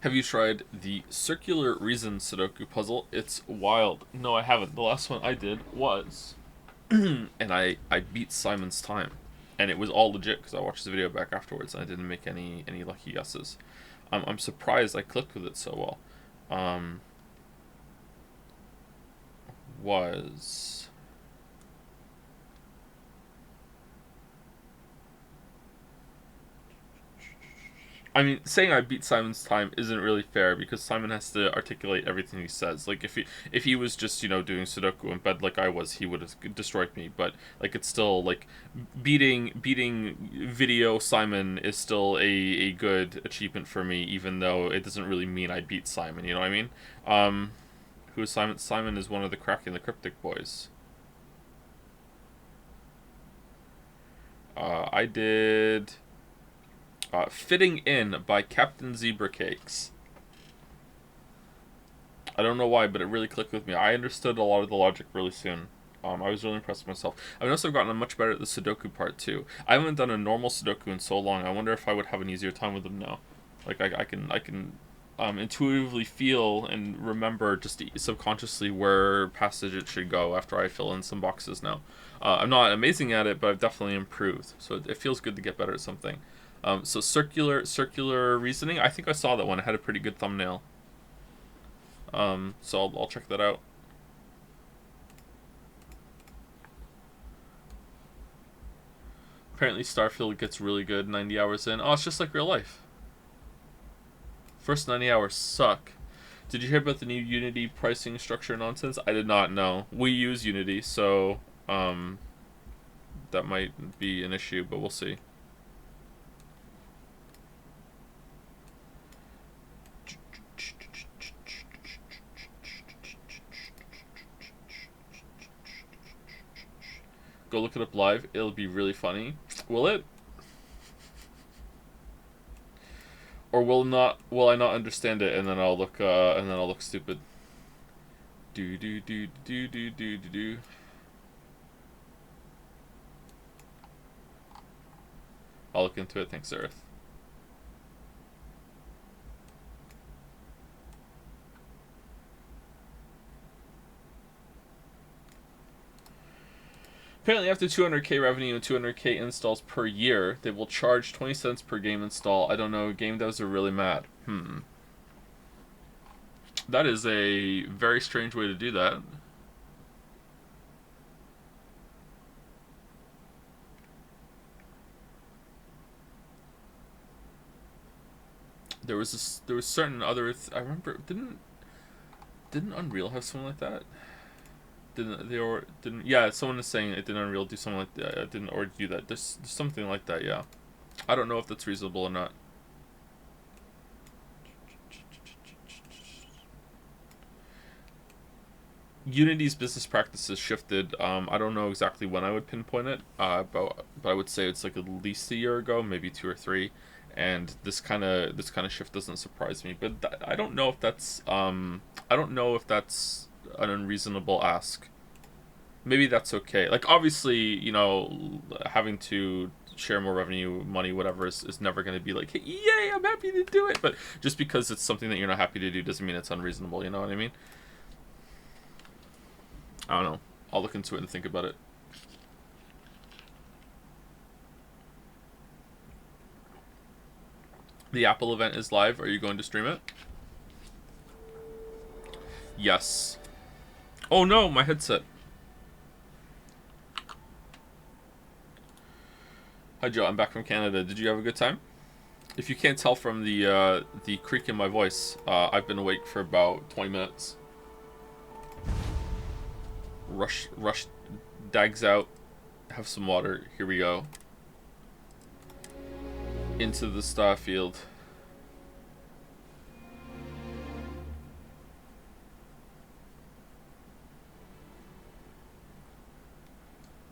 Have you tried the circular reason Sudoku puzzle? It's wild. No, I haven't. The last one I did was, and I beat Simon's time, and it was all legit because I watched the video back afterwards and I didn't make any lucky guesses. I'm surprised I clicked with it so well. Um, was I mean, saying I beat Simon's time isn't really fair because Simon has to articulate everything he says. Like if he was just doing Sudoku in bed like I was, he would have destroyed me. But like it's still like beating video Simon is still a good achievement for me, even though it doesn't really mean I beat Simon. You know what I mean? Who is Simon? Simon is one of the Cracking the Cryptic boys. I did. Fitting In by Captain Zebra Cakes. I don't know why, but it really clicked with me. I understood a lot of the logic really soon. I was really impressed with myself. I've also gotten much better at the Sudoku part too. I haven't done a normal Sudoku in so long. I wonder if I would have an easier time with them now. Like I can intuitively feel and remember just subconsciously where passage it should go after I fill in some boxes now. I'm not amazing at it, but I've definitely improved. So it feels good to get better at something. So circular reasoning. I think I saw that one. It had a pretty good thumbnail. So I'll check that out. Apparently Starfield gets really good 90 hours in. Oh, it's just like real life. First 90 hours suck. Did you hear about the new Unity pricing structure nonsense? I did not know. We use Unity, so that might be an issue, but we'll see. Go look it up live. It'll be really funny. Will it? Or will I not understand it and then I'll look stupid. Do do do do do do do do. I'll look into it. Thanks, Earth. Apparently, after 200k revenue and 200k installs per year, they will charge 20 cents per game install. I don't know. Game devs are really mad. That is a very strange way to do that. There was certain other. I remember didn't Unreal have something like that? Didn't yeah, someone is saying it didn't Unreal do something like that. It didn't already do that. There's something like that. Yeah, I don't know if that's reasonable or not. Unity's business practices shifted. I don't know exactly when I would pinpoint it, but I would say it's like at least a year ago, maybe 2 or 3. And this kind of shift doesn't surprise me. But I don't know if that's an unreasonable ask. Maybe that's okay. Like obviously, having to share more revenue, money, whatever is never going to be like, hey, yay, I'm happy to do it. But just because it's something that you're not happy to do doesn't mean it's unreasonable. You know what I mean? I don't know. I'll look into it and think about it. The Apple event is live. Are you going to stream it? Yes. Oh no, my headset. Hi Joe, I'm back from Canada. Did you have a good time? If you can't tell from the creak in my voice, I've been awake for about 20 minutes. Rush, dags out. Have some water. Here we go. Into the Starfield.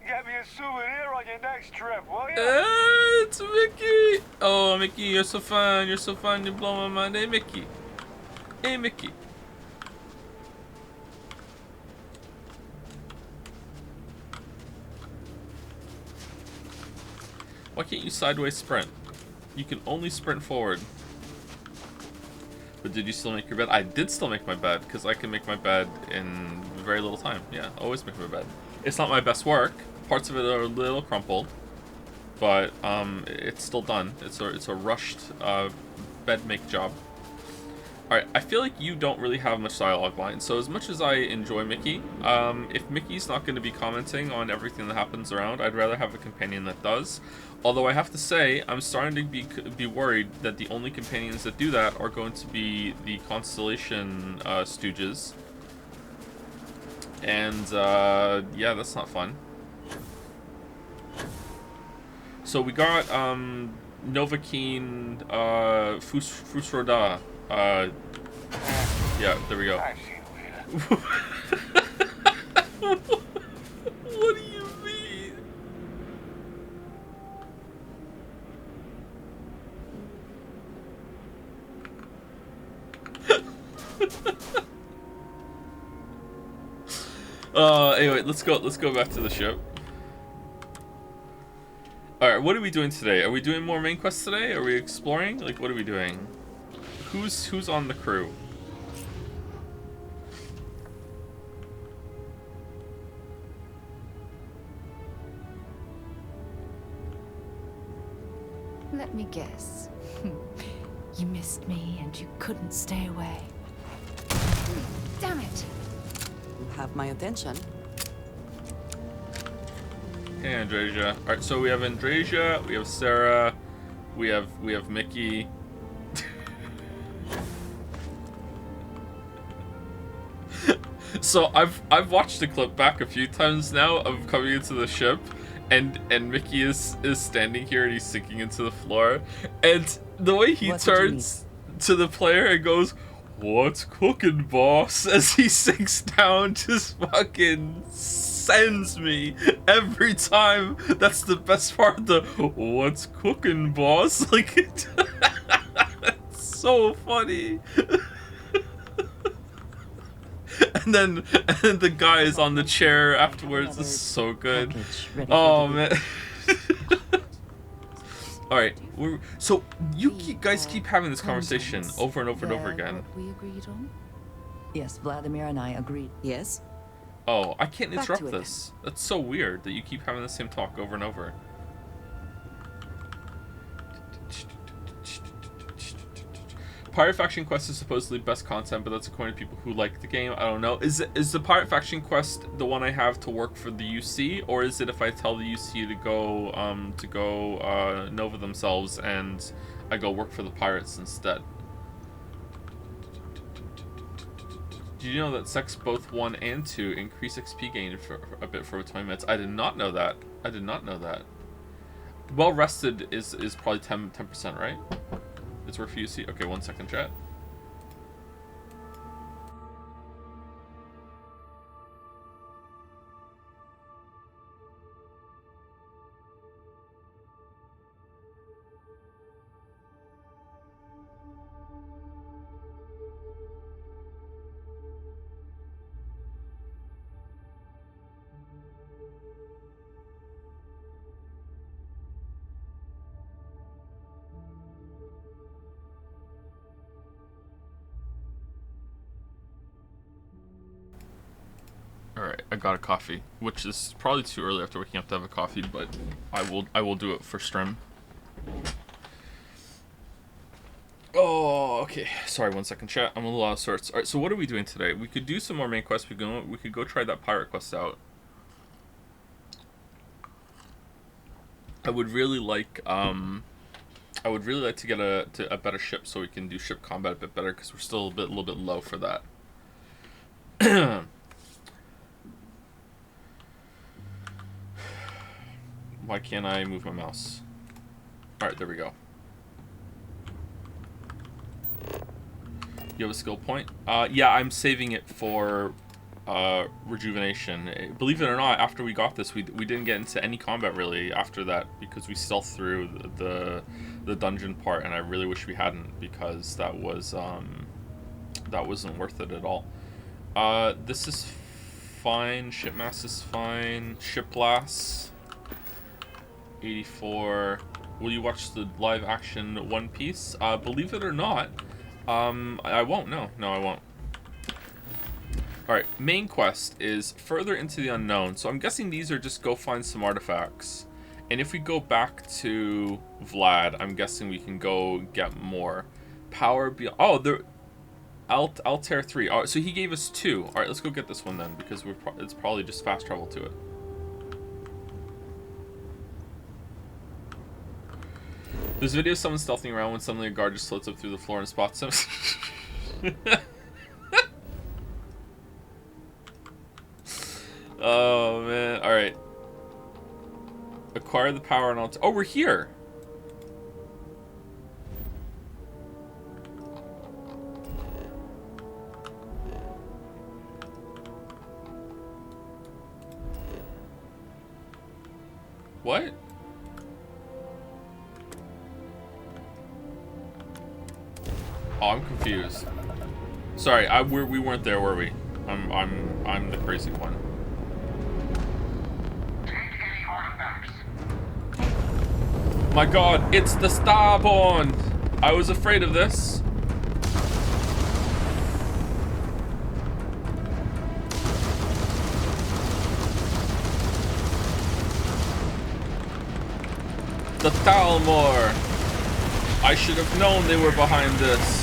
Get me a souvenir on your next trip, will you? It's Mickey! Oh, Mickey, you're so fun. You're so fun. You blow my mind. Hey, Mickey. Hey, Mickey. Why can't you sideways sprint? You can only sprint forward. But did you still make your bed? I did still make my bed, because I can make my bed in very little time. Yeah, always make my bed. It's not my best work. Parts of it are a little crumpled, but it's still done. It's a rushed bed make job. Alright, I feel like you don't really have much dialogue lines, so as much as I enjoy Mickey, if Mickey's not going to be commenting on everything that happens around, I'd rather have a companion that does. Although I have to say, I'm starting to be worried that the only companions that do that are going to be the Constellation Stooges. And, yeah, that's not fun. So we got, Novakeene, Fusroda, yeah, there we go. I see you here. What do you mean? Anyway, let's go back to the ship. Alright, what are we doing today? Are we doing more main quests today? Are we exploring? Like, what are we doing? Who's on the crew? Let me guess. You missed me and you couldn't stay away. Damn it! You have my attention. Hey, Andresia. Alright, so we have Andresia, we have Sarah, we have Mickey. So I've watched the clip back a few times now of coming into the ship, and Mickey is standing here and he's sinking into the floor, and the way he turns to the player and goes, "What's cooking, boss?" as he sinks down, just fucking sends me every time. That's the best part. The "What's cooking, boss?" Like, it's so funny. And then the guy is on the chair afterwards. This is so good. Oh man. All right. So you guys keep having this conversation over and over and over again. What we agreed on? Yes, Vladimir and I agreed. Yes? Oh, I can't Back to interrupt it this. That's so weird that you keep having the same talk over and over. Pirate Faction Quest is supposedly best content, but that's according to people who like the game. I don't know. Is the Pirate Faction Quest the one I have to work for the UC, or is it if I tell the UC to go Nova themselves and I go work for the pirates instead? Did you know that Sex both 1 and 2 increase XP gain for a bit for 20 minutes? I did not know that. I did not know that. Well rested is probably 10%, right? It's worth for UC. Okay, 1 second, chat. Alright, I got a coffee, which is probably too early after waking up to have a coffee, but I will do it for stream. Oh, okay. Sorry, 1 second, chat. I'm a little out of sorts. Alright, so what are we doing today? We could do some more main quests. We could go try that pirate quest out. I would really like to get a better ship so we can do ship combat a bit better, because we're still a little bit low for that. Why can't I move my mouse? Alright, there we go. You have a skill point? Yeah, I'm saving it for rejuvenation. Believe it or not, after we got this, we didn't get into any combat really after that, because we stealthed through the dungeon part, and I really wish we hadn't, because that wasn't worth it at all. This is fine. Shipmass is fine. Shiplass 84. Will you watch the live action One Piece? Believe it or not, I won't. No, I won't. All right, main quest is further into the unknown. So I'm guessing these are just go find some artifacts. And if we go back to Vlad, I'm guessing we can go get more. Power beyond. Oh, there. Altair 3. All right, so he gave us 2. All right, let's go get this one then, because it's probably just fast travel to it. There's a video of someone stealthing around when suddenly a guard just floats up through the floor and spots him. Oh, man. All right. Acquire the power and Altair. Oh, we're here. What? Oh, I'm confused. Sorry, we weren't there, were we? I'm the crazy one. My God, it's the Starborn! I was afraid of this. The Talmor! I should have known they were behind this.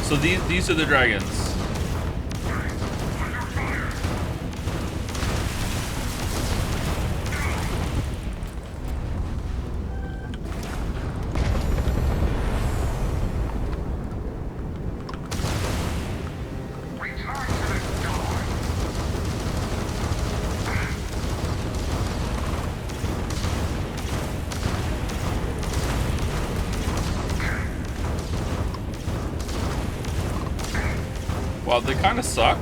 So these are the dragons. Well, they kind of suck.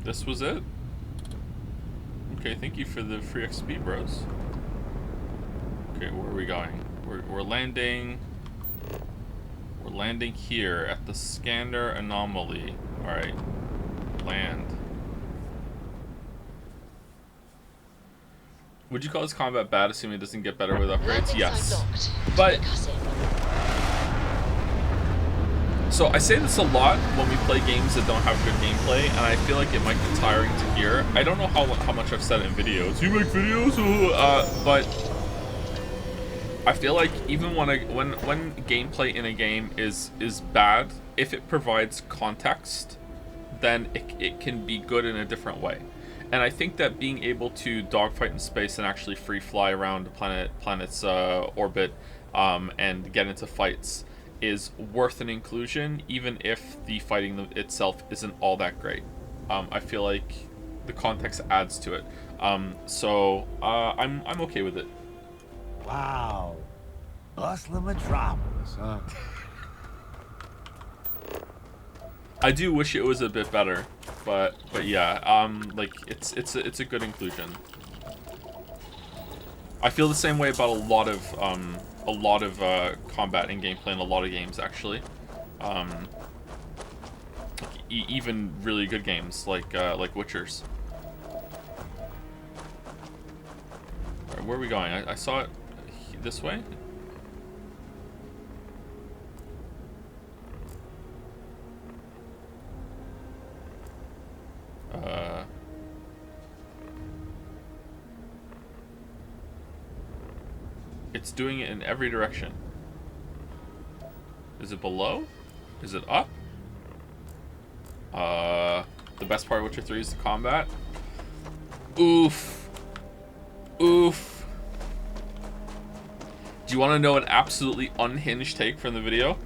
This was it. Okay, thank you for the free XP, bros. Okay, where are we going? We're landing. We're landing here at the scanner anomaly. All right, land. Would you call this combat bad, assuming it doesn't get better with upgrades? Yes, but. So I say this a lot when we play games that don't have good gameplay, and I feel like it might get tiring to hear. I don't know how much I've said it in videos. You make videos, but I feel like even when gameplay in a game is bad, if it provides context, then it can be good in a different way. And I think that being able to dogfight in space and actually free fly around the planet's orbit and get into fights is worth an inclusion, even if the fighting itself isn't all that great. I feel like the context adds to it. So I'm okay with it. Wow. Bustling metropolis, huh? I do wish it was a bit better, but yeah, like it's a good inclusion. I feel the same way about a lot of combat and gameplay in a lot of games, actually. Even really good games like Witchers. All right, where are we going? I saw it this way. It's doing it in every direction. Is it below? Is it up? The best part of Witcher 3 is the combat. Oof. Oof. Do you want to know an absolutely unhinged take from the video?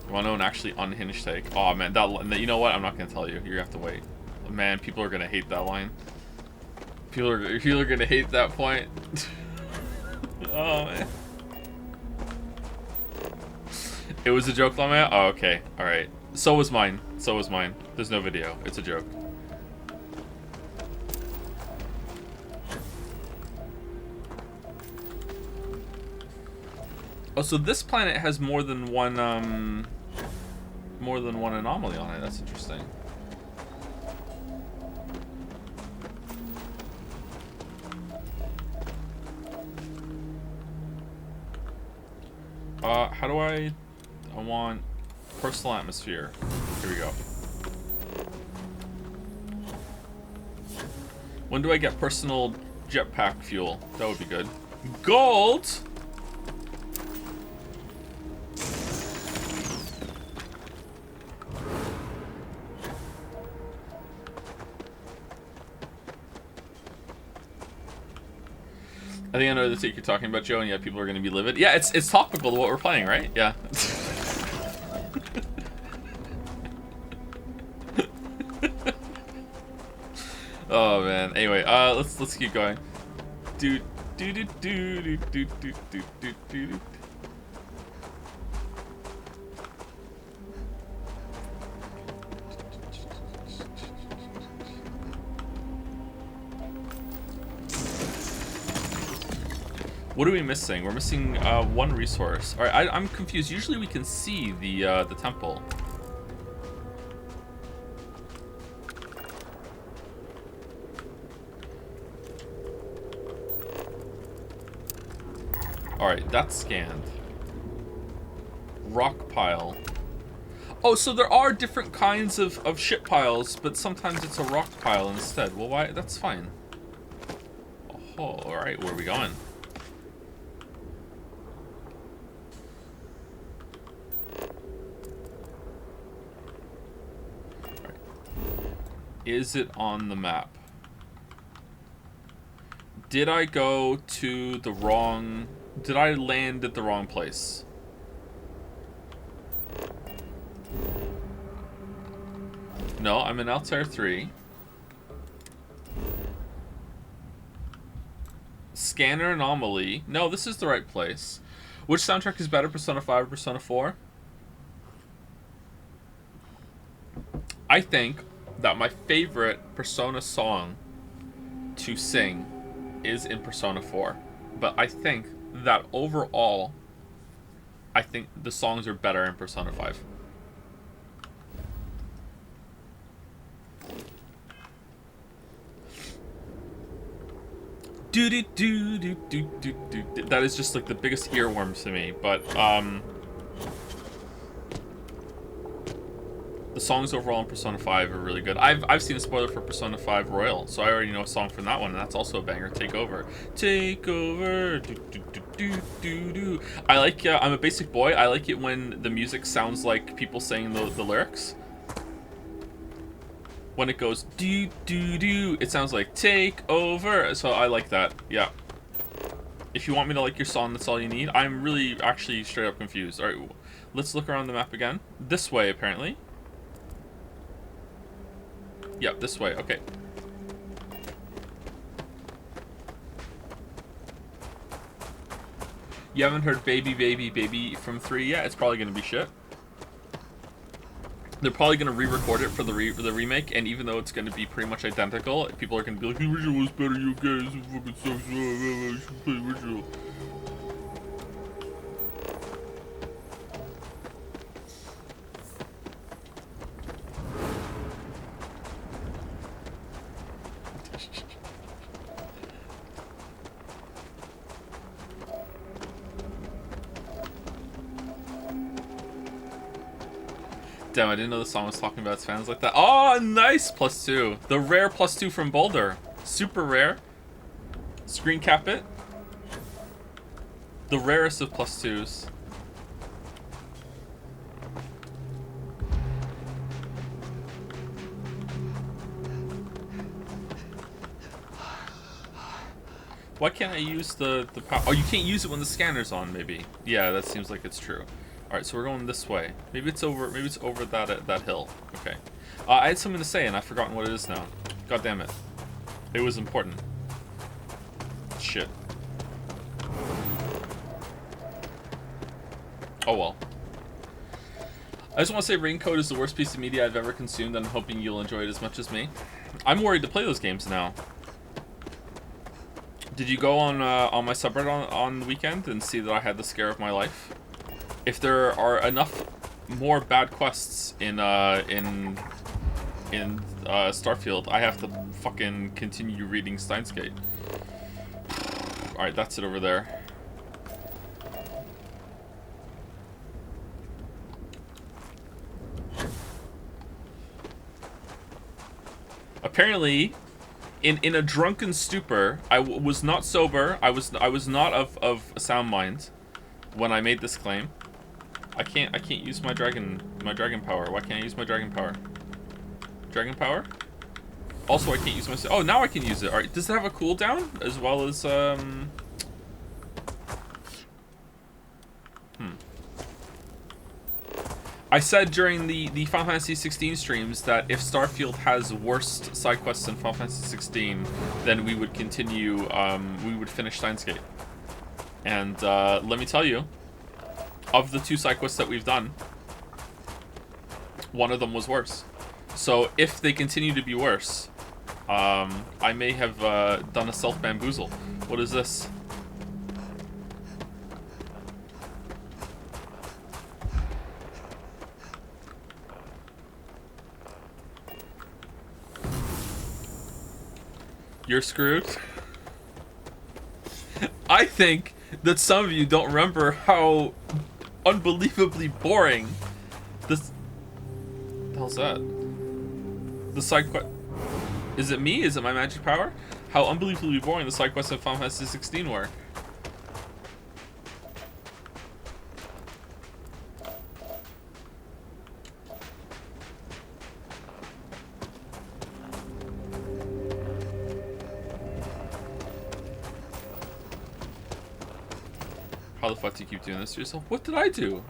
You want to know an actually unhinged take? Oh man, that you know what? I'm not gonna tell you. You're gonna have to wait. Man, people are gonna hate that line. People are gonna hate that point. Oh man. It was a joke, Lamia? Oh, okay. Alright. So was mine. So was mine. There's no video. It's a joke. Oh, so this planet has more than one anomaly on it. That's interesting. How do I want personal atmosphere. Here we go. When do I get personal jetpack fuel? That would be good. Gold! I think I know the take you're talking about, Joe, and yeah, people are going to be livid. Yeah, it's topical to what we're playing, right? Yeah. Oh man. Anyway, let's keep going. Do do do do do do do do do do. What are we missing? We're missing one resource. All right, I'm confused. Usually we can see the temple. All right, that's scanned. Rock pile. Oh, so there are different kinds of shit piles, but sometimes it's a rock pile instead. Well, why? That's fine. Oh, all right, where are we going? Is it on the map? Did I go to the wrong... Did I land at the wrong place? No, I'm in Altair 3. Scanner anomaly. No, this is the right place. Which soundtrack is better, Persona 5 or Persona 4? I think that my favorite Persona song to sing is in Persona 4. But I think that overall, I think the songs are better in Persona 5. That is just like the biggest earworm to me, but the songs overall in Persona 5 are really good. I've seen a spoiler for Persona 5 Royal, so I already know a song from that one, and that's also a banger. Take Over. Take Over. Do, do, do, do, do, do. I like, I'm a basic boy. I like it when the music sounds like people saying the lyrics. When it goes do do do, it sounds like take over. So I like that. Yeah. If you want me to like your song, that's all you need. I'm really actually straight up confused. All right, let's look around the map again. This way, apparently. Yep, this way. Okay. You haven't heard Baby Baby Baby from 3 yet? It's probably gonna be shit. They're probably going to re-record it for the remake, and even though it's going to be pretty much identical, people are going to be like, the original was better, you guys, it fucking sucks, I should play the original. Damn, I didn't know the song was talking about its fans like that. Oh, nice! +2. The rare +2 from Boulder. Super rare. Screen cap it. The rarest of +2s. Why can't I use the power? Oh, you can't use it when the scanner's on, maybe. Yeah, that seems like it's true. Alright, so we're going this way. Maybe it's over that hill. Okay. I had something to say and I've forgotten what it is now. God damn it. It was important. Shit. Oh well. I just want to say Raincoat is the worst piece of media I've ever consumed, and I'm hoping you'll enjoy it as much as me. I'm worried to play those games now. Did you go on my subreddit on the weekend and see that I had the scare of my life? If there are enough more bad quests in Starfield, I have to fucking continue reading Steins Gate. Alright, that's it over there. Apparently, in a drunken stupor, I was not sober. I was not of sound mind when I made this claim. I can't use my dragon power. Why can't I use my dragon power? Dragon power? Also, I can't use my... Oh, now I can use it. Alright, does it have a cooldown? As well as, I said during the Final Fantasy 16 streams that if Starfield has worst side quests than Final Fantasy 16, then we would continue, we would finish Steins Gate. And, let me tell you, of the 2 side quests that we've done, one of them was worse. So if they continue to be worse, I may have done a self-bamboozle. What is this? You're screwed. I think that some of you don't remember how unbelievably boring this... What the hell's that? The side quest... Is it me? Is it my magic power? How unbelievably boring the side quests of Final Fantasy 16 were. How the fuck do you keep doing this to yourself? What did I do?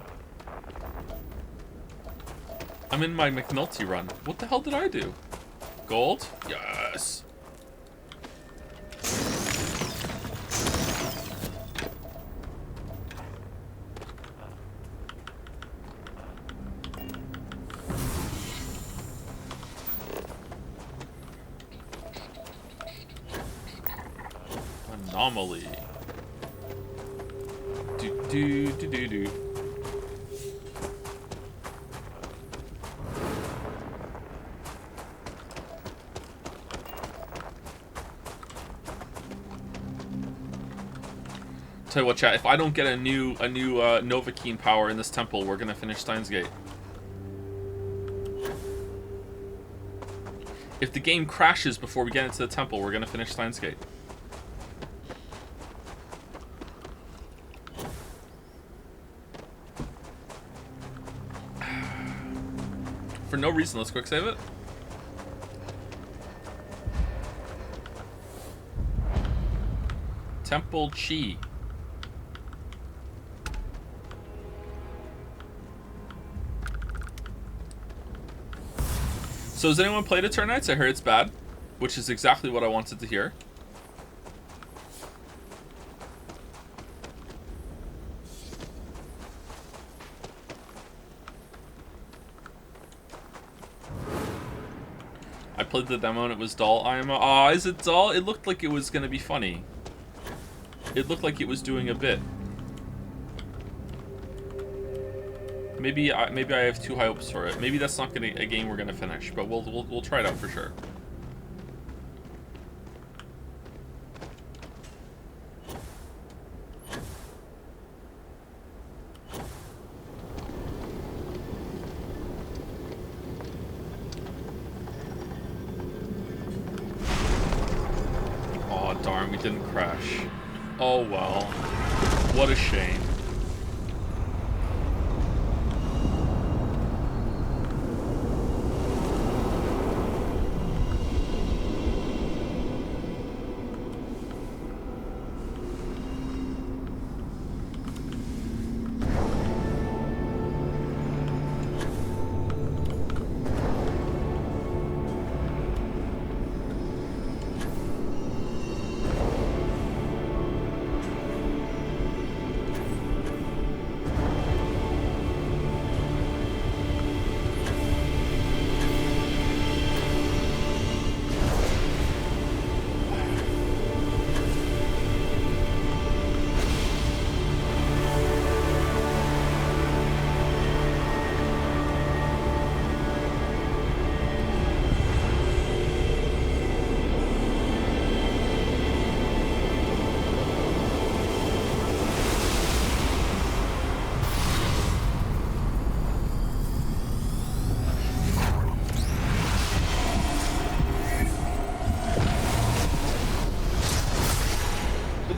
I'm in my McNulty run. What the hell did I do? Gold? Yes. Anomaly. Do. Tell you what, chat. If I don't get a new Novocaine power in this temple, we're gonna finish Steins Gate. If the game crashes before we get into the temple, we're gonna finish Steins Gate. For no reason, let's quick save it. Temple Chi. So has anyone played Eternights? I heard it's bad, which is exactly what I wanted to hear. I played the demo and it was dull. Aw, is it dull? It looked like it was gonna be funny. It looked like it was doing a bit. Maybe I have too high hopes for it. Maybe that's not gonna a game we're gonna finish, but we'll try it out for sure. Oh darn, we didn't crash. Oh well. What a shame.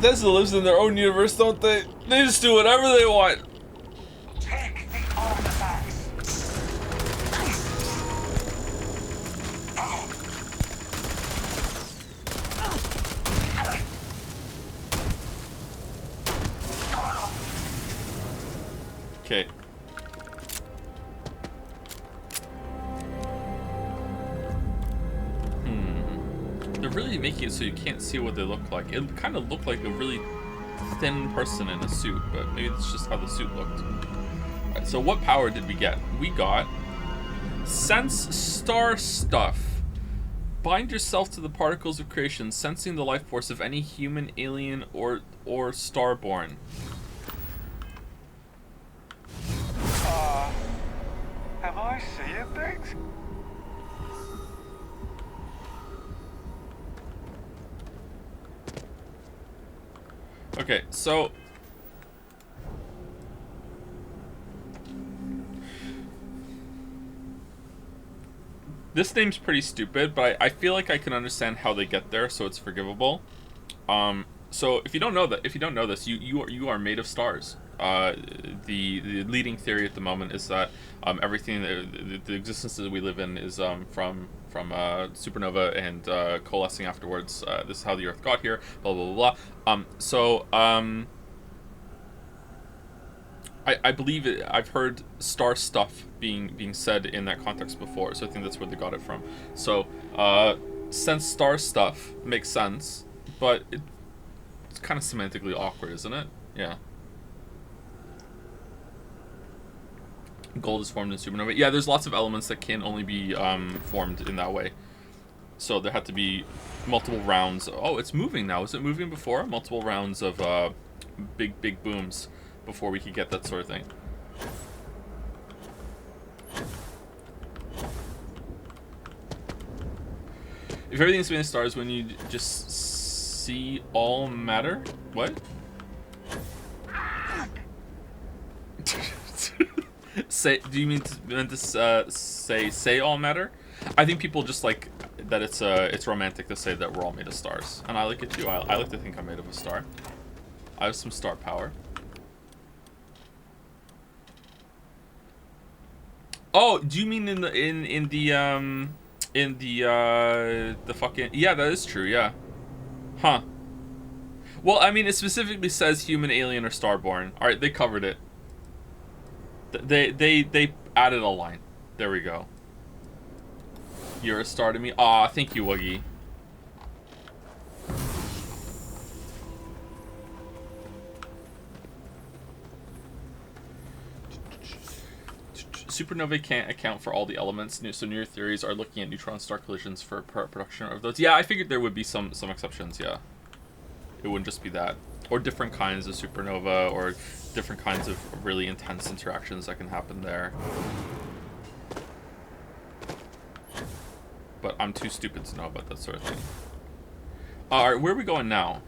Bethesda lives in their own universe, don't they? They just do whatever they want. Take the artifacts. Okay. They're really making it so you can't see what they look like. It kind of looked like a really thin person in a suit, but maybe it's just how the suit looked. Alright, so what power did we get? We got Sense Star Stuff. Bind yourself to the particles of creation, sensing the life force of any human, alien, or starborn. Am I seeing things? Okay, so this name's pretty stupid, but I feel like I can understand how they get there, so it's forgivable. So if you don't know this, you are made of stars. The leading theory at the moment is that everything, the existence that we live in is from supernova and coalescing afterwards. This is how the Earth got here. Blah blah blah blah. I believe it. I've heard star stuff being said in that context before, so I think that's where they got it from. So since star stuff makes sense, but it's kind of semantically awkward, isn't it? Yeah. Gold is formed in supernova. Yeah, there's lots of elements that can only be formed in that way. So there had to be multiple rounds. Oh, it's moving now. Was it moving before? Multiple rounds of big booms before we could get that sort of thing. If everything's made of stars, when you just see all matter? What? Do you mean to say all matter? I think people just like that it's romantic to say that we're all made of stars, and I like it too. I like to think I'm made of a star. I have some star power. Oh, do you mean in the fucking, yeah, that is true, yeah. Huh. Well, I mean, it specifically says human, alien, or starborn. All right, they covered it. They added a line. There we go. You're a star to me. Aw, thank you, Wuggy. Supernovae can't account for all the elements, so newer theories are looking at neutron star collisions for production of those. Yeah, I figured there would be some exceptions, yeah. It wouldn't just be that. Or different kinds of supernova, or different kinds of really intense interactions that can happen there. But I'm too stupid to know about that sort of thing. Alright, where are we going now?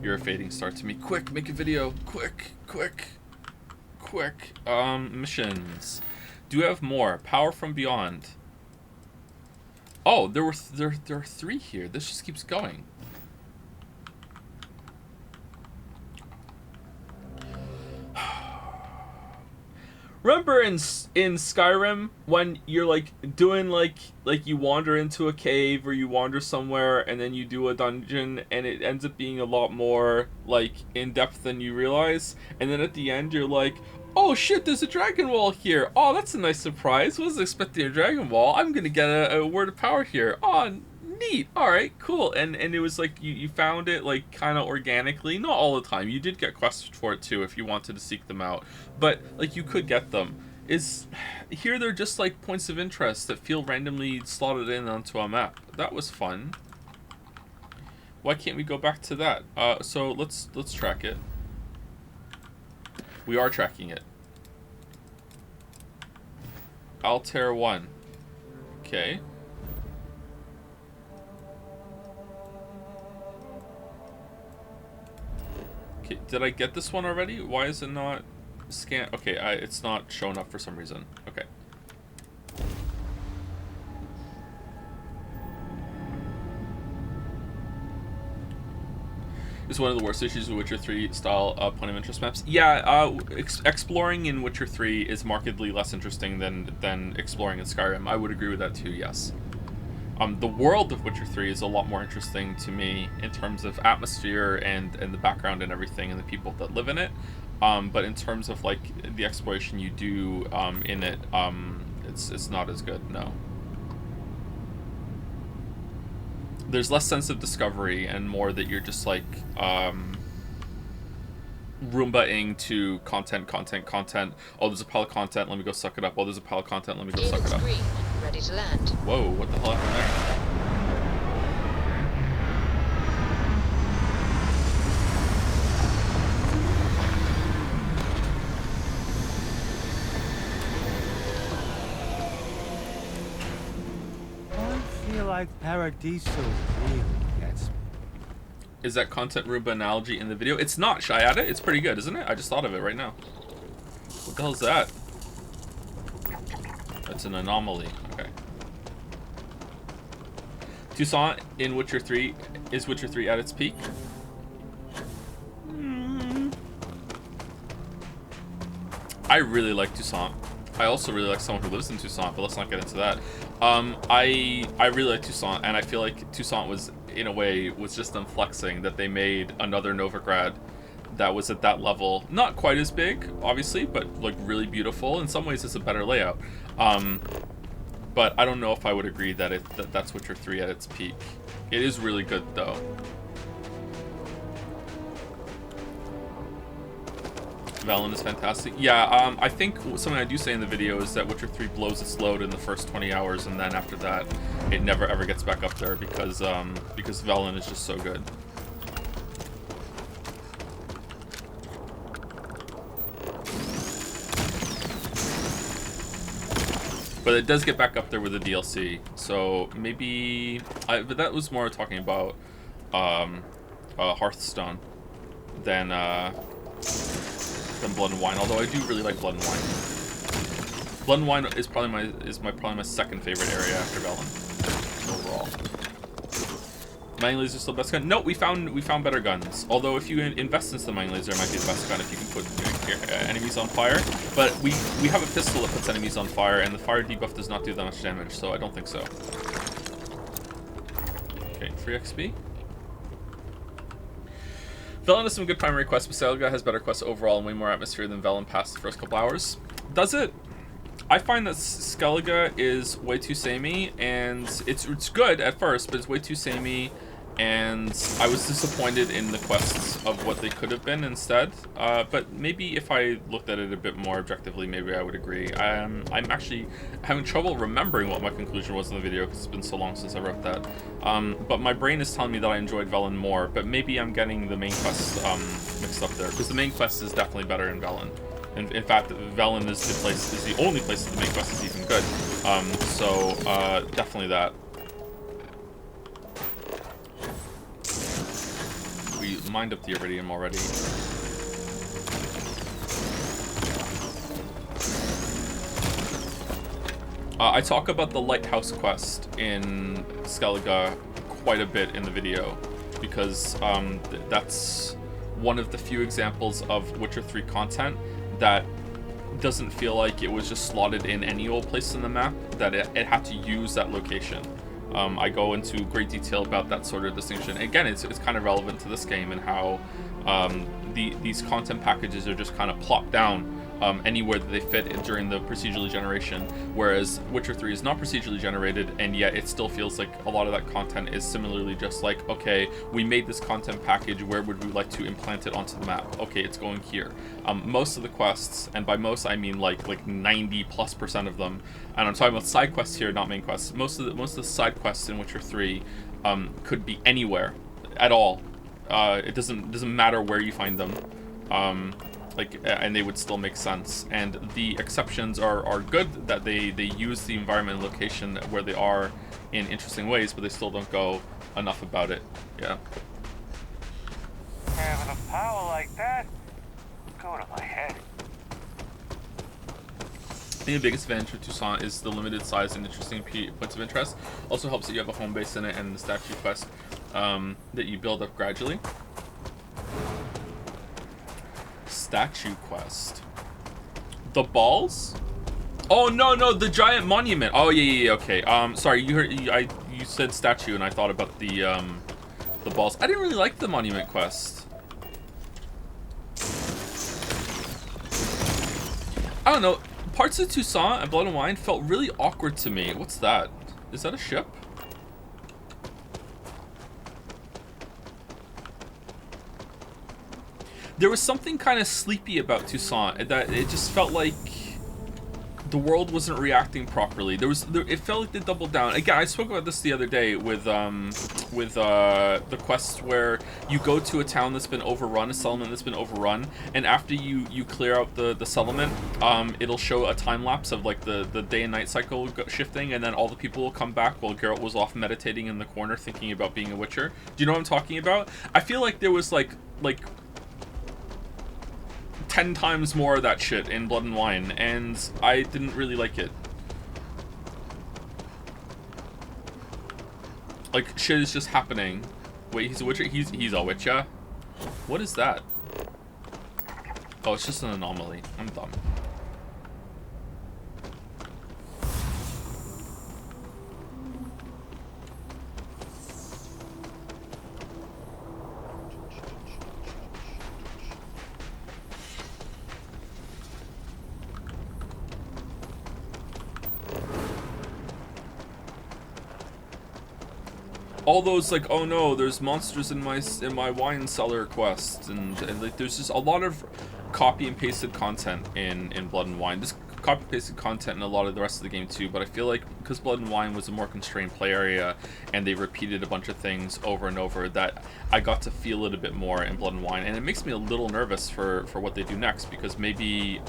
You're a fading star to me. Quick, make a video. Quick. Missions. Do you have more? Power from beyond. Oh, there are 3 here. This just keeps going. Remember in Skyrim when you're like doing like you wander into a cave or you wander somewhere and then you do a dungeon and it ends up being a lot more like in depth than you realize, and then at the end you're like, oh shit, there's a dragon wall here. Oh, that's a nice surprise. Wasn't expecting a dragon wall. I'm gonna get a word of power here. Oh, neat. All right, cool. And it was like you found it like kind of organically. Not all the time. You did get quests for it too if you wanted to seek them out. But like you could get them. Is here they're just like points of interest that feel randomly slotted in onto a map. That was fun. Why can't we go back to that? So let's track it. We are tracking it. Altair 1. Okay. Okay, did I get this one already? Why is it not scan? Okay, it's not showing up for some reason. Okay. It's one of the worst issues with Witcher 3 style point of interest maps. Yeah, exploring in Witcher 3 is markedly less interesting than exploring in Skyrim. I would agree with that too, yes. The world of Witcher 3 is a lot more interesting to me in terms of atmosphere and the background and everything and the people that live in it. But in terms of like the exploration you do in it, it's not as good, no. There's less sense of discovery and more that you're just like Roomba-ing to content. Oh, there's a pile of content, let me go suck it up. Oh, there's a pile of content, let me go suck it up. Green, ready to land. Whoa, what the hell happened there? I feel like Paradiso really gets me. Is that content Roomba analogy in the video? It's not. Should I add it? It's pretty good, isn't it? I just thought of it right now. What the hell is that? That's an anomaly. Okay. Toussaint in Witcher 3. Is Witcher 3 at its peak? I really like Toussaint. I also really like someone who lives in Toussaint, but let's not get into that. I really like Toussaint, and I feel like Toussaint was, in a way, was just them flexing that they made another Novigrad that was at that level. Not quite as big, obviously, but like really beautiful. In some ways, it's a better layout. But I don't know if I would agree that that's Witcher 3 at its peak. It is really good, though. Velen is fantastic. Yeah, I think something I do say in the video is that Witcher 3 blows its load in the first 20 hours, and then after that, it never ever gets back up there because Velen is just so good. But it does get back up there with the DLC, so maybe but that was more talking about Hearthstone than Blood and Wine, although I do really like Blood and Wine. Blood and Wine is probably my second favorite area after Velen overall. Mining laser is still the best gun. No, we found better guns. Although if you invest into the mining laser, it might be the best gun if you can put enemies on fire. But we have a pistol that puts enemies on fire, and the fire debuff does not do that much damage, so I don't think so. Okay, free XP. Velen has some good primary quests, but Skellige has better quests overall and way more atmosphere than Velen past the first couple hours. Does it? I find that Skellige is way too samey, and it's good at first, but it's way too samey, and I was disappointed in the quests of what they could have been instead. But maybe if I looked at it a bit more objectively, maybe I would agree. I'm actually having trouble remembering what my conclusion was in the video because it's been so long since I wrote that. But my brain is telling me that I enjoyed Velen more, but maybe I'm getting the main quest mixed up there, because the main quest is definitely better in Velen. In fact, Velen is the only place that the main quest is even good. So definitely that. We mined up the iridium already. I talk about the lighthouse quest in Skellige quite a bit in the video, because that's one of the few examples of Witcher 3 content that doesn't feel like it was just slotted in any old place in the map, that it had to use that location. I go into great detail about that sort of distinction. Again, it's kind of relevant to this game and how these content packages are just kind of plopped down anywhere that they fit during the procedurally generation, whereas Witcher 3 is not procedurally generated, and yet it still feels like a lot of that content is similarly just like, okay, we made this content package, where would we like to implant it onto the map? Okay, it's going here. Most of the quests, and by most I mean like 90+% of them, and I'm talking about side quests here, not main quests. Most of the side quests in Witcher 3 could be anywhere at all. It doesn't matter where you find them. And they would still make sense, and the exceptions are good, that they use the environment and location where they are in interesting ways, but they still don't go enough about it. Yeah. Having a power like that, go to my head. I think the biggest advantage of Toussaint is the limited size and interesting points of interest. Also helps that you have a home base in it and the statue quest that you build up gradually. statue quest. The balls? Oh no, the giant monument. Oh yeah, okay. Sorry, you said statue and I thought about the balls. I didn't really like the monument quest. I don't know. Parts of Toussaint and Blood and Wine felt really awkward to me. What's that? Is that a ship? There was something kind of sleepy about Toussaint, that it just felt like the world wasn't reacting properly. It felt like they doubled down. Again, I spoke about this the other day with the quest where you go to a town that's been overrun, a settlement that's been overrun, and after you clear out the settlement, it'll show a time lapse of like the day and night cycle shifting, and then all the people will come back while Geralt was off meditating in the corner thinking about being a Witcher. Do you know what I'm talking about? I feel like there was like 10 times more of that shit in Blood and Wine, and I didn't really like it. Like, shit is just happening. Wait, he's a Witcher? He's a Witcher? What is that? Oh, it's just an anomaly. I'm dumb. All those like, oh no, there's monsters in my wine cellar quest, and like there's just a lot of copy and pasted content in Blood and Wine. This copy and pasted content in a lot of the rest of the game too, but I feel like because Blood and Wine was a more constrained play area and they repeated a bunch of things over and over, that I got to feel it a bit more in Blood and Wine, and it makes me a little nervous for what they do next, because maybe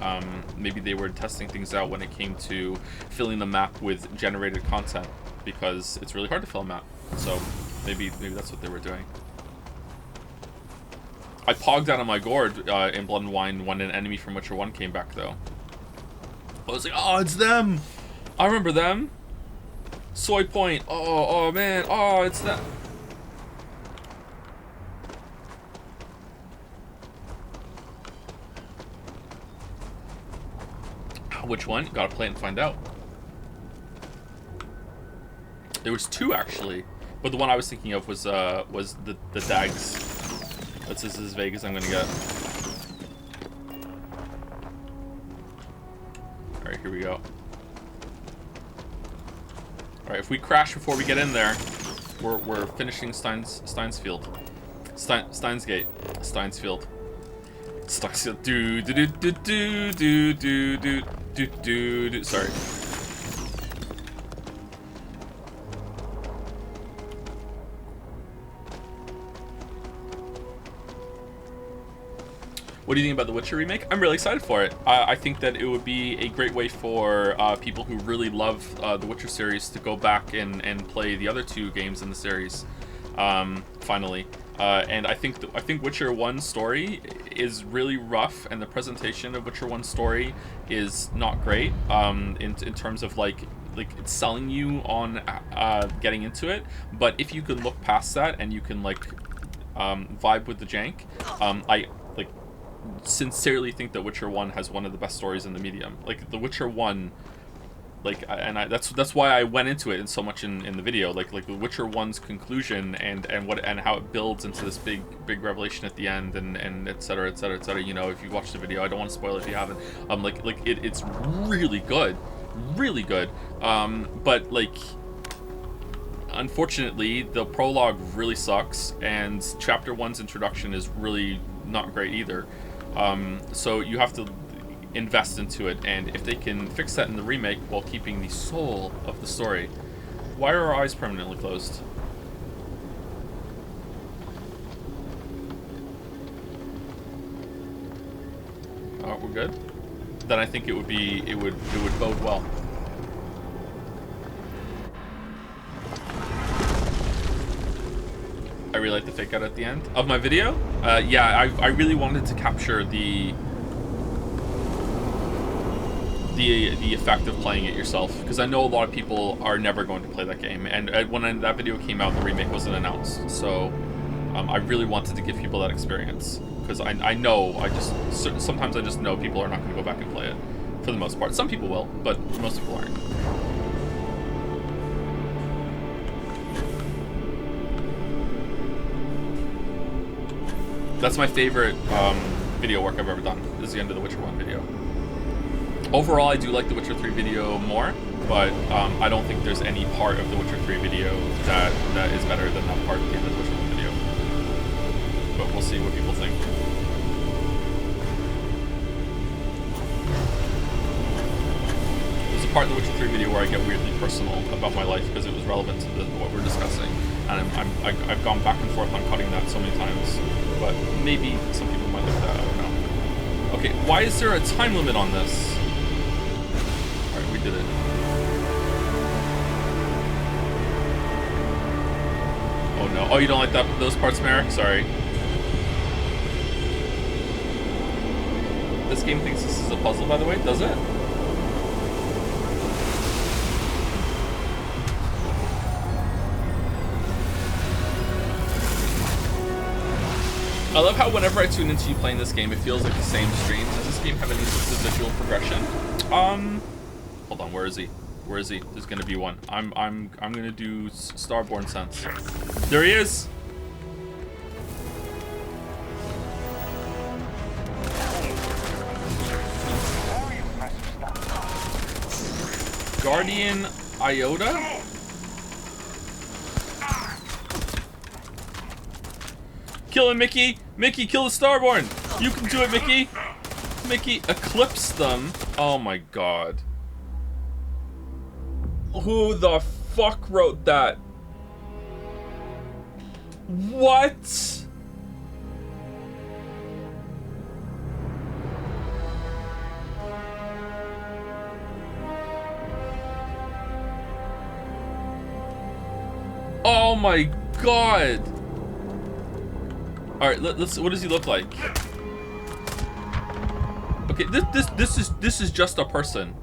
they were testing things out when it came to filling the map with generated content, because it's really hard to fill a map. So maybe that's what they were doing. I pogged out of my gourd in Blood and Wine when an enemy from Witcher 1 came back, though. I was like, oh, it's them! I remember them! Soy Point! Oh man! Oh, it's that! Which one? Gotta play it and find out. There was two, actually. But the one I was thinking of was the Dags. That's as vague as I'm gonna get. Alright, here we go. Alright, if we crash before we get in there, we're finishing Steinsfield. Steinsgate. Steinsfield. Steinsfield. Do. Sorry. What do you think about the Witcher remake? I'm really excited for it. I think that it would be a great way for people who really love the Witcher series to go back and play the other two games in the series, finally. And I think Witcher 1's story is really rough, and the presentation of Witcher 1's story is not great in terms of like it's selling you on getting into it. But if you can look past that and you can like vibe with the jank, I sincerely think that Witcher 1 has one of the best stories in the medium. Like the Witcher 1, that's why I went into it in so much in the video. Like the Witcher 1's conclusion and how it builds into this big revelation at the end, and et cetera, et cetera, et cetera. You know, if you watch the video, I don't want to spoil it if you haven't. It's really good, really good. But like, unfortunately, the prologue really sucks, and chapter 1's introduction is really not great either. So you have to invest into it, and if they can fix that in the remake while keeping the soul of the story. Why are our eyes permanently closed? Oh, we're good? Then I think it would bode well. I really like the fake out at the end of my video. Yeah, I really wanted to capture the effect of playing it yourself, because I know a lot of people are never going to play that game, and when that video came out, the remake wasn't announced, so I really wanted to give people that experience, because I know, sometimes I just know people are not going to go back and play it, for the most part. Some people will, but most people aren't. That's my favorite video work I've ever done, is the end of the Witcher 1 video. Overall, I do like the Witcher 3 video more, but I don't think there's any part of the Witcher 3 video that is better than that part at the end of the Witcher 1 video. But we'll see what people think. There's a part in the Witcher 3 video where I get weirdly personal about my life because it was relevant to what we're discussing, and I've gone back and forth on cutting that so many times. But maybe some people might like that, I don't know. Okay, why is there a time limit on this? Alright, we did it. Oh no. Oh, you don't like those parts, Merrick? Sorry. This game thinks this is a puzzle, by the way, does it? I love how whenever I tune into you playing this game, it feels like the same stream. Does this game have any sort of visual progression? Hold on, where is he? Where is he? There's gonna be one. I'm gonna do Starborn Sense. There he is! Guardian Iota? Kill him, Mickey! Mickey, kill the Starborn! You can do it, Mickey! Mickey, eclipse them? Oh my god. Who the fuck wrote that? What? Oh my god! All right, let's. What does he look like? Okay, this is just a person.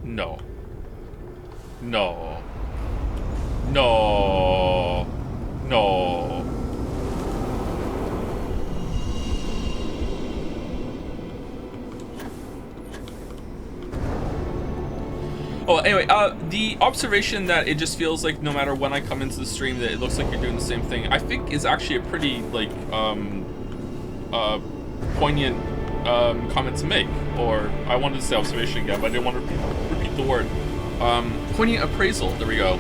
No. No. No. No. Oh, anyway, the observation that it just feels like no matter when I come into the stream that it looks like you're doing the same thing, I think is actually a pretty, like, poignant comment to make. Or, I wanted to say observation again, but I didn't want to repeat the word. Poignant appraisal, there we go.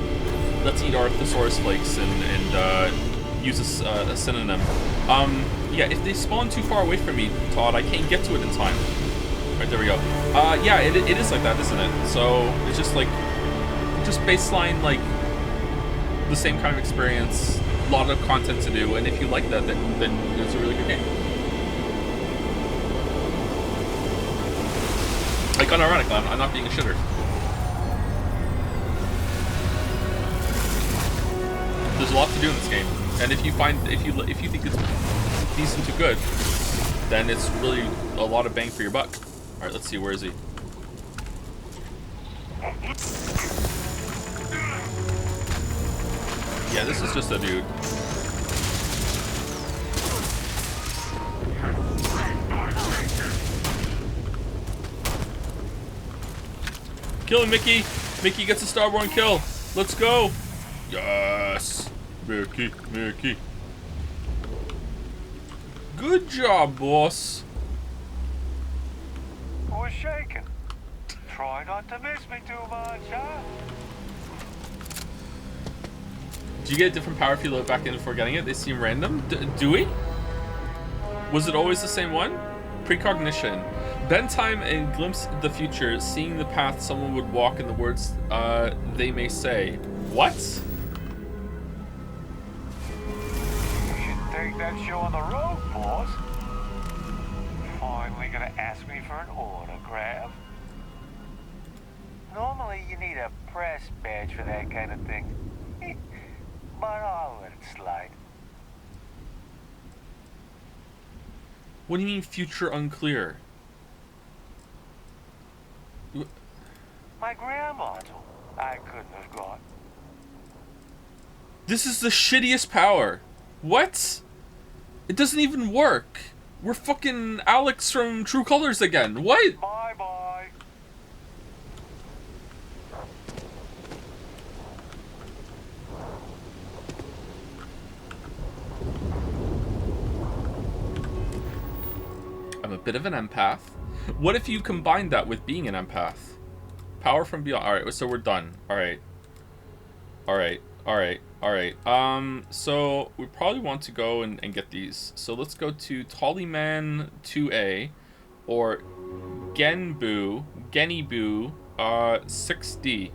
Let's eat our thesaurus flakes and use a synonym. Yeah, if they spawn too far away from me, Todd, I can't get to it in time. Right, there we go. Yeah, it is like that, isn't it? So, it's just like, just baseline, like, the same kind of experience, a lot of content to do, and if you like that, then it's a really good game. Like, unironically, I'm not being a shitter. There's a lot to do in this game, and if you think it's decent to good, then it's really a lot of bang for your buck. Alright, let's see, where is he? Yeah, this is just a dude. Kill him, Mickey! Mickey gets a Starborn kill! Let's go! Yes! Mickey, Mickey. Good job, boss! Who's shaking? Try not to miss me too much, huh? Do you get a different power if you load back in before getting it? They seem random. Do we? Was it always the same one? Precognition. Bend time and glimpse the future, seeing the path someone would walk and the words they may say. What? You should take that show on the road, boss. Finally gonna ask me for an autograph? Normally you need a press badge for that kind of thing. But I'll let it slide. What do you mean future unclear? My grandma told me I couldn't have gone. This is the shittiest power. What? It doesn't even work. We're fucking Alex from True Colors again. What? Bye-bye. I'm a bit of an empath. What if you combine that with being an empath? Power from beyond. Alright, so we're done. Alright. Alright. Alright. Alright. So we probably want to go and get these. So let's go to Tollyman 2A or Genbu 6D.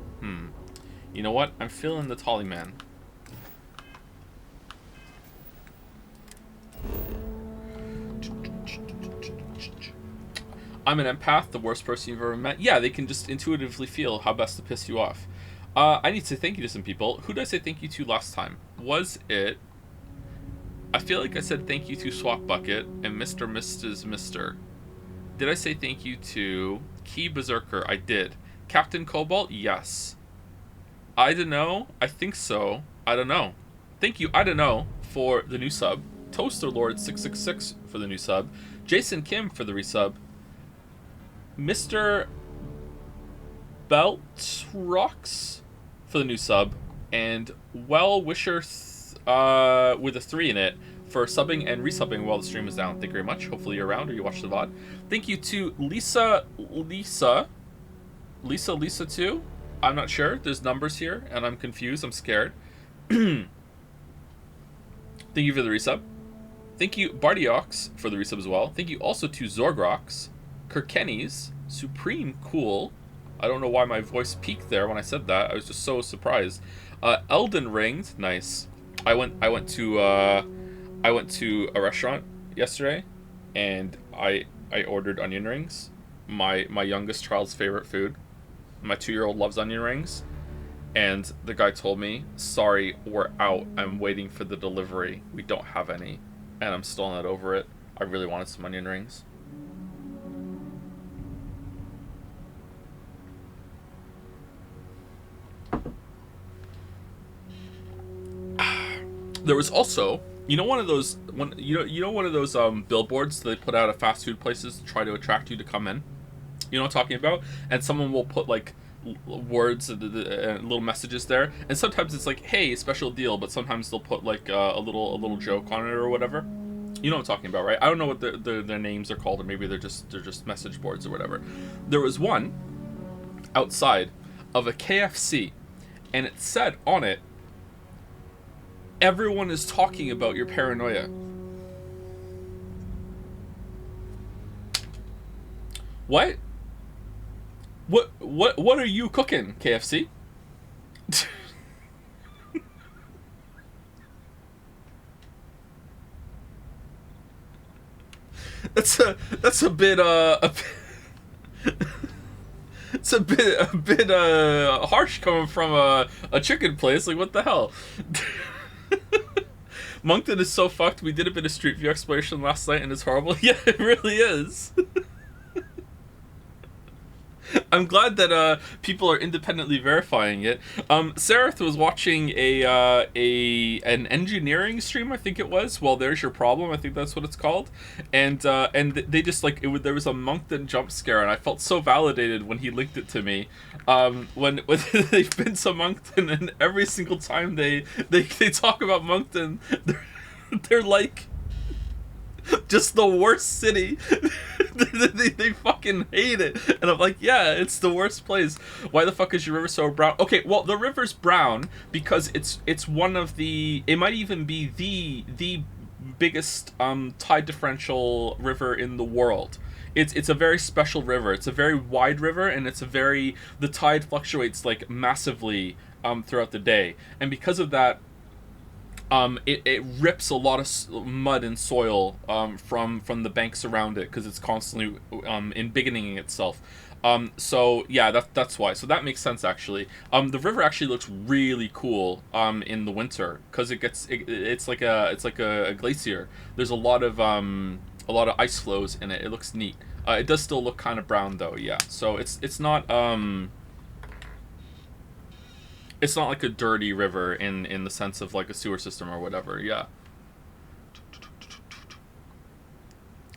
You know what? I'm feeling the Tollyman. I'm an empath, the worst person you've ever met. Yeah, they can just intuitively feel how best to piss you off. I need to say thank you to some people. Who did I say thank you to last time? Was it... I feel like I said thank you to Swap Bucket and Mr. Mrs. Mr. Did I say thank you to Key Berserker? I did. Captain Cobalt? Yes. I don't know. I think so. I don't know. Thank you, I don't know, for the new sub. Toaster Lord 666 for the new sub. Jason Kim for the resub. Mr. Beltrocks for the new sub, and Well Wisher with a 3 in it for subbing and resubbing while the stream is down. Thank you very much. Hopefully you're around or you watch the VOD. Thank you to Lisa 2. I'm not sure. There's numbers here and I'm confused. I'm scared. Thank you for the resub. Thank you Bardiox for the resub as well. Thank you also to Zorgrox, Kirkenny's, Supreme Cool. I don't know why my voice peaked there when I said that. I was just so surprised. Elden Ringed, nice. I went to a restaurant yesterday, and I ordered onion rings. My youngest child's favorite food. My 2-year-old loves onion rings, and the guy told me, "Sorry, we're out. I'm waiting for the delivery. We don't have any," and I'm still not over it. I really wanted some onion rings. There was also, one of those billboards they put out at fast food places to try to attract you to come in. You know what I'm talking about? And someone will put like words and little messages there, and sometimes it's like, "Hey, special deal," but sometimes they'll put like a little joke on it or whatever. You know what I'm talking about, right? I don't know what their names are called, or maybe they're just message boards or whatever. There was one outside of a KFC, and it said on it, "Everyone is talking about your paranoia." What? What are you cooking, KFC? That's a bit it's a bit harsh coming from a chicken place. Like, what the hell? Moncton is so fucked. We did a bit of Street View exploration last night and it's horrible. Yeah, it really is. I'm glad that people are independently verifying it. Sareth was watching an engineering stream, I think it was. Well, there's your problem. I think that's what it's called. And they just like there was a Moncton jump scare, and I felt so validated when he linked it to me. When they've been to Moncton, and every single time they talk about Moncton, they're like, just the worst city. they fucking hate it, and I'm like, yeah, it's the worst place. Why the fuck is your river so brown? Okay, well, the river's brown because it's one of the, it might even be the biggest tide differential river in the world. It's a very special river. It's a very wide river, and the tide fluctuates like massively throughout the day, and because of that, it rips a lot of mud and soil from the banks around it because it's constantly embiggening itself. So yeah, that's why. So that makes sense actually. The river actually looks really cool in the winter because it's like a glacier. There's a lot of ice flows in it. It looks neat. It does still look kind of brown though. Yeah. So it's not It's not like a dirty river in the sense of like a sewer system or whatever. Yeah.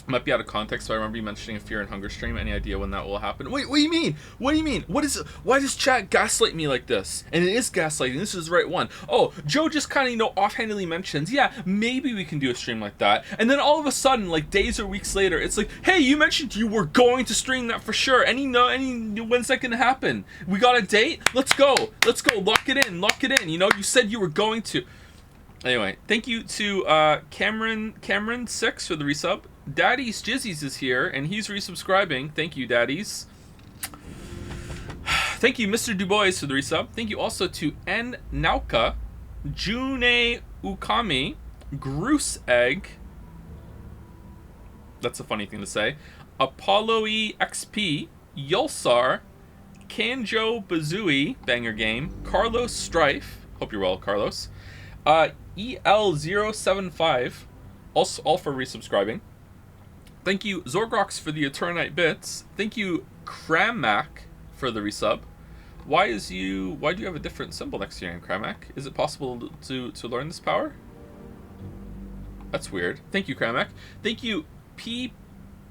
Might be out of context, but I remember you mentioning a Fear and Hunger stream. Any idea when that will happen? Wait, what do you mean? What do you mean? Why does chat gaslight me like this? And it is gaslighting. This is the right one. Oh, Joe just kind of, offhandedly mentions, yeah, maybe we can do a stream like that. And then all of a sudden, like days or weeks later, it's like, hey, you mentioned you were going to stream that for sure. When's that gonna happen? We got a date? Let's go. Lock it in. You said you were going to. Anyway, thank you to Cameron 6 for the resub. Daddy's Jizzies is here, and he's resubscribing. Thank you, Daddies. Thank you, Mr. Dubois, for the resub. Thank you also to N. Nauka, June Ukami, Groose Egg. That's a funny thing to say. Apollo XP, Yulsar, Kanjo Bazooey, banger game, Carlos Strife. Hope you're well, Carlos. EL075, also all for resubscribing. Thank you, Zorgrox, for the Eternite bits. Thank you, Cramac, for the resub. Why do you have a different symbol next to your name, Cramac? Is it possible to learn this power? That's weird. Thank you, Cramac. Thank you, Peepo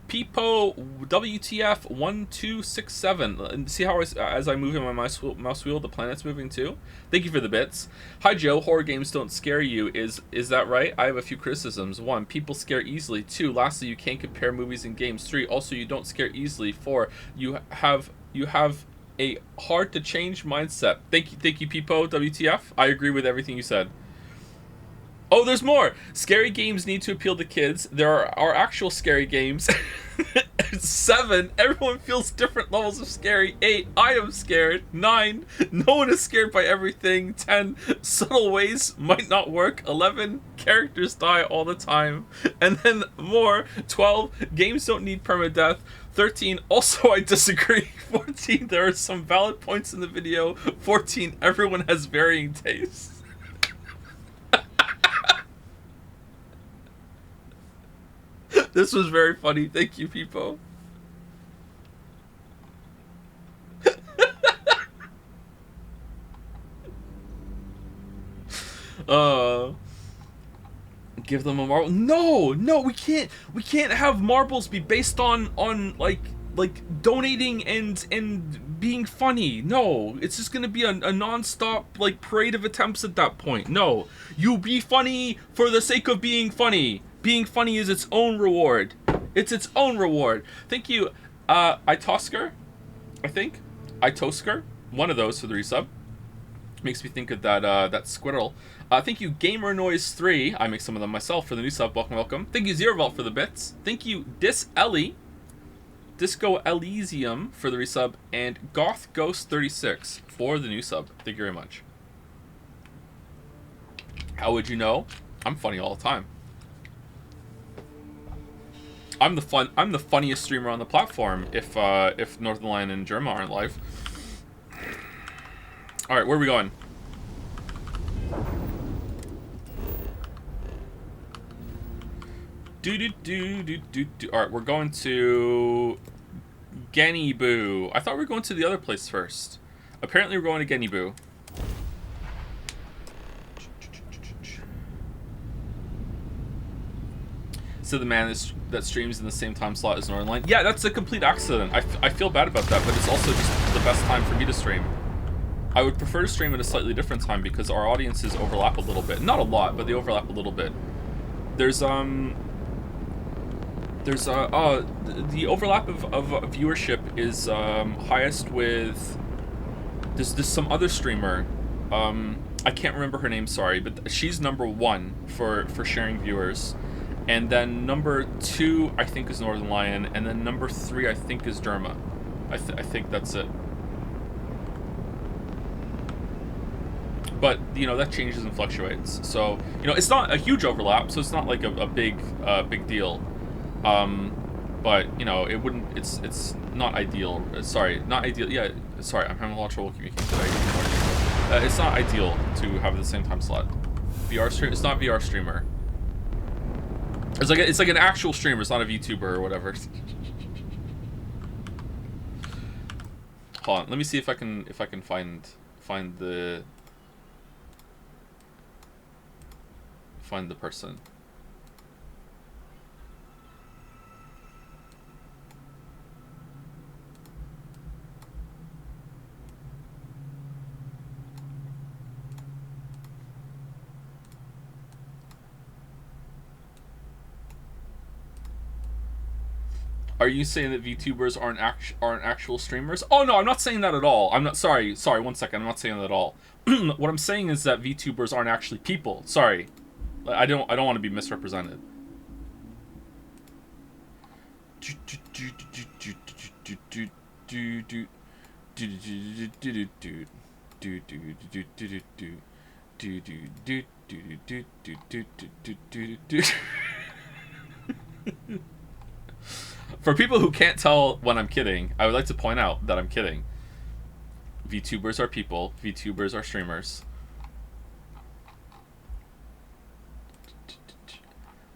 WTF 1267. And see how as I move in my mouse wheel, the planet's moving too? Thank you for the bits. Hi Joe, horror games don't scare you. Is that right? I have a few criticisms. 1, people scare easily. 2, lastly, you can't compare movies and games. 3, also you don't scare easily. 4, you have a hard to change mindset. Thank you, Peepo WTF. I agree with everything you said. Oh, there's more! Scary games need to appeal to kids. There are actual scary games. 7, everyone feels different levels of scary. 8, I am scared. 9, no one is scared by everything. 10, subtle ways might not work. 11, characters die all the time. And then more. 12, games don't need permadeath. 13, also I disagree. 14, there are some valid points in the video. 14, everyone has varying tastes. This was very funny. Thank you, Peepo. Give them a marble. No, we can't have marbles be based on like donating and being funny. No, it's just gonna be a non-stop like parade of attempts at that point. No, you be funny for the sake of being funny. Being funny is its own reward. It's its own reward. Thank you, Itosker, I think. Itosker, one of those for the resub. Makes me think of that squirrel. Thank you, Gamer Noise 3. I make some of them myself for the new sub. Welcome. Thank you, Zerovault, for the bits. Thank you, Disco Elysium for the resub, and Goth Ghost 36 for the new sub. Thank you very much. How would you know? I'm funny all the time. I'm the funniest streamer on the platform if Northern Lion and Germa aren't live. All right, where are we going? All right, we're going to Geniboo. I thought we were going to the other place first. Apparently, we're going to Geniboo. So the man that streams in the same time slot as Northern Lion. Yeah, that's a complete accident. I feel bad about that, but it's also just the best time for me to stream. I would prefer to stream at a slightly different time because our audiences overlap a little bit. Not a lot, but they overlap a little bit. There's the overlap of viewership is highest with there's some other streamer. I can't remember her name, sorry, but she's number 1 for sharing viewers. And then number 2, I think, is Northern Lion, and then number 3, I think, is Derma. I think that's it. But that changes and fluctuates. So it's not a huge overlap, so it's not like a big deal. But it wouldn't. It's not ideal. Sorry, not ideal. Yeah, sorry, I'm having a lot of trouble communicating today. It's not ideal to have the same time slot. VR stream. It's not VR streamer. It's like an actual streamer. It's not a VTuber or whatever. Hold on. Let me see if I can find the find the person. Are you saying that VTubers aren't actual streamers? Oh no, I'm not saying that at all. I'm not sorry. Sorry, 1 second. I'm not saying that at all. What I'm saying is that VTubers aren't actually people. Sorry. I don't want to be misrepresented. For people who can't tell when I'm kidding, I would like to point out that I'm kidding. VTubers are people. VTubers are streamers.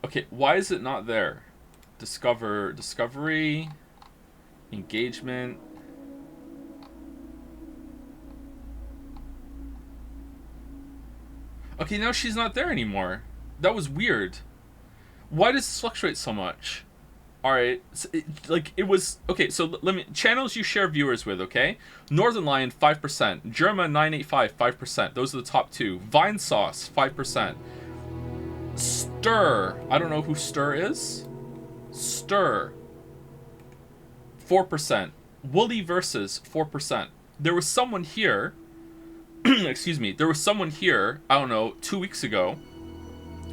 Okay, why is it not there? Discovery, engagement. Okay, now she's not there anymore. That was weird. Why does this fluctuate so much? Alright, so it was... Okay, so let me... Channels you share viewers with, okay? Northern Lion, 5%. Germa985, 5%. Those are the top two. Vine Sauce, 5%. Stir. I don't know who Stir is. Stir. 4%. Woolly Versus, 4%. There was someone here... excuse me. There was someone here, I don't know, 2 weeks ago.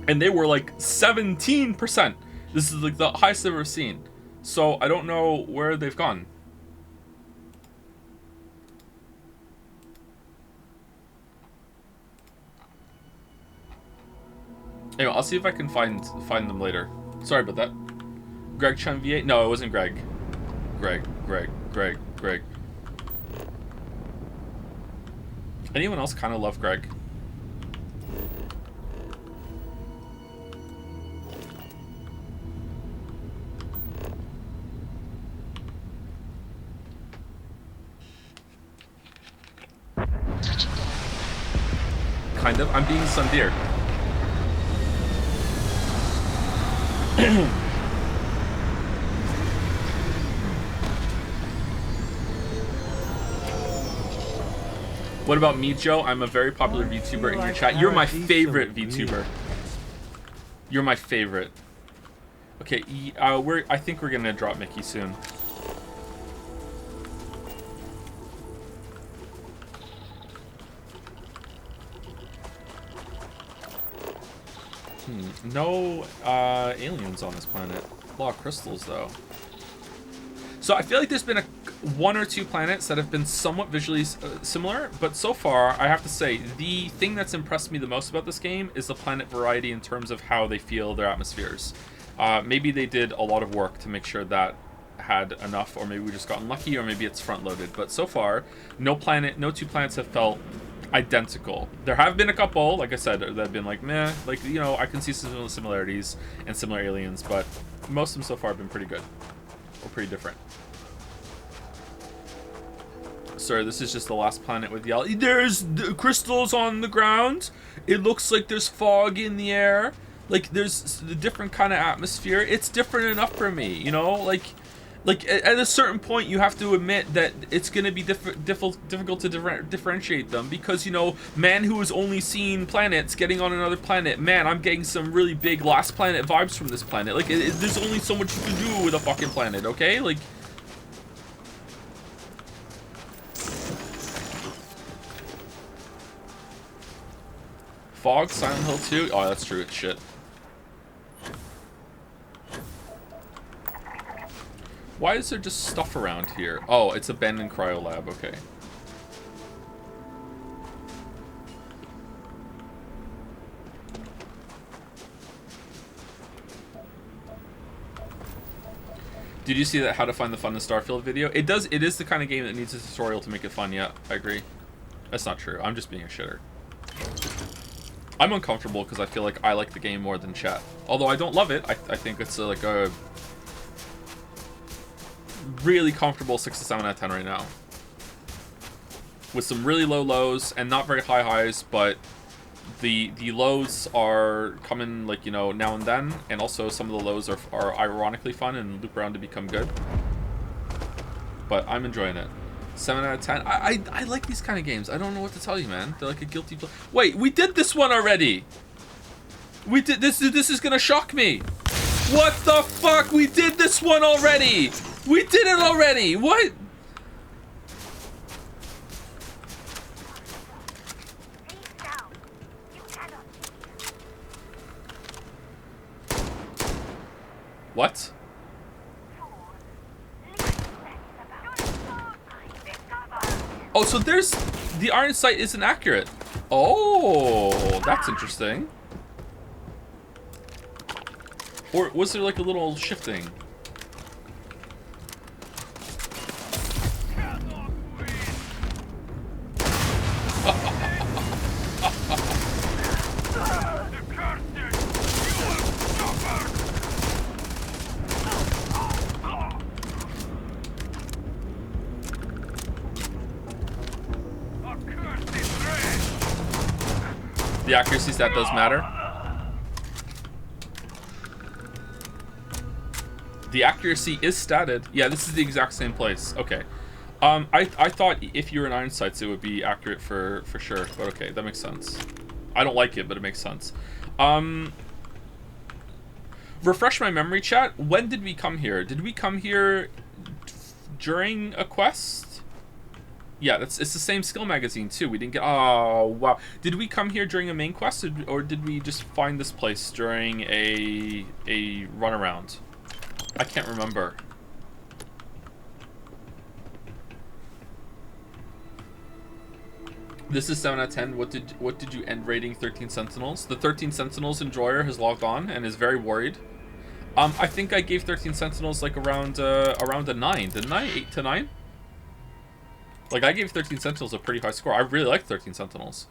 And they were like 17%. This is like the highest I've ever seen. So I don't know where they've gone. Anyway, I'll see if I can find them later. Sorry about that. Greg Chanvier? No, it wasn't Greg. Greg. Anyone else kind of love Greg? Kind of. I'm being Sundir. What about me, Joe? I'm a very popular VTuber in your chat. You're my favorite VTuber. You're my favorite. Okay, I think we're gonna drop Mickey soon. No aliens on this planet. A lot of crystals, though. So I feel like there's been one or two planets that have been somewhat visually similar, but so far, I have to say, the thing that's impressed me the most about this game is the planet variety in terms of how they feel their atmospheres. Maybe they did a lot of work to make sure that had enough, or maybe we just got unlucky, or maybe it's front-loaded. But so far, no two planets have felt identical. There have been a couple, like I said, that have been like, meh, like, you know, I can see some similarities and similar aliens, but most of them so far have been pretty good. Or pretty different. Sorry, this is just the last planet with yellow. There's crystals on the ground. It looks like there's fog in the air. Like, there's a different kind of atmosphere. It's different enough for me, you know? Like at a certain point, you have to admit that it's going to be difficult to differentiate them. Because, you know, man who has only seen planets getting on another planet, man, I'm getting some really big Last Planet vibes from this planet. Like, there's only so much you can do with a fucking planet, okay? Like... Fog, Silent Hill 2? Oh, that's true, it's shit. Why is there just stuff around here? Oh, it's abandoned cryo lab, okay. Did you see that How to Find the Fun in Starfield video? It is the kind of game that needs a tutorial to make it fun, yeah, I agree. That's not true, I'm just being a shitter. I'm uncomfortable because I feel like I like the game more than chat. Although I don't love it, I think it's like a really comfortable 6 to 7 out of 10 right now. With some really low lows and not very high highs, but The lows are coming, like, you know, now and then, and also some of the lows are ironically fun and loop around to become good. But I'm enjoying it. 7 out of 10. I like these kind of games. I don't know what to tell you, man. They're like a guilty pleasure. Wait, we did this one already. We did this. This is gonna shock me. What the fuck? We did this one already. We did it already. What? What? Oh, so there's... The iron sight isn't accurate. Oh, that's interesting. Or was there like a little shifting? The accuracy stat does matter. The accuracy is statted. Yeah, this is the exact same place. Okay. I thought if you were in iron sights it would be accurate for sure, but okay, that makes sense. I don't like it, but it makes sense. Refresh my memory, chat. When did we come here? Did we come here during a quest? Yeah, it's the same skill magazine too. We didn't get... Oh, wow. Did we come here during a main quest, or did we just find this place during a runaround? I can't remember. This is 7 out of 10. What did you end rating 13 Sentinels? The 13 Sentinels enjoyer has logged on and is very worried. I think I gave 13 Sentinels like around a 9, didn't I? 8 to 9? Like, I gave 13 Sentinels a pretty high score. I really like 13 Sentinels.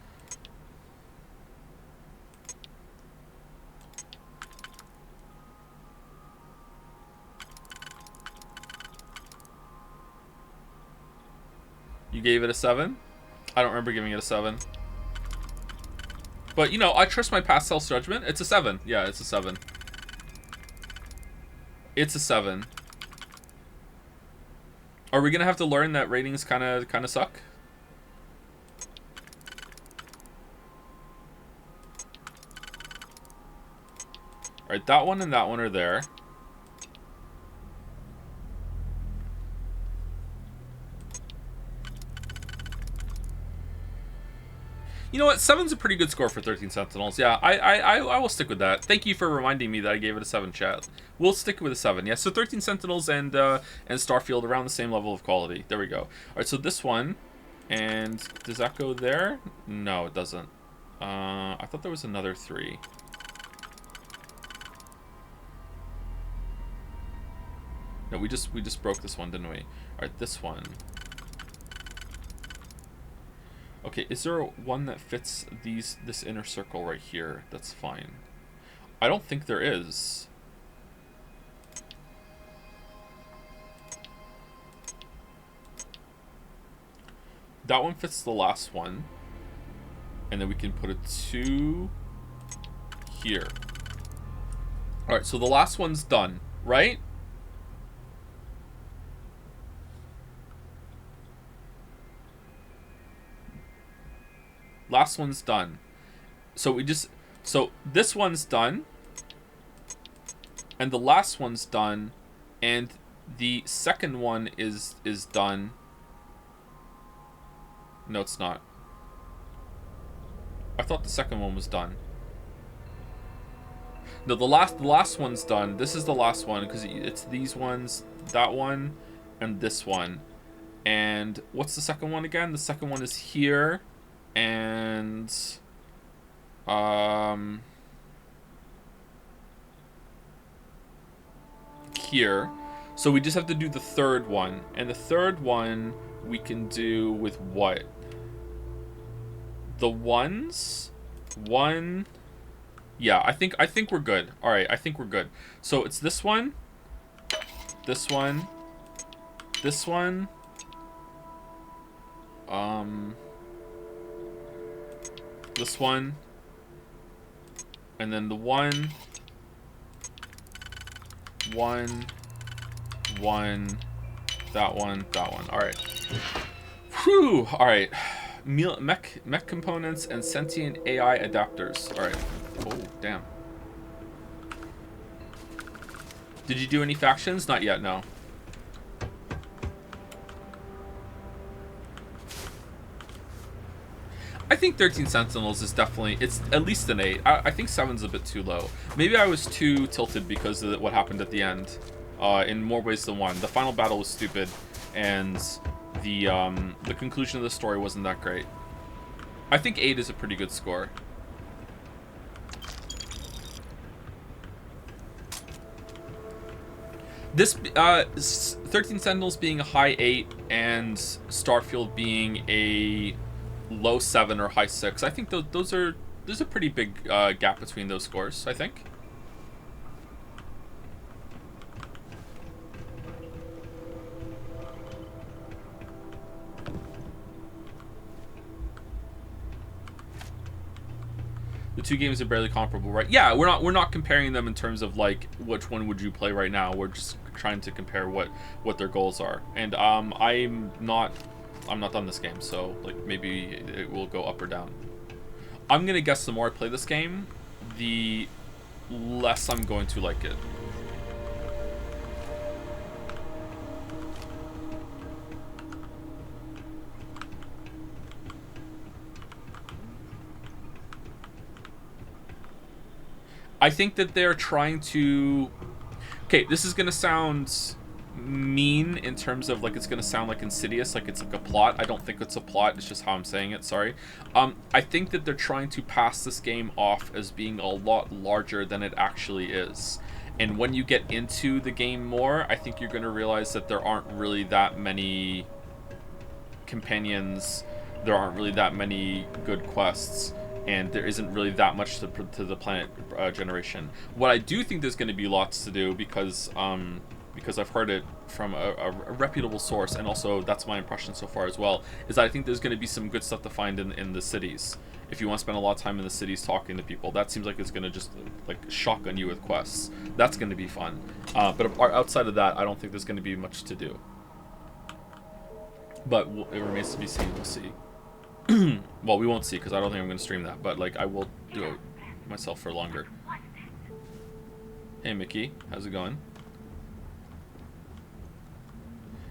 You gave it a 7? I don't remember giving it a 7. But, you know, I trust my past self's judgment. It's a 7. Yeah, it's a 7. It's a 7. Are we gonna have to learn that ratings kind of suck? All right, that one and that one are there. You know what? 7's a pretty good score for 13 Sentinels. Yeah, I will stick with that. Thank you for reminding me that I gave it a 7, chat. We'll stick with a 7. Yeah, so 13 Sentinels and Starfield around the same level of quality. There we go. All right, so this one, and does that go there? No, it doesn't. I thought there was another 3. No, we just broke this one, didn't we? All right, this one. Okay, is there one that fits this inner circle right here? That's fine. I don't think there is. That one fits the last one. And then we can put a 2 here. Alright, so the last one's done, right? Last one's done. So this one's done. And the last one's done. And the second one is done. No, it's not. I thought the second one was done. No, the last one's done. This is the last one because it's these ones, that one, and this one. And what's the second one again? The second one is here. And here. So we just have to do the third one. And the third one we can do with what? The ones? One. Yeah, I think we're good. All right, I think we're good. So it's this one. This one. This one. This one, And then the 1, 1, 1, that one, that one. All right. Whew. All right. Mech components and sentient AI adapters. All right. Oh, damn. Did you do any factions? Not yet, no. I think 13 Sentinels is definitely, it's at least an 8. I think 7's a bit too low. Maybe I was too tilted because of what happened at the end. In more ways than one. The final battle was stupid, and the conclusion of the story wasn't that great. I think 8 is a pretty good score. This 13 Sentinels being a high 8 and Starfield being a low 7 or high 6, I think there's a pretty big gap between those scores, I think. The two games are barely comparable, right? Yeah, we're not comparing them in terms of like which one would you play right now. We're just trying to compare what their goals are. And I'm not done this game, so like maybe it will go up or down. I'm gonna guess the more I play this game, the less I'm going to like it. I think that they're trying to... Okay, this is going to sound mean in terms of, like, it's going to sound like insidious, like it's like a plot. I don't think it's a plot, it's just how I'm saying it, sorry. I think that they're trying to pass this game off as being a lot larger than it actually is. And when you get into the game more, I think you're going to realize that there aren't really that many companions, there aren't really that many good quests, and there isn't really that much to the planet generation. What I do think there's going to be lots to do, because I've heard it from a reputable source, and also that's my impression so far as well, is that I think there's going to be some good stuff to find in the cities. If you want to spend a lot of time in the cities talking to people, that seems like it's going to just like shotgun you with quests. That's going to be fun. But outside of that, I don't think there's going to be much to do. But it remains to be seen. We'll see. Well, we won't see, because I don't think I'm going to stream that, but like I will do it myself for longer. Hey Mickey, how's it going?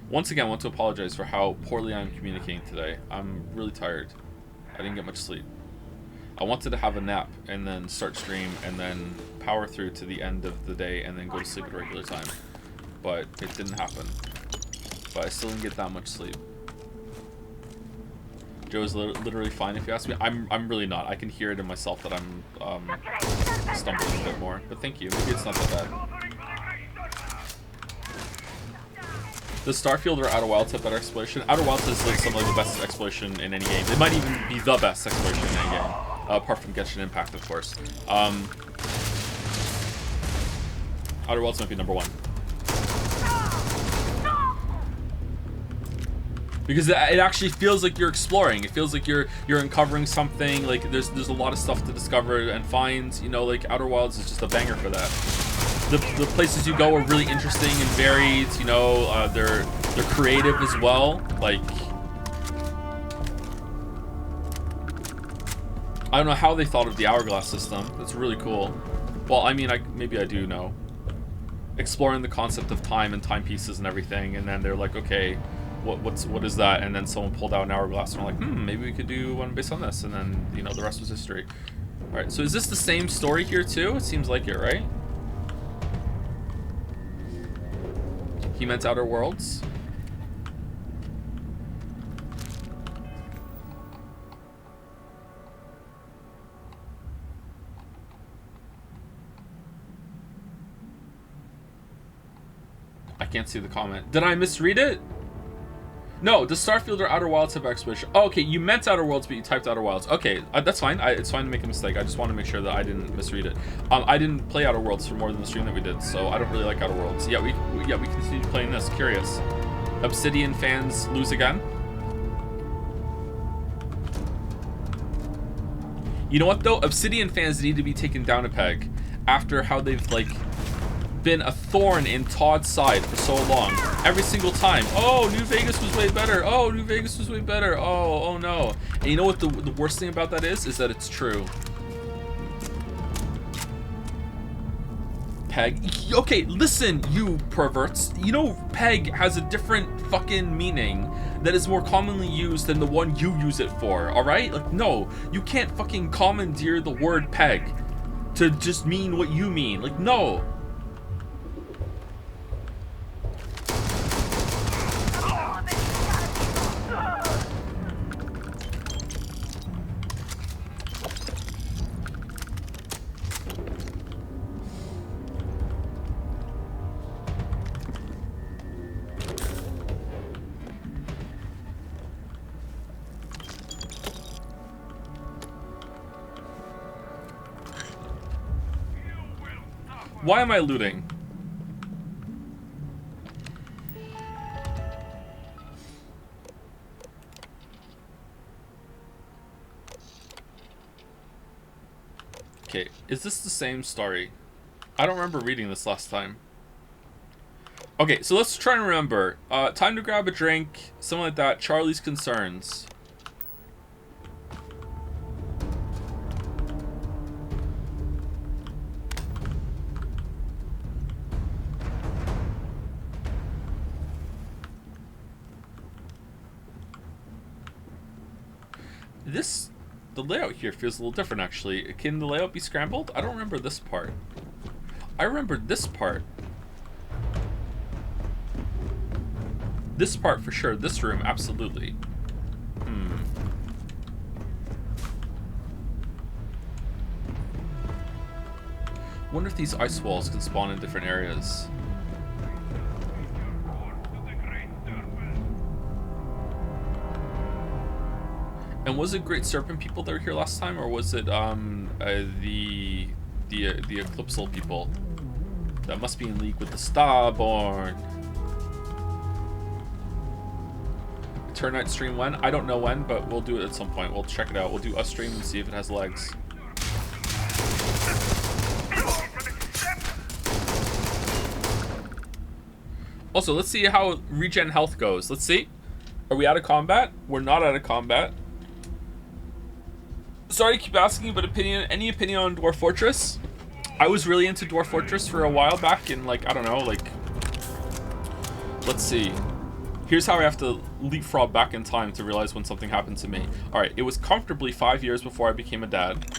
Once again, I want to apologize for how poorly I'm communicating today. I'm really tired. I didn't get much sleep. I wanted to have a nap and then start stream and then power through to the end of the day and then go to sleep at regular time, but it didn't happen. But I still didn't get that much sleep. Joe is literally fine if you ask me. I'm really not. I can hear it in myself that I'm stumbling a bit more. But thank you. Maybe it's not that bad. Does Starfield or Outer Wilds have better exploration? Outer Wilds is like some of the best exploration in any game. It might even be the best exploration in any game, apart from Genshin Impact, of course. Outer Wilds might be number 1. Because it actually feels like you're exploring. It feels like you're uncovering something. Like there's a lot of stuff to discover and find. You know, like Outer Wilds is just a banger for that. The places you go are really interesting and varied. You know, they're creative as well. Like I don't know how they thought of the hourglass system. That's really cool. Well, I mean, maybe I do know. Exploring the concept of time and timepieces and everything, and then they're like, okay, what is that? And then someone pulled out an hourglass and we're like, maybe we could do one based on this, and then, you know, the rest was history. All right, so is this the same story here too? It seems like it, right? He meant Outer Worlds. I can't see the comment. Did I misread it? No, does Starfield or Outer Wilds have exploration? Oh, okay, you meant Outer Worlds, but you typed Outer Wilds. Okay, that's fine. It's fine to make a mistake. I just want to make sure that I didn't misread it. I didn't play Outer Worlds for more than the stream that we did, so I don't really like Outer Worlds. Yeah, we continue playing this. Curious. Obsidian fans lose again? You know what though? Obsidian fans need to be taken down a peg after how they've like been a thorn in Todd's side for so long. Every single time. Oh, New Vegas was way better. Oh, New Vegas was way better. Oh no. And you know what the worst thing about that is? Is that it's true. Peg. Okay, listen, you perverts. You know, peg has a different fucking meaning that is more commonly used than the one you use it for, alright? Like, no, you can't fucking commandeer the word peg to just mean what you mean. Like, no. Why am I looting? Okay, is this the same story? I don't remember reading this last time. Okay, so let's try and remember. Time to grab a drink, something like that. Charlie's Concerns. The layout here feels a little different, actually. Can the layout be scrambled? I don't remember this part. I remember this part. This part for sure. This room, absolutely. Wonder if these ice walls can spawn in different areas. And was it Great Serpent people that were here last time, or was it the Eclipsal people? That must be in league with the Starborn. Eternights stream when? I don't know when, but we'll do it at some point. We'll check it out. We'll do a stream and see if it has legs. Also, let's see how regen health goes. Let's see. Are we out of combat? We're not out of combat. Sorry to keep asking, but any opinion on Dwarf Fortress? I was really into Dwarf Fortress for a while back in, like, I don't know, like... Let's see. Here's how I have to leapfrog back in time to realize when something happened to me. Alright, it was comfortably 5 years before I became a dad.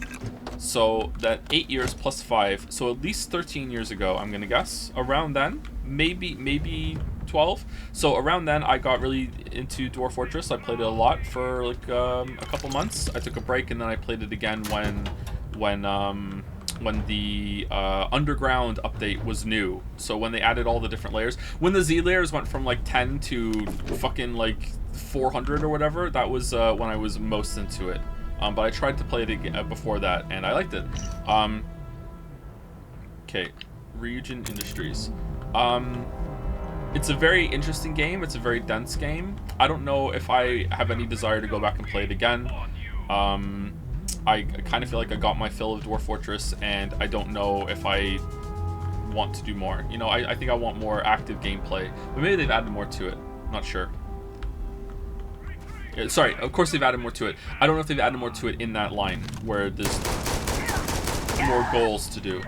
So, that 8 years plus 5, so at least 13 years ago, I'm gonna guess. Around then, maybe 12. So around then, I got really into Dwarf Fortress. I played it a lot for like a couple months. I took a break and then I played it again when the underground update was new. So when they added all the different layers, when the Z layers went from like 10 to fucking like 400 or whatever, that was when I was most into it. But I tried to play it again before that, and I liked it. Okay, Region Industries. It's a very interesting game. It's a very dense game. I don't know if I have any desire to go back and play it again. I kind of feel like I got my fill of Dwarf Fortress, and I don't know if I want to do more. You know, I think I want more active gameplay, but maybe they've added more to it. Not sure. Yeah, sorry, of course they've added more to it. I don't know if they've added more to it in that line, where there's more goals to do.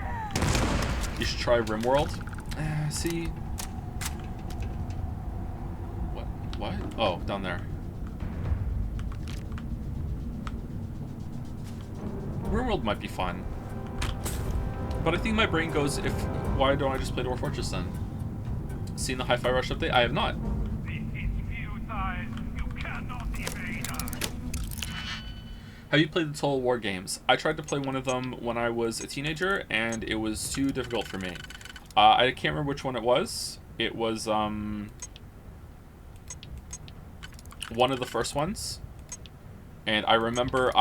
You should try RimWorld. See... What? Oh, down there. RimWorld might be fun. But I think my brain goes, why don't I just play Dwarf Fortress then? Seen the Hi-Fi Rush update? I have not. Have you played the Total War games? I tried to play one of them when I was a teenager, and it was too difficult for me. I can't remember which one it was. It was, one of the first ones, and I remember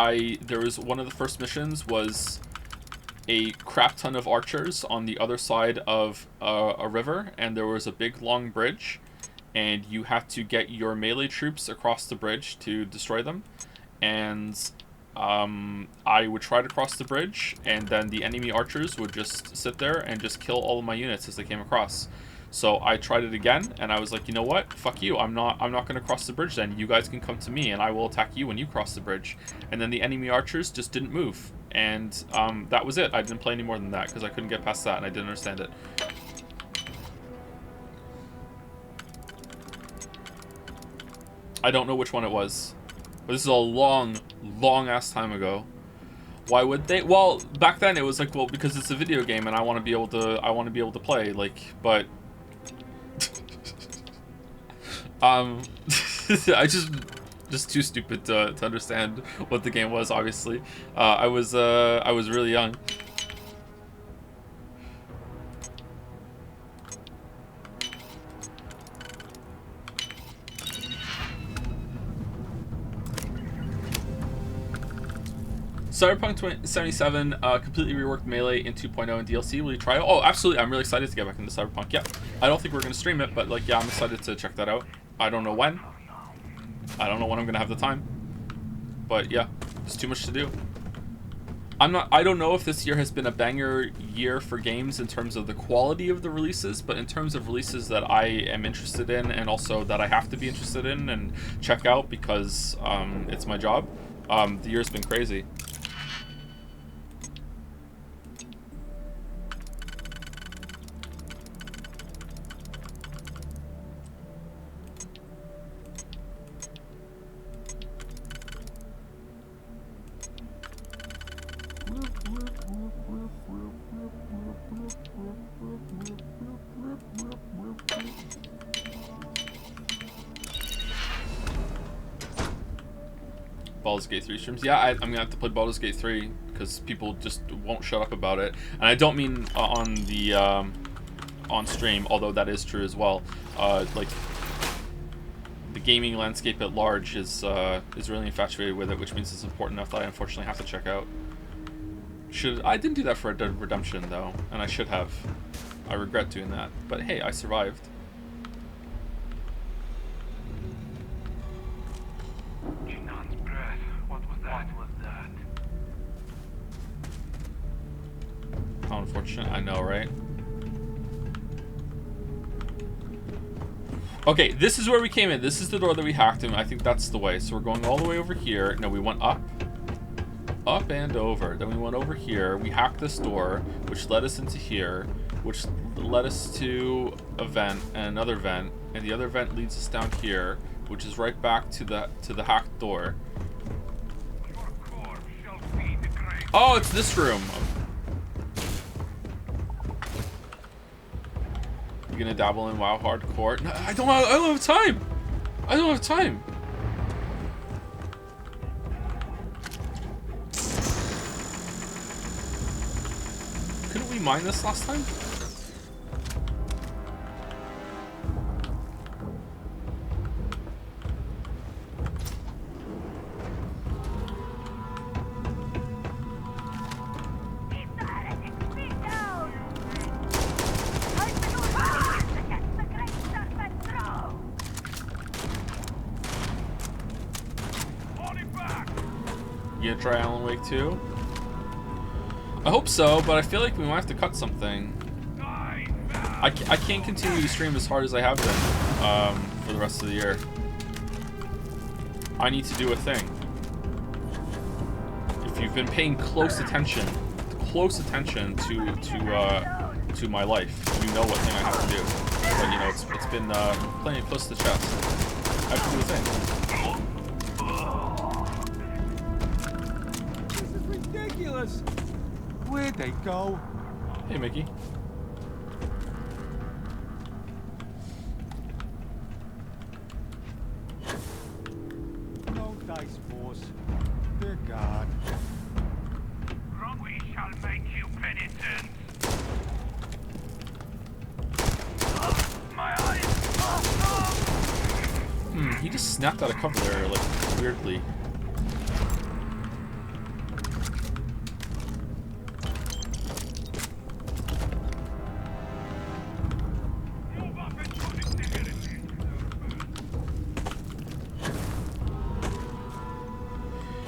there was one of the first missions was a crap ton of archers on the other side of a river, and there was a big long bridge, and you had to get your melee troops across the bridge to destroy them. And I would try to cross the bridge, and then the enemy archers would just sit there and just kill all of my units as they came across. So I tried it again, and I was like, you know what? Fuck you. I'm not going to cross the bridge then. You guys can come to me, and I will attack you when you cross the bridge. And then the enemy archers just didn't move. And that was it. I didn't play any more than that because I couldn't get past that, and I didn't understand it. I don't know which one it was. But this is a long, long-ass time ago. Why would they? Well, back then it was like, well, because it's a video game and I want to be able to play, like, but I just too stupid to understand what the game was, obviously. I was really young. Cyberpunk 2077 completely reworked Melee in 2.0 and DLC. Will you try it? Oh, absolutely. I'm really excited to get back into Cyberpunk. Yeah. I don't think we're going to stream it, but like, yeah, I'm excited to check that out. I don't know when. I don't know when I'm going to have the time. But yeah, there's too much to do. I don't know if this year has been a banger year for games in terms of the quality of the releases, but in terms of releases that I am interested in and also that I have to be interested in and check out because it's my job, the year's been crazy. Baldur's Gate 3 streams. Yeah, I'm gonna have to play Baldur's Gate 3 because people just won't shut up about it. And I don't mean on the on stream, although that is true as well. Like the gaming landscape at large is really infatuated with it, which means it's important enough that I unfortunately have to check out. I didn't do that for Red Dead Redemption though, and I should have. I regret doing that, but hey, I survived. How unfortunate, I know, right? Okay, this is where we came in. This is the door that we hacked in. I think that's the way. So we're going all the way over here. No, we went up. Up and over. Then we went over here. We hacked this door, which led us into here, which led us to a vent and another vent. And the other vent leads us down here, which is right back to the hacked door. Oh, it's this room. You gonna dabble in WoW hardcore? No, I don't have time. I don't have time. Couldn't we mine this last time? You gonna try Alan Wake 2? I hope so, but I feel like we might have to cut something. I can't continue to stream as hard as I have been for the rest of the year. I need to do a thing. If you've been paying close attention to my life, you know what thing I have to do. But you know, it's been playing close to the chest. I have to do a thing. Ridiculous! Where'd they go? Hey, Mickey. No dice force. Dear God. We shall make you penitent. My eyes! He just snapped out of cover there, like, weirdly.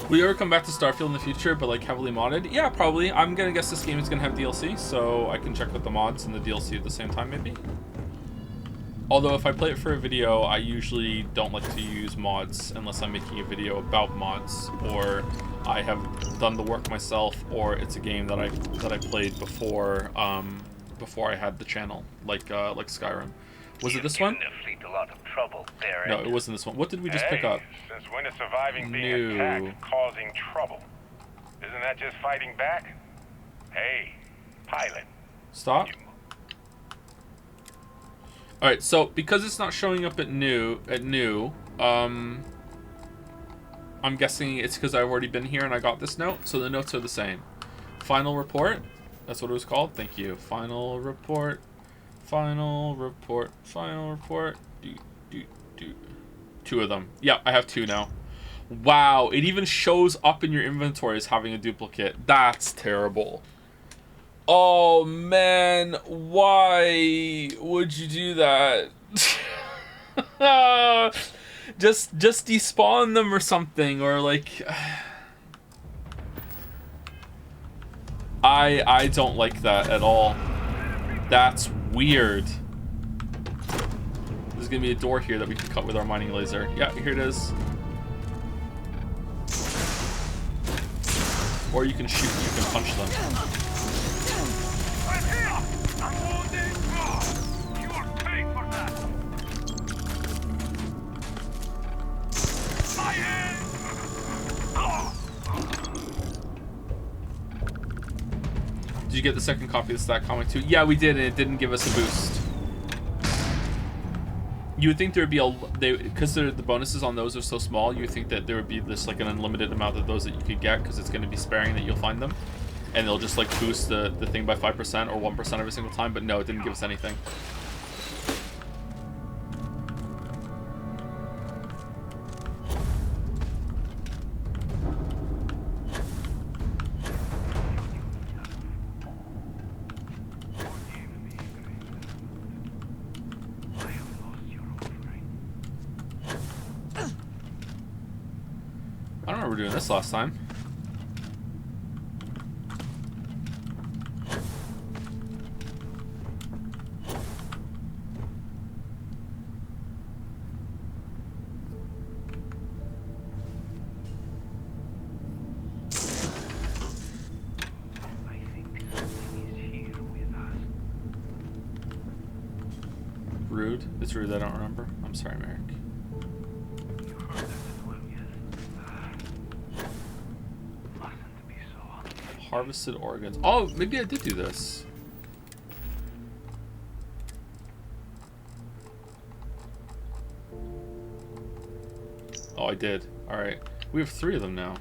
Will you ever come back to Starfield in the future, but like heavily modded? Yeah, probably. I'm gonna guess this game is gonna have DLC, so I can check out the mods and the DLC at the same time, maybe. Although if I play it for a video, I usually don't like to use mods unless I'm making a video about mods, or I have done the work myself, or it's a game that I played before before I had the channel, like Skyrim. Was it this one? A lot of trouble there. No, it wasn't this one. What did we just pick up? Since when is surviving being No. attacked causing trouble? Isn't that just fighting back? Hey, pilot. Stop. All right, so because it's not showing up at new, I'm guessing it's because I've already been here and I got this note. So the notes are the same. Final report. That's what it was called. Thank you. Final report. Final report. Final report. Two of them. Yeah, I have 2 now. Wow, it even shows up in your inventory as having a duplicate. That's terrible. Oh man, why would you do that? just despawn them or something, or like I don't like that at all. That's weird. There's gonna be a door here that we can cut with our mining laser. Yeah, here it is. Or you can shoot, you can punch them. Did you get the second copy of the Stat comic too? Yeah, we did, and it didn't give us a boost. You would think there would be because the bonuses on those are so small, you would think that there would be this like an unlimited amount of those that you could get, because it's going to be sparing that you'll find them, and they'll just like boost the thing by 5% or 1% every single time. But no, it didn't give us anything. I don't remember doing this last time. Rude. It's rude I don't remember. I'm sorry, Merrick. Harvested organs. Oh, maybe I did do this. Oh, I did. Alright. We have 3 of them now.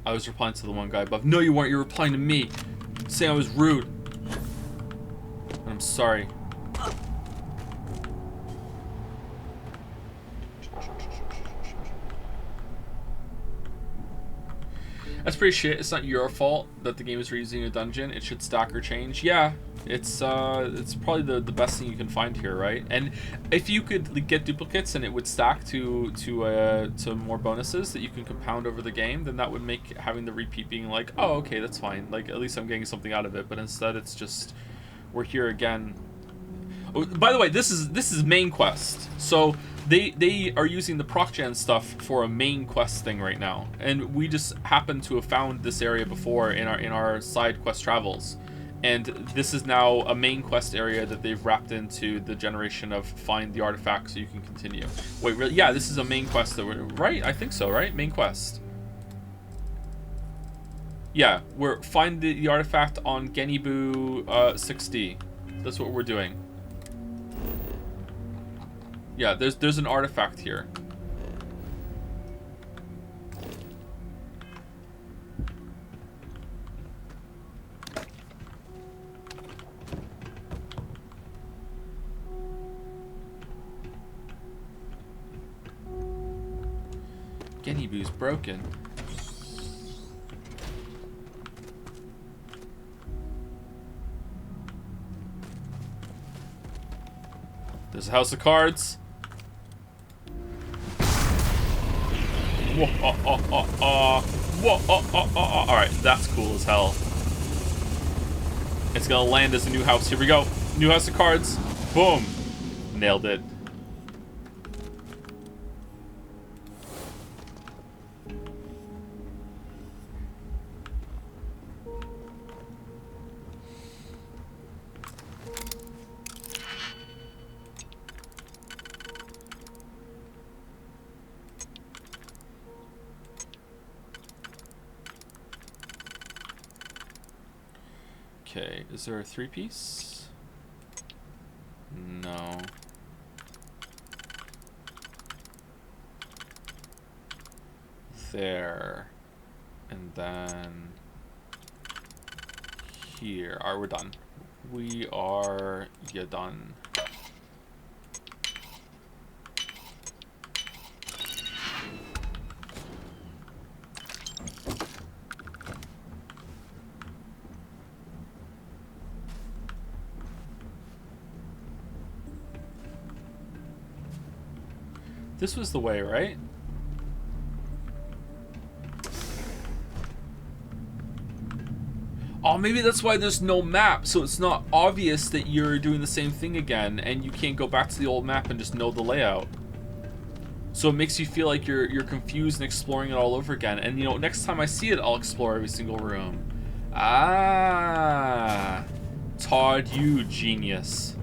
I was replying to the one guy above. No, you weren't. You were replying to me. Saying I was rude. And I'm sorry. That's pretty shit. It's not your fault that the game is reusing a dungeon. It should stack or change. Yeah, it's probably the best thing you can find here, right? And if you could get duplicates and it would stack to more bonuses that you can compound over the game, then that would make having the repeat being like, oh, okay, that's fine. Like, at least I'm getting something out of it. But instead, it's just we're here again. Oh, by the way, this is main quest. So they are using the ProcGen stuff for a main quest thing right now, and we just happen to have found this area before in our side quest travels, and this is now a main quest area that they've wrapped into the generation of find the artifact so you can continue. Wait, really? Yeah, this is a main quest that we're right. I think so, right? Main quest. Yeah, we're find the artifact on Genibu 6D. That's what we're doing. Yeah, there's an artifact here. Genibu's broken. There's a house of cards. Whoa, Whoa, alright, that's cool as hell. It's gonna land as a new house. Here we go. New house of cards. Boom. Nailed it. Okay, is there a 3-piece? No. There. And then here. Alright, we're done. We are done. This was the way, right? Oh, maybe that's why there's no map, so it's not obvious that you're doing the same thing again, and you can't go back to the old map and just know the layout. So it makes you feel like you're confused and exploring it all over again. And you know, next time I see it, I'll explore every single room. Ah, Todd, you genius.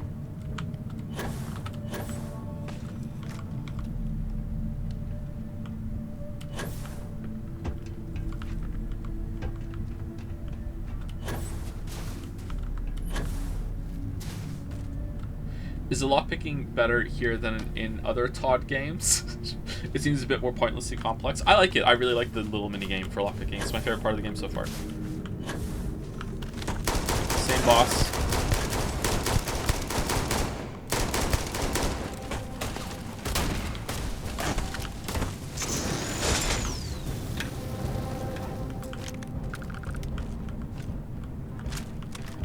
Is the lockpicking better here than in other Todd games? It seems a bit more pointlessly complex. I like it. I really like the little mini game for lockpicking. It's my favorite part of the game so far. Same boss.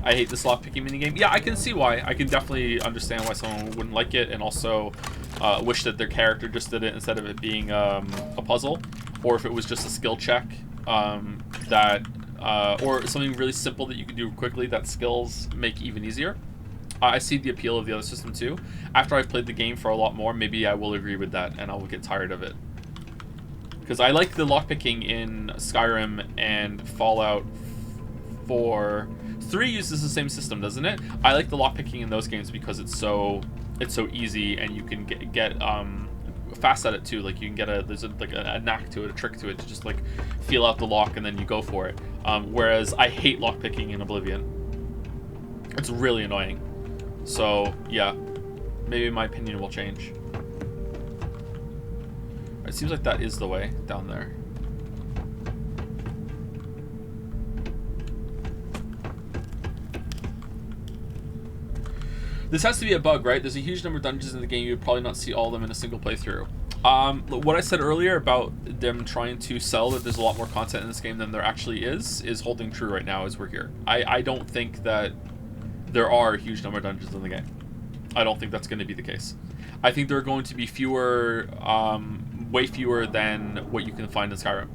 I hate this lockpicking minigame. Yeah, I can see why. I can definitely understand why someone wouldn't like it, and also wish that their character just did it instead of it being a puzzle, or if it was just a skill check or something really simple that you can do quickly that skills make even easier. I see the appeal of the other system too. After I've played the game for a lot more, maybe I will agree with that, and I will get tired of it. Because I like the lockpicking in Skyrim and Fallout 4. 3 uses the same system, doesn't it? I like the lockpicking in those games because it's so easy, and you can get fast at it too. Like you can get there's a knack to it, a trick to it, to just like feel out the lock and then you go for it. Whereas I hate lockpicking in Oblivion. It's really annoying. So yeah, maybe my opinion will change. It seems like that is the way down there. This has to be a bug, right? There's a huge number of dungeons in the game. You would probably not see all of them in a single playthrough. What I said earlier about them trying to sell that there's a lot more content in this game than there actually is holding true right now as we're here. I don't think that there are a huge number of dungeons in the game. I don't think that's going to be the case. I think there are going to be fewer, way fewer than what you can find in Skyrim.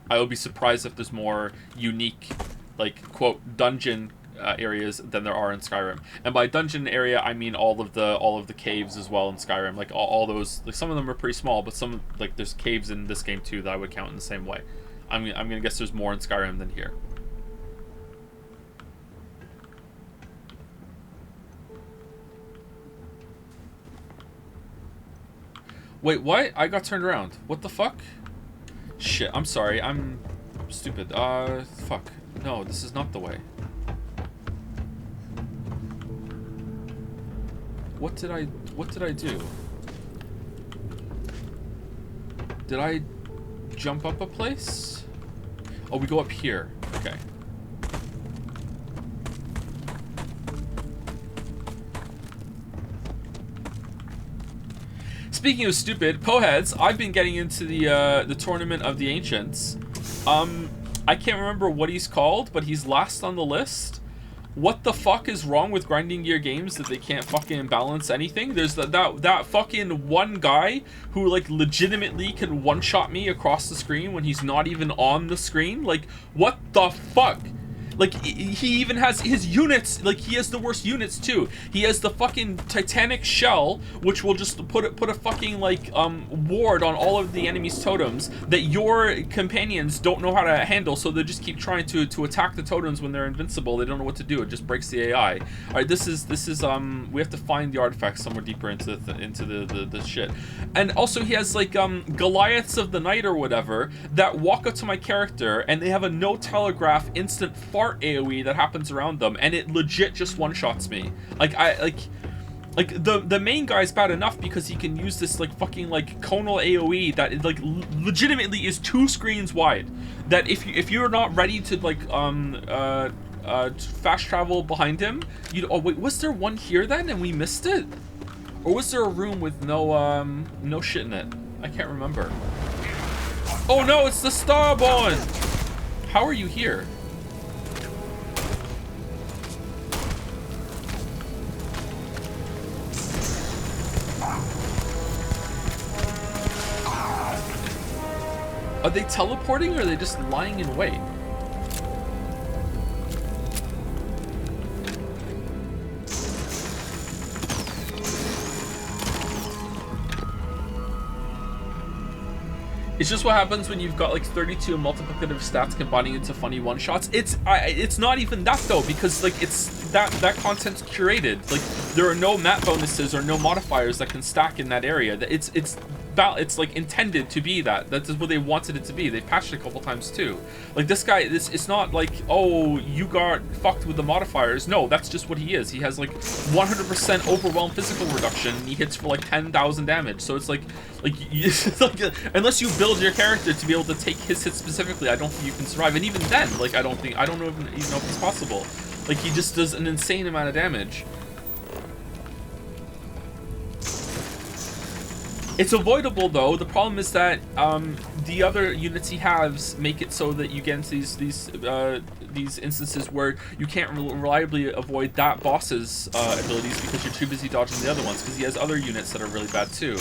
I would be surprised if there's more unique, like, quote, dungeon areas than there are in Skyrim. And by dungeon area, I mean all of the caves as well in Skyrim. Like all those, like some of them are pretty small, but some, like there's caves in this game too that I would count in the same way. I'm gonna guess there's more in Skyrim than here. Wait, what? I got turned around. What the fuck? Shit, I'm sorry. I'm stupid. Fuck. No, this is not the way. What did I do? Did I jump up a place? Oh, we go up here. Okay. Speaking of stupid, Poheads, I've been getting into the Tournament of the Ancients. I can't remember what he's called, but he's last on the list. what the fuck is wrong with grinding gear games that they can't fucking balance anything? There's that fucking one guy who like legitimately can one-shot me across the screen when he's not even on the screen. Like, what the fuck? Like, he even has his units, like, he has the worst units, too. He has the fucking Titanic shell, which will just put a fucking, like, ward on all of the enemy's totems that your companions don't know how to handle, so they just keep trying to attack the totems when they're invincible. They don't know what to do. It just breaks the AI. Alright, this is, we have to find the artifacts somewhere deeper into the shit. And also, he has, like, Goliaths of the Night or whatever that walk up to my character, and they have a no telegraph instant fart AoE that happens around them, and it legit just one-shots me. Like, the main guy's bad enough because he can use this like fucking like conal AoE that like legitimately is 2 screens wide. That if you're not ready to like fast travel behind him, you oh wait, was there one here then and we missed it, or was there a room with no shit in it? I can't remember. Oh no, it's the Starbond. How are you here? Are they teleporting or are they just lying in wait? It's just what happens when you've got like 32 multiplicative stats combining into funny one-shots. It's not even that though, because like it's that content's curated. Like there are no map bonuses or no modifiers that can stack in that area. It's like intended to be that. That's what they wanted it to be. They've patched it a couple times too. Like this guy, it's not like, oh, you got fucked with the modifiers. No, that's just what he is. He has like 100% overwhelm physical reduction. And he hits for like 10,000 damage. So it's like unless you build your character to be able to take his hits specifically, I don't think you can survive. And even then, like I don't know even know if it's possible. Like he just does an insane amount of damage. It's avoidable though. The problem is that the other units he has make it so that you get into these instances where you can't reliably avoid that boss's abilities because you're too busy dodging the other ones, because he has other units that are really bad too.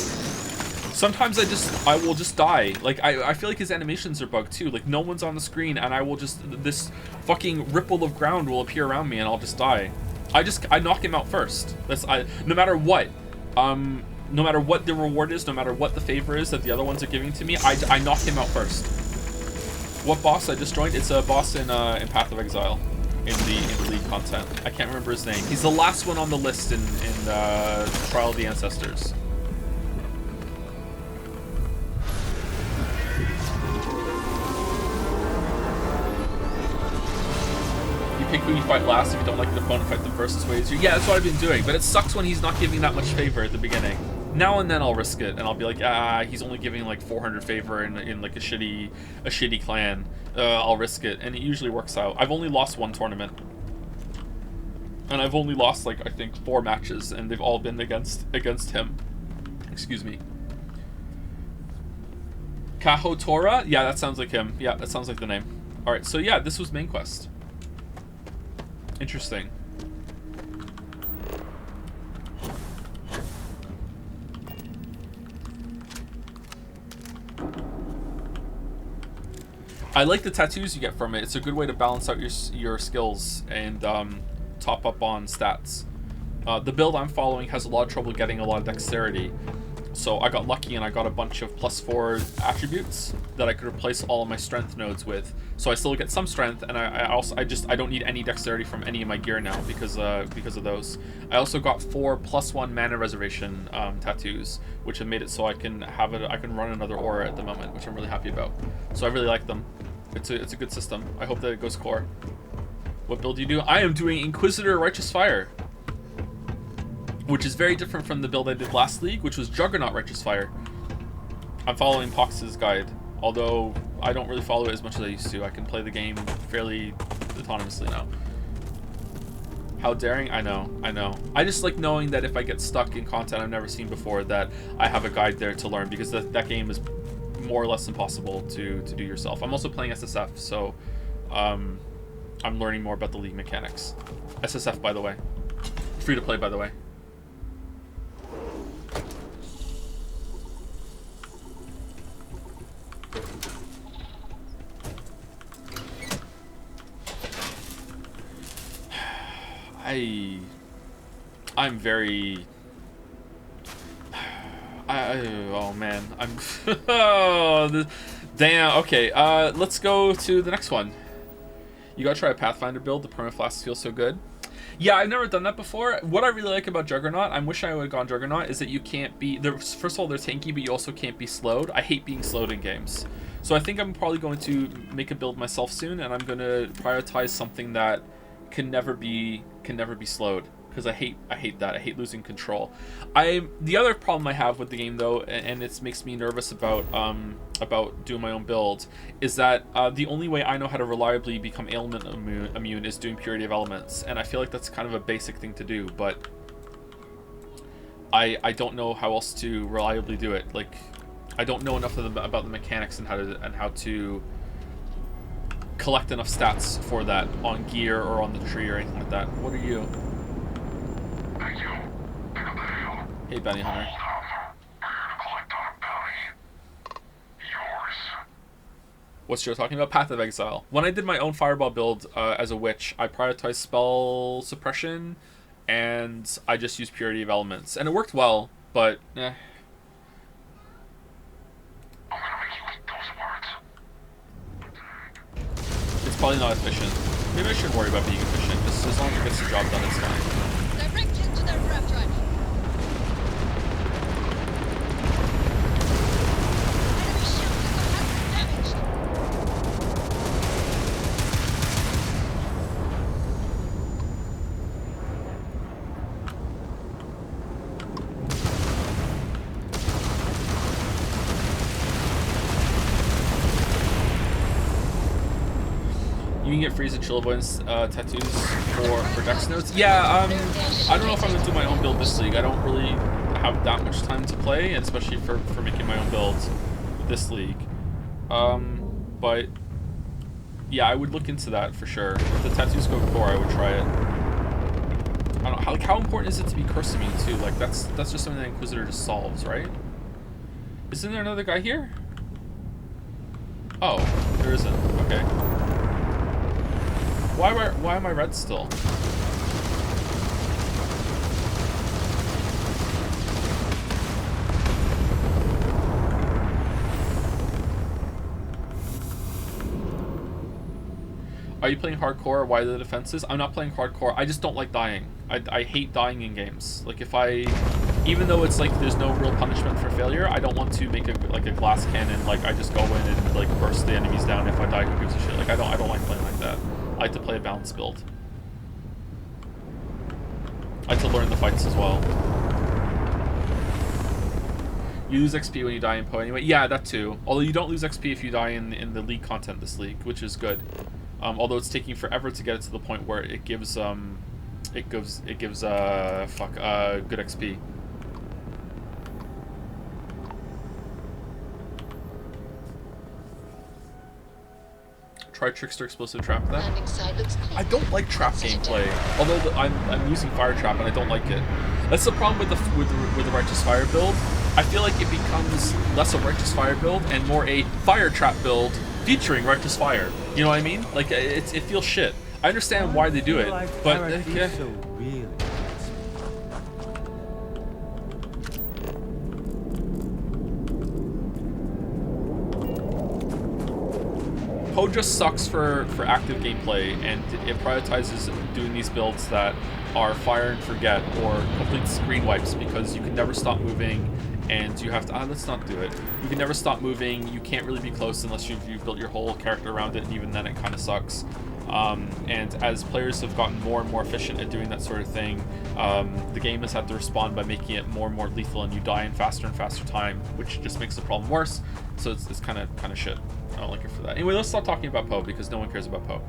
Sometimes I will just die. Like I feel like his animations are bugged too. Like no one's on the screen and I will just, this fucking ripple of ground will appear around me and I'll just die. I knock him out first. No matter what. No matter what the reward is, no matter what the favor is that the other ones are giving to me, I knock him out first. What boss I just joined? It's a boss in Path of Exile, in the League content. I can't remember his name. He's the last one on the list in Trial of the Ancestors. You pick who you fight last. If you don't like the opponent, fight them first. This way. Yeah, that's what I've been doing. But it sucks when he's not giving that much favor at the beginning. Now and then I'll risk it, and I'll be like, he's only giving like 400 favor in like a shitty clan. I'll risk it, and it usually works out. I've only lost 1 tournament, and I've only lost like I think 4 matches, and they've all been against him. Excuse me. Kahotora? Yeah, that sounds like him. Yeah, that sounds like the name. All right, so yeah, this was main quest. Interesting. I like the tattoos you get from it. It's a good way to balance out your skills and top up on stats. The build I'm following has a lot of trouble getting a lot of dexterity, so I got lucky and I got a bunch of +4 attributes that I could replace all of my strength nodes with. So I still get some strength, and I don't need any dexterity from any of my gear now because of those. I also got 4 +1 mana reservation tattoos, which have made it so I can run another aura at the moment, which I'm really happy about. So I really like them. It's a good system. I hope that it goes core. What build do you do? I am doing Inquisitor Righteous Fire, which is very different from the build I did last league, which was Juggernaut Righteous Fire. I'm following Pox's guide, although I don't really follow it as much as I used to. I can play the game fairly autonomously now. How daring? I know. I just like knowing that if I get stuck in content I've never seen before, that I have a guide there to learn, because that game is more or less impossible to do yourself. I'm also playing SSF, so I'm learning more about the League mechanics. SSF, by the way. Free to play, by the way. I'm very... oh man, I'm... oh, damn, okay, let's go to the next one. You gotta try a Pathfinder build, the permaflask feels so good. Yeah, I've never done that before. What I really like about Juggernaut, I wish I would have gone Juggernaut, is that you can't be... First of all, they're tanky, but you also can't be slowed. I hate being slowed in games. So I think I'm probably going to make a build myself soon, and I'm going to prioritize something that can never be slowed. Because I hate that. I hate losing control. The other problem I have with the game, though, and it makes me nervous about doing my own build, is that the only way I know how to reliably become ailment immune is doing Purity of Elements, and I feel like that's kind of a basic thing to do, but I don't know how else to reliably do it. Like, I don't know enough about the mechanics and how to collect enough stats for that on gear or on the tree or anything like that. What are you? Thank you. Pick up the hail. Hey, Bounty Hunter. Collect our bounty. Yours. What's you're talking about? Path of Exile. When I did my own Fireball build as a witch, I prioritized spell suppression, and I just used Purity of Elements, and it worked well, but eh. I'm gonna make you eat those words. It's probably not efficient. Maybe I shouldn't worry about being efficient. Just as long as it gets the job done, it's fine. Direct into their rev drive. Enemy shield has been damaged. You can get freeze and chill avoidance tattoos for dex notes. Yeah, I don't know if I'm gonna do my own build this league. I don't really have that much time to play, and especially for making my own builds this league. But yeah, I would look into that for sure. If the tattoos go core, I would try it. I don't know how important is it to be curse immune too? Like that's just something that Inquisitor just solves, right? Isn't there another guy here? Oh, there isn't. Okay. Why am I red still? Are you playing hardcore? Why the defenses? I'm not playing hardcore. I just don't like dying. I hate dying in games. Like even though it's like there's no real punishment for failure, I don't want to make a glass cannon. Like I just go in and like burst the enemies down. If I die, who gives a shit? Like I don't like playing like that. I like to play a balanced build. I like to learn the fights as well. You lose XP when you die in PoE anyway. Yeah, that too. Although you don't lose XP if you die in the league content this league, which is good. Although it's taking forever to get it to the point where it gives good XP. Try Trickster Explosive Trap that. I don't like trap gameplay, although I'm using Fire Trap and I don't like it. That's the problem with the Righteous Fire build. I feel like it becomes less a Righteous Fire build and more a Fire Trap build featuring Righteous Fire. You know what I mean? Like it feels shit. I understand why they do it, but yeah. PoE just sucks for active gameplay, and it prioritizes doing these builds that are fire and forget or complete screen wipes because you can never stop moving, and you have to let's not do it. You can never stop moving. You can't really be close unless you've built your whole character around it, and even then it kind of sucks. And as players have gotten more and more efficient at doing that sort of thing, the game has had to respond by making it more and more lethal, and you die in faster and faster time, which just makes the problem worse. So it's kind of shit. I don't like it for that. Anyway, let's stop talking about PoE because no one cares about PoE.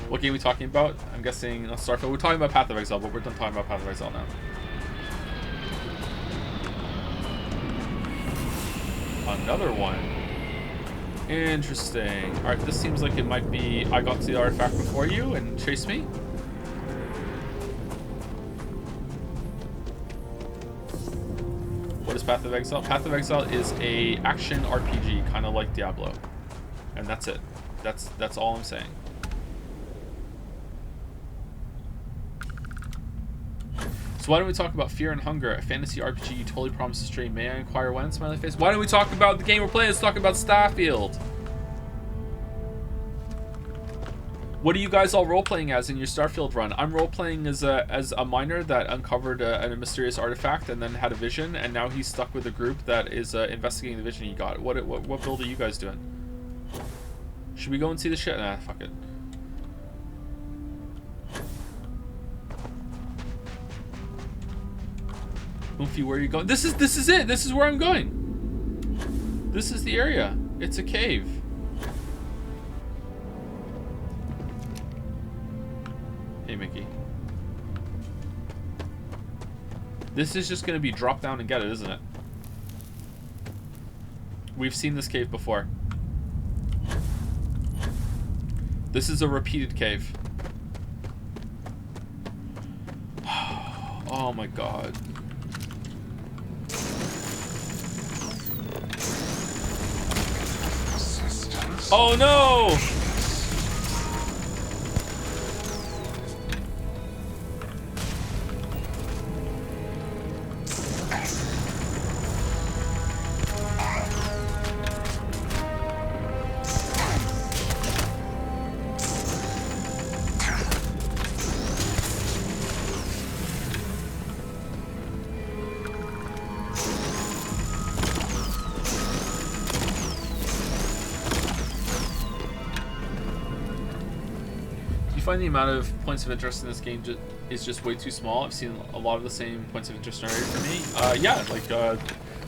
What game are we talking about? I'm guessing Starfield. We're talking about Path of Exile, but we're done talking about Path of Exile now. Another one. Interesting. Alright, this seems like it might be I got to the artifact before you and chased me. What is Path of Exile? Path of Exile is a action RPG, kind of like Diablo. And that's it. That's all I'm saying. So why don't we talk about Fear and Hunger, a fantasy RPG you totally promised to stream? May I inquire when, smiley face? Why don't we talk about the game we're playing? Let's talk about Starfield. What are you guys all role-playing as in your Starfield run? I'm role-playing as a miner that uncovered a mysterious artifact and then had a vision, and now he's stuck with a group that is investigating the vision he got. What build are you guys doing? Should we go and see the shit? Nah, fuck it. Oofy, where are you going? This is it. This is where I'm going. This is the area. It's a cave. Hey, Mickey. This is just going to be drop down and get it, isn't it? We've seen this cave before. This is a repeated cave. Oh my god. Oh no! The amount of points of interest in this game is just way too small. I've seen a lot of the same points of interest generated for me. Yeah, like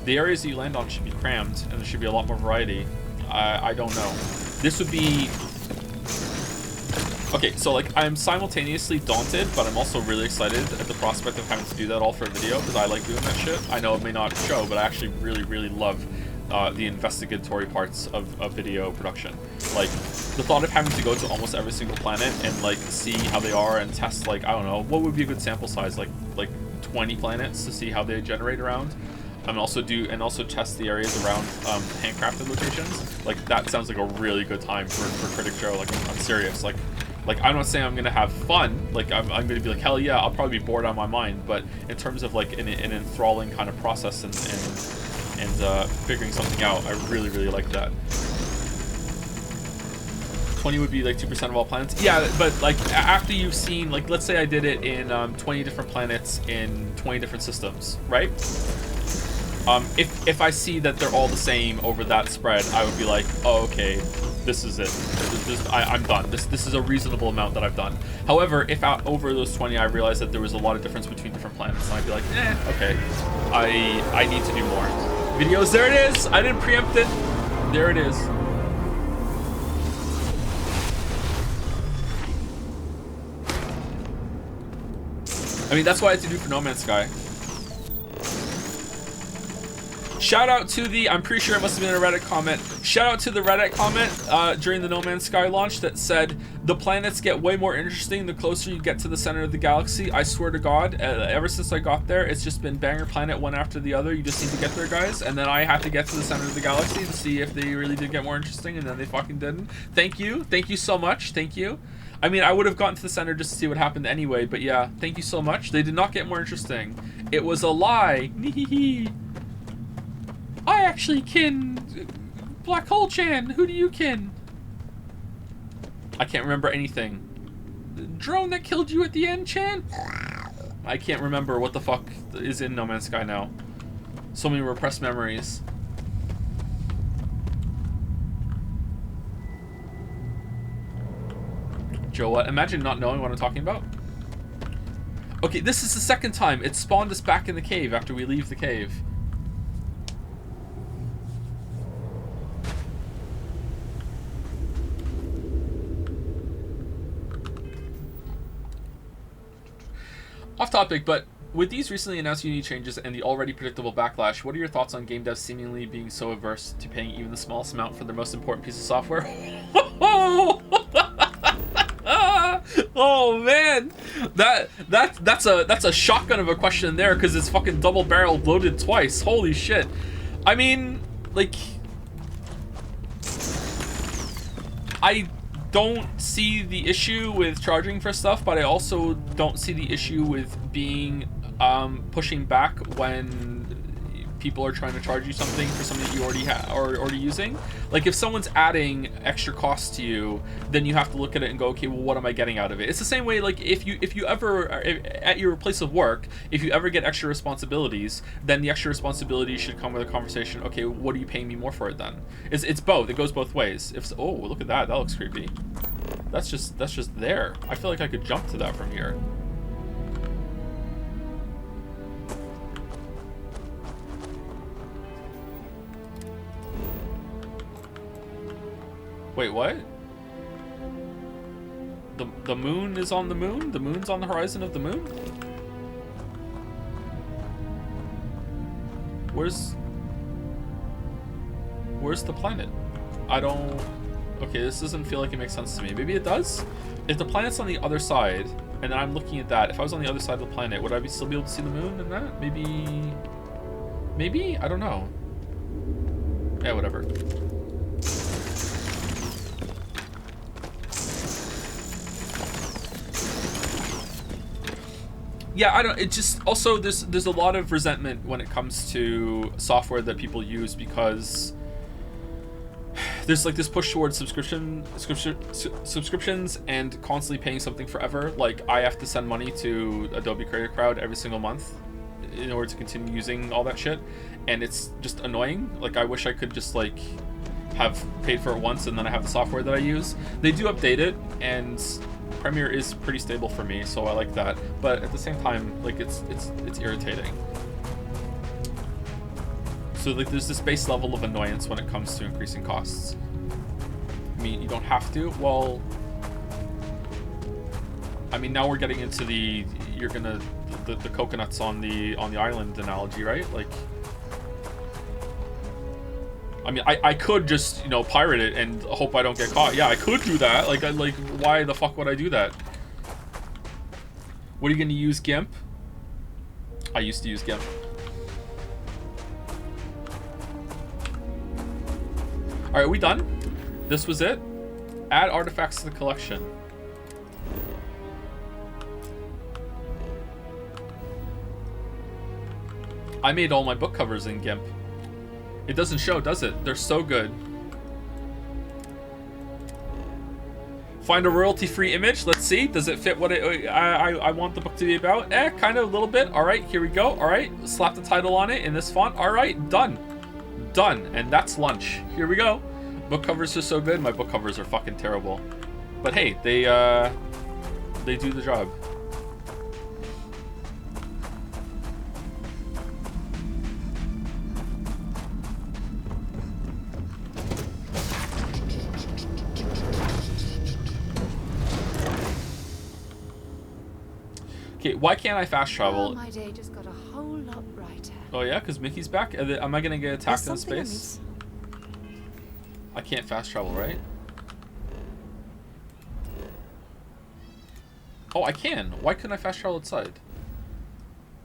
the areas that you land on should be crammed, and there should be a lot more variety. I don't know. This would be okay. So like, I'm simultaneously daunted, but I'm also really excited at the prospect of having to do that all for a video because I like doing that shit. I know it may not show, but I actually really love the investigatory parts of video production. Like, the thought of having to go to almost every single planet and like see how they are and test, like, I don't know, what would be a good sample size, like 20 planets to see how they generate around, and also test the areas around handcrafted locations. Like, that sounds like a really good time for Critic Joe. Like, I'm serious. Like I'm not saying I'm gonna have fun. Like, I'm gonna be like, hell yeah, I'll probably be bored out of my mind. But in terms of like an enthralling kind of process and figuring something out, I really like that. 20 would be like 2% of all planets. Yeah, but like after you've seen, like, let's say I did it in 20 different planets in 20 different systems, right? If I see that they're all the same over that spread, I would be like, oh, okay, this is it. I'm done. This is a reasonable amount that I've done. However, if over those 20 I realized that there was a lot of difference between different planets, then I'd be like, okay, I need to do more videos. There it is. I didn't preempt it. There it is. I mean, that's what I had to do for No Man's Sky. Shout out to the, I'm pretty sure it must have been a Reddit comment. Shout out to the Reddit comment during the No Man's Sky launch that said, the planets get way more interesting the closer you get to the center of the galaxy. I swear to God, ever since I got there, it's just been banger planet one after the other. You just need to get there, guys. And then I had to get to the center of the galaxy to see if they really did get more interesting, and then they fucking didn't. Thank you. Thank you so much. Thank you. I mean, I would have gotten to the center just to see what happened anyway, but yeah, thank you so much. They did not get more interesting. It was a lie. I actually kin Black Hole Chan. Who do you kin? I can't remember anything. The drone that killed you at the end, Chan? I can't remember what the fuck is in No Man's Sky now. So many repressed memories. Joe, what? Imagine not knowing what I'm talking about. Okay, this is the second time it spawned us back in the cave after we leave the cave. Off topic, but With these recently announced Unity changes and the already predictable backlash, what are your thoughts on game devs seemingly being so averse to paying even the smallest amount for their most important piece of software? Oh man, that's a shotgun of a question there, because it's fucking double barreled loaded twice. Holy shit. I mean, like, I don't see the issue with charging for stuff, but I also don't see the issue with being pushing back when people are trying to charge you something for something that you already have or already using. Like, if someone's adding extra costs to you, then you have to look at it and go, okay, well, what am I getting out of it? It's the same way, like, if you ever at your place of work, if you ever get extra responsibilities, then the extra responsibilities should come with a conversation. Okay, what are you paying me more for it then? It's both. It goes both ways. If oh, look at that. That looks creepy. That's just there. I feel like I could jump to that from here. Wait, what? The moon is on the moon? The moon's on the horizon of the moon? Where's the planet? I don't... Okay, this doesn't feel like it makes sense to me. Maybe it does? If the planet's on the other side, and then I'm looking at that, if I was on the other side of the planet, would I still be able to see the moon and that? Maybe... Maybe? I don't know. Yeah, whatever. Yeah, I don't. It just also there's a lot of resentment when it comes to software that people use, because there's like this push towards subscriptions and constantly paying something forever. Like, I have to send money to Adobe Creative Cloud every single month in order to continue using all that shit, and it's just annoying. Like, I wish I could just like have paid for it once and then I have the software that I use. They do update it, and Premiere is pretty stable for me, so I like that. But at the same time, like, it's irritating. So like, there's this base level of annoyance when it comes to increasing costs. I mean, you don't have to. Well, I mean, now we're getting into the the coconuts on the island analogy, right? Like, I mean, I could just, you know, pirate it and hope I don't get caught. Yeah, I could do that. Like, why the fuck would I do that? What are you gonna use, GIMP? I used to use GIMP. All right, are we done? This was it? Add artifacts to the collection. I made all my book covers in GIMP. It doesn't show, does it? They're so good. Find a royalty-free image. Let's see. Does it fit what I want the book to be about? Kind of, a little bit. All right, here we go. All right, slap the title on it in this font. All right, done. Done. And that's lunch. Here we go. Book covers are so good. My book covers are fucking terrible. But hey, they do the job. Okay, why can't I fast travel? Oh, my day just got a whole lot brighter. Oh yeah, because Mickey's back? Am I gonna get attacked in space? I can't fast travel, right? Oh, I can. Why couldn't I fast travel outside?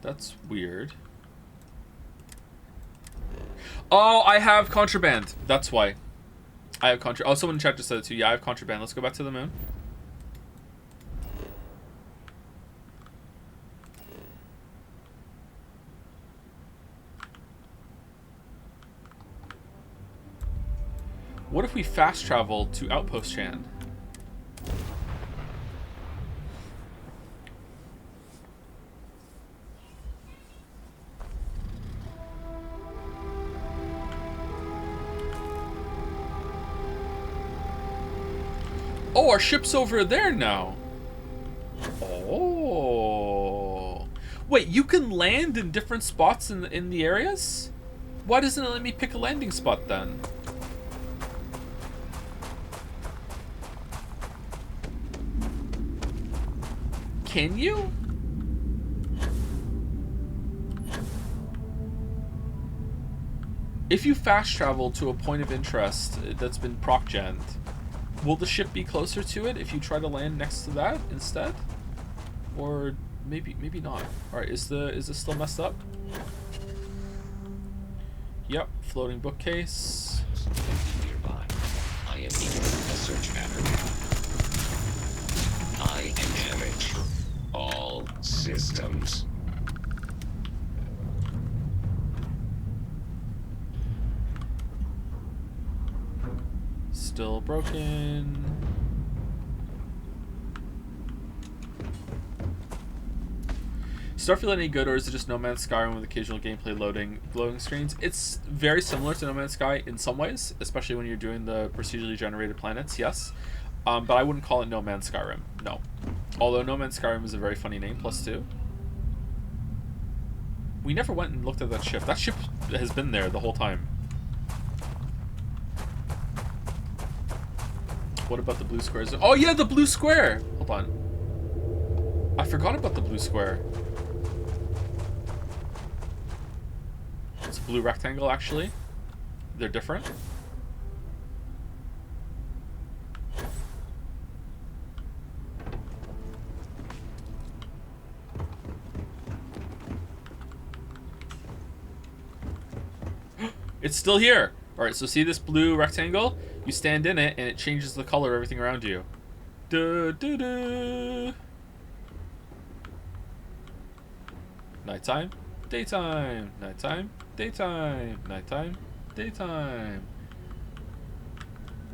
That's weird. Oh, I have contraband. That's why. I have contraband. Oh, someone in chat just said it too. Yeah, I have contraband. Let's go back to the moon. What if we fast travel to Outpost Chan? Oh, our ship's over there now. Oh. Wait, you can land in different spots in the areas? Why doesn't it let me pick a landing spot then? Can you? If you fast travel to a point of interest that's been proc-genned, will the ship be closer to it if you try to land next to that instead? Or maybe not. Alright, is this still messed up? Yep, floating bookcase. Nearby. I am eager a search matter. I inhabit all systems. Still broken. Starfield any good, or is it just No Man's Sky with occasional gameplay loading screens? It's very similar to No Man's Sky in some ways, especially when you're doing the procedurally generated planets, yes. But I wouldn't call it No Man's Skyrim, no. Although No Man's Skyrim is a very funny name, +2. We never went and looked at that ship. That ship has been there the whole time. What about the blue squares? Oh yeah, the blue square! Hold on. I forgot about the blue square. It's a blue rectangle, actually. They're different. It's still here! Alright, so see this blue rectangle? You stand in it, and it changes the color of everything around you. Nighttime, daytime, nighttime, daytime, nighttime, daytime.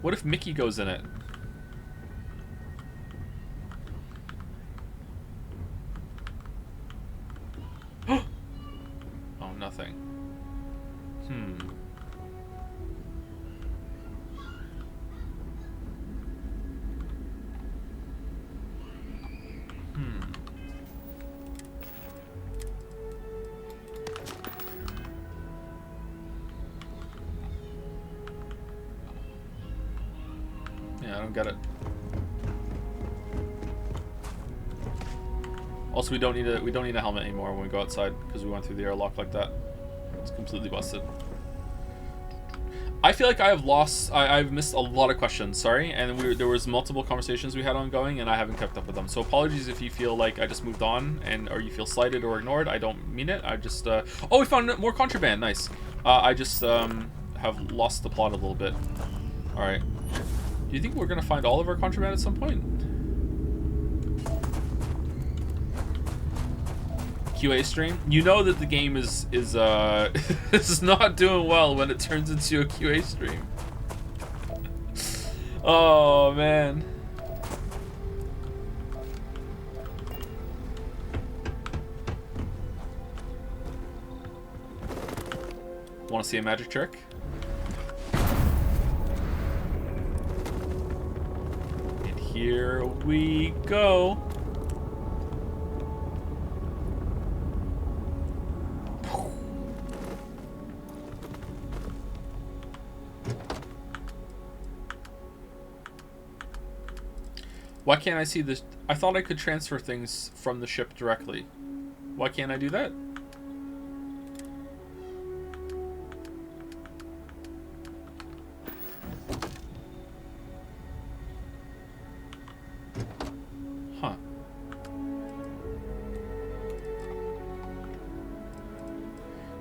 What if Mickey goes in it? Oh, nothing. Yeah, I don't get it. Also, we don't need a helmet anymore when we go outside because we went through the airlock like that. It's completely busted. I feel like I have lost. I've missed a lot of questions. Sorry, and there was multiple conversations we had ongoing, and I haven't kept up with them. So apologies if you feel like I just moved on, or you feel slighted or ignored. I don't mean it. I just. Oh, we found more contraband. Nice. I just have lost the plot a little bit. All right. Do you think we're gonna find all of our contraband at some point? QA stream. You know that the game is is not doing well when it turns into a QA stream. Oh man. Want to see a magic trick? And here we go. Why can't I see this? I thought I could transfer things from the ship directly. Why can't I do that? Huh.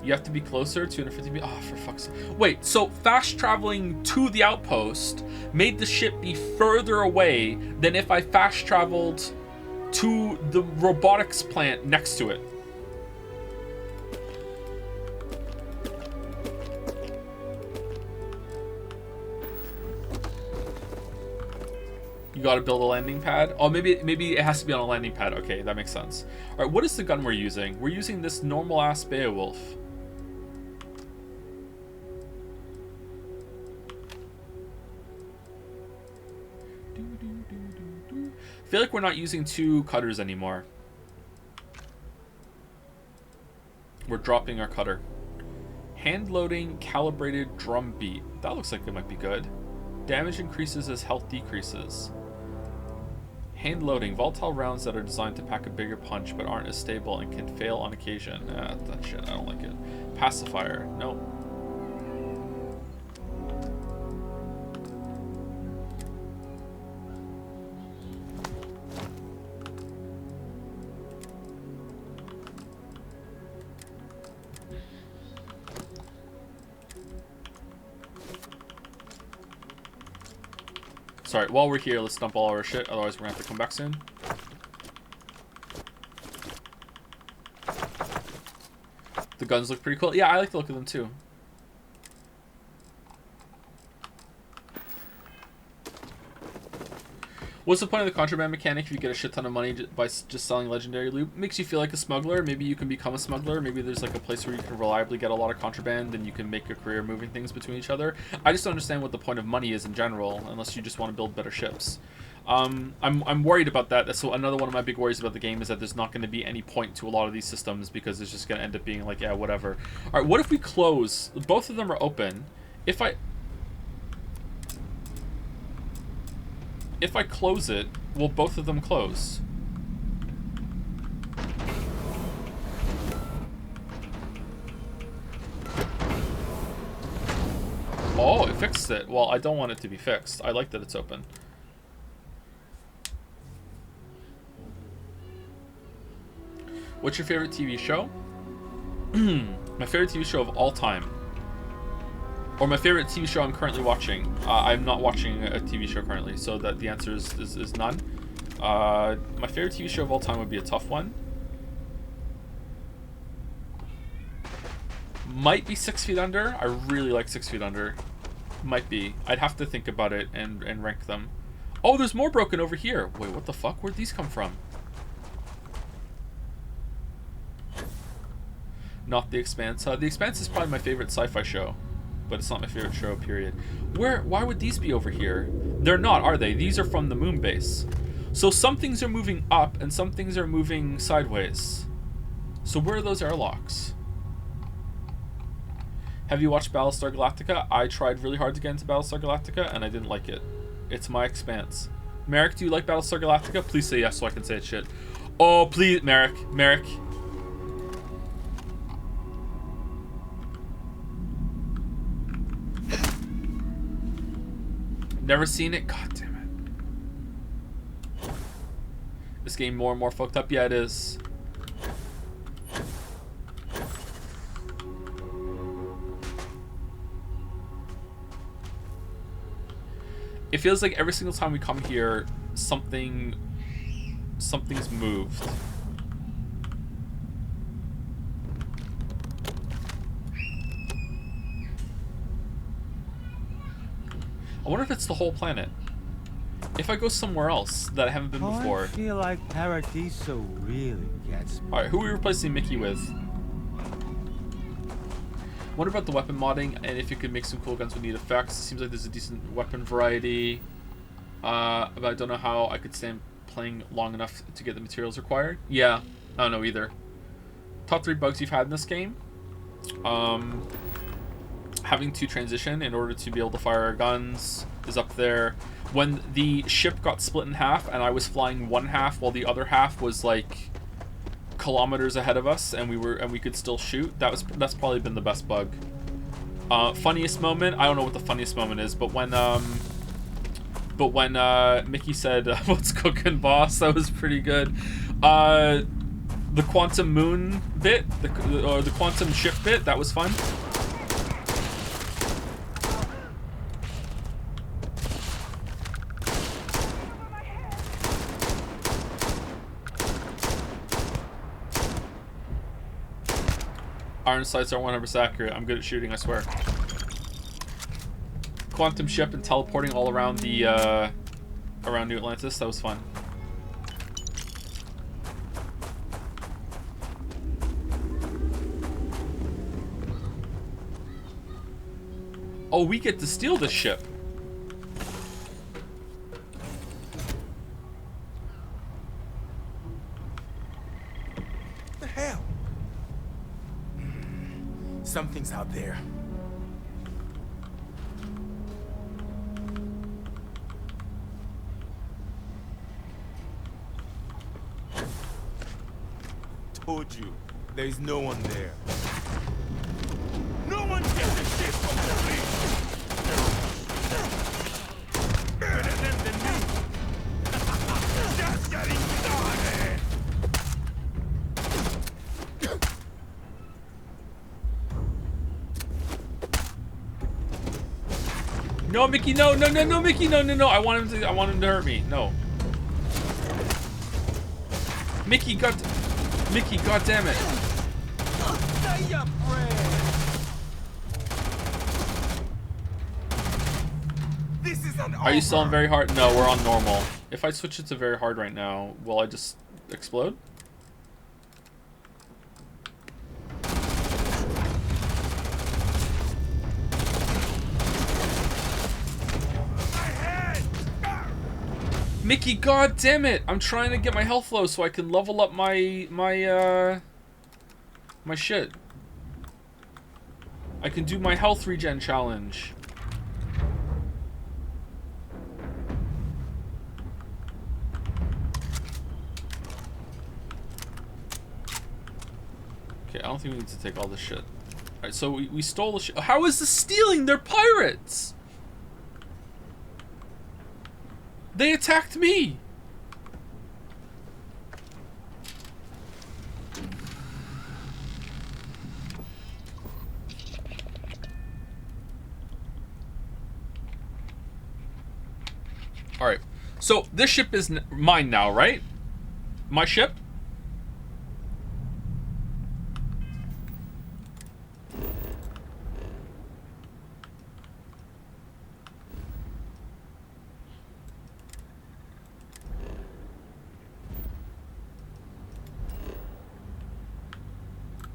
You have to be closer, 250 meters. Oh, for fuck's sake. Wait, so fast traveling to the outpost made the ship be further away than if I fast traveled to the robotics plant next to it. You gotta build a landing pad. Oh, maybe it has to be on a landing pad. Okay, that makes sense. All right, what is the gun we're using? We're using this normal ass Beowulf. I feel like we're not using two cutters anymore. We're dropping our cutter. Hand loading calibrated drum beat. That looks like it might be good. Damage increases as health decreases. Hand loading. Volatile rounds that are designed to pack a bigger punch but aren't as stable and can fail on occasion. That shit, I don't like it. Pacifier. Nope. Sorry, while we're here, let's dump all our shit. Otherwise, we're gonna have to come back soon. The guns look pretty cool. Yeah, I like the look of them too. What's the point of the contraband mechanic if you get a shit ton of money by just selling legendary loot? Makes you feel like a smuggler. Maybe you can become a smuggler. Maybe there's like a place where you can reliably get a lot of contraband and you can make a career moving things between each other. I just don't understand what the point of money is in general, unless you just want to build better ships. I'm worried about that. So another one of my big worries about the game is that there's not going to be any point to a lot of these systems because it's just going to end up being like, yeah, whatever. All right, what if we close? Both of them are open. If I close it, will both of them close? Oh, it fixed it. Well, I don't want it to be fixed. I like that it's open. What's your favorite TV show? My favorite TV show of all time. Or my favorite TV show I'm currently watching. I'm not watching a TV show currently, so that the answer is none. My favorite TV show of all time would be a tough one. Might be 6 Feet Under. I really like 6 Feet Under. Might be. I'd have to think about it and rank them. Oh, there's more broken over here. Wait, what the fuck? Where'd these come from? Not The Expanse. The Expanse is probably my favorite sci-fi show. But it's not my favorite show, period. Why would these be over here? They're not, are they? These are from the moon base. So some things are moving up and some things are moving sideways. So where are those airlocks? Have you watched Battlestar Galactica? I tried really hard to get into Battlestar Galactica and I didn't like it. It's my Expanse. Merrick, do you like Battlestar Galactica? Please say yes so I can say it shit. Oh, please, Merrick. Merrick. Never seen it? God damn it. This game more and more fucked up. Yeah, it is. It feels like every single time we come here, something's moved. I wonder if it's the whole planet. If I go somewhere else that I haven't been before. I feel like Paradiso really gets me. Alright, who are we replacing Mickey with? What about the weapon modding and if you could make some cool guns with neat effects? It seems like there's a decent weapon variety. But I don't know how I could stand playing long enough to get the materials required. Yeah, I don't know either. Top 3 bugs you've had in this game? Having to transition in order to be able to fire our guns is up there. When the ship got split in half and I was flying one half while the other half was like kilometers ahead of us and we could still shoot, that's probably been the best bug. Funniest moment, I don't know what the funniest moment is, but when Mickey said what's cooking, boss, that was pretty good. The quantum moon bit, or the quantum ship bit, that was fun. Iron sights are 100% accurate. I'm good at shooting, I swear. Quantum ship and teleporting all around the around New Atlantis. That was fun. Oh, we get to steal this ship. The hell? Something's out there. Told you, there's no one there. No one gets a shit from the lead. Better than the new. Just getting started. No, Mickey, no, no, no, no, Mickey, no, no, no. I want him to hurt me. No. Mickey, god damn it. This isn't Are you still on over. very hard? No, we're on normal. If I switch it to very hard right now, will I just explode? Mickey, god damn it! I'm trying to get my health low so I can level up my shit. I can do my health regen challenge. Okay, I don't think we need to take all this shit. Alright, so we stole the shit. How is this stealing? They're pirates! They attacked me! Alright, so this ship is mine now, right? My ship?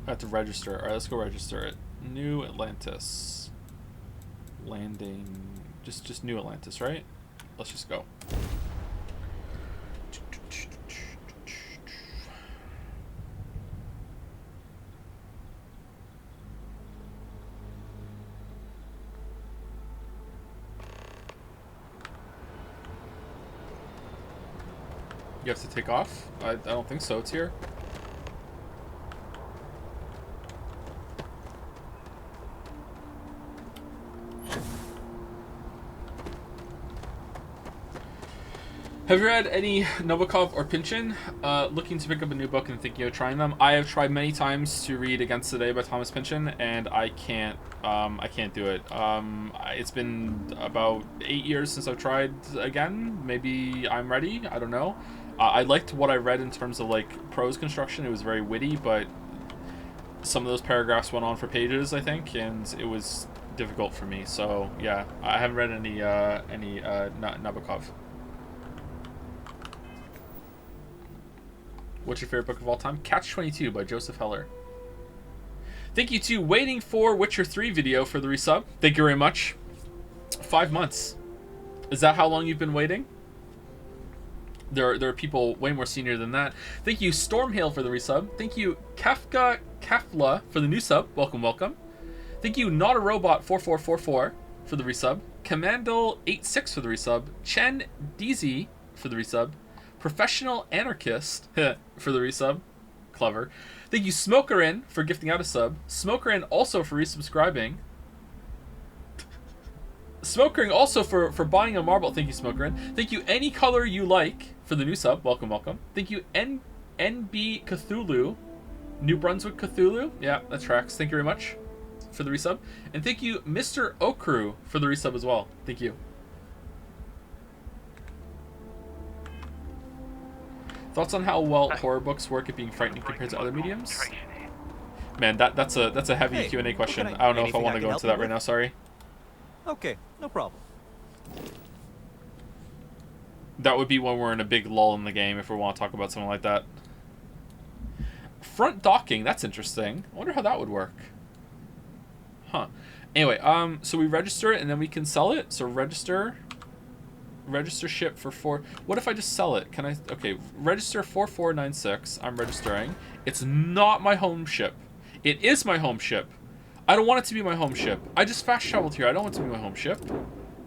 I have to register. Alright, let's go register it. New Atlantis. Landing. Just New Atlantis, right? Let's just go. You have to take off? I don't think so. It's here. Have you read any Nabokov or Pynchon? Looking to pick up a new book and thinking of trying them. I have tried many times to read Against the Day by Thomas Pynchon, and I can't do it. It's been about 8 years since I've tried again. Maybe I'm ready. I don't know. I liked what I read in terms of like prose construction. It was very witty, but some of those paragraphs went on for pages, I think, and it was difficult for me. So yeah, I haven't read any Nabokov. What's your favorite book of all time? Catch-22 by Joseph Heller. Thank you to Waiting for Witcher 3 video for the resub. Thank you very much. 5 months. Is that how long you've been waiting? There are people way more senior than that. Thank you Stormhail for the resub. Thank you Kafka Kafla for the new sub. Welcome, welcome. Thank you Not a Robot 4444 for the resub. Commando86 for the resub. Chen DZ for the resub. Professional Anarchist for the resub. Clever. Thank you Smokerin for gifting out a sub. Smokerin also for resubscribing. Smokerin also for buying a marble. Thank you Smokerin. Thank you Any Color You Like for the new sub. Welcome, welcome. Thank you NB Cthulhu. New Brunswick Cthulhu. Yeah, that tracks. Thank you very much for the resub. And thank you Mr. Okru for the resub as well. Thank you. Thoughts on how well horror books work at being frightening compared to other mediums? Man, that's a heavy Q&A question. I don't know if I want to go into that right now. Sorry. Okay, no problem. That would be when we're in a big lull in the game if we want to talk about something like that. Front docking, that's interesting. I wonder how that would work. Huh. Anyway, so we register it and then we can sell it. So register ship for 4. What if I just sell it? Can I? Okay, register 4496. I'm registering. It's not my home ship. It is my home ship. I don't want it to be my home ship. I just fast traveled here. I don't want it to be my home ship.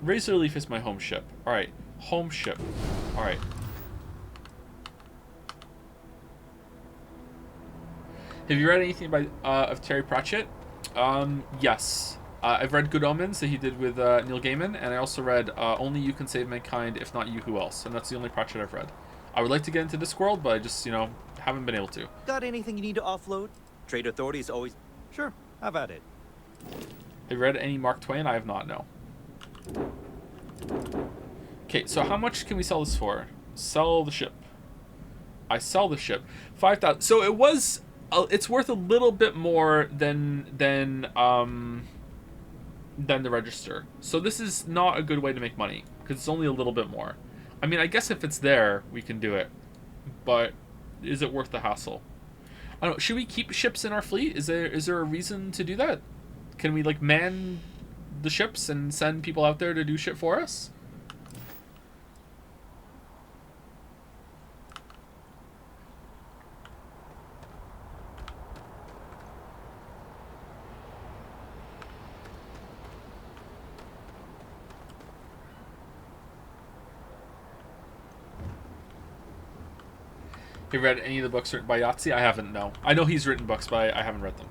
Razor Leaf is my home ship. All right, home ship. All right. Have you read anything by of Terry Pratchett? Yes. I've read Good Omens that he did with Neil Gaiman, and I also read Only You Can Save Mankind, If Not You, Who Else? And that's the only Pratchett I've read. I would like to get into Discworld, but I just, haven't been able to. Got anything you need to offload? Trade authorities always... Sure, have at it. Have you read any Mark Twain? I have not, no. Okay, so how much can we sell this for? Sell the ship. I sell the ship. 5,000. So it was. It's worth a little bit more than the register. So this is not a good way to make money because it's only a little bit more. I mean, I guess if it's there, we can do it. But is it worth the hassle? I don't know. Should we keep ships in our fleet? Is there a reason to do that? Can we like man the ships and send people out there to do shit for us? Have you read any of the books written by Yahtzee? I haven't, no. I know he's written books, but I haven't read them.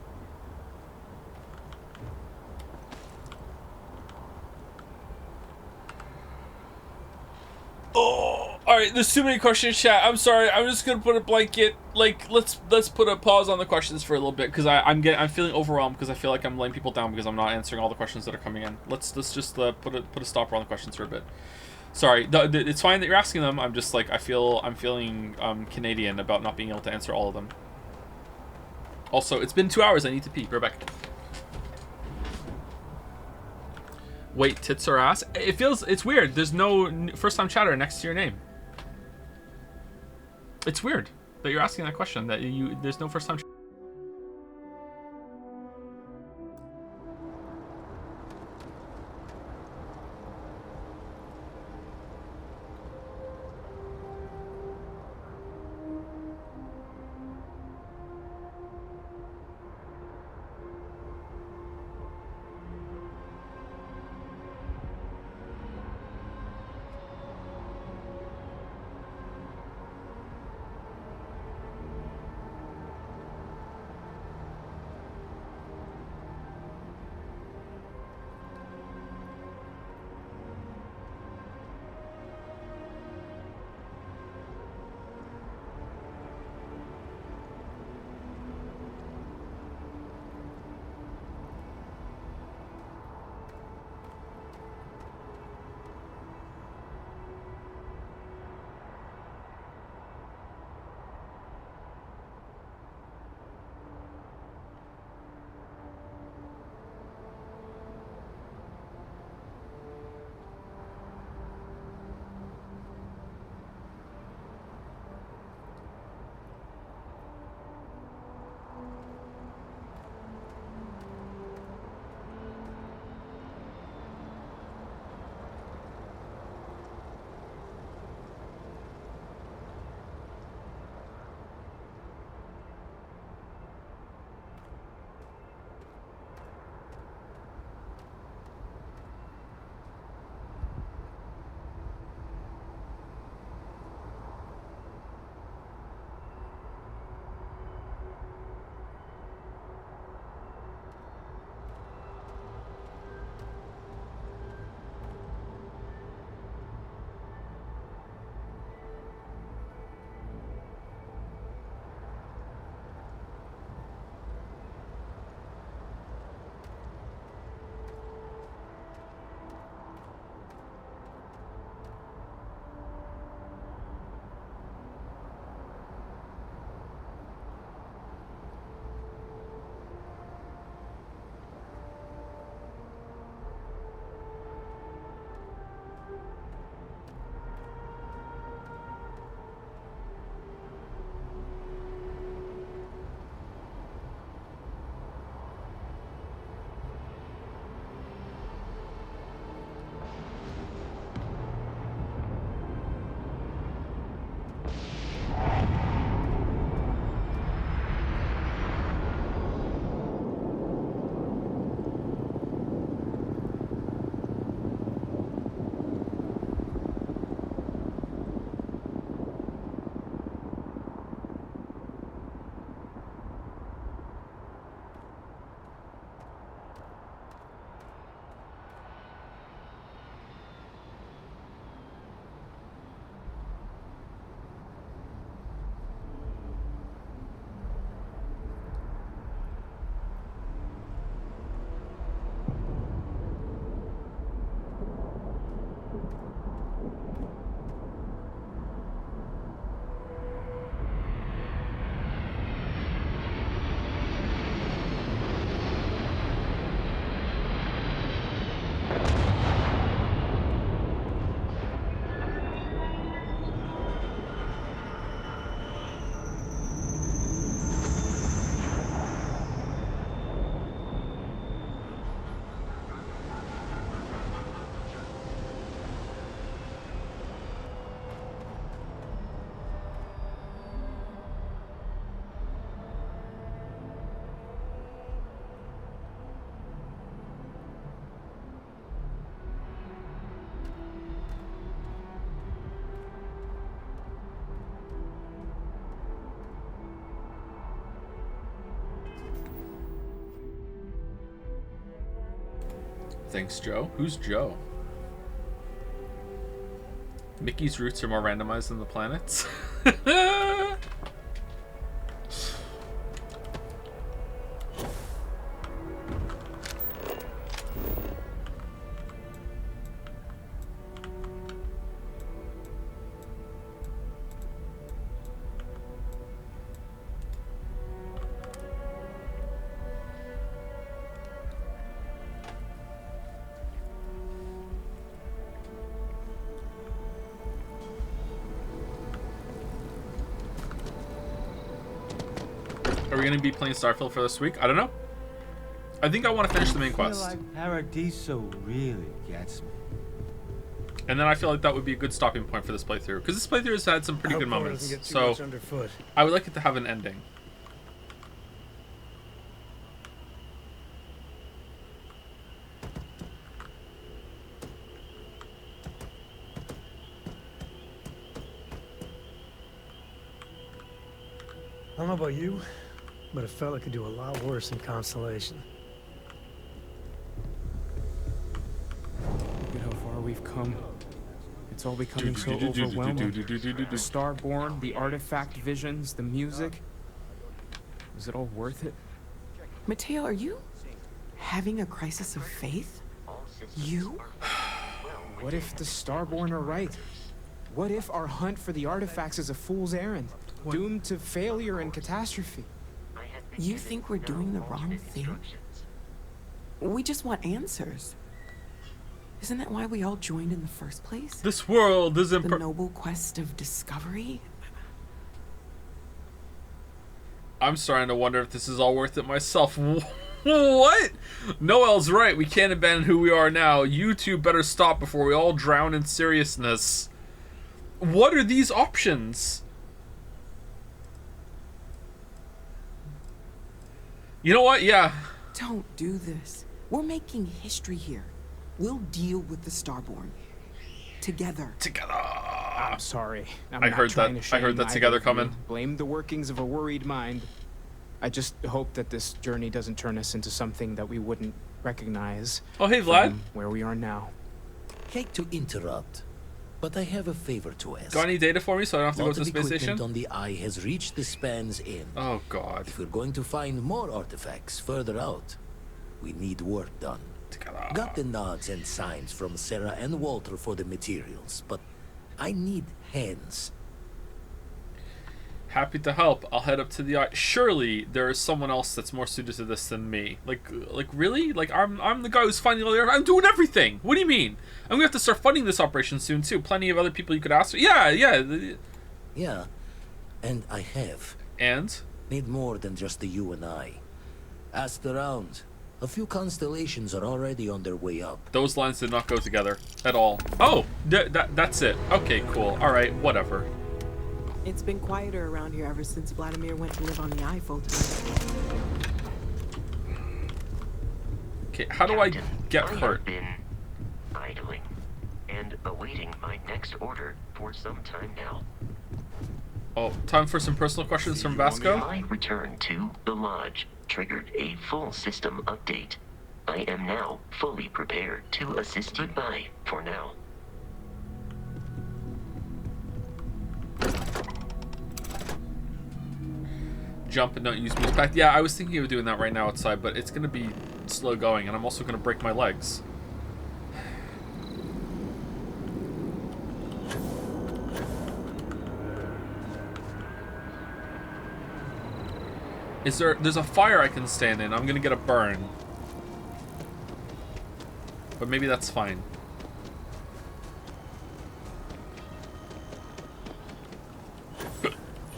Oh, alright, there's too many questions, chat. I'm sorry, I'm just gonna put a blanket. Like, let's put a pause on the questions for a little bit, because I'm feeling overwhelmed, because I feel like I'm letting people down, because I'm not answering all the questions that are coming in. Let's just put a stopper on the questions for a bit. Sorry, it's fine that you're asking them. I'm just like I'm feeling Canadian about not being able to answer all of them. Also, it's been 2 hours. I need to pee. Rebecca. Wait, tits or ass? It's weird. There's no first-time chatter next to your name. It's weird that you're asking that question. There's no first-time. Thanks, Joe. Who's Joe? Mickey's roots are more randomized than the planets. Are we going to be playing Starfield for this week? I don't know. I think I want to finish the main quest. I feel like Paradiso really gets me. And then I feel like that would be a good stopping point for this playthrough. Because this playthrough has had some pretty good moments. So I would like it to have an ending. I don't know about you, but a fella could do a lot worse in Constellation. Look at how far we've come. It's all becoming so overwhelming. The Starborn, the artifact visions, the music. Was it all worth it? Mateo, are you having a crisis of faith? You? What if the Starborn are right? What if our hunt for the artifacts is a fool's errand, doomed to failure and catastrophe? You think we're doing the wrong thing? We just want answers. Isn't that why we all joined in the first place? This world isn't the noble quest of discovery? I'm starting to wonder if this is all worth it myself. What? Noel's right. We can't abandon who we are now. You two better stop before we all drown in seriousness. What are these options? You know what? Yeah. Don't do this. We're making history here. We'll deal with the Starborn. Together. Together. I'm sorry. I heard that together coming. Blame the workings of a worried mind. I just hope that this journey doesn't turn us into something that we wouldn't recognize. Oh, hey, Vlad. Where we are now. Hate to interrupt, but I have a favor to ask. Got any data for me so I don't have to go to the space equipment station? On the Eye has reached the span's end. Oh, God. If we're going to find more artifacts further out, we need work done. Got the nods and signs from Sarah and Walter for the materials, but I need hands. Happy to help. I'll head up to the Eye. Surely there is someone else that's more suited to this than me. Like really? Like I'm the guy who's finding all the I'm doing everything. What do you mean? I'm gonna have to start funding this operation soon too. Plenty of other people you could ask. Yeah. Yeah, and I have. And? Need more than just the you and I. Asked around. A few constellations are already on their way up. Those lines did not go together at all. Oh, that's it. Okay, cool. All right, whatever. It's been quieter around here ever since Vladimir went to live on the Eye full-time. Okay, how do I get hurt? I have been idling and awaiting my next order for some time now. Oh, time for some personal questions from Vasco? My return to the lodge triggered a full system update. I am now fully prepared to assist you. Goodbye for now. Jump and don't use moose pack. Yeah, I was thinking of doing that right now outside, but it's going to be slow going, and I'm also going to break my legs. There's a fire I can stand in. I'm going to get a burn. But maybe that's fine.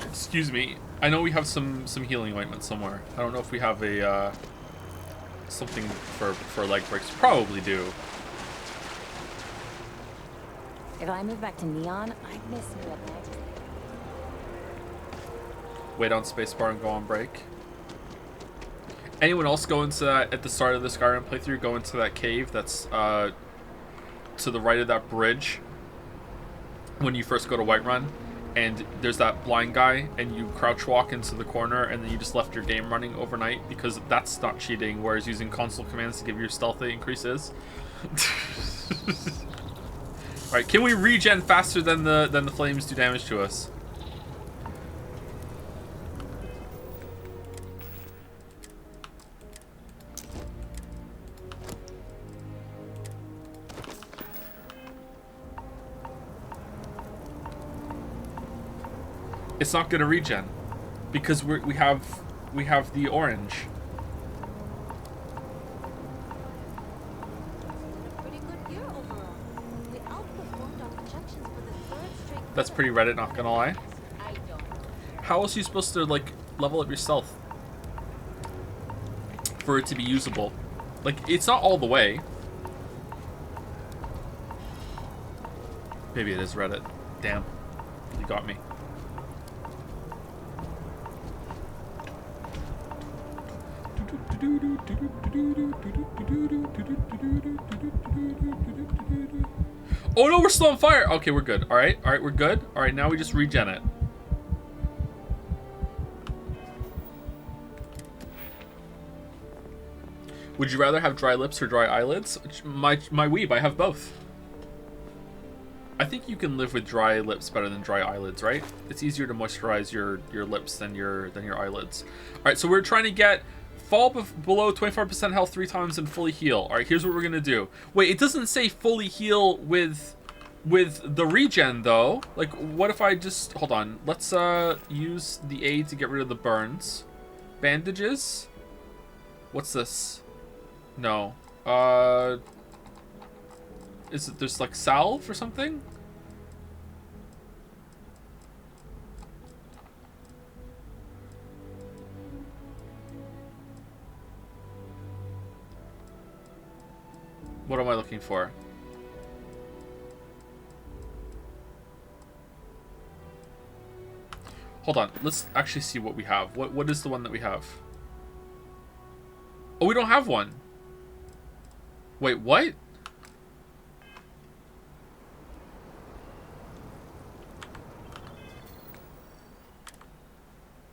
Excuse me. I know we have some healing ointment somewhere. I don't know if we have a something for leg breaks. Probably do. If I move back to Neon, I'd miss you at night. Wait on spacebar and go on break. Anyone else go into that at the start of the Skyrim playthrough? Go into that cave that's to the right of that bridge when you first go to Whiterun. and there's that blind guy, and you crouch walk into the corner, and then you just left your game running overnight, because that's not cheating, whereas using console commands to give your stealth increase is. Alright, can we regen faster than the flames do damage to us? It's not gonna regen because we have the orange. That's pretty Reddit, not gonna lie. How else are you supposed to like level up your stealth for it to be usable? Like, it's not all the way. Maybe it is Reddit. Damn, you got me. Oh no, we're still on fire. Okay, we're good. All right, we're good. All right, now we just regen it. Would you rather have dry lips or dry eyelids? My weeb, I have both. I think you can live with dry lips better than dry eyelids, right? It's easier to moisturize your lips than your eyelids. All right, so we're trying to get fall below 25% health 3 times and fully heal. All right, here's what we're gonna do. Wait, it doesn't say fully heal with the regen though. Like, what if I just hold on? Let's use the A to get rid of the burns. Bandages. What's this? No. Is it there's like salve or something? What am I looking for? Hold on. Let's actually see what we have. What is the one that we have? Oh, we don't have one. Wait, what?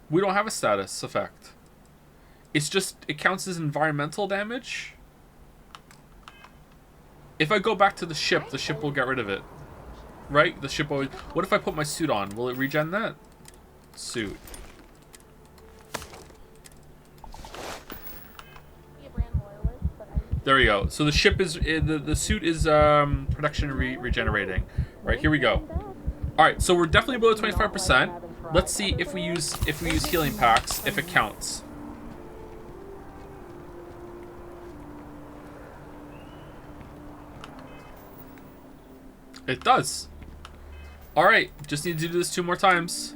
We don't have a status effect. It's just, it counts as environmental damage. If I go back to the ship will get rid of it. Right? The ship always... What if I put my suit on? Will it regen that? Suit. There we go. So the ship is... The suit is protection regenerating. Right, here we go. Alright, so we're definitely below 25%. Let's see if we use healing packs, if it counts. It does. Alright, just need to do this 2 more times.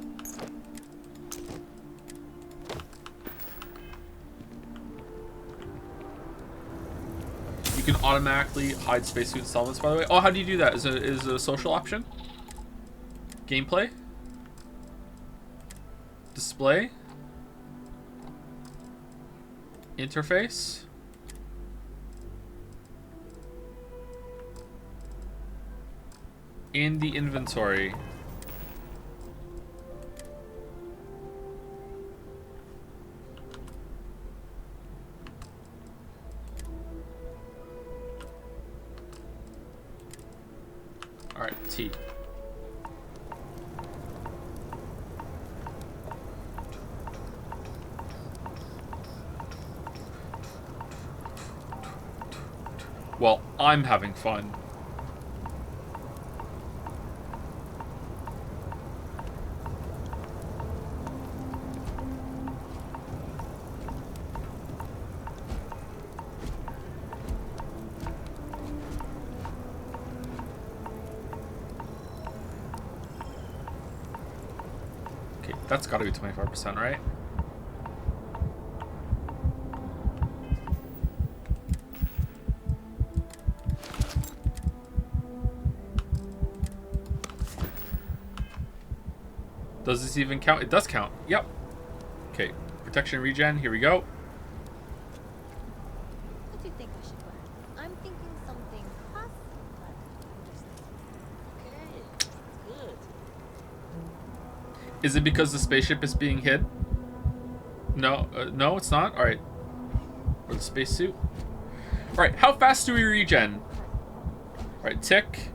You can automatically hide spacesuit installments, by the way. Oh, how do you do that? Is it a social option? Gameplay? Display? Interface? In the inventory. Alright, T. Well, I'm having fun. Okay, that's gotta be 25%, right? Does this even count? It does count. Yep. Okay. Protection regen. Here we go. What do you think I should wear? I'm thinking something classy, but interesting. Okay, good. Is it because the spaceship is being hid? No, no, it's not. All right. Or the spacesuit. All right. How fast do we regen? All right. Tick.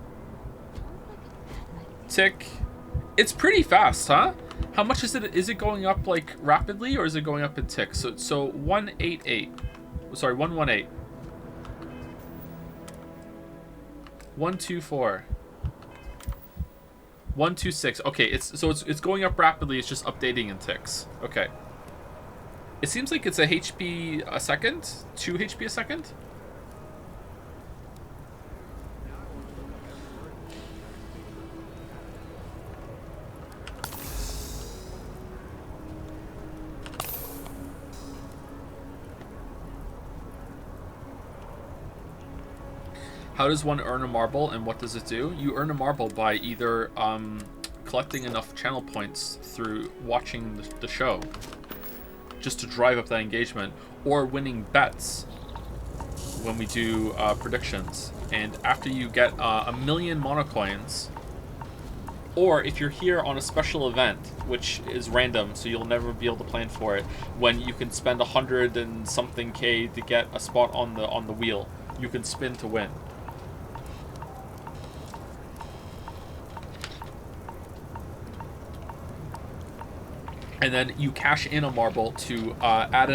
Tick. It's pretty fast, huh? How much is it? Is it going up like rapidly, or is it going up in ticks? So 188. Sorry, 118. 124. 126. Okay, it's going up rapidly. It's just updating in ticks. Okay. It seems like it's a HP a second, 2 HP a second. How does one earn a marble, and what does it do? You earn a marble by either collecting enough channel points through watching the show, just to drive up that engagement, or winning bets when we do predictions. And after you get 1,000,000 monocoins, or if you're here on a special event, which is random, so you'll never be able to plan for it, when you can spend 100 and something K to get a spot on the wheel, you can spin to win. And then you cash in a marble to add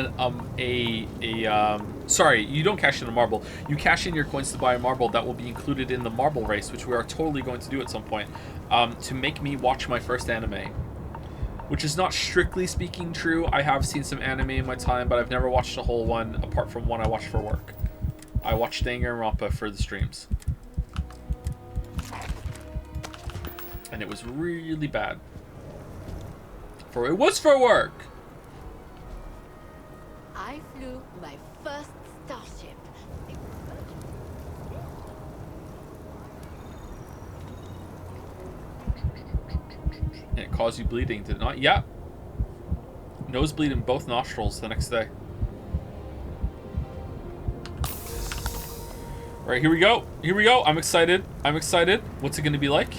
sorry, you don't cash in a marble. You cash in your coins to buy a marble that will be included in the marble race, which we are totally going to do at some point, to make me watch my first anime. Which is not strictly speaking true. I have seen some anime in my time, but I've never watched a whole one, apart from one I watched for work. I watched Danganronpa for the streams. And it was really bad. For it was for work. I flew my first starship. And it caused you bleeding, did it not? Yeah. Nosebleed in both nostrils the next day. All right, here we go. Here we go. I'm excited. I'm excited. What's it going to be like?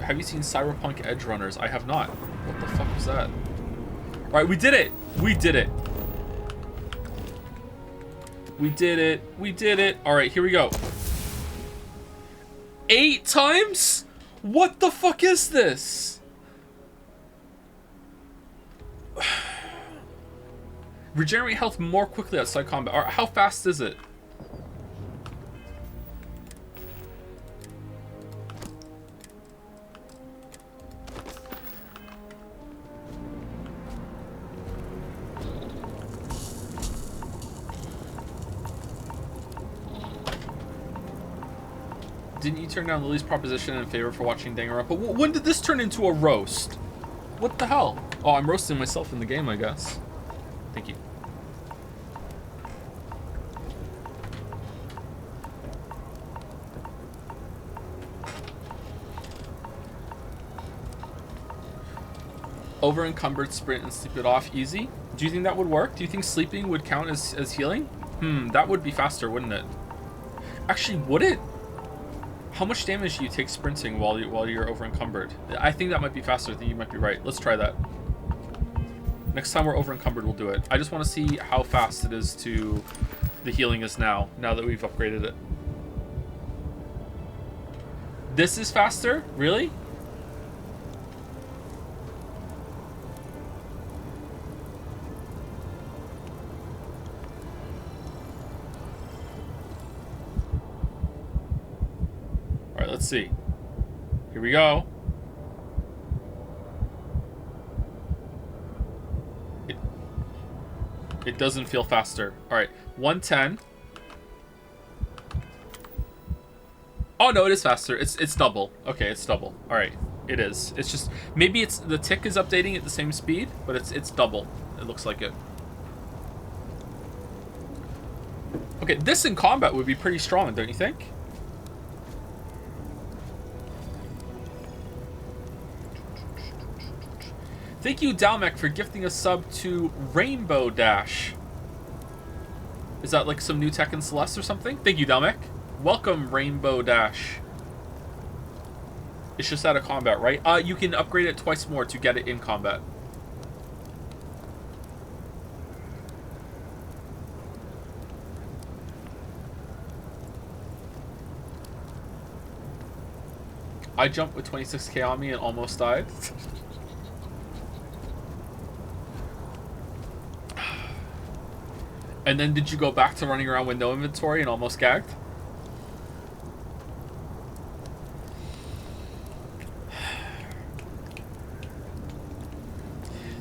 Have you seen Cyberpunk Edge Runners? I have not. What the fuck was that? All right, we did it. We did it. We did it. We did it. All right, here we go. 8 times? What the fuck is this? Regenerate health more quickly outside combat. All right, how fast is it? Didn't you turn down Lily's proposition in favor for watching Danganronpa? When did this turn into a roast? What the hell? Oh, I'm roasting myself in the game, I guess. Thank you. Over encumbered, sprint and sleep it off easy. Do you think that would work? Do you think sleeping would count as healing? That would be faster, wouldn't it? Actually, would it? How much damage do you take sprinting while you're over encumbered? I think that might be faster. I think you might be right. Let's try that. Next time we're over encumbered, we'll do it. I just want to see how fast it is to the healing is now that we've upgraded it. This is faster? Really? Alright, let's see. Here we go. It doesn't feel faster. Alright, 110. Oh no, it is faster. It's double. Okay, it's double. Alright, it is. It's just, maybe it's the tick is updating at the same speed, but it's double. It looks like it. Okay, this in combat would be pretty strong, don't you think? Thank you, Dalmec, for gifting a sub to Rainbow Dash. Is that like some new tech in Celeste or something? Thank you, Dalmec. Welcome, Rainbow Dash. It's just out of combat, right? You can upgrade it twice more to get it in combat. I jumped with 26k on me and almost died. And then did you go back to running around with no inventory and almost gagged?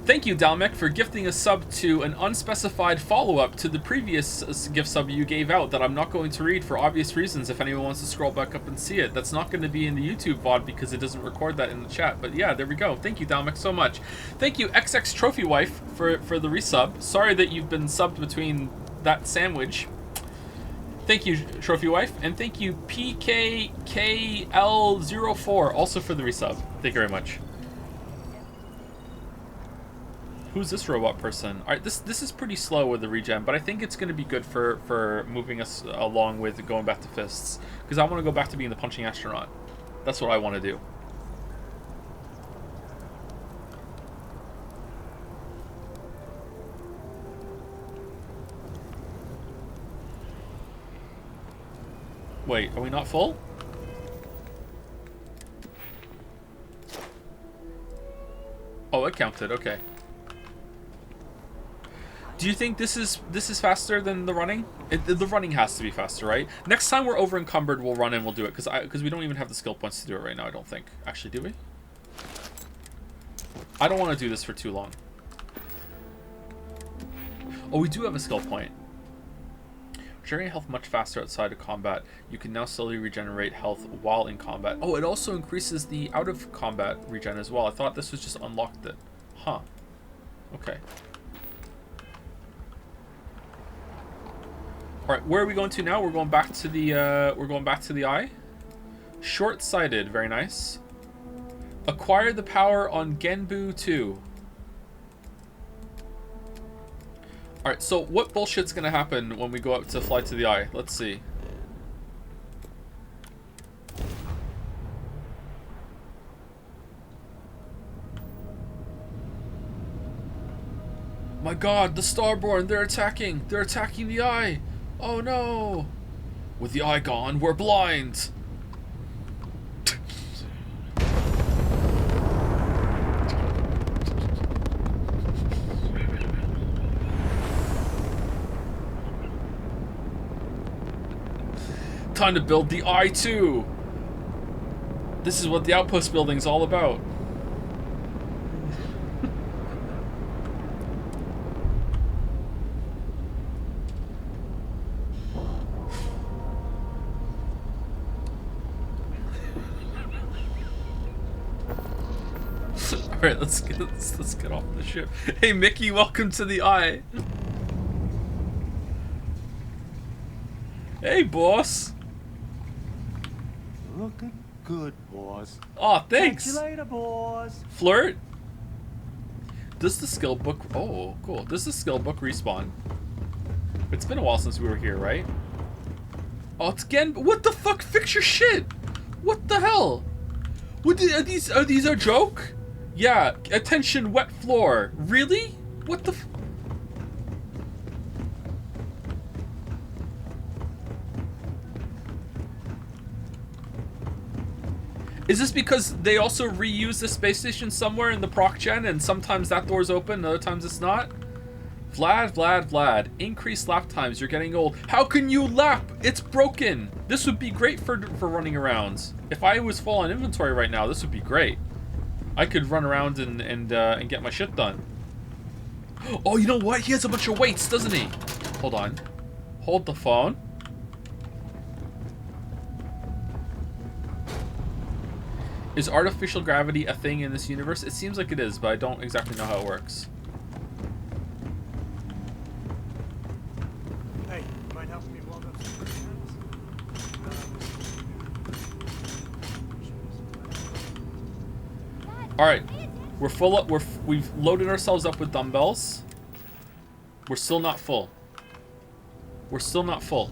Thank you, Dalmek, for gifting a sub to an unspecified follow-up to the previous gift sub you gave out that I'm not going to read for obvious reasons if anyone wants to scroll back up and see it. That's not going to be in the YouTube VOD because it doesn't record that in the chat. But yeah, there we go. Thank you, Dalmek, so much. Thank you, XX Trophy Wife, for the resub. Sorry that you've been subbed between that sandwich. Thank you, Trophy Wife. And thank you, PKKL04, also for the resub. Thank you very much. Who's this robot person? All right, this is pretty slow with the regen, but I think it's going to be good for moving us along with going back to fists. Because I want to go back to being the punching astronaut. That's what I want to do. Wait, are we not full? Oh, it counted. Okay. Do you think this is faster than the running? The running has to be faster, right? Next time we're over encumbered, we'll run and we'll do it because we don't even have the skill points to do it right now. I don't think. Actually, do we? I don't want to do this for too long. Oh, we do have a skill point. Regenerating health much faster outside of combat. You can now slowly regenerate health while in combat. Oh, it also increases the out of combat regen as well. I thought this was just unlocked it. Huh. Okay. All right, where are we going to now? We're going back to the eye. Short-sighted, very nice. Acquire the power on Genbu 2. All right, so what bullshit's gonna happen when we go up to fly to the eye? Let's see. My God, the Starborn! They're attacking! They're attacking the eye! Oh no! With the eye gone, we're blind! Time to build the eye too! This is what the outpost building's all about. Alright, let's get off the ship. Hey Mickey, welcome to the eye. Hey boss. Looking good, boss. Aw, thanks. Catch you later, boss. Flirt. Does the skill book... Oh, cool. Does the skill book respawn? It's been a while since we were here, right? Oh, it's again... What the fuck? Fix your shit! What the hell? What are these a joke? Yeah, attention, wet floor. Really? What the f... Is this because they also reuse the space station somewhere in the proc gen and sometimes that door's open and other times it's not? Vlad. Increase lap times. You're getting old. How can you lap? It's broken. This would be great for running around. If I was full on inventory right now, this would be great. I could run around and get my shit done. Oh, you know what? He has a bunch of weights, doesn't he? Hold on. Hold the phone. Is artificial gravity a thing in this universe? It seems like it is, but I don't exactly know how it works. Hey, you might help me weld up some All right, we're full up. We've loaded ourselves up with dumbbells. We're still not full. We're still not full.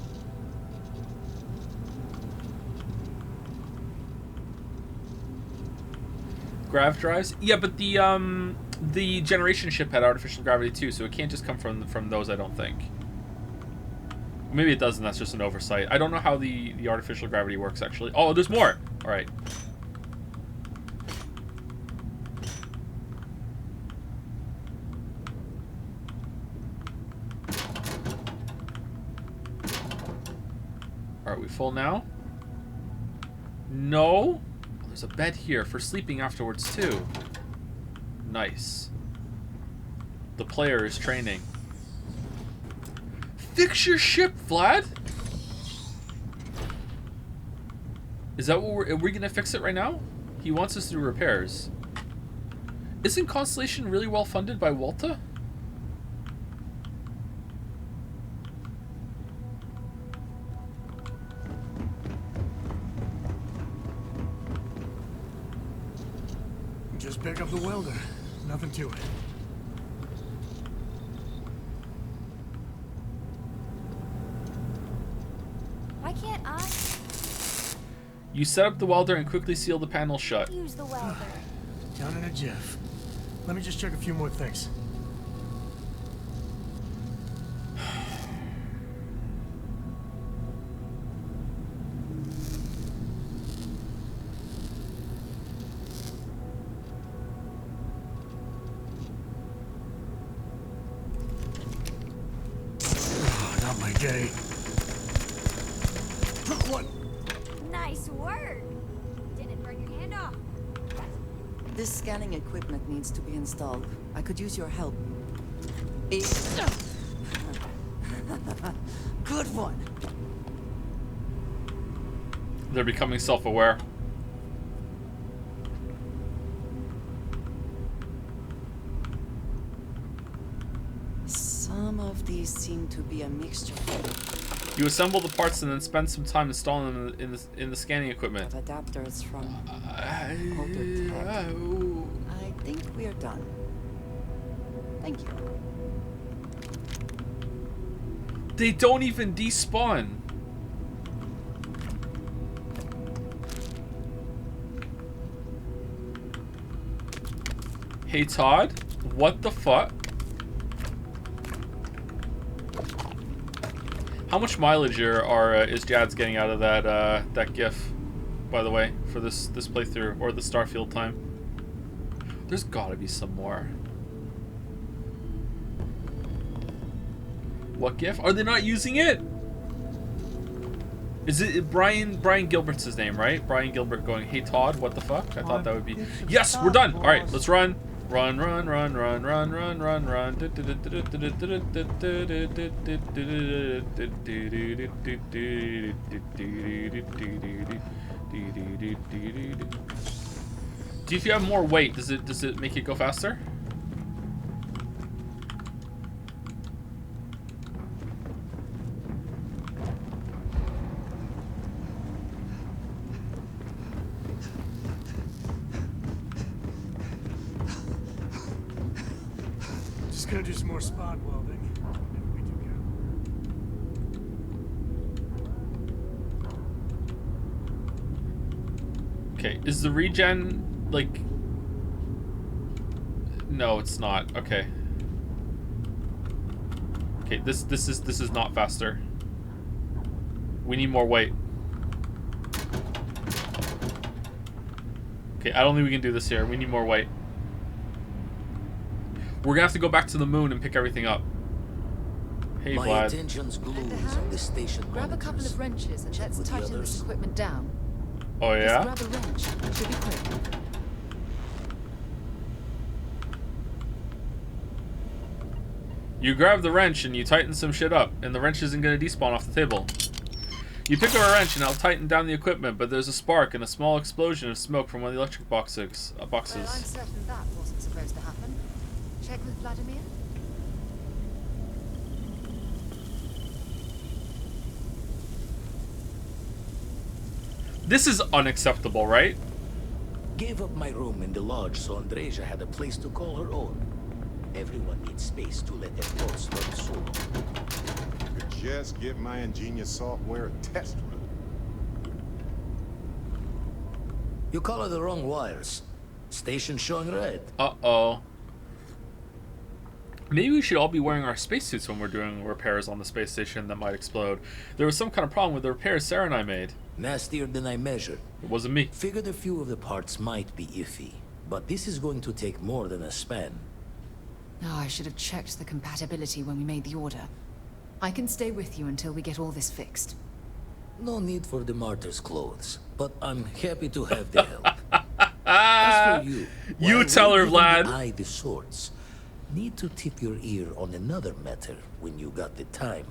Grav drives? Yeah, but the generation ship had artificial gravity too, so it can't just come from those, I don't think. Maybe it does, and that's just an oversight. I don't know how the artificial gravity works, actually. Oh, there's more! Alright. Are we full now? No? There's a bed here for sleeping afterwards, too. Nice. The player is training. Fix your ship, Vlad! Is that what are we gonna fix it right now? He wants us to do repairs. Isn't Constellation really well funded by Walta? Just pick up the welder. Nothing to it. Why can't I You set up the welder and quickly seal the panel shut. use the welder? Done in a jiff. Let me just check a few more things. Oh, not my day. Took one. Nice work. Didn't burn your hand off. This scanning equipment needs to be installed. I could use your help. Good one. They're becoming self-aware. Some of these seem to be a mixture. You assemble the parts and then spend some time installing them in the scanning equipment. Adapters from older tech. I think we are done. Thank you. They don't even despawn. Hey Todd, what the fuck? How much mileage is Jad's getting out of that GIF, by the way, for this playthrough or the Starfield time? There's gotta be some more. What GIF? Are they not using it? Is it Brian Gilbert's his name, right? Brian Gilbert going, hey Todd, what the fuck? I thought that would be. Yes, we're done. All right, let's run. Run, run, run, run, run, run, run, run. Do if you have more weight, does it make it go faster? Just gonna do some more spot welding. Okay, is the regen like? No, it's not. Okay. Okay, this is not faster. We need more weight. Okay, I don't think we can do this here. We need more weight. We're gonna have to go back to the moon and pick everything up. Hey, My Vlad. attention's glued on the station Grab a couple of wrenches and let's tighten this equipment down. Oh yeah? Just grab a wrench. Should be quick. You grab the wrench and you tighten some shit up, and the wrench isn't gonna despawn off the table. You pick up a wrench and I'll tighten down the equipment, but there's a spark and a small explosion of smoke from one of the electric boxes. Well, I'm certain that wasn't supposed to happen. Check with Vladimir. This is unacceptable, right? Gave up my room in the lodge so Andreja had a place to call her own. Everyone needs space to let their thoughts run solo. Could just give my ingenious software a test run. You color the wrong wires. Station showing red. Uh-oh. Maybe we should all be wearing our spacesuits when we're doing repairs on the space station that might explode. There was some kind of problem with the repairs Sarah and I made. Nastier than I measured. It wasn't me. Figured a few of the parts might be iffy, but this is going to take more than a span. Oh, I should have checked the compatibility when we made the order. I can stay with you until we get all this fixed. No need for the martyr's clothes, but I'm happy to have the help. As for you, you tell her, Vlad. Eye the swords. Need to tip your ear on another matter when you got the time.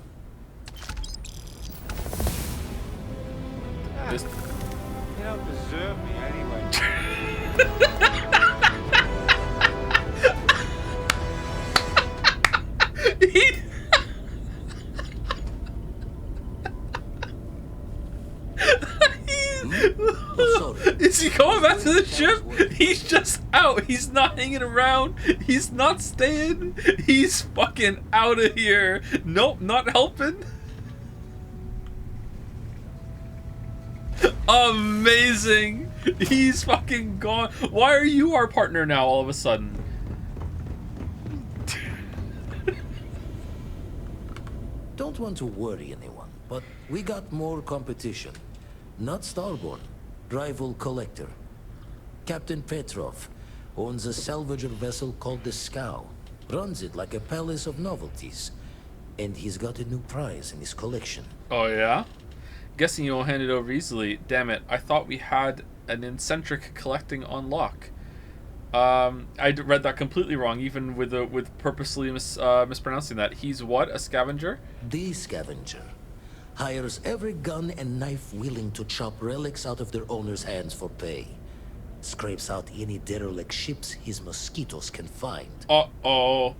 You don't deserve me anyway. Is he going back to the ship? He's just out. He's not hanging around. He's not staying. He's fucking out of here. Nope, not helping. Amazing. He's fucking gone. Why are you our partner now all of a sudden? Don't want to worry anyone, but we got more competition. Not Starborn, rival collector. Captain Petrov owns a salvager vessel called the Scow. Runs it like a palace of novelties. And he's got a new prize in his collection. Oh yeah? Guessing you won't hand it over easily. Damn it, I thought we had an eccentric collecting on lock. I read that completely wrong, even with purposely mispronouncing that. He's what? A scavenger? The scavenger. Hires every gun and knife willing to chop relics out of their owner's hands for pay. Scrapes out any derelict ships his mosquitoes can find. Uh-oh.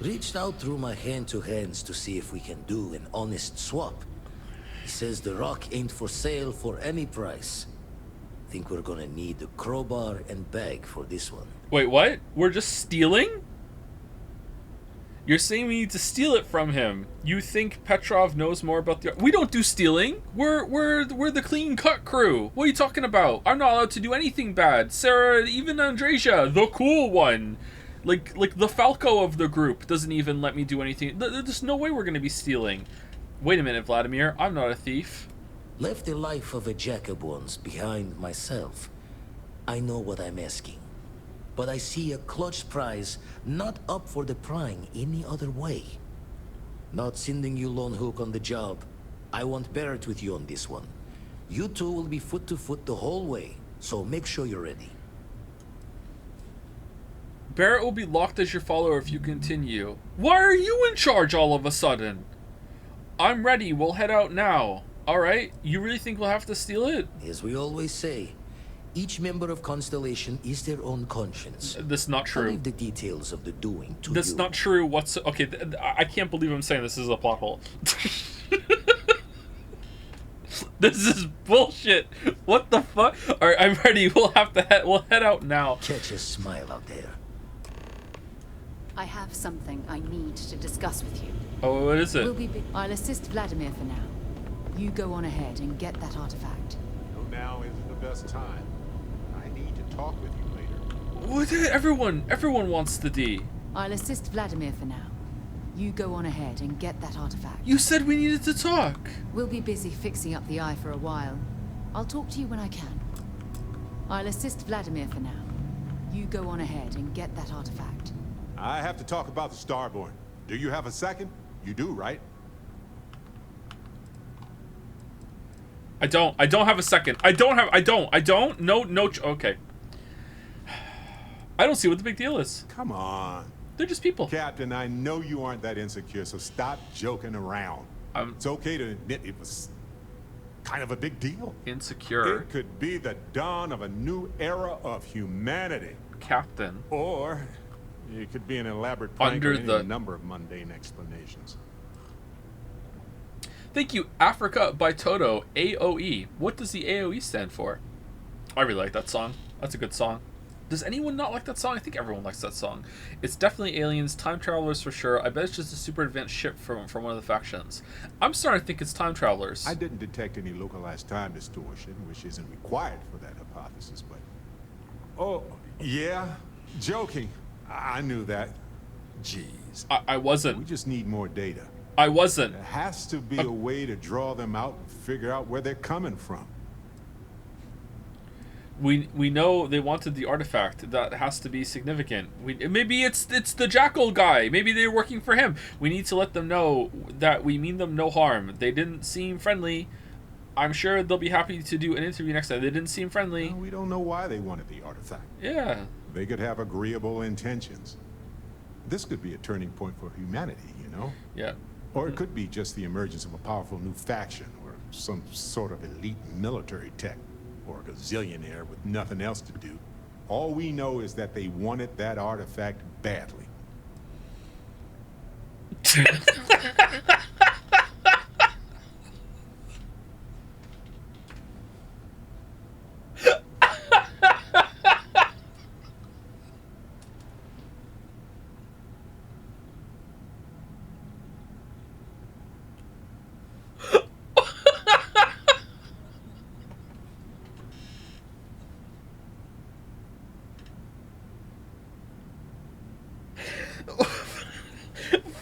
Reached out through my hand-to-hands to see if we can do an honest swap. He says the rock ain't for sale for any price. Think we're gonna need a crowbar and bag for this one. Wait, what? We're just stealing? You're saying we need to steal it from him. You think Petrov knows more about the... We don't do stealing. We're the clean cut crew. What are you talking about? I'm not allowed to do anything bad. Sarah, even Andreja, the cool one. Like the Falco of the group doesn't even let me do anything. There's no way we're going to be stealing. Wait a minute, Vladimir. I'm not a thief. Left the life of a jackabones behind myself. I know what I'm asking. But I see a clutch prize not up for the prying any other way. Not sending you lone hook on the job. I want Barrett with you on this one. You two will be foot to foot the whole way, so make sure you're ready. Barrett will be locked as your follower if you continue. Why are you in charge all of a sudden? I'm ready. We'll head out now. Alright, you really think we'll have to steal it? As we always say, each member of Constellation is their own conscience. That's not true. I'll leave the details of the doing to That's you. not true. Okay, I can't believe I'm saying this is a plot hole. This is bullshit. What the fuck? Alright, I'm ready. We'll head out now. Catch a smile out there. I have something I need to discuss with you. Oh, what is it? I'll assist Vladimir for now. You go on ahead and get that artifact. No, now isn't the best time. I need to talk with you later. What? Everyone wants the D. I'll assist Vladimir for now. You go on ahead and get that artifact. You said we needed to talk. We'll be busy fixing up the eye for a while. I'll talk to you when I can. I'll assist Vladimir for now. You go on ahead and get that artifact. I have to talk about the Starborn. Do you have a second? You do, right? I don't have a second. No, okay. I don't see what the big deal is. Come on. They're just people. Captain, I know you aren't that insecure, so stop joking around. It's okay to admit it was kind of a big deal. Insecure. It could be the dawn of a new era of humanity. Captain. Or it could be an elaborate prank Under or any the number of mundane explanations. Thank you, Africa by Toto, AOE. What does the AOE stand for? I really like that song. That's a good song. Does anyone not like that song? I think everyone likes that song. It's definitely aliens, time travelers for sure. I bet it's just a super advanced ship from one of the factions. I'm starting to think it's time travelers. I didn't detect any localized time distortion, which isn't required for that hypothesis, but... Oh, yeah? Joking. I knew that. Jeez. I wasn't. We just need more data. I wasn't. There has to be a way to draw them out and figure out where they're coming from. We know they wanted the artifact. That has to be significant. Maybe it's the Jackal guy. Maybe they're working for him. We need to let them know that we mean them no harm. They didn't seem friendly. I'm sure they'll be happy to do an interview next time. They didn't seem friendly. Well, we don't know why they wanted the artifact. Yeah. They could have agreeable intentions. This could be a turning point for humanity, you know? Yeah. Or it could be just the emergence of a powerful new faction or some sort of elite military tech. Or a gazillionaire with nothing else to do. All we know is that they wanted that artifact badly.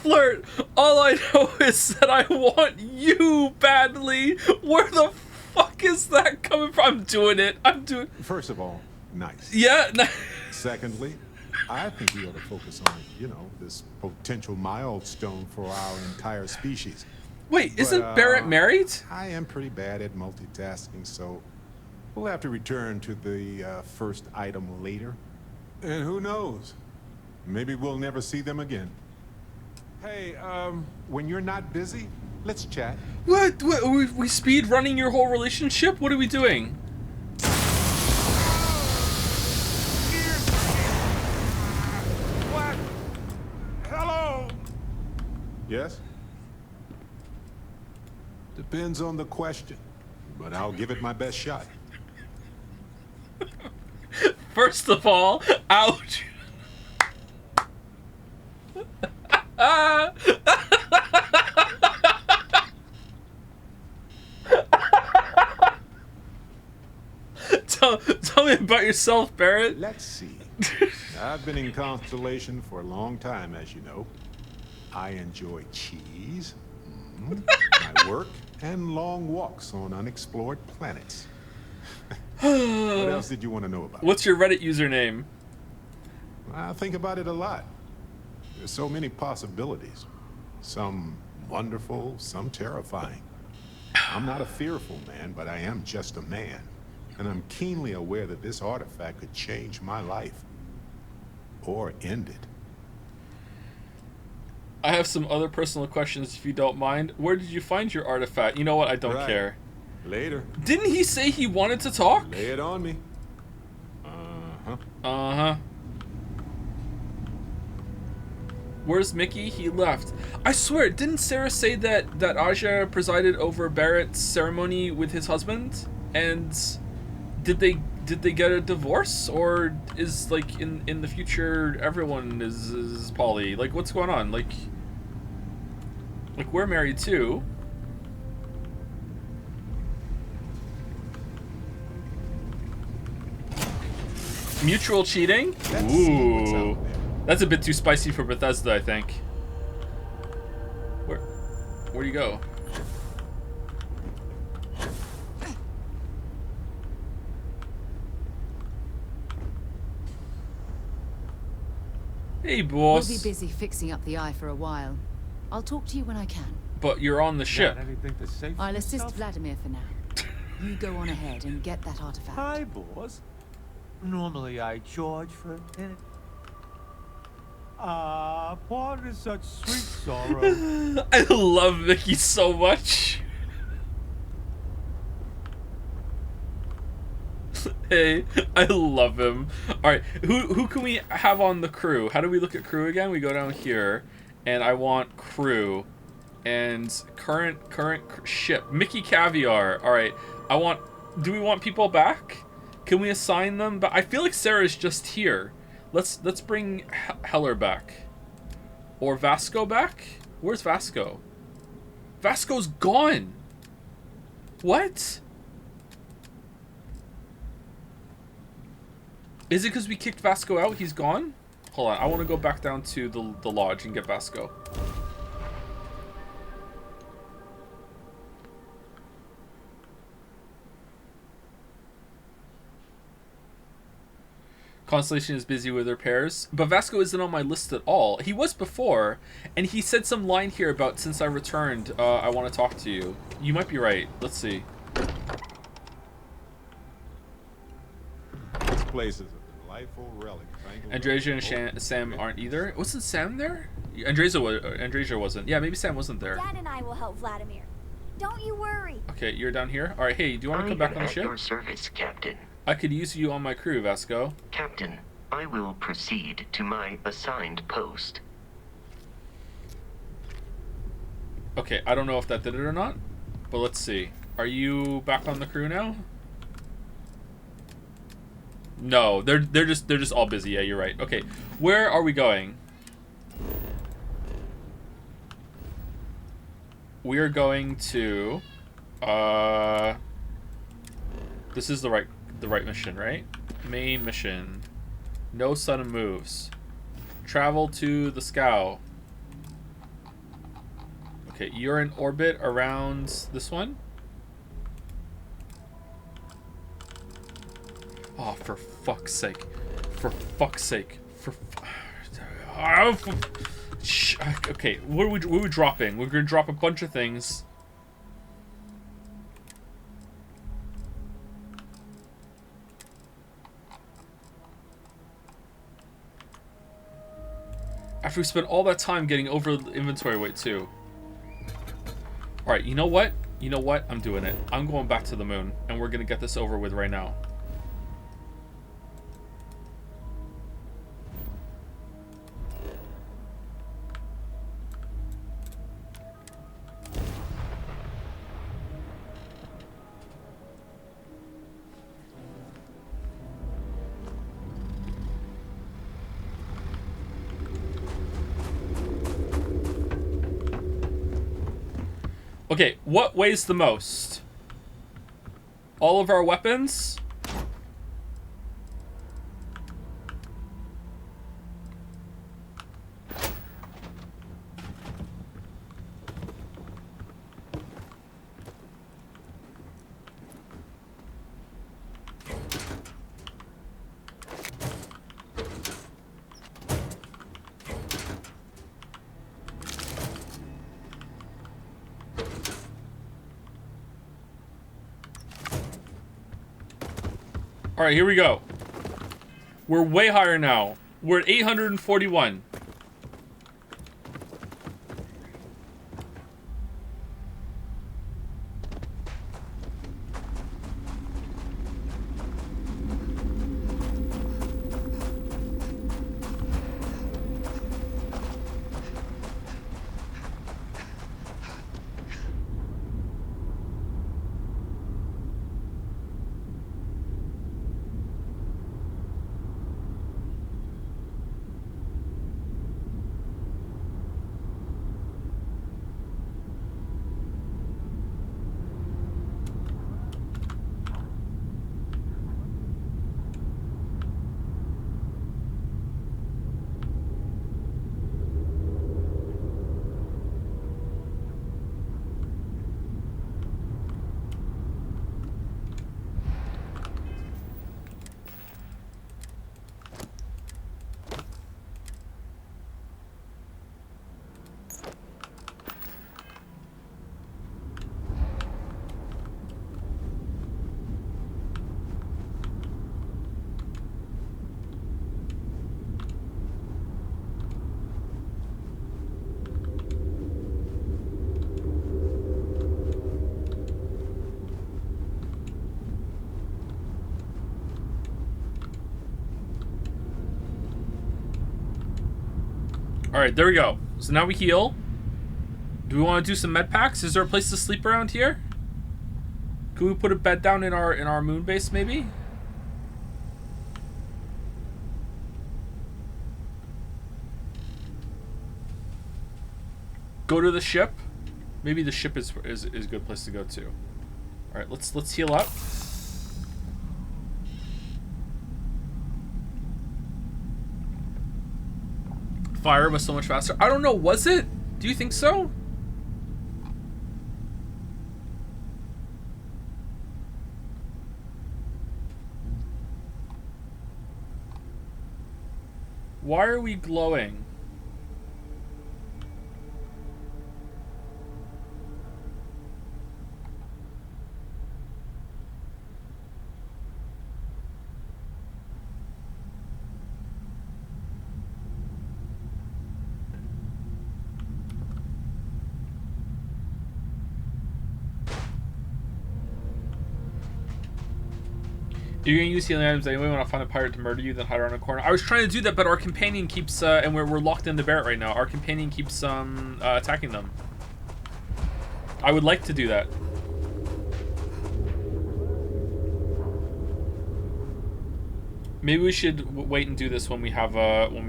Flirt, all I know is that I want you badly. Where the fuck is that coming from? I'm doing it. I'm doing... First of all, nice. Yeah. Secondly, I think we ought to focus on, you know, this potential milestone for our entire species. Wait, isn't Barrett married? I am pretty bad at multitasking, so we'll have to return to the first item later. And who knows? Maybe we'll never see them again. Hey, when you're not busy, let's chat. What? We speed running your whole relationship? What are we doing? What? Hello? Yes? Depends on the question, but I'll give it my best shot. First of all, ouch. Tell me about yourself, Barrett. Let's see. I've been in Constellation for a long time, as you know. I enjoy cheese, my work, and long walks on unexplored planets. What else did you want to know about? What's your Reddit username? I think about it a lot. There's so many possibilities. Some wonderful, some terrifying. I'm not a fearful man, but I am just a man. And I'm keenly aware that this artifact could change my life. Or end it. I have some other personal questions if you don't mind. Where did you find your artifact? You know what? I don't care. Later. Didn't he say he wanted to talk? Lay it on me. Uh-huh. Where's Mickey? He left. I swear, didn't Sarah say that Aja presided over Barrett's ceremony with his husband? And did they get a divorce, or is like in the future everyone is poly? Like, what's going on? Like we're married too. Mutual cheating? Ooh. That's a bit too spicy for Bethesda, I think. Where'd you go? Hey, boss. We'll be busy fixing up the eye for a while. I'll talk to you when I can. But you're on the ship. I'll assist Vladimir for now. You go on ahead and get that artifact. Hi, boss. Normally I charge for it. Pardon is such sweet sorrow. I love Mickey so much. Hey, I love him. Alright, who can we have on the crew? How do we look at crew again? We go down here, and I want crew. And current ship. Mickey Caviar. Alright, do we want people back? Can we assign them? But I feel like Sarah's just here. Let's bring Heller back. Or Vasco back? Where's Vasco? Vasco's gone. What? Is it because we kicked Vasco out? He's gone? Hold on. I want to go back down to the lodge and get Vasco. Constellation is busy with repairs, but Vasco isn't on my list at all. He was before, and he said some line here about since I returned, I want to talk to you. You might be right. Let's see. This place is a delightful relic. Andreja and Sam aren't either. Wasn't Sam there? Andreja wasn't. Yeah, maybe Sam wasn't there. Dad and I will help Vladimir. Don't you worry. Okay, you're down here. All right, hey, do you want to come back on the ship? Your service, Captain. I could use you on my crew, Vasco. Captain, I will proceed to my assigned post. Okay, I don't know if that did it or not, but let's see. Are you back on the crew now? No, they're just all busy. Yeah, you're right. Okay, where are we going? We are going to this is the right mission, right? Main mission. No sudden moves. Travel to the scow. Okay, you're in orbit around this one. Oh, for fuck's sake. For fuck's sake. Okay, what are we dropping? We're gonna drop a bunch of things. After we spent all that time getting over the inventory weight too. Alright, you know what? You know what? I'm doing it. I'm going back to the moon, and we're gonna get this over with right now. Okay, what weighs the most? All of our weapons? Alright, here we go. We're way higher now. We're at 841. Alright, there we go. So now we heal. Do we want to do some med packs? Is there a place to sleep around here? Could we put a bed down in our moon base, maybe? go to the ship. Maybe the ship is a good place to go to. All right, let's heal up. Fire was so much faster. I don't know. Was it? Do you think so? Why are we glowing? You're gonna use healing items anyway when I find a pirate to murder you, then hide around a corner. I was trying to do that, but our companion keeps, and we're locked into Barrett right now. Our companion keeps, attacking them. I would like to do that. Maybe we should wait and do this when we have when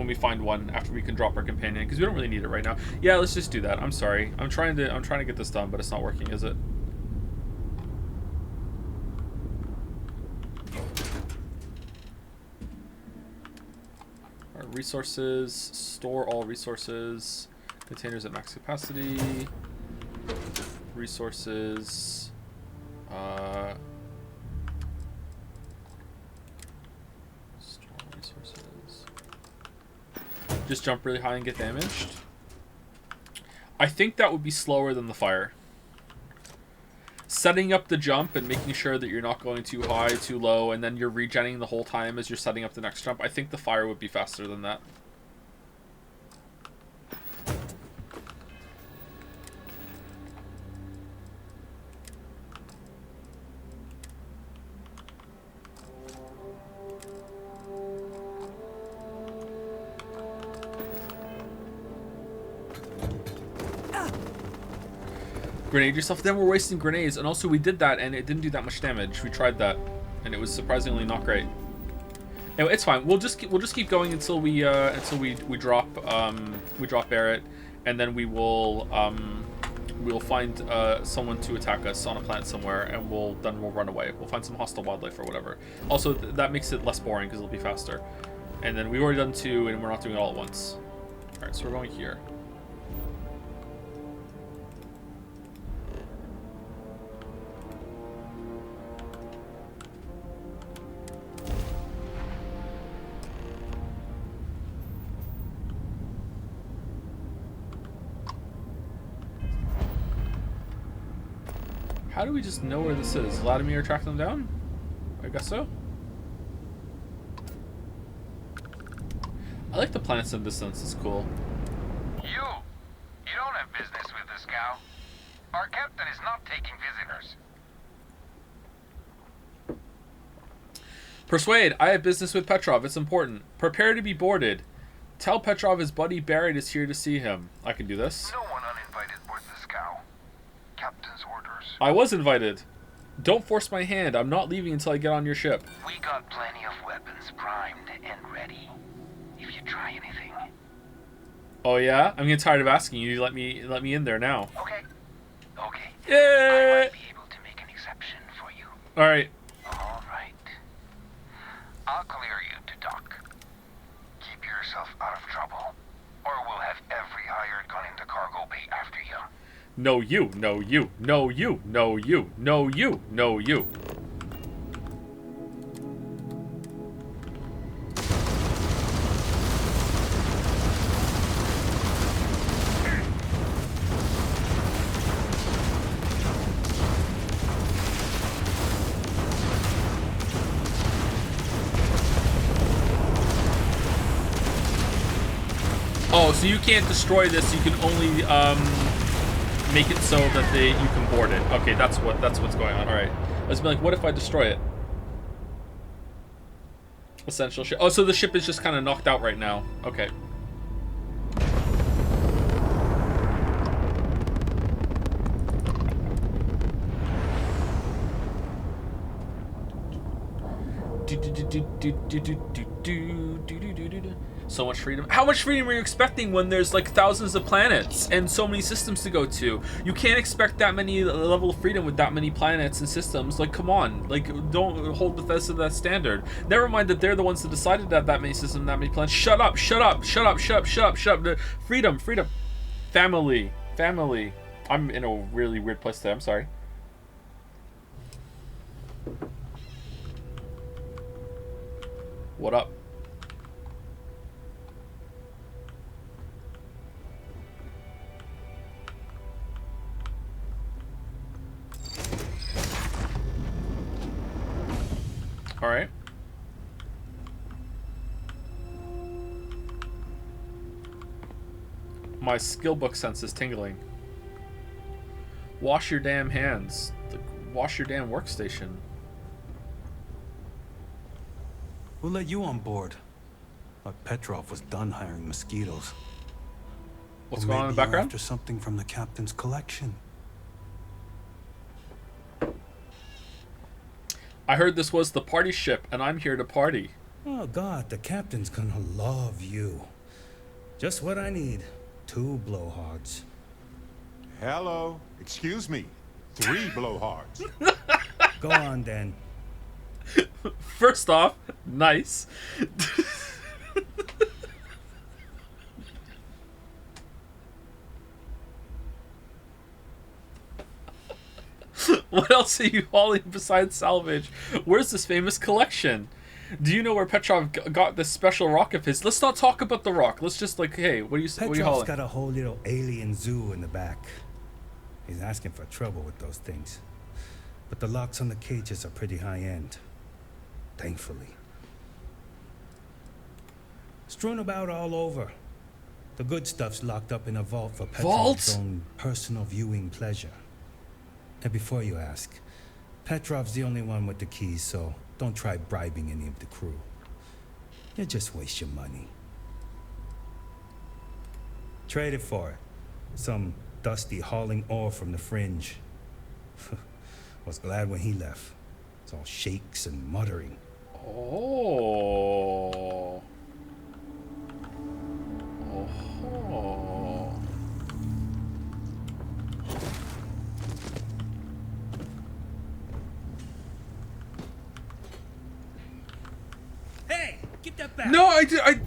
we find one after we can drop our companion, because we don't really need it right now. Yeah, let's just do that. I'm sorry. I'm trying to get this done, but it's not working, is it? Resources, store all resources, containers at max capacity, resources, store resources. Just jump really high and get damaged. I think that would be slower than the fire. Setting up the jump and making sure that you're not going too high, too low, and then you're regenning the whole time as you're setting up the next jump. I think the fire would be faster than that. Grenade yourself. Then we're wasting grenades, and also we did that and it didn't do that much damage. We tried that and it was surprisingly not great. Anyway, it's fine. We'll just keep going until we drop Barrett, and then we'll find someone to attack us on a planet somewhere, and we'll run away. We'll find some hostile wildlife or whatever. Also, that makes it less boring because it'll be faster. And then we've already done 2, and we're not doing it all at once. All right, so we're going here. How do we just know where this is? Vladimir track them down? I guess so. I like the planets in distance. It's cool. You don't have business with this cow. Our captain is not taking visitors. Persuade. I have business with Petrov. It's important. Prepare to be boarded. Tell Petrov his buddy Barrett is here to see him. I can do this. No one uninvited boards this cow. Captain's orders. I was invited. Don't force my hand. I'm not leaving until I get on your ship. We got plenty of weapons primed and ready. If you try anything. Oh yeah? I'm getting tired of asking you. Let me in there now. Okay. Yeah. I might be able to make an exception for you. All right. All right. I'll clear you to dock. Keep yourself out of trouble, or we'll have every hired gun in the cargo bay after you. No you, no you, no you, no you, no you, no you. Oh, so you can't destroy this, you can only make it so that you can board it. Okay, that's what's going on. All right. I was like, what if I destroy it? Essential ship. Oh, so the ship is just kind of knocked out right now. Okay. So much freedom. How much freedom are you expecting when there's like thousands of planets and so many systems to go to? You can't expect that many level of freedom with that many planets and systems. Like, come on. Like, don't hold Bethesda to that standard. Never mind that they're the ones that decided to have that many systems, that many planets. Shut up, shut up, shut up, shut up, shut up, shut up. Freedom, freedom. Family, family. I'm in a really weird place today. I'm sorry. What up? All right. My skill book sense is tingling. Wash your damn hands. Wash your damn workstation. Who let you on board? Thought Petrov was done hiring mosquitoes. What's Or going on in the maybe you're background? after something from the captain's collection. I heard this was the party ship, and I'm here to party. Oh God, the captain's gonna love you. Just what I need. 2 blowhards. Hello. Excuse me. 3 blowhards. Go on, then. First off, nice. What else are you hauling besides salvage? Where's this famous collection? Do you know where Petrov got this special rock of his? Let's not talk about the rock. Let's just like, hey, what are you Petrov's hauling? got a whole little alien zoo in the back. He's asking for trouble with those things. But the locks on the cages are pretty high-end. Thankfully. Strewn about all over. The good stuff's locked up in a vault for Petrov's own personal viewing pleasure. And before you ask, Petrov's the only one with the keys, so don't try bribing any of the crew. You'll just waste your money. Trade it for it. Some dusty hauling ore from the fringe. Was glad when he left. It's all shakes and muttering. Oh. Oh. Hey, get that back. No, I did. For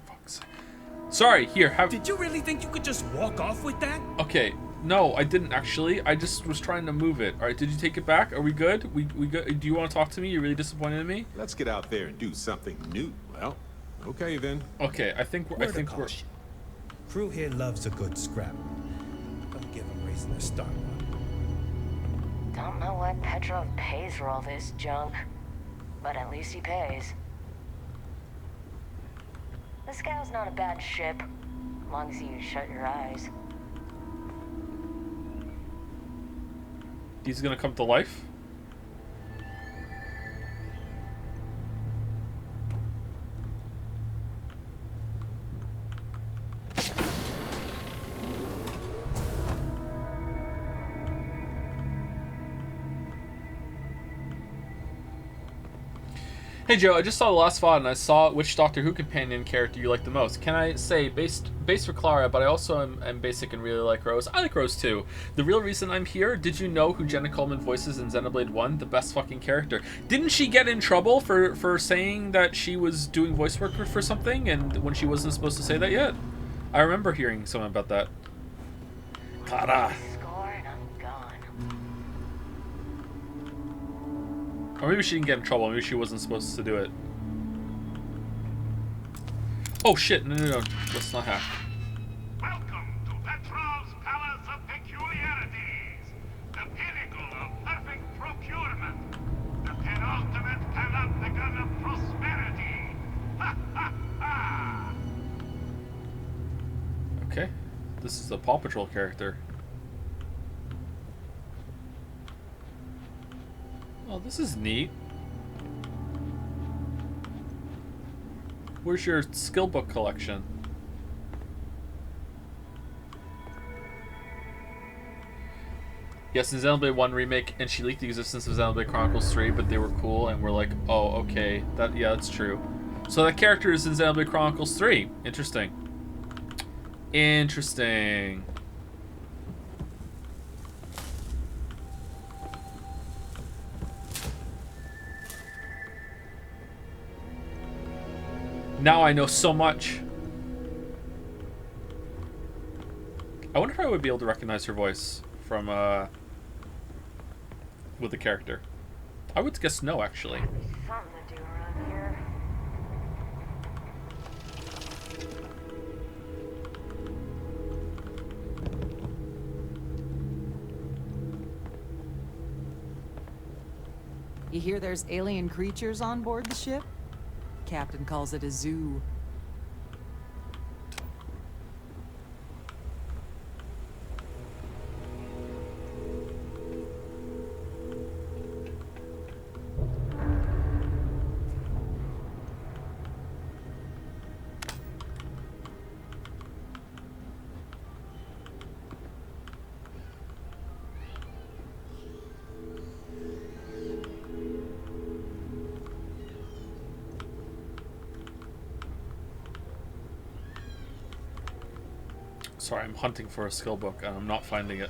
fuck's sake. Sorry. Here, have. Did you really think you could just walk off with that? Okay. No, I didn't actually. I just was trying to move it. All right. Did you take it back? Are we good? We good? Do you want to talk to me? You're really disappointed in me. Let's get out there and do something new. Well, okay then. Okay. I think we're. Crew here loves a good scrap. Don't give them reason to start one. Don't know what Petrov pays for all this junk, but at least he pays. The Scow's not a bad ship, as long as you shut your eyes. He's gonna come to life. Hey Joe, I just saw the last VOD and I saw which Doctor Who companion character you like the most. Can I say, base for Clara, but I also am basic and really like Rose. I like Rose too. The real reason I'm here, did you know who Jenna Coleman voices in Xenoblade 1? The best fucking character. Didn't she get in trouble for saying that she was doing voice work for something and when she wasn't supposed to say that yet? I remember hearing something about that. Clara. Or maybe she didn't get in trouble. Maybe she wasn't supposed to do it. Oh shit! No. Let's not have. Welcome to Petrov's Palace of Peculiarities, the pinnacle of perfect procurement, the penultimate panopticon of prosperity. Ha ha ha! Okay, this is a Paw Patrol character. Oh, this is neat. Where's your skill book collection? Yes, in Xenoblade 1 remake, and she leaked the existence of Xenoblade Chronicles 3, but they were cool, and we're like, oh, okay, that's true. So that character is in Xenoblade Chronicles 3. Interesting. Interesting. Now I know so much. I wonder if I would be able to recognize her voice from, with the character. I would guess no, actually. Something to do around here. You hear there's alien creatures on board the ship? Captain calls it a zoo. Sorry, I'm hunting for a skill book and I'm not finding it.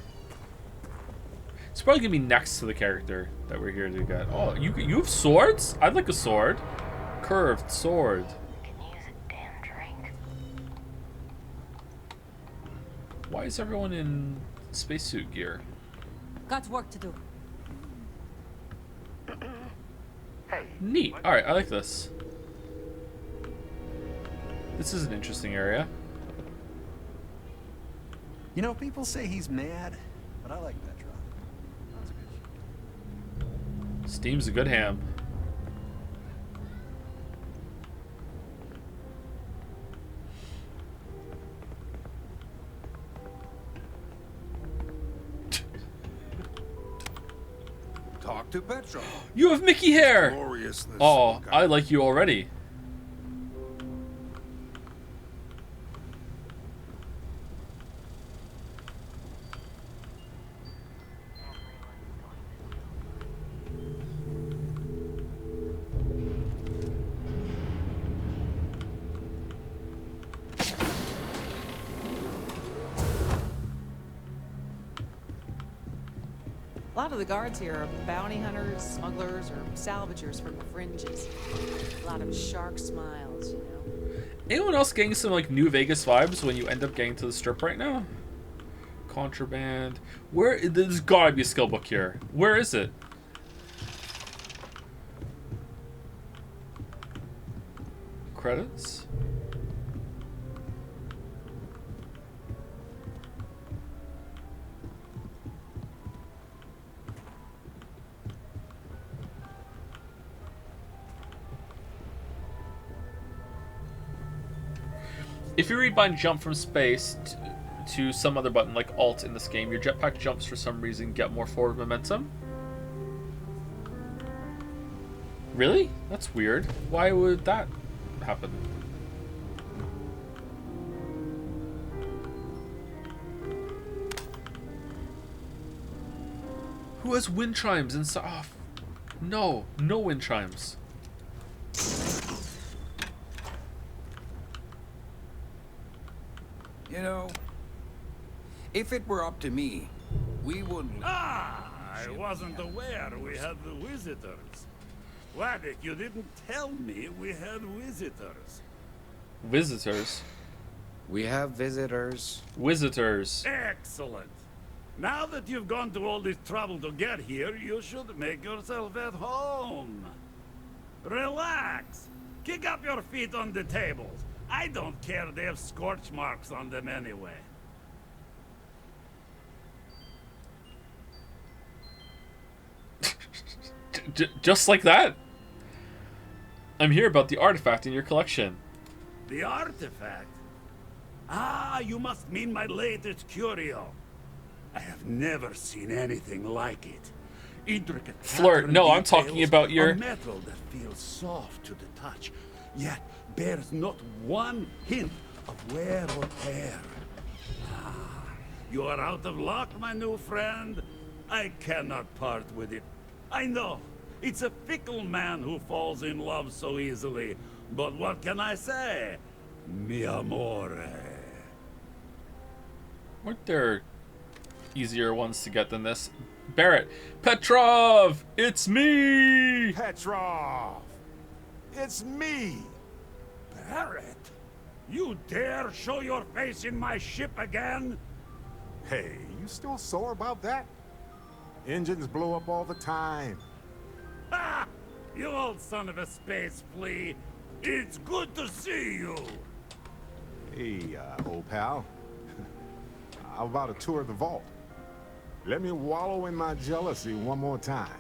It's probably gonna be next to the character that we're here to get. Oh, you have swords? I'd like a sword. Curved sword. Can use a damn drink. Why is everyone in spacesuit gear? Got work to do. Neat. Alright, I like this. This is an interesting area. You know, people say he's mad, but I like Petrov. Steam's a good ham. Talk to Petrov. You have Mickey hair! Gloriousness. Oh, I like you already. A lot of the guards here are bounty hunters, smugglers, or salvagers from the fringes. A lot of shark smiles, you know. Anyone else getting some like New Vegas vibes when you end up getting to the strip right now? Contraband. Where? There's gotta be a skill book here. Where is it? Credits? If you rebind jump from space to some other button like Alt in this game, your jetpack jumps for some reason get more forward momentum. Really? That's weird. Why would that happen? Who has wind chimes inside? Oh, no wind chimes. You know, if it were up to me, we wouldn't. Ah, I wasn't aware we had the visitors. Vladek, you didn't tell me we had visitors. Visitors? We have visitors. Visitors. Excellent. Now that you've gone to all this trouble to get here, you should make yourself at home. Relax. Kick up your feet on the tables. I don't care, they have scorch marks on them anyway. Just like that? I'm here about the artifact in your collection. The artifact? Ah, you must mean my latest curio. I have never seen anything like it. Intricate Flirt, no, I'm talking about your... A metal that feels soft to the touch, yet bears not one hint of wear or tear. Ah, you are out of luck, my new friend. I cannot part with it. I know. It's a fickle man who falls in love so easily. But what can I say? Mi amore. Weren't there easier ones to get than this? Barrett. Petrov! It's me! Petrov! It's me! Barrett? You dare show your face in my ship again? Hey, you still sore about that? Engines blow up all the time. Ha! You old son of a space flea. It's good to see you. Hey, old pal. How about a tour of the vault? Let me wallow in my jealousy one more time.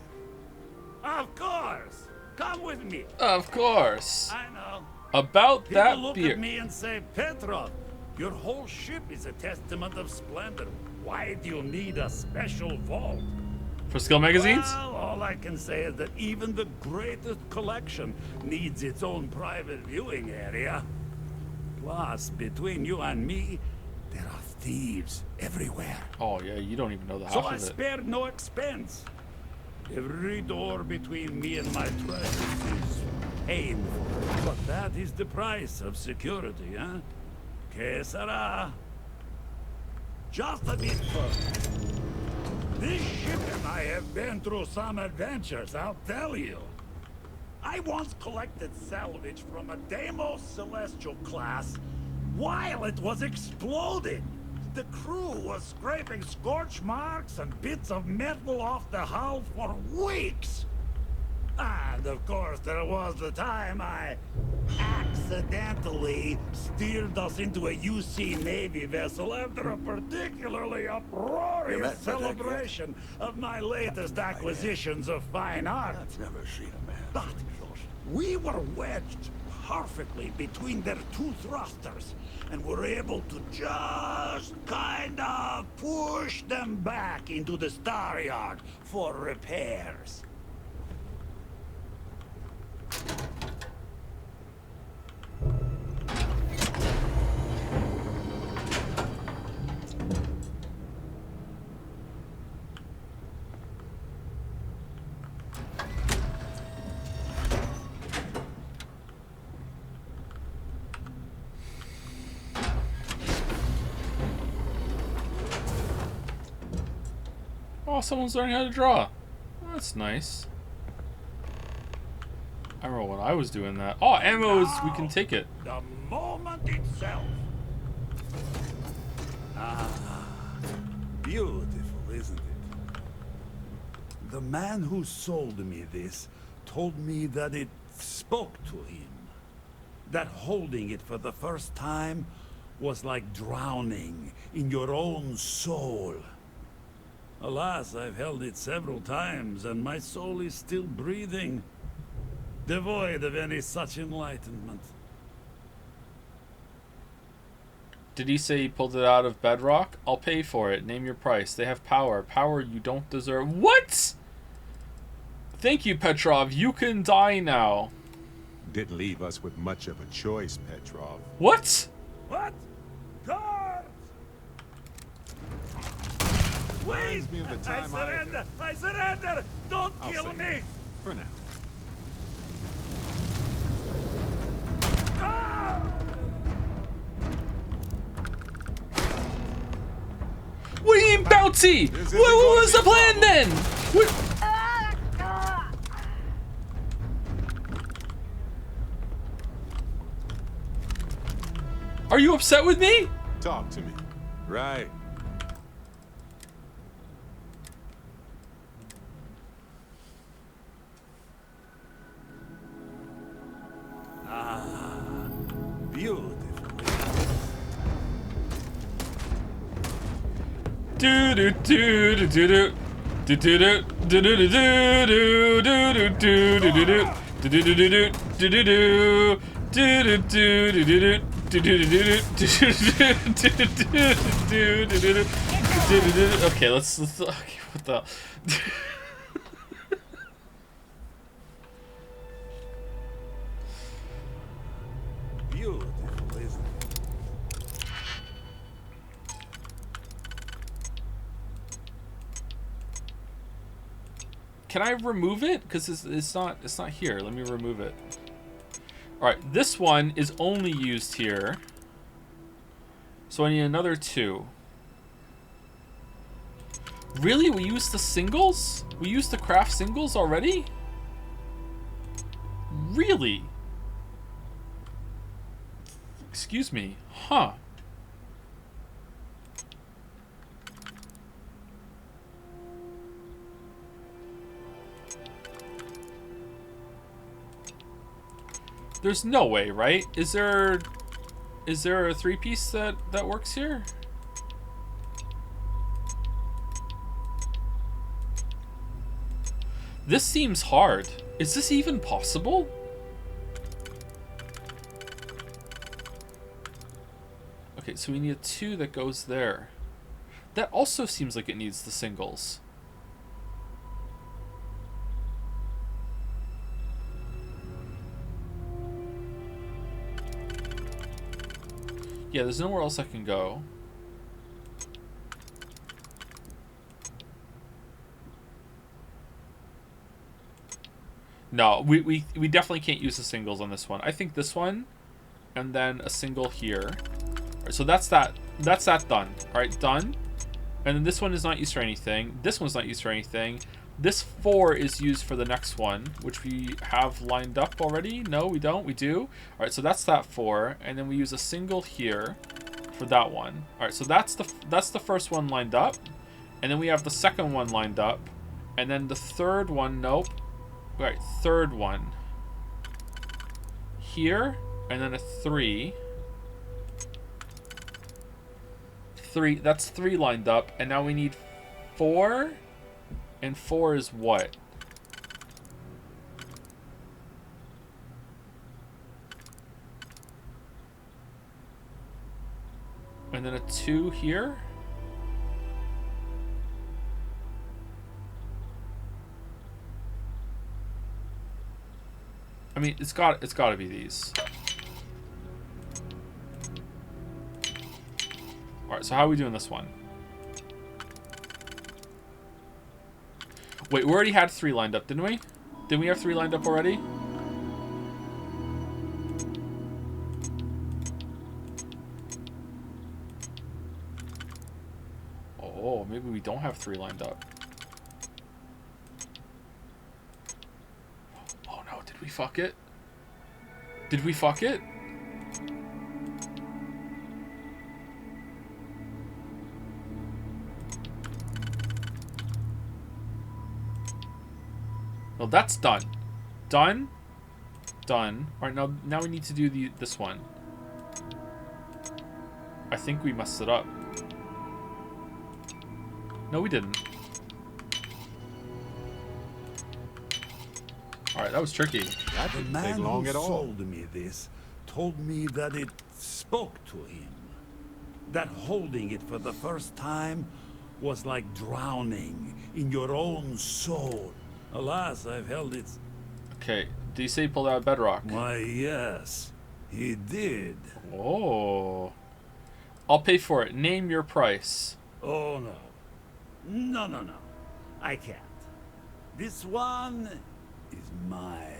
Of course. Come with me. Of course. I know. About People that look beer. at me and say, Petrov, your whole ship is a testament of splendor. Why do you need a special vault? For skill magazines? Well, all I can say is that even the greatest collection needs its own private viewing area. Plus, between you and me, there are thieves everywhere. Oh yeah, you don't even know the half So of I it. spared no expense. Every door between me and my treasures is painful. But that is the price of security, huh? Que sera? Just a bit further. This ship and I have been through some adventures, I'll tell you. I once collected salvage from a Deimos Celestial class while it was exploding. The crew was scraping scorch marks and bits of metal off the hull for weeks. And of course, there was the time I accidentally steered us into a UC Navy vessel after a particularly uproarious celebration of my latest acquisitions of fine art. I've never seen a man. But we were wedged perfectly between their two thrusters and were able to just kind of push them back into the star yard for repairs. Oh, someone's learning how to draw. Oh, that's nice. I remember when I was doing that. Oh, ammo is, we can take it. The moment itself. Ah, beautiful, isn't it? The man who sold me this told me that it spoke to him. That holding it for the first time was like drowning in your own soul. Alas, I've held it several times, and my soul is still breathing, devoid of any such enlightenment. Did he say he pulled it out of bedrock? I'll pay for it. Name your price. They have power. Power you don't deserve. What? Thank you, Petrov. You can die now. Didn't leave us with much of a choice, Petrov. What? What? Guards! Wait! I surrender! I surrender! Don't kill me! For now. Ah! What do you mean, bouncy? What was the plan then? What? Are you upset with me? Talk to me. Right. Ah, beautiful. Do do do do do do do do do do do do do do do do. Okay, let's okay, what the Beautiful, isn't it? Can I remove it? Because it's not here. Let me remove it. All right, this one is only used here. So I need another 2. Really? We used the singles? We used the craft singles already? Really? Excuse me. Huh. There's no way, right? Is there a 3-piece that works here? This seems hard. Is this even possible? Okay, so we need a 2 that goes there. That also seems like it needs the singles. Yeah, there's nowhere else I can go. No, we definitely can't use the singles on this one. I think this one, and then a single here. All right, so that's that done. All right, done. And then this one is not used for anything. This one's not used for anything. This 4 is used for the next one, which we have lined up already. No, we don't. We do. All right, so that's that 4, and then we use a single here for that one. All right, so that's the first one lined up, and then we have the second one lined up, and then the third one. Nope. All right, third one here, and then a 3. 3. That's 3 lined up, and now we need 4. And 4 is what? And then a 2 here? I mean, it's got to be these. All right, so how are we doing this one? Wait, we already had 3 lined up, didn't we? Didn't we have 3 lined up already? Oh, maybe we don't have 3 lined up. Oh no, did we fuck it? Did we fuck it? Well, that's done. Done. Done. All right, now we need to do this one. I think we messed it up. No, we didn't. All right, that was tricky. That didn't take long at all. The man who sold me this told me that it spoke to him. That holding it for the first time was like drowning in your own soul. Alas, I've held it. Okay, did he say he pulled out bedrock? Why, yes, he did. Oh. I'll pay for it. Name your price. Oh, no. No. I can't. This one is mine.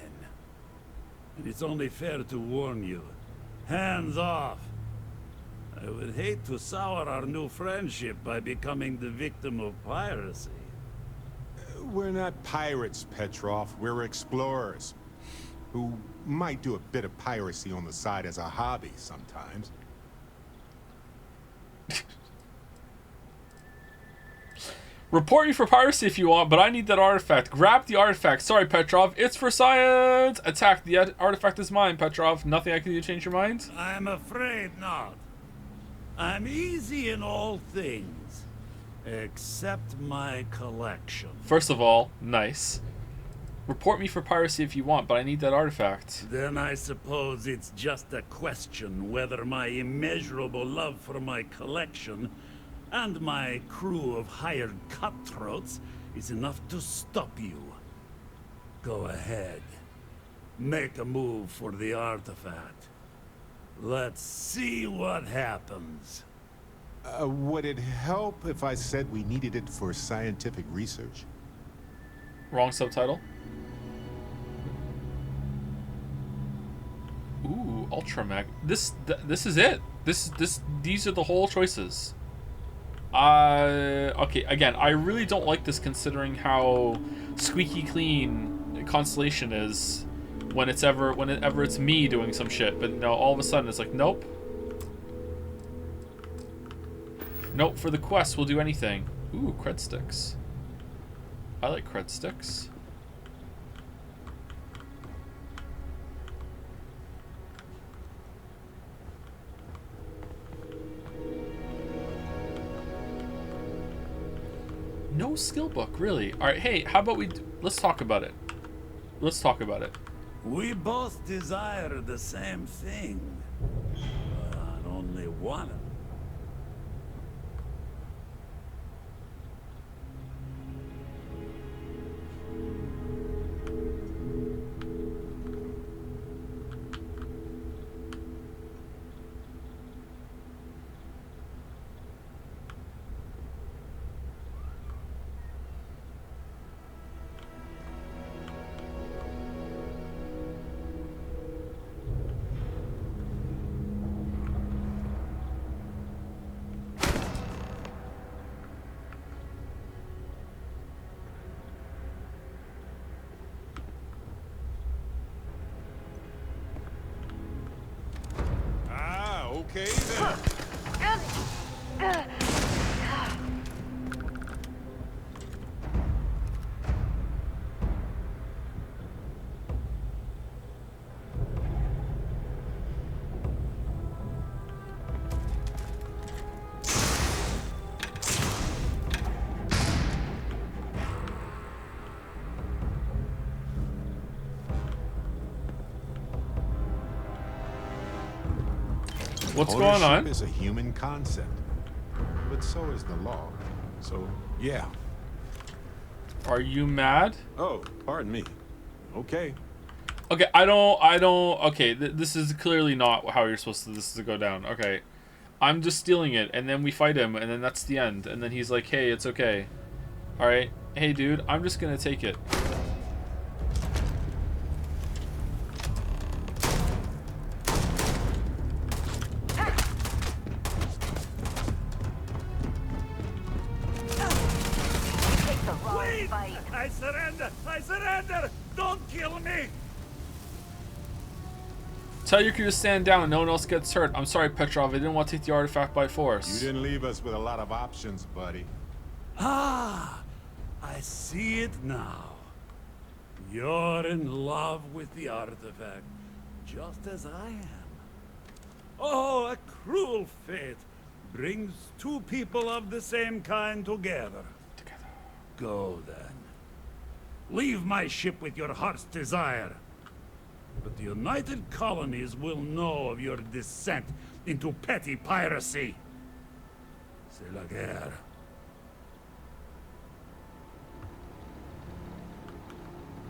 And it's only fair to warn you. Hands off. I would hate to sour our new friendship by becoming the victim of piracy. We're not pirates, Petrov. We're explorers who might do a bit of piracy on the side as a hobby sometimes. Report me for piracy if you want, but I need that artifact. Grab the artifact. Sorry, Petrov. It's for science. Attack. The artifact is mine, Petrov. Nothing I can do to change your mind? I'm afraid not. I'm easy in all things, except my collection. First of all, nice. Report me for piracy if you want, but I need that artifact. Then I suppose it's just a question whether my immeasurable love for my collection and my crew of hired cutthroats is enough to stop you. Go ahead. Make a move for the artifact. Let's see what happens. Would it help if I said we needed it for scientific research? Wrong subtitle. Ooh, Ultra Mag. This is it. These are the whole choices. Okay, again, I really don't like this considering how squeaky clean Constellation is whenever it's me doing some shit. But no, all of a sudden it's like, nope. Nope, for the quest we'll do anything. Ooh, cred sticks. I like cred sticks. No skill book, really. Alright, hey, how about let's talk about it. Let's talk about it. We both desire the same thing, but only one. Okay then. What's going on? Ownership is a human concept, but so is the law. So, yeah. Are you mad? Oh, pardon me. Okay. Okay, I don't, okay, this is clearly not how you're supposed to, this to go down. Okay. I'm just stealing it, and then we fight him, and then that's the end. And then he's like, hey, it's okay. Alright. Hey, dude, I'm just gonna take it. I surrender! I surrender! Don't kill me! Tell your crew to stand down and no one else gets hurt. I'm sorry, Petrov. I didn't want to take the artifact by force. You didn't leave us with a lot of options, buddy. Ah, I see it now. You're in love with the artifact, just as I am. Oh, a cruel fate brings two people of the same kind together. Go then. Leave my ship with your heart's desire. But the United Colonies will know of your descent into petty piracy. C'est la guerre.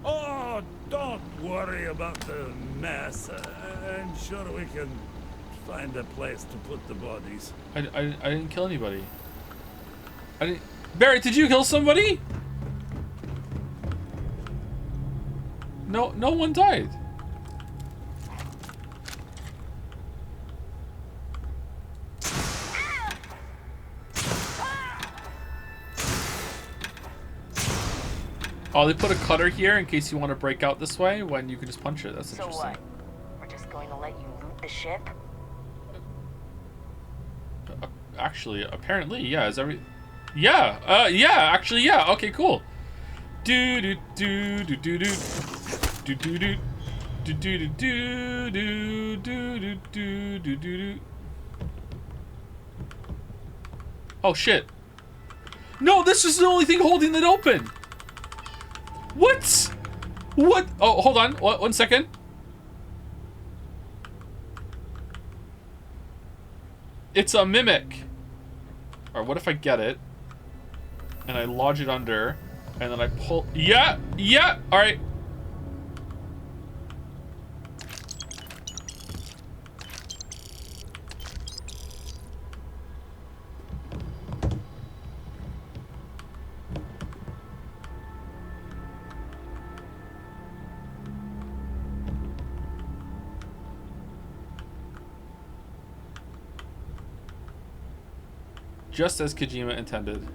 Oh, don't worry about the mess. I'm sure we can find a place to put the bodies. I didn't kill anybody. Barrett, did you kill somebody? No one died. Oh, they put a cutter here in case you want to break out this way when you can just punch it. That's interesting. So what? We're just going to let you loot the ship? Actually, apparently, yeah. Yeah, yeah, actually, yeah. Okay, cool. Do do do do do do do do do do do do do do do do do. Oh shit! No, this is the only thing holding it open. What? What? Oh, hold on. 1 second. It's a mimic. Or what if I get it and I lodge it under and then I pull? Yeah, yeah. All right. Just as Kojima intended.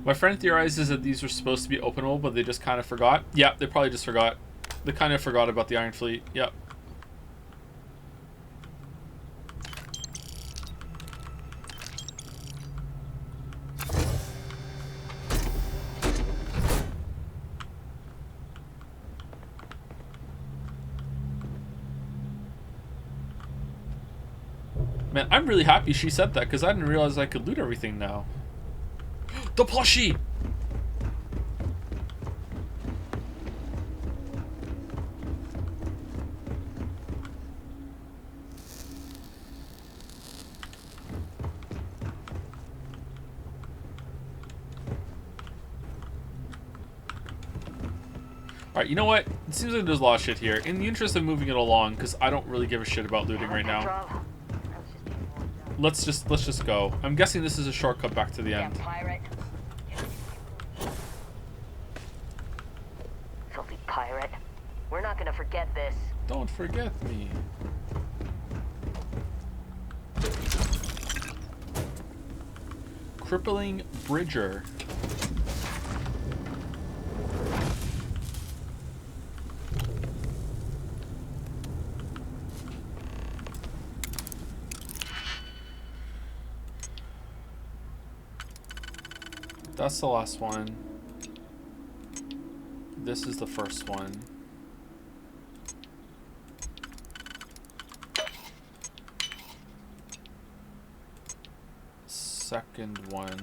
My friend theorizes that these were supposed to be openable, but they just kind of forgot. Yeah, they probably just forgot. They kind of forgot about the Iron Fleet. Yep. Man, I'm really happy she said that, because I didn't realize I could loot everything now. The plushie! Alright, you know what? It seems like there's a lot of shit here. In the interest of moving it along, because I don't really give a shit about looting right now. Let's just go. I'm guessing this is a shortcut back to the end. Pirate. Filthy pirate. We're not gonna forget this. Don't forget me. Crippling Bridger. That's the last one. This is the first one. Second one.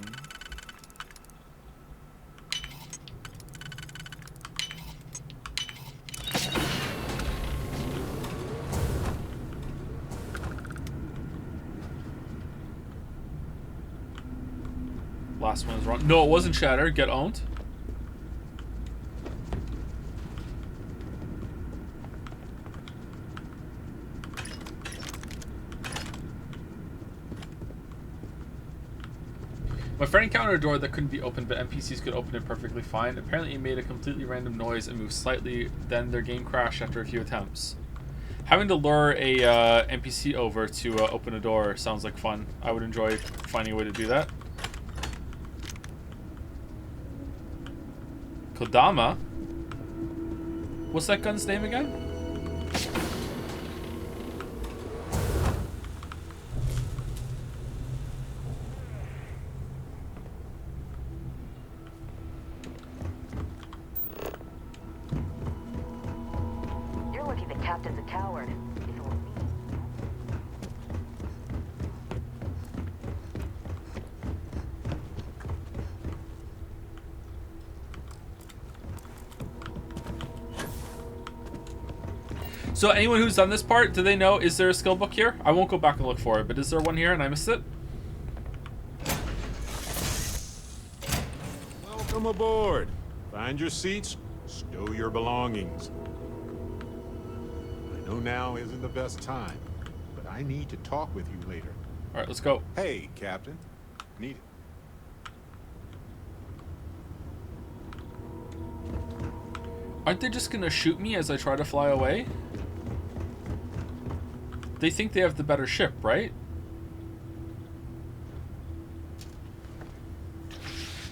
Last one is wrong. No, it wasn't Shatter. Get owned. My friend encountered a door that couldn't be opened, but NPCs could open it perfectly fine. Apparently it made a completely random noise and moved slightly, then their game crashed after a few attempts. Having to lure a NPC over to open a door sounds like fun. I would enjoy finding a way to do that. Kodama? What's that gun's name again? You're lucky the captain's a coward. If it were me. So anyone who's done this part, do they know, is there a skill book here? I won't go back and look for it, but is there one here and I missed it? Welcome aboard. Find your seats, stow your belongings. I know now isn't the best time, but I need to talk with you later. All right, let's go. Hey, Captain. Need it. Aren't they just gonna shoot me as I try to fly away? They think they have the better ship, right?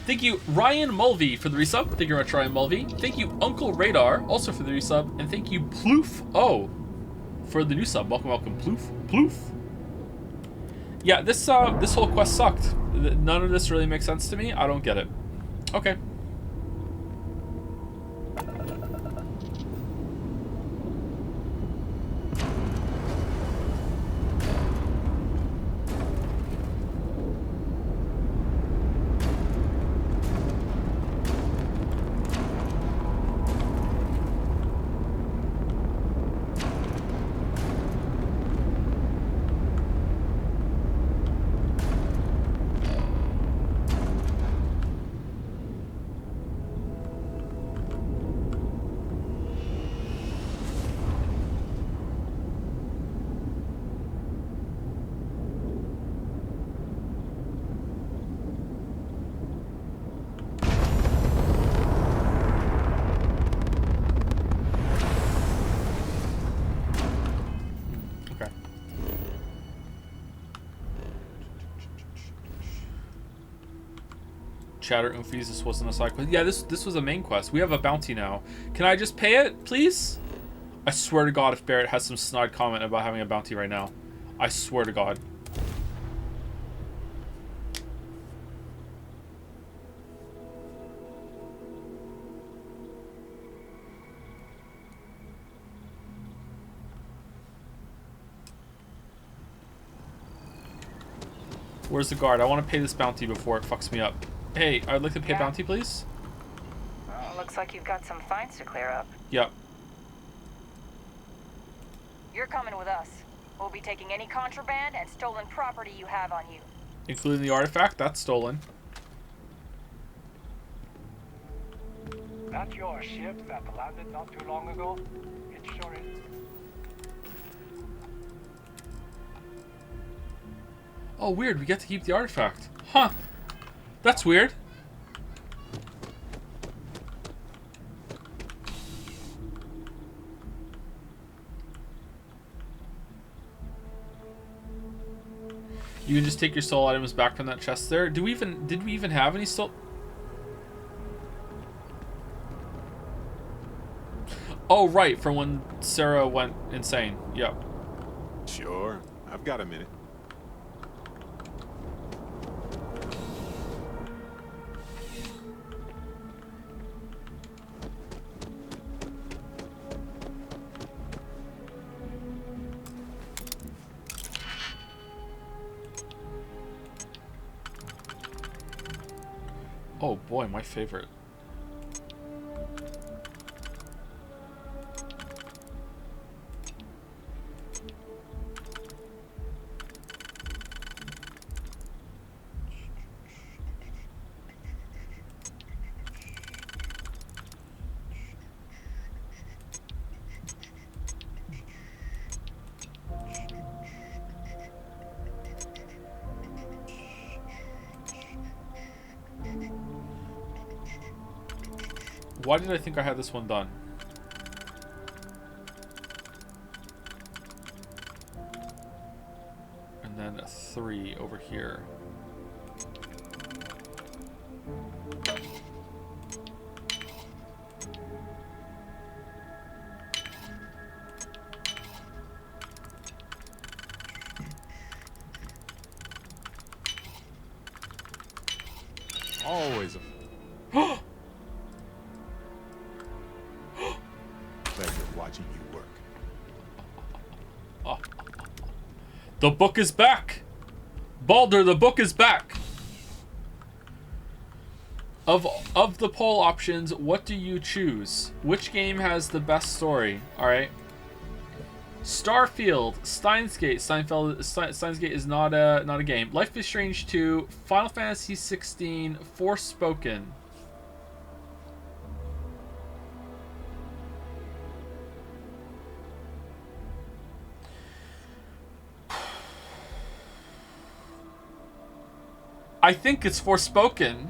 Thank you, Ryan Mulvey, for the resub. Thank you very much, Ryan Mulvey. Thank you, Uncle Radar, also for the resub. And thank you, Ploof O, for the new sub. Welcome, welcome, Ploof. Ploof. Yeah, this whole quest sucked. None of this really makes sense to me. I don't get it. Okay. Chatter Oomfies, this wasn't a side quest. Yeah, this was a main quest. We have a bounty now. Can I just pay it, please? I swear to God if Barrett has some snide comment about having a bounty right now. I swear to God. Where's the guard? I want to pay this bounty before it fucks me up. Hey, I'd like to pay a bounty, please. Well, looks like you've got some fines to clear up. Yep. You're coming with us. We'll be taking any contraband and stolen property you have on you. Including the artifact? That's stolen. That's your ship that landed not too long ago? It sure is. Oh, weird. We get to keep the artifact. Huh. That's weird. You can just take your soul items back from that chest there. Did we even have any soul? Oh, right, from when Sarah went insane. Yep. Sure. I've got a minute. Oh boy, my favorite. Why did I think I had this one done? And then a 3 over here. Always a pleasure watching you work. Oh. The book is back! Baldur, the book is back! Of the poll options, what do you choose? Which game has the best story? Alright. Starfield, Steins Gate. Steins Gate is not a game. Life is Strange 2, Final Fantasy 16, Forspoken. I think it's Forspoken.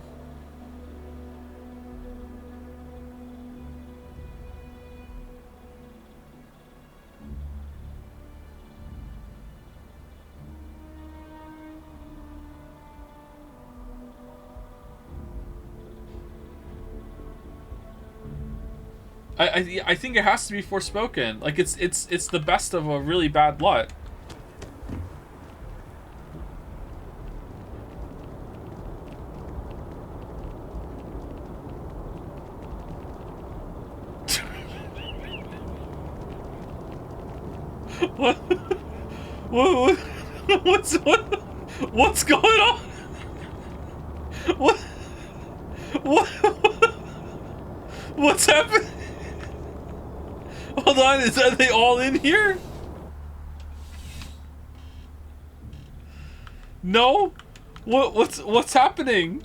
I think it has to be Forspoken. Like it's the best of a really bad lot. What's going on? What's happening? Hold on, are they all in here? No? What's happening?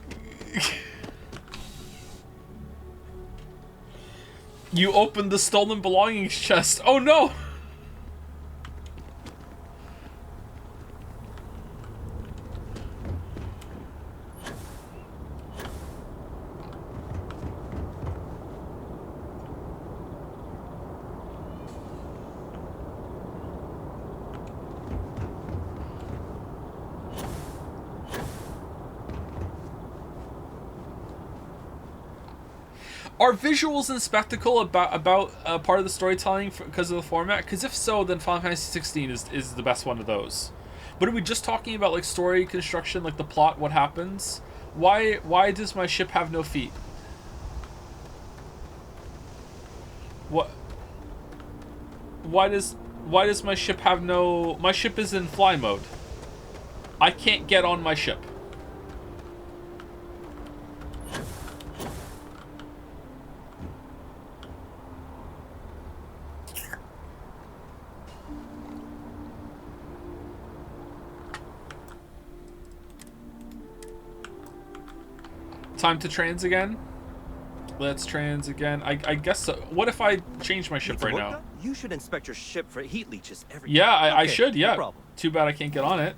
You opened the stolen belongings chest. Oh no! Are visuals and spectacle about part of the storytelling because of the format? Because if so, then Final Fantasy 16 is the best one of those. But are we just talking about like story construction, like the plot, what happens? Why does my ship have no feet? What? Why does my ship have no? My ship is in fly mode. I can't get on my ship. Time to trans again? Let's trans again. I guess so. What if I change my ship right now? You should inspect your ship for heat leeches every Yeah, I Okay, should, yeah. No problem. Too bad I can't get on it.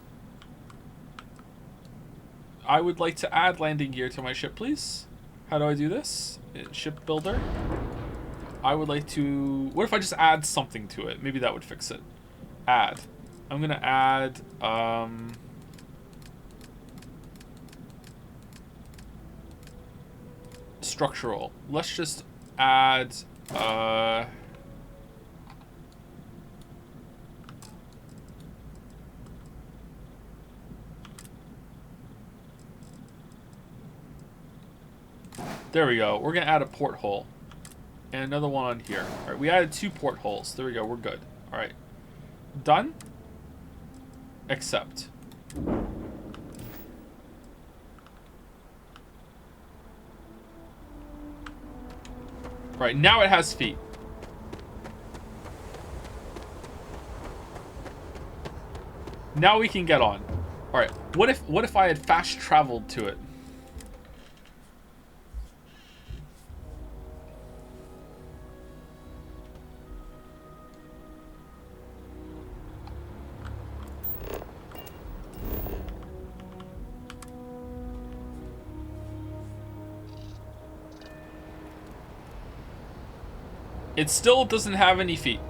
I would like to add landing gear to my ship, please. How do I do this? Ship builder. I would like to... What if I just add something to it? Maybe that would fix it. Add. I'm going to add... structural. Let's just add... There we go. We're going to add a porthole. And another one on here. Alright, we added 2 portholes. There we go. We're good. Alright. Done? Accept. Right, now it has feet. Now we can get on. Alright, what if I had fast traveled to it? It still doesn't have any feet.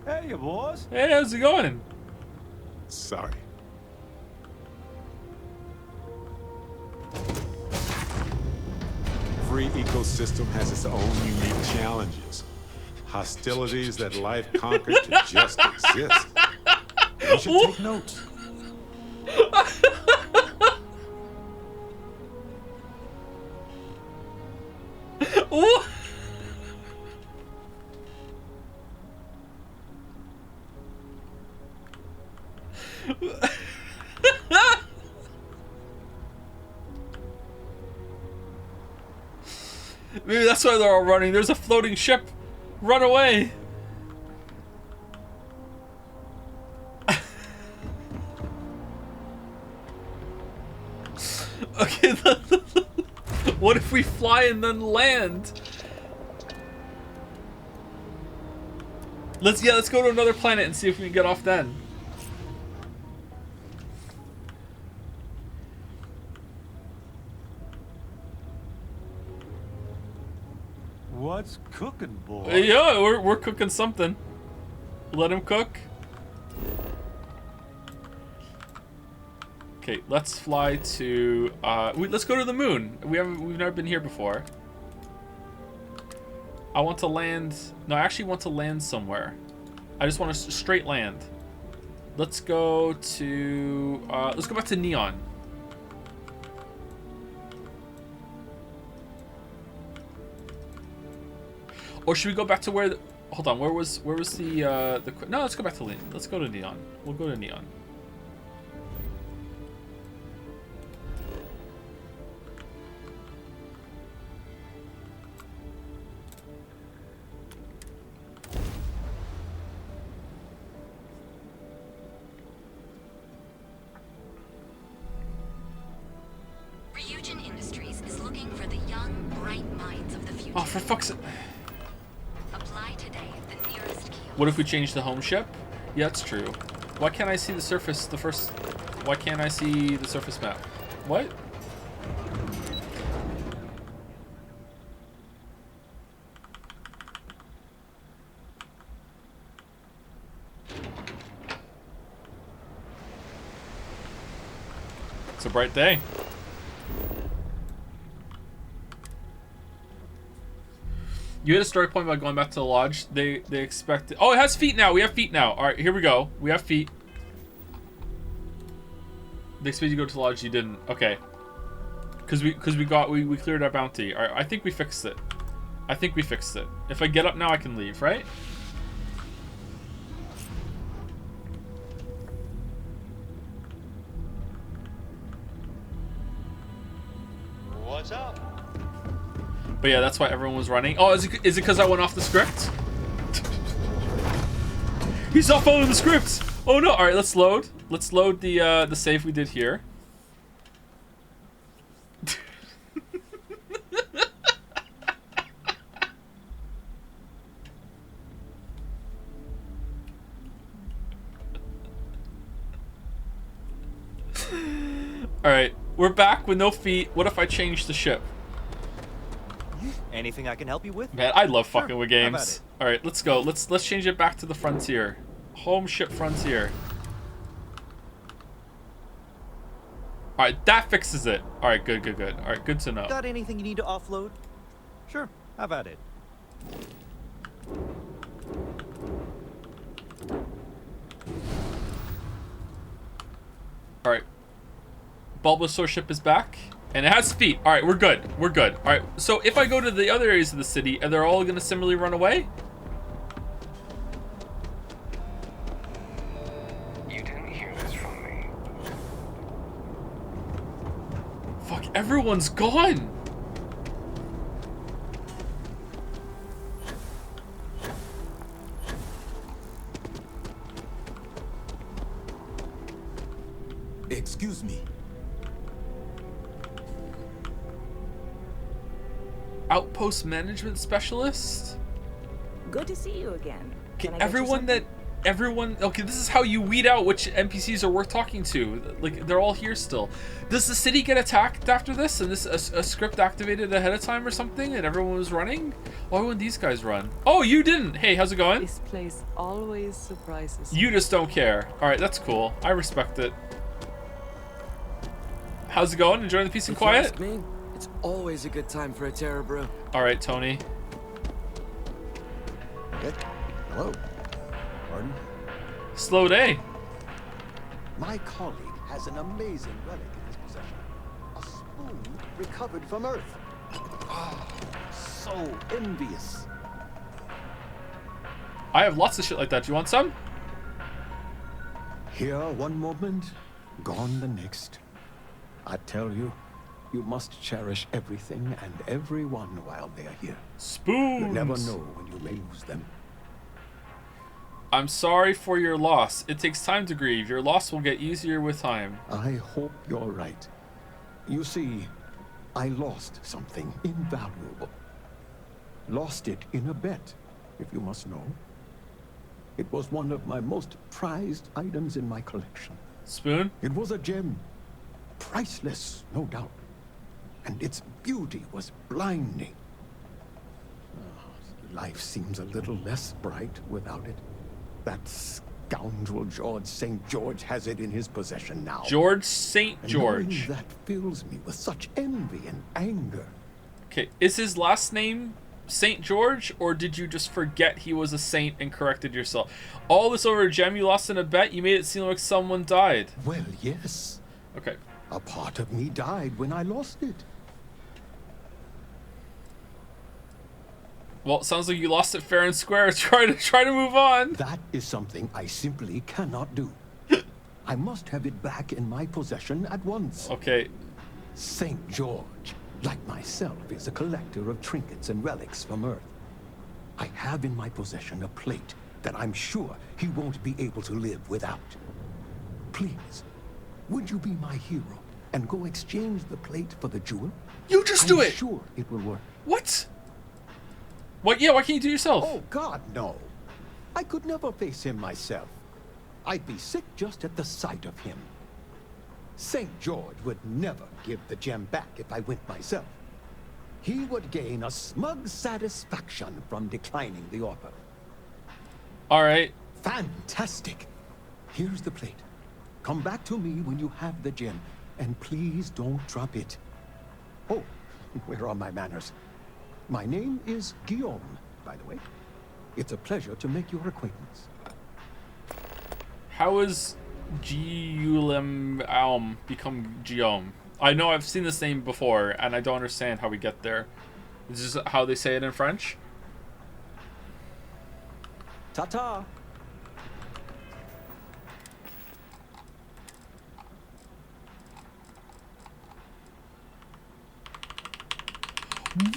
Hey, boss. Hey, how's it going? Sorry. Every ecosystem has its own unique challenges. Hostilities that life conquered to just exist. You should take notes. What? Maybe that's why they're all running. There's a floating ship. Run away. Okay, what if we fly and then land? Let's go to another planet and see if we can get off then. What's cooking, boy? Yeah, we're cooking something. Let him cook. Okay, let's fly to let's go to the moon. We've never been here before. I want to land. No, I actually want to land somewhere. I just want to straight land. Let's go to let's go back to Neon. Or should we go back to where the, hold on, where was the no, let's go back to Neon. Let's go to Neon. We'll go to Neon. Ryujin Industries is looking for the young, bright minds of the future. Oh, for fuck's sake. Apply today at the nearest kiosk. What if we change the home ship? Yeah, that's true. Why can't I see the surface, why can't I see the surface map? What? It's a bright day. You hit a story point by going back to the lodge. They expect it. Oh, it has feet now. We have feet now. All right, here we go. We have feet. They expect you to go to the lodge. You didn't. Okay. Because we cleared our bounty. All right, I think we fixed it. I think we fixed it. If I get up now, I can leave, right? What's up? But yeah, that's why everyone was running. Oh, is it because I went off the script? He's not following the script. Oh no! All right, let's load. Let's load the save we did here. All right, we're back with no feet. What if I change the ship? Anything I can help you with? Man, I love fucking with How about games. it? All right, let's go. Let's change it back to the frontier. Home ship frontier. All right, that fixes it. All right, good. All right, good to know. Got anything you need to offload? Sure. How about it? All right. Bulbasaur ship is back. And it has feet. All right, we're good. We're good. All right, so if I go to the other areas of the city, are they all going to similarly run away? You didn't hear this from me. Fuck, everyone's gone. Excuse me. Outpost management specialist? Good to see you again. Okay, Can I get you something? okay, this is how you weed out which NPCs are worth talking to. Like, they're all here still. Does the city get attacked after this? And this a script activated ahead of time or something and everyone was running? Why wouldn't these guys run? Oh, you didn't! Hey, how's it going? This place always surprises You just don't care. Alright, that's cool. I respect it. How's it going? Enjoying the peace and If you quiet? ask me, it's always a good time for a Terra brew. Alright, Tony. Hello. Pardon? Slow day. My colleague has an amazing relic in his possession. A spoon recovered from Earth. Ah, so envious. I have lots of shit like that. Do you want some? Here one moment, gone the next. I tell you, you must cherish everything and everyone while they are here. Spoons! You never know when you may lose them. I'm sorry for your loss. It takes time to grieve. Your loss will get easier with time. I hope you're right. You see, I lost something invaluable. Lost it in a bet, if you must know. It was one of my most prized items in my collection. Spoon? It was a gem. Priceless, no doubt. And its beauty was blinding. Life seems a little less bright without it. That scoundrel George St. George has it in his possession now. George St. And George. knowing that fills me with such envy and anger. Okay, is his last name St. George, or did you just forget he was a saint and corrected yourself? All this over a gem you lost in a bet? You made it seem like someone died. Well, yes. Okay. A part of me died when I lost it. Well, it sounds like you lost it fair and square. Try to move on. That is something I simply cannot do. I must have it back in my possession at once. Okay. St. George, like myself, is a collector of trinkets and relics from Earth. I have in my possession a plate that I'm sure he won't be able to live without. Please, would you be my hero and go exchange the plate for the jewel? You just do it! I'm sure it will work. What? What? Yeah, why can't you do it yourself? Oh, God, no. I could never face him myself. I'd be sick just at the sight of him. St. George would never give the gem back if I went myself. He would gain a smug satisfaction from declining the offer. All right. Fantastic. Here's the plate. Come back to me when you have the gem, and please don't drop it. Oh, where are my manners? My name is Guillaume, by the way. It's a pleasure to make your acquaintance. How is Guillaume become Guillaume? I know I've seen this name before, and I don't understand how we get there. Is this how they say it in French? Ta-ta.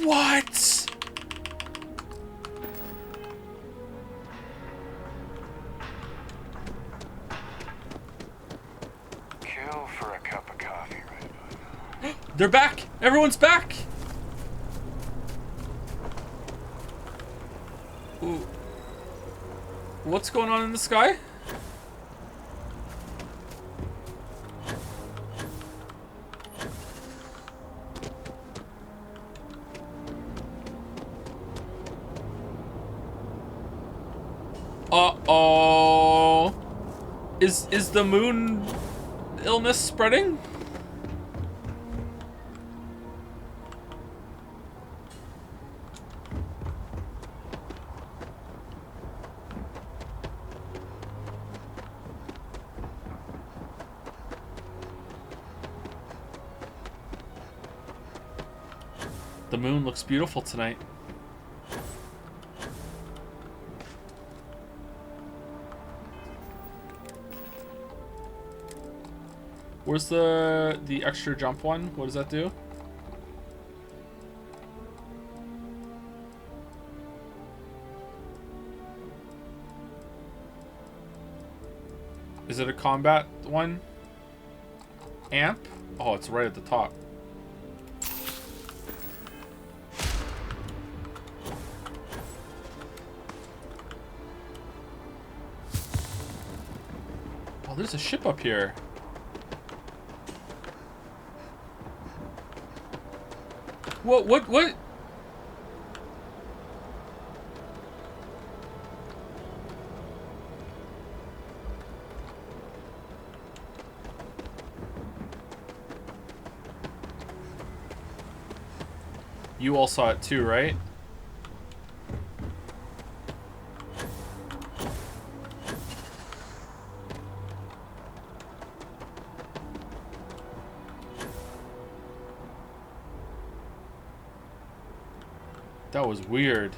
What? Kill for a cup of coffee, right? They're back! Everyone's back! Ooh. What's going on in the sky? Uh-oh. Is the moon illness spreading? The moon looks beautiful tonight. Where's the extra jump one? What does that do? Is it a combat one? Amp? Oh, it's right at the top. Oh, there's a ship up here. What? You all saw it too, right? That was weird.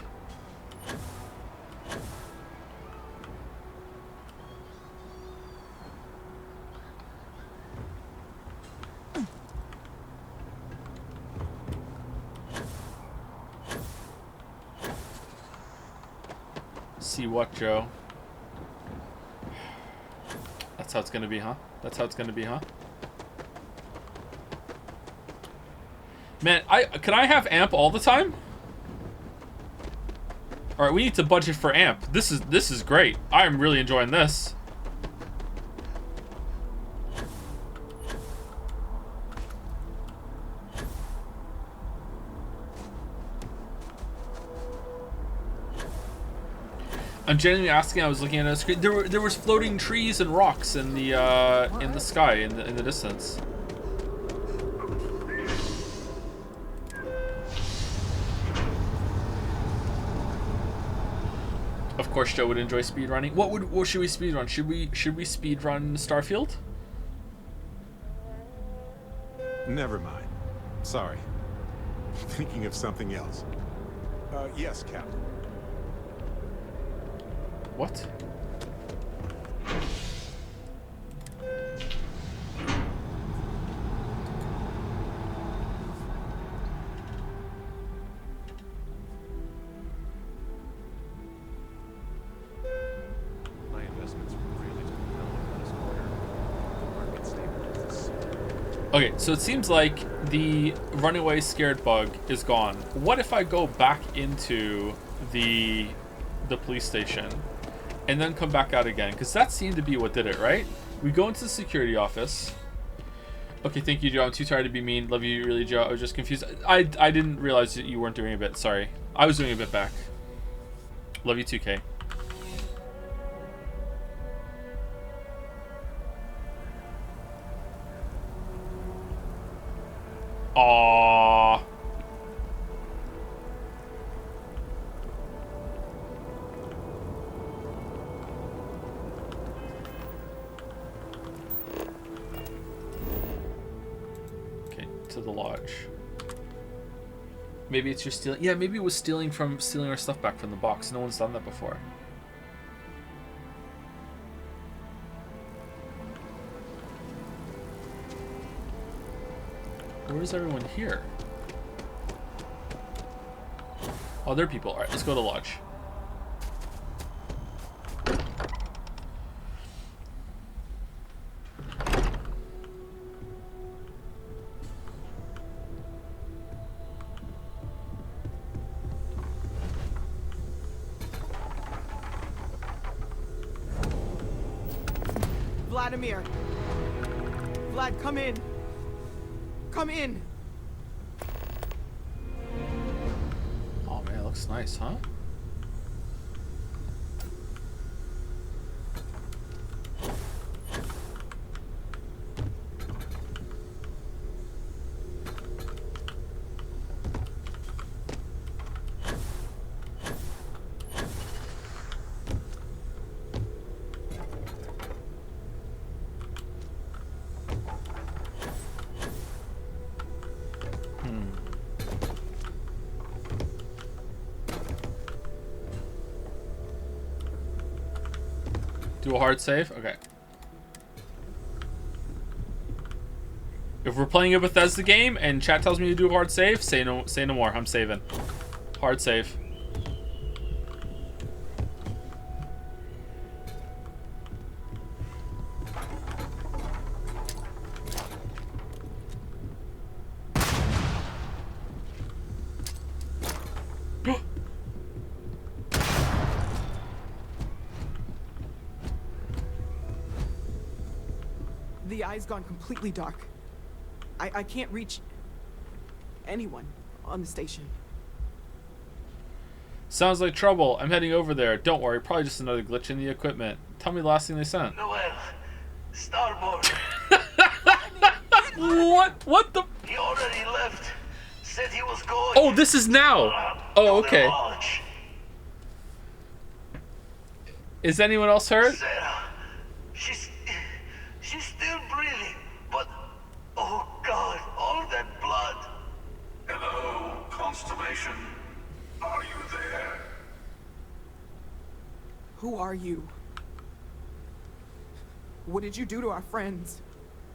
See what, Joe? That's how it's gonna be, huh? That's how it's gonna be, huh? Man, can I have amp all the time? All right, we need to budget for amp. This is great. I'm really enjoying this. I'm genuinely asking. I was looking at a screen. There was floating trees and rocks in the sky in the distance. Of course, Joe would enjoy speedrunning. What should we speedrun? Should we speedrun Starfield? Never mind. Sorry. Thinking of something else. Yes, Captain. What? My investments were really compelling last quarter. The market stabilizes. Okay, so it seems like the runaway scared bug is gone. What if I go back into the police station and then come back out again? Because that seemed to be what did it, right? We go into the security office. Okay, thank you, Joe. I'm too tired to be mean. Love you, really, Joe. I was just confused. I didn't realize that you weren't doing a bit. Sorry. I was doing a bit back. Love you, 2K. Aww. Okay, to the lodge. Maybe it's just stealing. Yeah, maybe it was stealing our stuff back from the box. No one's done that before. Where is everyone here? Oh, there are people. Alright, let's go to lodge. Vladimir. Vlad, come in. Come in. Oh man, it looks nice, huh? Do a hard save? Okay. If we're playing a Bethesda game and chat tells me to do a hard save, say no more. I'm saving. Hard save. The eye's gone completely dark. I can't reach anyone on the station. Sounds like trouble. I'm heading over there. Don't worry, probably just another glitch in the equipment. Tell me the last thing they sent. Noel, Starboard. What the? He already left. Said he was going. Oh, this is now. Oh, okay. Is anyone else hurt? Sarah, she's still breathing, but oh God, all that blood. Hello, Constellation. Are you there? Who are you? What did you do to our friends?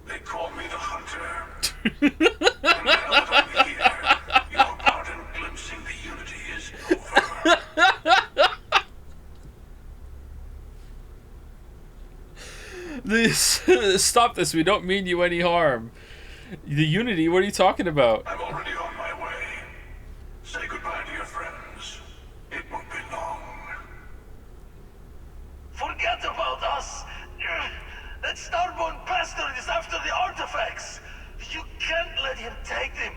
They call me the Hunter. And now that I'm here, your part in glimpsing the Unity is over. Stop this. We don't mean you any harm. The Unity? What are you talking about? I'm already on my way. Say goodbye to your friends. It won't be long. Forget about us. That Starborn bastard is after the artifacts. You can't let him take them.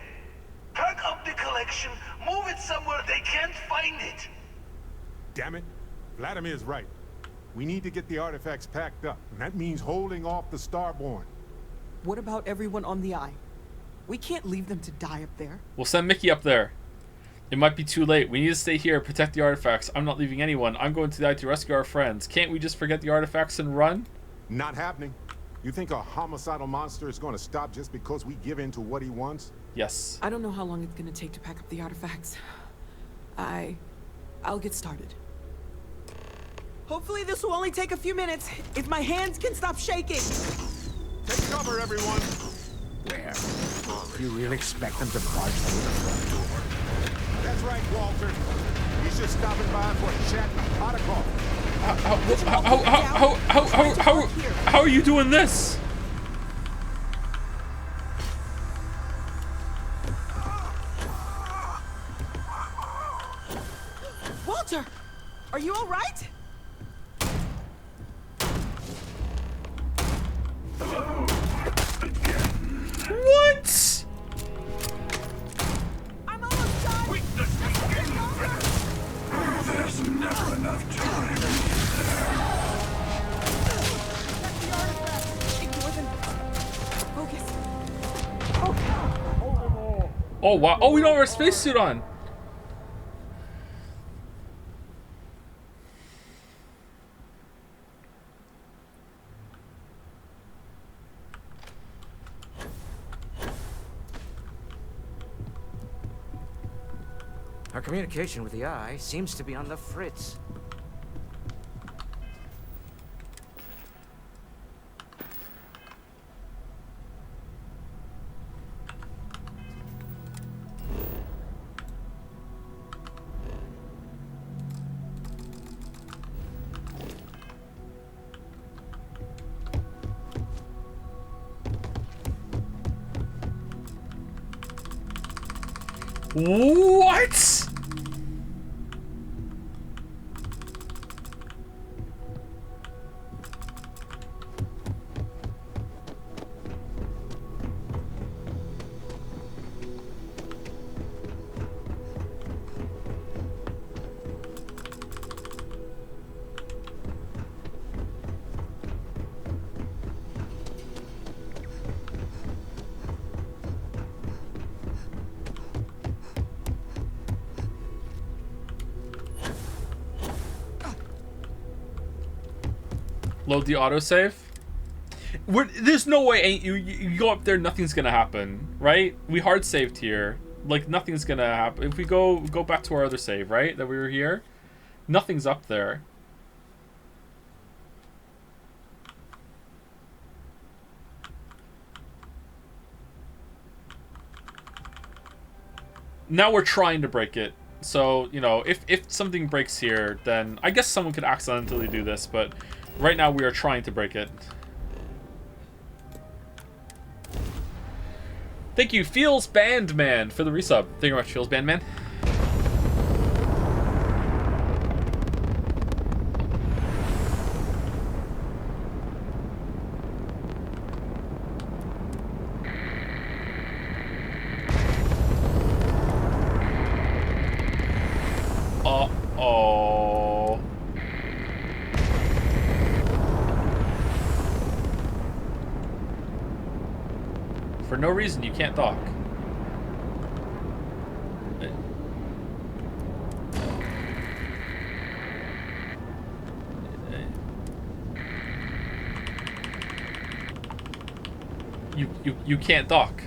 Pack up the collection, move it somewhere they can't find it. Damn it. Vladimir's right. We need to get the artifacts packed up, and that means holding off the Starborn. What about everyone on the Eye? We can't leave them to die up there. We'll send Mickey up there. It might be too late. We need to stay here, protect the artifacts. I'm not leaving anyone. I'm going to die to rescue our friends. Can't we just forget the artifacts and run? Not happening. You think a homicidal monster is going to stop just because we give in to what he wants? Yes. I don't know how long it's going to take to pack up the artifacts. I'll get started. Hopefully this will only take a few minutes, if my hands can stop shaking. Take cover, everyone. Where? Do you really expect them to barge through the front door? That's right, Walter. He's just stopping by for a chat and pot of coffee. How are you doing this? Walter, are you all right? Hello. Again. Oh, wow. Oh, we don't have our spacesuit on. Our communication with the Eye seems to be on the fritz. What? Load the autosave. There's no way you go up there, nothing's gonna happen, right? We hard saved here. Like, nothing's gonna happen. If we go back to our other save, right? That we were here. Nothing's up there. Now we're trying to break it. So, you know, if something breaks here, then I guess someone could accidentally do this, but right now we are trying to break it. Thank you, Feels Bandman, for the resub. Thank you very much, Feels Bandman. Uh-oh. For no reason, you can't dock. You can't dock.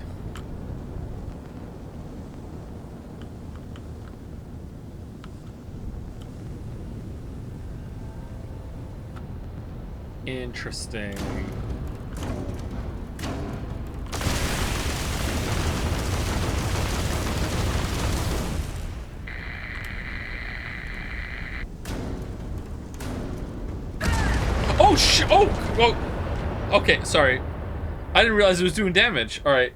Interesting. Oh, oh, okay, sorry. I didn't realize it was doing damage. All right.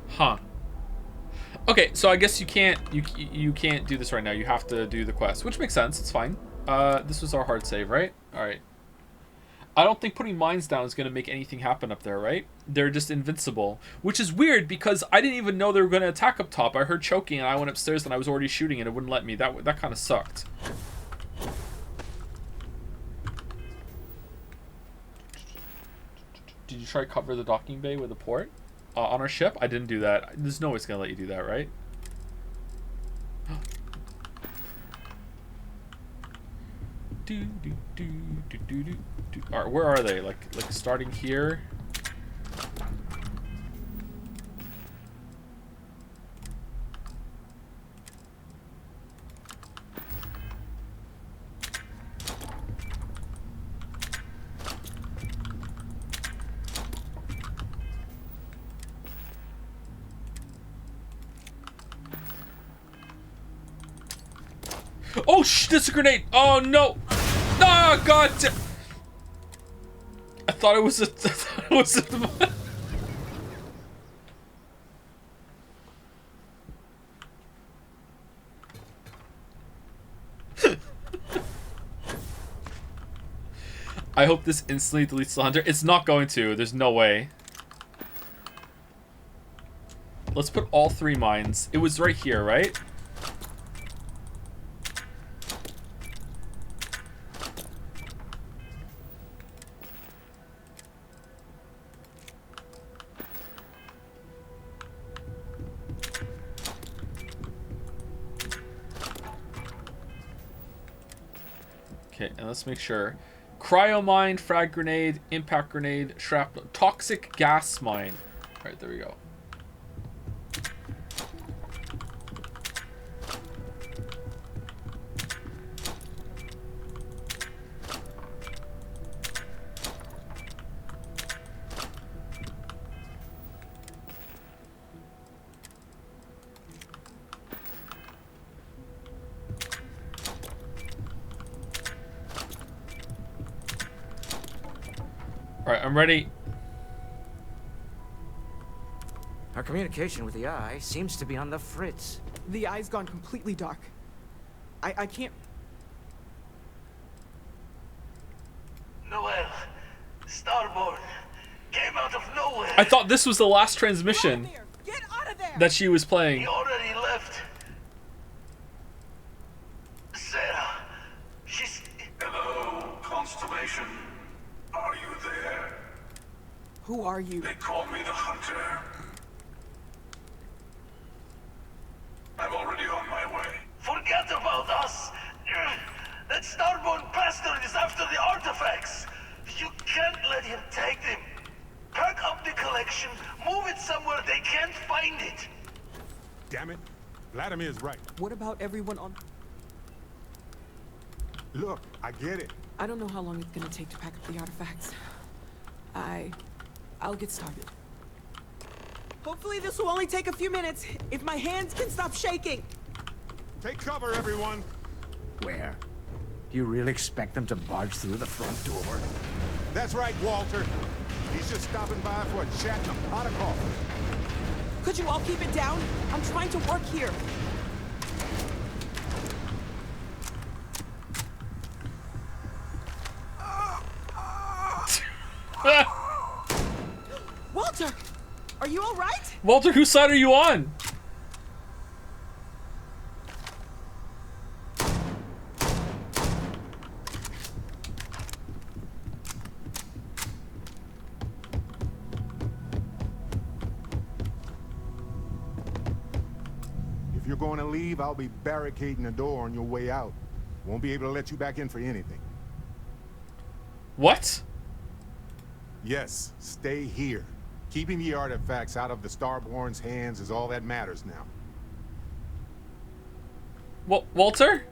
Huh. Okay, so I guess you can't do this right now. You have to do the quest, which makes sense. It's fine. This was our hard save, right? All right. I don't think putting mines down is going to make anything happen up there, right? They're just invincible, which is weird because I didn't even know they were going to attack up top. I heard choking and I went upstairs and I was already shooting and it wouldn't let me. That kind of sucked. Did you try to cover the docking bay with a port? On our ship? I didn't do that. There's no way it's going to let you do that, right? Alright, where are they? Like starting here? Oh, that's a grenade! Oh, no! Oh, God! I thought it was I hope this instantly deletes the hunter. It's not going to. There's no way. Let's put all 3 mines. It was right here, right? Okay, and let's make sure. Cryo mine, frag grenade, impact grenade, shrapnel, toxic gas mine. All right, there we go. Alright, I'm ready. Our communication with the Eye seems to be on the fritz. The Eye's gone completely dark. I can't... Noel, Starborn, came out of nowhere. I thought this was the last transmission that she was playing. He already left. Sarah, she's... Hello, Constellation. Are you there? Who are you? They call me the Hunter. I'm already on my way. Forget about us. That Starborn bastard is after the artifacts. You can't let him take them. Pack up the collection, move it somewhere they can't find it. Damn it. Vladimir's right. What about everyone on... Look, I get it. I don't know how long it's gonna take to pack up the artifacts. I'll get started. Hopefully this will only take a few minutes, if my hands can stop shaking. Take cover, everyone. Where? Do you really expect them to barge through the front door? That's right, Walter. He's just stopping by for a chat and a pot of coffee. Could you all keep it down? I'm trying to work here. Walter, are you all right? Walter, whose side are you on? If you're going to leave, I'll be barricading the door on your way out. Won't be able to let you back in for anything. What? Yes, stay here. Keeping the artifacts out of the Starborn's hands is all that matters now. Walter?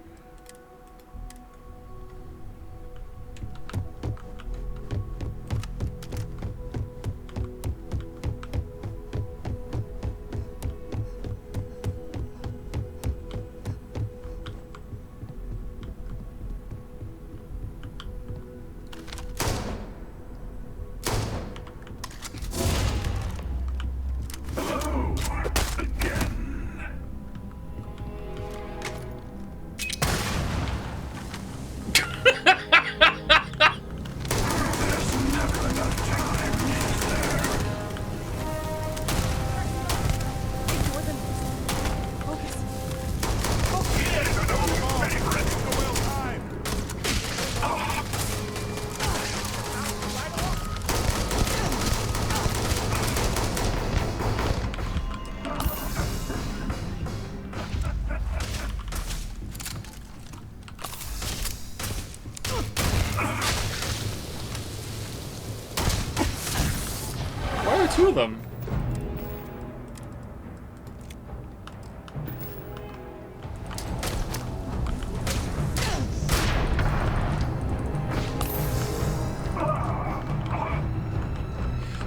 Two of them.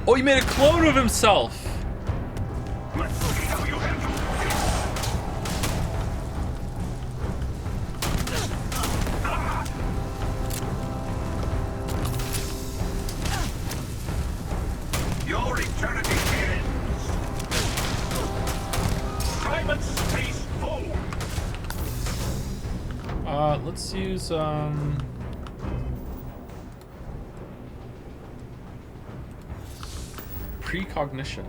Oh, he made a clone of himself. Your eternity ends. Time and space forward. Let's use precognition.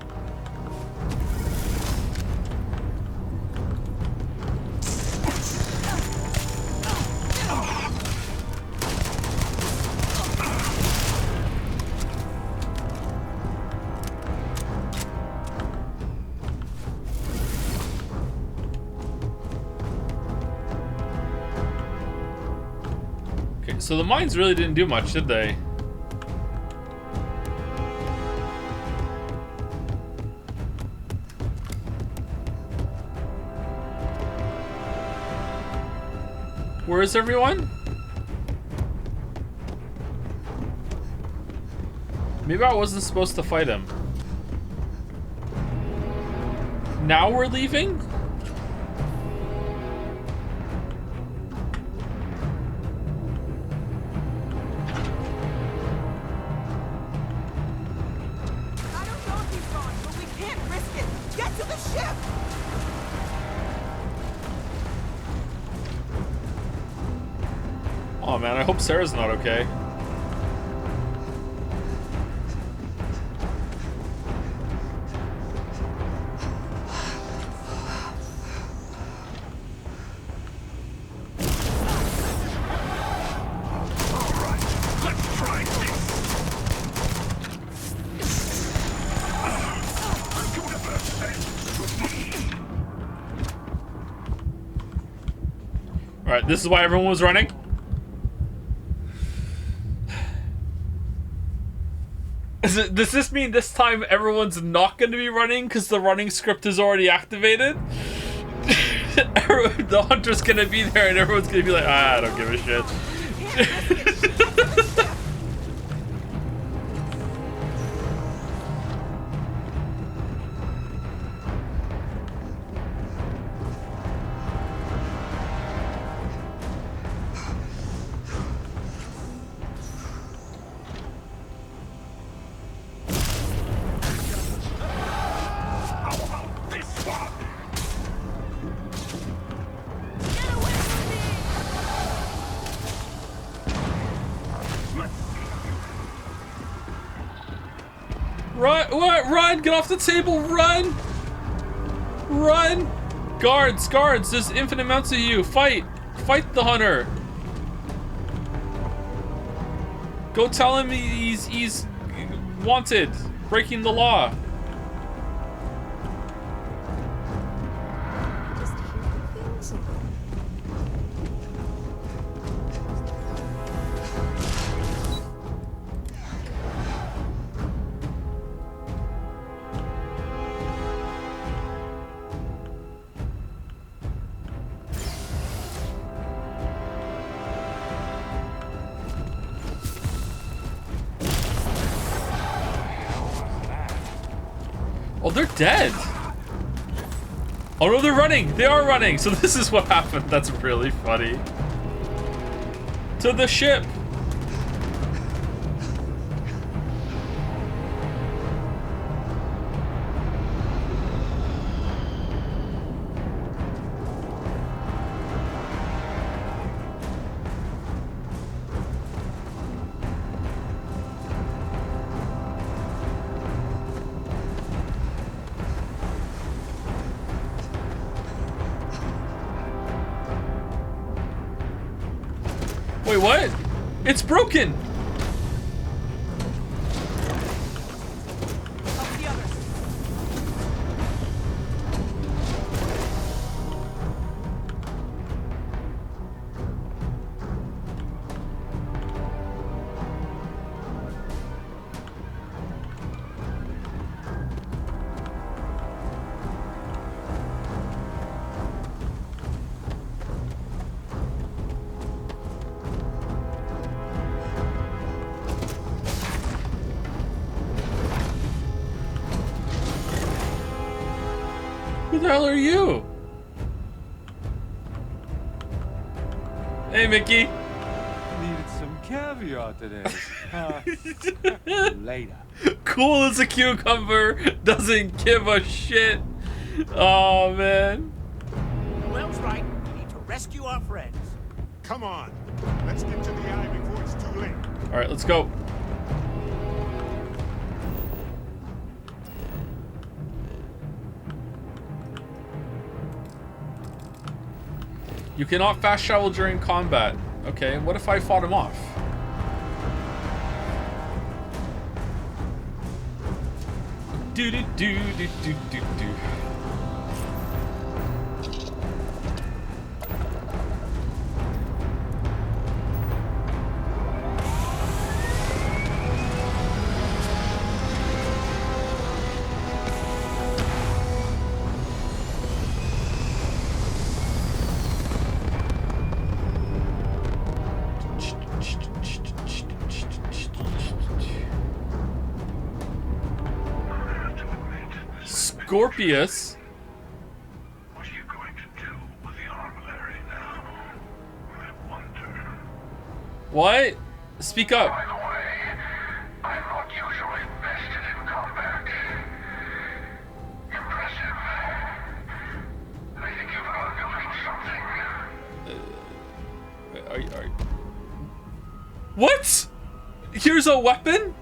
So the mines really didn't do much, did they? Where is everyone? Maybe I wasn't supposed to fight him. Now we're leaving? I don't know if he's gone, but we can't risk it. Get to the ship! Oh man, I hope Sarah's not okay. Alright, this is why everyone was running. Does this mean this time everyone's not going to be running because the running script is already activated? The hunter's going to be there and everyone's going to be like, ah, I don't give a shit. Run! What? Run! Get off the table! Run! Run! Guards! Guards! There's infinite amounts of you! Fight! Fight the hunter! Go tell him he's wanted! Breaking the law! Oh, they're dead. Oh no, they're running. They are running. So this is what happened. That's really funny. To the ship. Wait, what? It's broken! Who the hell are you? Hey, Mickey. Needed some caviar today. Later. Cool as a cucumber, doesn't give a shit. Oh, man. Wells right. We need to rescue our friends. Come on. Let's get to the eye before it's too late. All right, let's go. You cannot fast travel during combat. Okay, what if I fought him off? Do do do do do do do. Scorpius. What are you going to do with the armillary now? I wonder. What? Speak up. By the way, I'm not usually vested in combat. Impressive. I think you've learned a little something. Are you... What? Here's a weapon?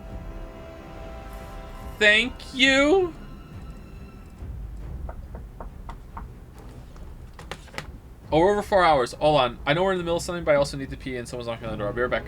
Thank you. Oh, we're over 4 hours. Hold on. I know we're in the middle of something, but I also need to pee and someone's knocking on the door. I'll be right back.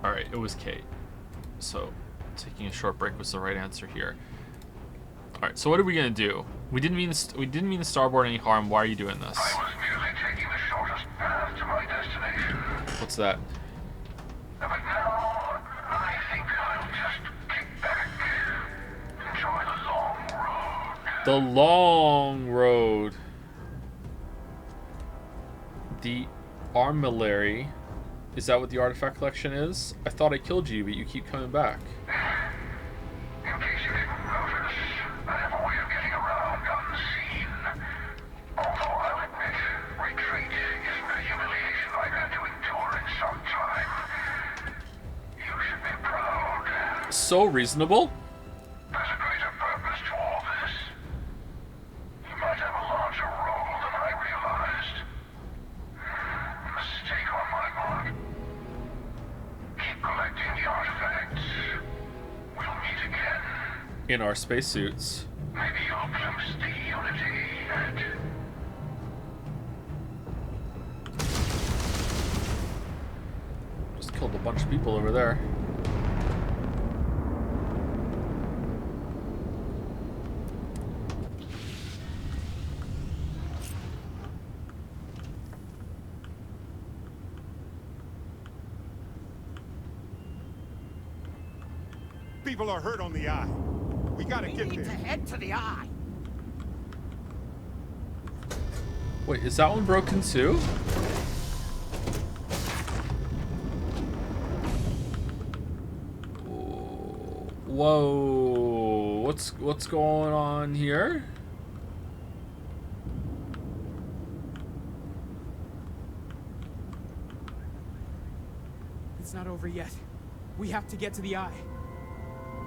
Alright, it was Kate. So, taking a short break was the right answer here. Alright, so what are we gonna do? We didn't mean to Starboard any harm. Why are you doing this? I was merely taking the shortest path to my destination. What's that? But now, I think I'll just kick back. Enjoy the long road. The long road. The armillary. Is that what the artifact collection is? I thought I killed you, but you keep coming back. In case you didn't notice, I have a way of getting around unseen. Although I'll admit, retreat isn't a humiliation I've had to endure in some time. You should be proud. So reasonable. There's a greater purpose to all this. You might have a larger role than I realized. Mistake on my part. Keep collecting the artifacts. We'll meet again. In our spacesuits. Maybe you'll glimpse the unity and... Just killed a bunch of people over there. People are hurt on the eye. We gotta get need there. to head to the eye. Wait, is that one broken too? Whoa, what's going on here? It's not over yet. We have to get to the eye.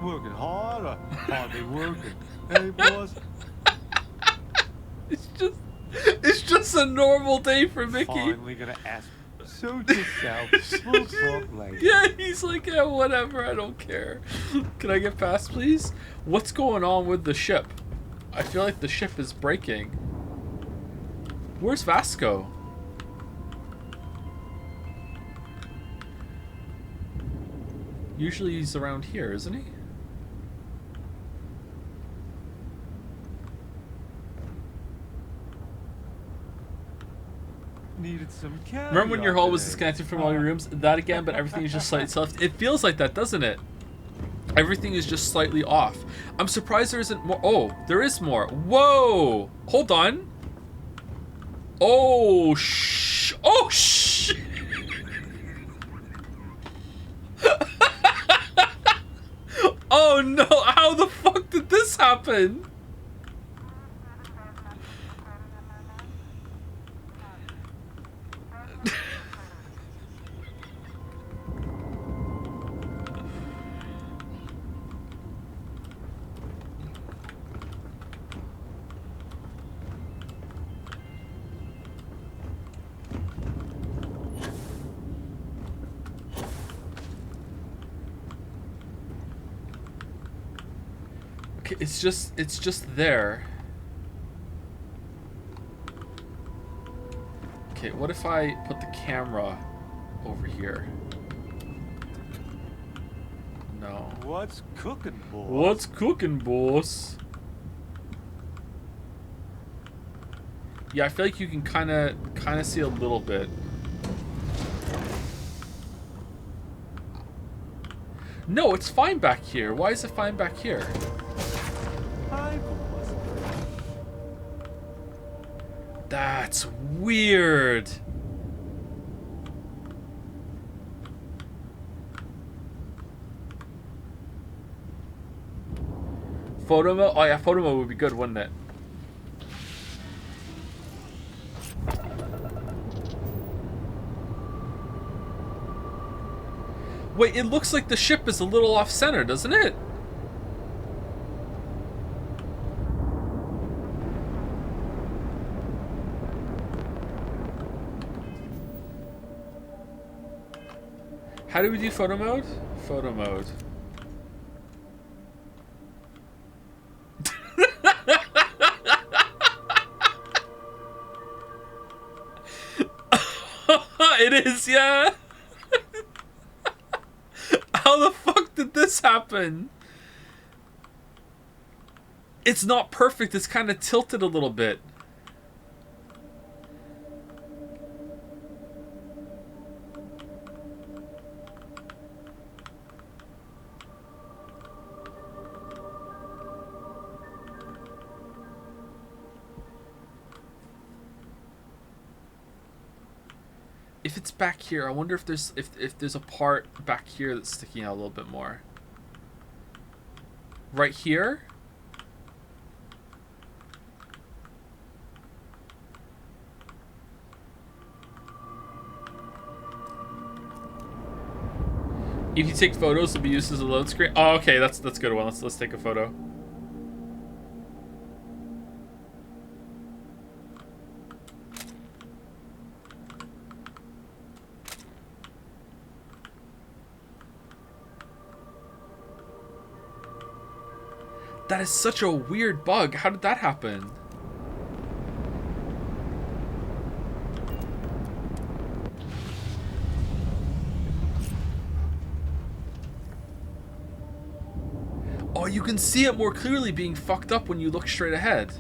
Working hard or hardly working? Hey, boss. It's just a normal day for Mickey. Finally gonna ask. Suit yourself. We'll talk later. Yeah, he's like, yeah, whatever, I don't care. Can I get past, please? What's going on with the ship? I feel like the ship is breaking. Where's Vasco? Usually he's around here, isn't he? Needed some caviar. Remember when your hull was today. disconnected from all your rooms? That again, but everything is just slightly left. It feels like that, doesn't it? Everything is just slightly off. I'm surprised there isn't more. Oh, there is more. Whoa! Hold on. Oh, shh. Oh, shh. Oh, no. How the fuck did this happen? Okay, it's just there. Okay, what if I put the camera over here? No. What's cooking, boss? What's cooking, boss? Yeah, I feel like you can kind of see a little bit. No, it's fine back here. Why is it fine back here? Hi, boss. That's weird. Photo mode? Oh yeah, photo mode would be good, wouldn't it? Wait, it looks like the ship is a little off-center, doesn't it? How do we do photo mode? Photo mode. It is, yeah. How the fuck did this happen? It's not perfect. It's kind of tilted a little bit. If it's back here, I wonder if there's if there's a part back here that's sticking out a little bit more. Right here? If you take photos, it'll be used as a load screen. Oh, okay, that's a good one. Let's take a photo. That is such a weird bug. How did that happen? Oh, you can see it more clearly being fucked up when you look straight ahead.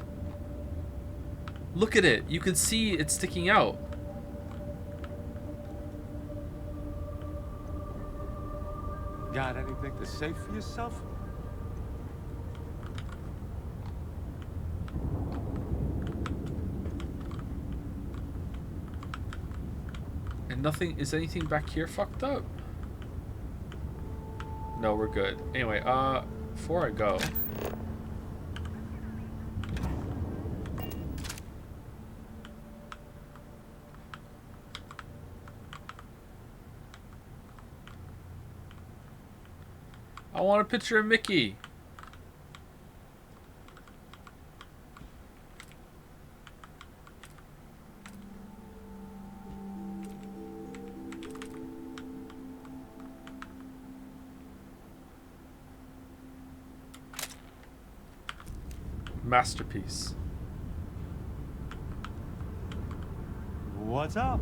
Look at it. You can see it sticking out. Got anything to say for yourself? And nothing, is anything back here fucked up? No, we're good. Anyway, before I go. I want a picture of Mickey. Masterpiece. What's up?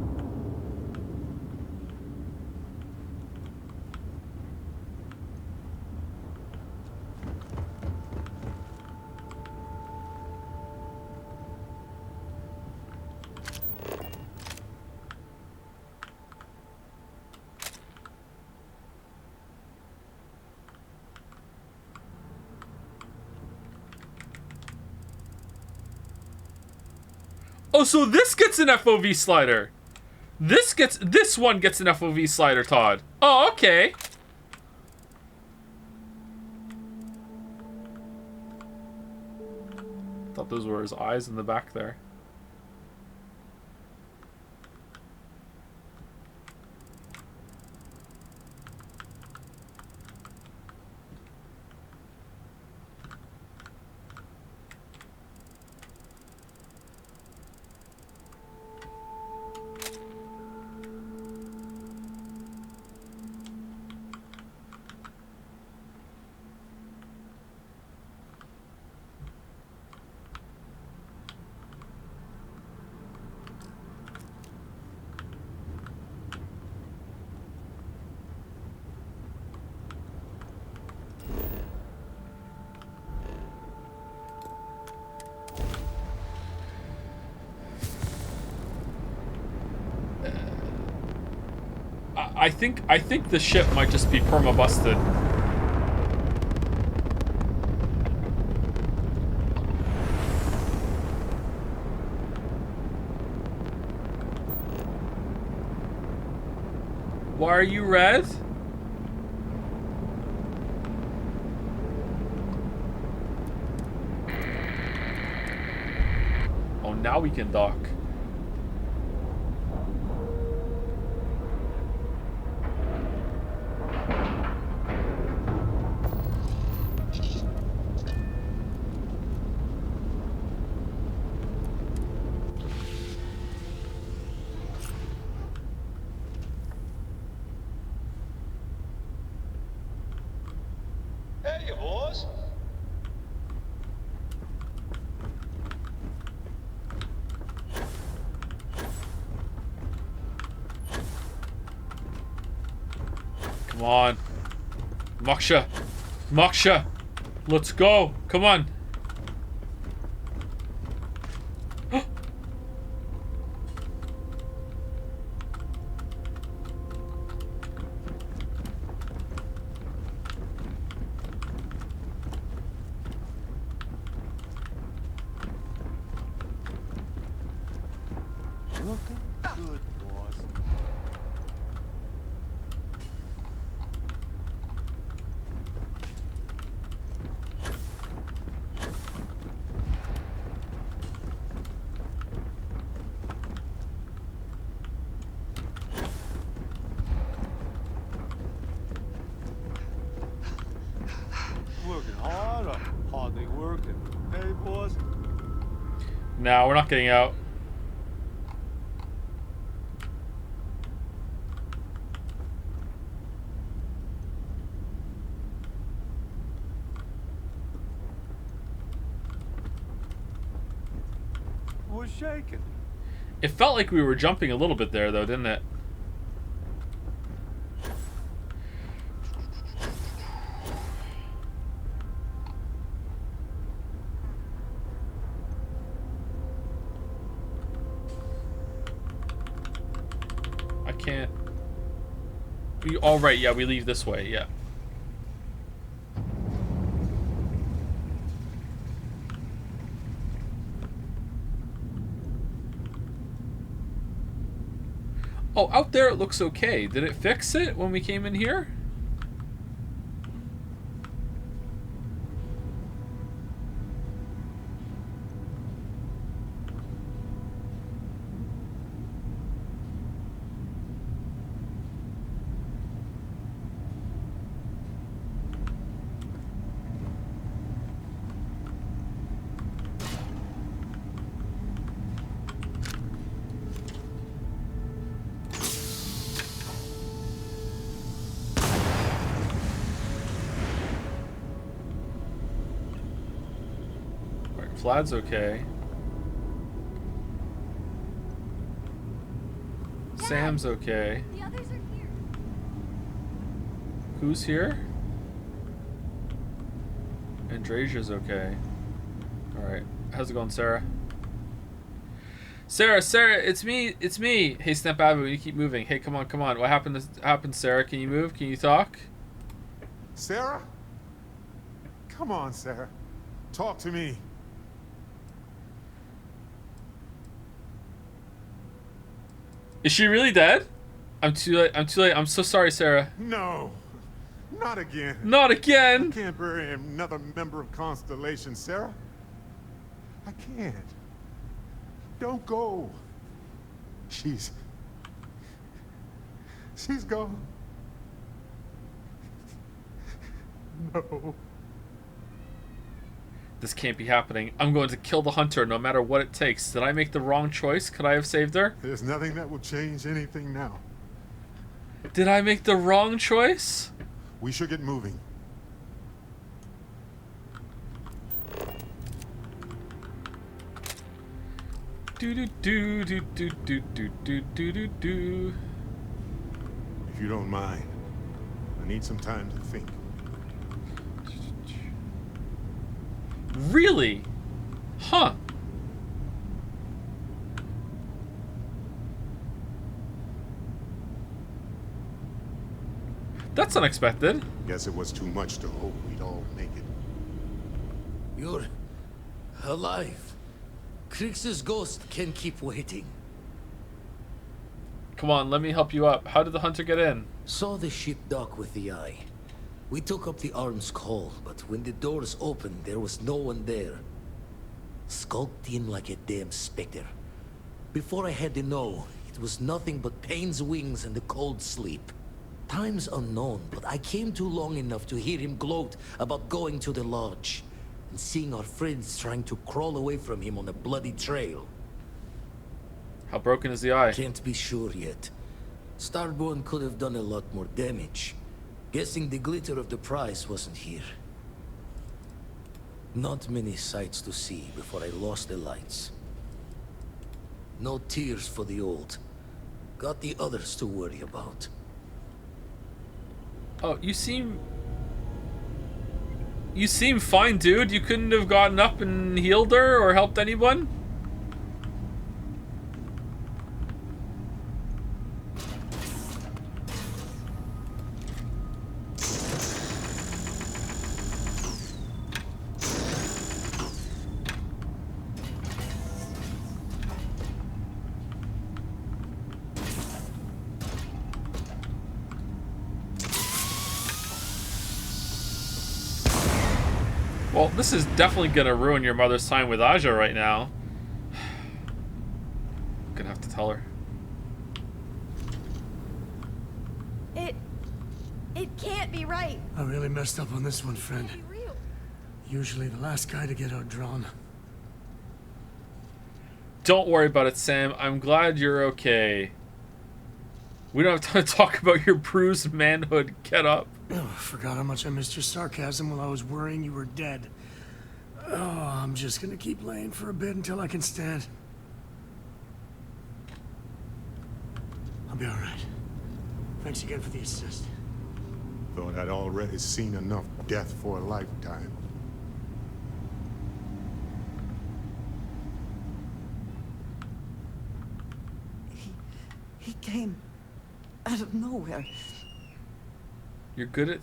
Oh, so this gets an FOV slider. This one gets an FOV slider, Todd. Oh, okay. Thought those were his eyes in the back there. I think the ship might just be perma-busted. Why are you red? Oh, now we can dock. Hey, boys. Come on. Moksha. Moksha. Let's go. Come on. Looking good, boss. Working hard or hardly working? Hey, boss. Nah, we're not getting out. We're shaking. It felt like we were jumping a little bit there, though, didn't it? I can't... Oh, right, yeah, we leave this way, yeah. Oh, out there it looks okay. Did it fix it when we came in here? Vlad's okay. Dad, Sam's okay. The others are here. Who's here? Andresia's okay. Alright. How's it going, Sarah? Sarah, it's me. Hey, Snap Avenue, you keep moving. Hey, come on. What happened, Sarah? Can you move? Can you talk? Sarah? Come on, Sarah. Talk to me. Is she really dead? I'm too late. I'm so sorry, Sarah. No. Not again. Not again. I can't bury another member of Constellation, Sarah. I can't. Don't go. She's gone. No. This can't be happening. I'm going to kill the hunter no matter what it takes. Did I make the wrong choice? Could I have saved her? There's nothing that will change anything now. Did I make the wrong choice? We should get moving. Do do do do do do do do do do do. If you don't mind, I need some time to think. Really? Huh. That's unexpected. Guess it was too much to hope we'd all make it. You're alive. Krix's ghost can keep waiting. Come on, let me help you up. How did the hunter get in? Saw the ship dock with the eye. We took up the arm's call, but when the doors opened, there was no one there. Skulked in like a damn specter. Before I had to know, it was nothing but pain's wings and the cold sleep. Time's unknown, but I came too long enough to hear him gloat about going to the lodge and seeing our friends trying to crawl away from him on a bloody trail. How broken is the eye? Can't be sure yet. Starborn could have done a lot more damage. Guessing the glitter of the prize wasn't here. Not many sights to see before I lost the lights. No tears for the old. Got the others to worry about. Oh, you seem fine, dude. You couldn't have gotten up and healed her or helped anyone? Well, this is definitely gonna ruin your mother's time with Aja right now. Gonna have to tell her. It can't be right. I really messed up on this one, friend. Usually the last guy to get outdrawn. Don't worry about it, Sam. I'm glad you're okay. We don't have time to talk about your bruised manhood. Get up. Oh, forgot how much I missed your sarcasm while I was worrying you were dead. Oh, I'm just gonna keep laying for a bit until I can stand. I'll be alright. Thanks again for the assist. Thought I'd already seen enough death for a lifetime. He came out of nowhere. You're good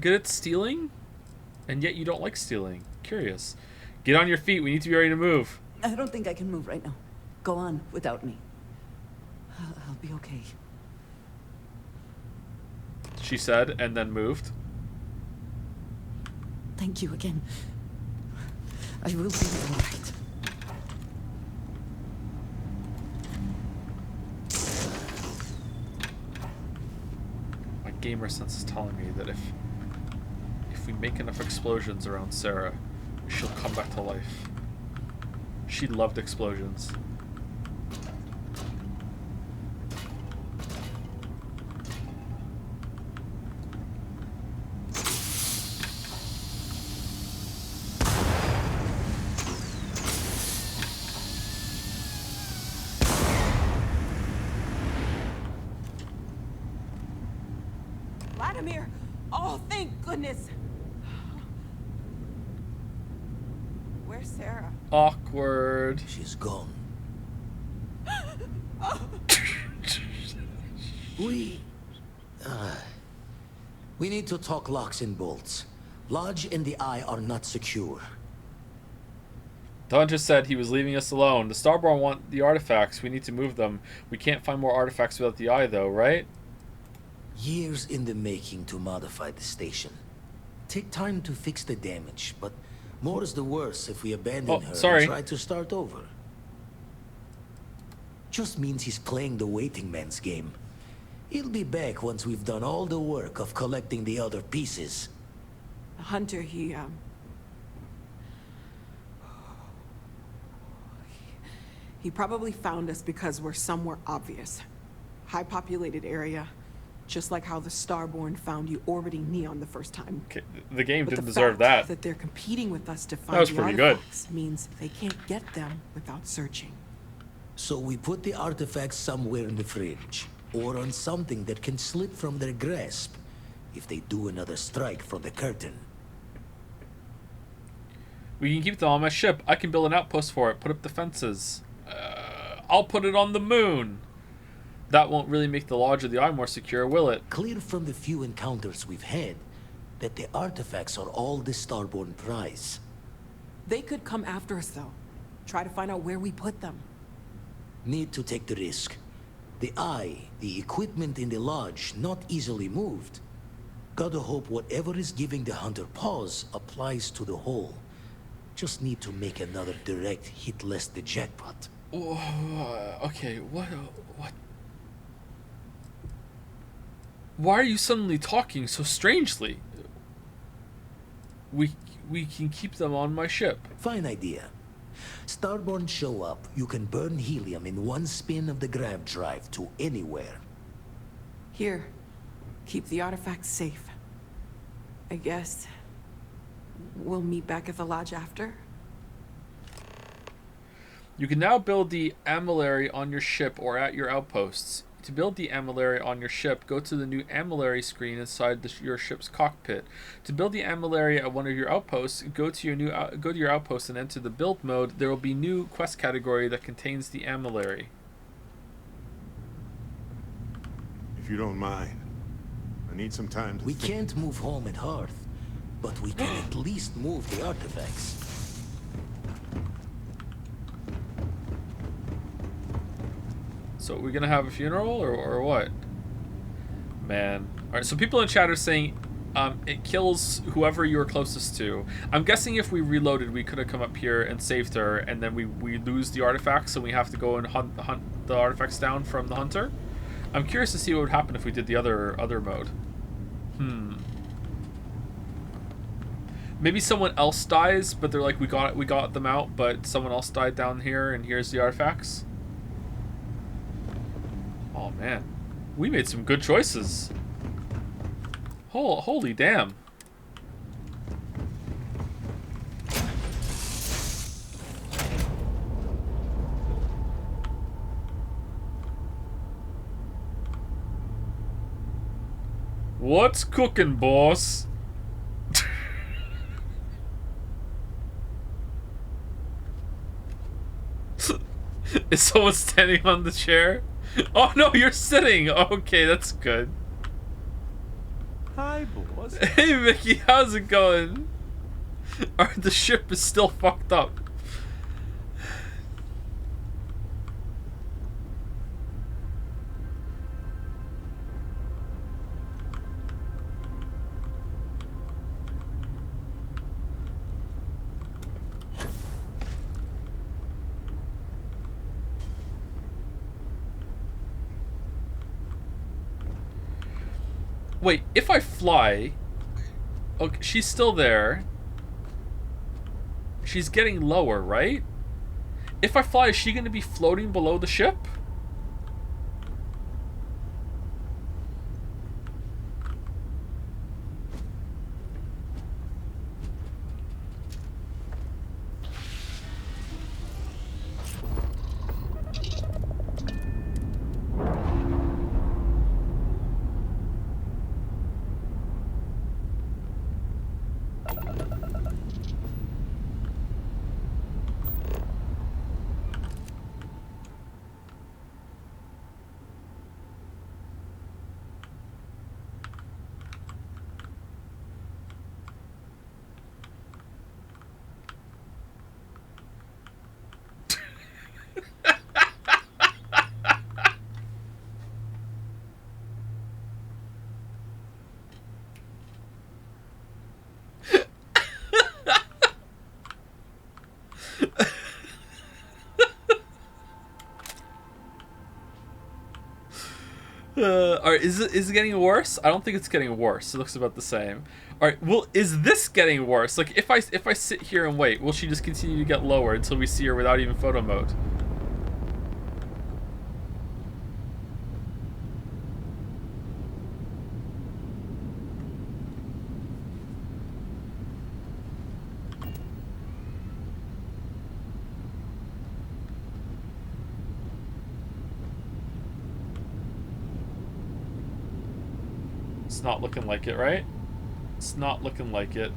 at stealing? And yet you don't like stealing. Curious. Get on your feet. We need to be ready to move. I don't think I can move right now. Go on without me. I'll be okay. She said, and then moved. Thank you again. I will be all right. My gamer sense is telling me that if we make enough explosions around Sarah, she'll come back to life. She loved explosions. goodness. Where's Sarah? Awkward. She's gone. Oh. We need to talk locks and bolts. Lodge and the Eye are not secure. The hunter said he was leaving us alone. The Starborn want the artifacts. We need to move them. We can't find more artifacts without the Eye, though, right? Years in the making to modify the station. Take time to fix the damage, but more is the worse if we abandon her and try to start over. Just means he's playing the waiting man's game. He'll be back once we've done all the work of collecting the other pieces. The hunter, he probably found us because we're somewhere obvious. High-populated area. Just like how the Starborn found you orbiting Neon the first time. Okay, the game But didn't the deserve fact that. they're competing with us to find That was the pretty good. artifacts means they can't get them without searching. So we put the artifacts somewhere in the fridge, or on something that can slip from their grasp if they do another strike from the curtain. We can keep them on my ship. I can build an outpost for it. Put up defenses. I'll put it on the moon. That won't really make the Lodge of the Eye more secure, will it? Clear from the few encounters we've had that the artifacts are all the Starborn prize. They could come after us, though. Try to find out where we put them. Need to take the risk. The Eye, the equipment in the Lodge, not easily moved. Gotta hope whatever is giving the hunter pause applies to the whole. Just need to make another direct hit less the jackpot. Okay, what? Why are you suddenly talking so strangely? We can keep them on my ship. Fine idea. Starborn show up, you can burn helium in one spin of the grav drive to anywhere. Here. Keep the artifacts safe. I guess we'll meet back at the lodge after. You can now build the amylary on your ship or at your outposts. To build the amylary on your ship, go to the new amylary screen inside your ship's cockpit. To build the amylary at one of your outposts, go to your outpost and enter the build mode. There will be new quest category that contains the amylary. If you don't mind, I need some time to We can't move home at Hearth, but we can at least move the artifacts. So we're gonna have a funeral or what? Man. Alright, so people in chat are saying it kills whoever you were closest to. I'm guessing if we reloaded we could have come up here and saved her, and then we lose the artifacts and we have to go and hunt the artifacts down from the hunter. I'm curious to see what would happen if we did the other mode. Maybe someone else dies, but they're like, we got them out, but someone else died down here and here's the artifacts. Oh man, we made some good choices. Holy damn. What's cooking, boss? Is someone standing on the chair? Oh no, you're sitting! Okay, that's good. Hi, boss. Hey Mickey, how's it going? The ship is still fucked up. Wait, if I fly... Okay, she's still there. She's getting lower, right? If I fly, is she going to be floating below the ship? Alright, is it getting worse? I don't think it's getting worse. It looks about the same. Alright, well, is this getting worse? Like, if I sit here and wait, will she just continue to get lower until we see her without even photo mode? It's not looking like it, right? It's not looking like it.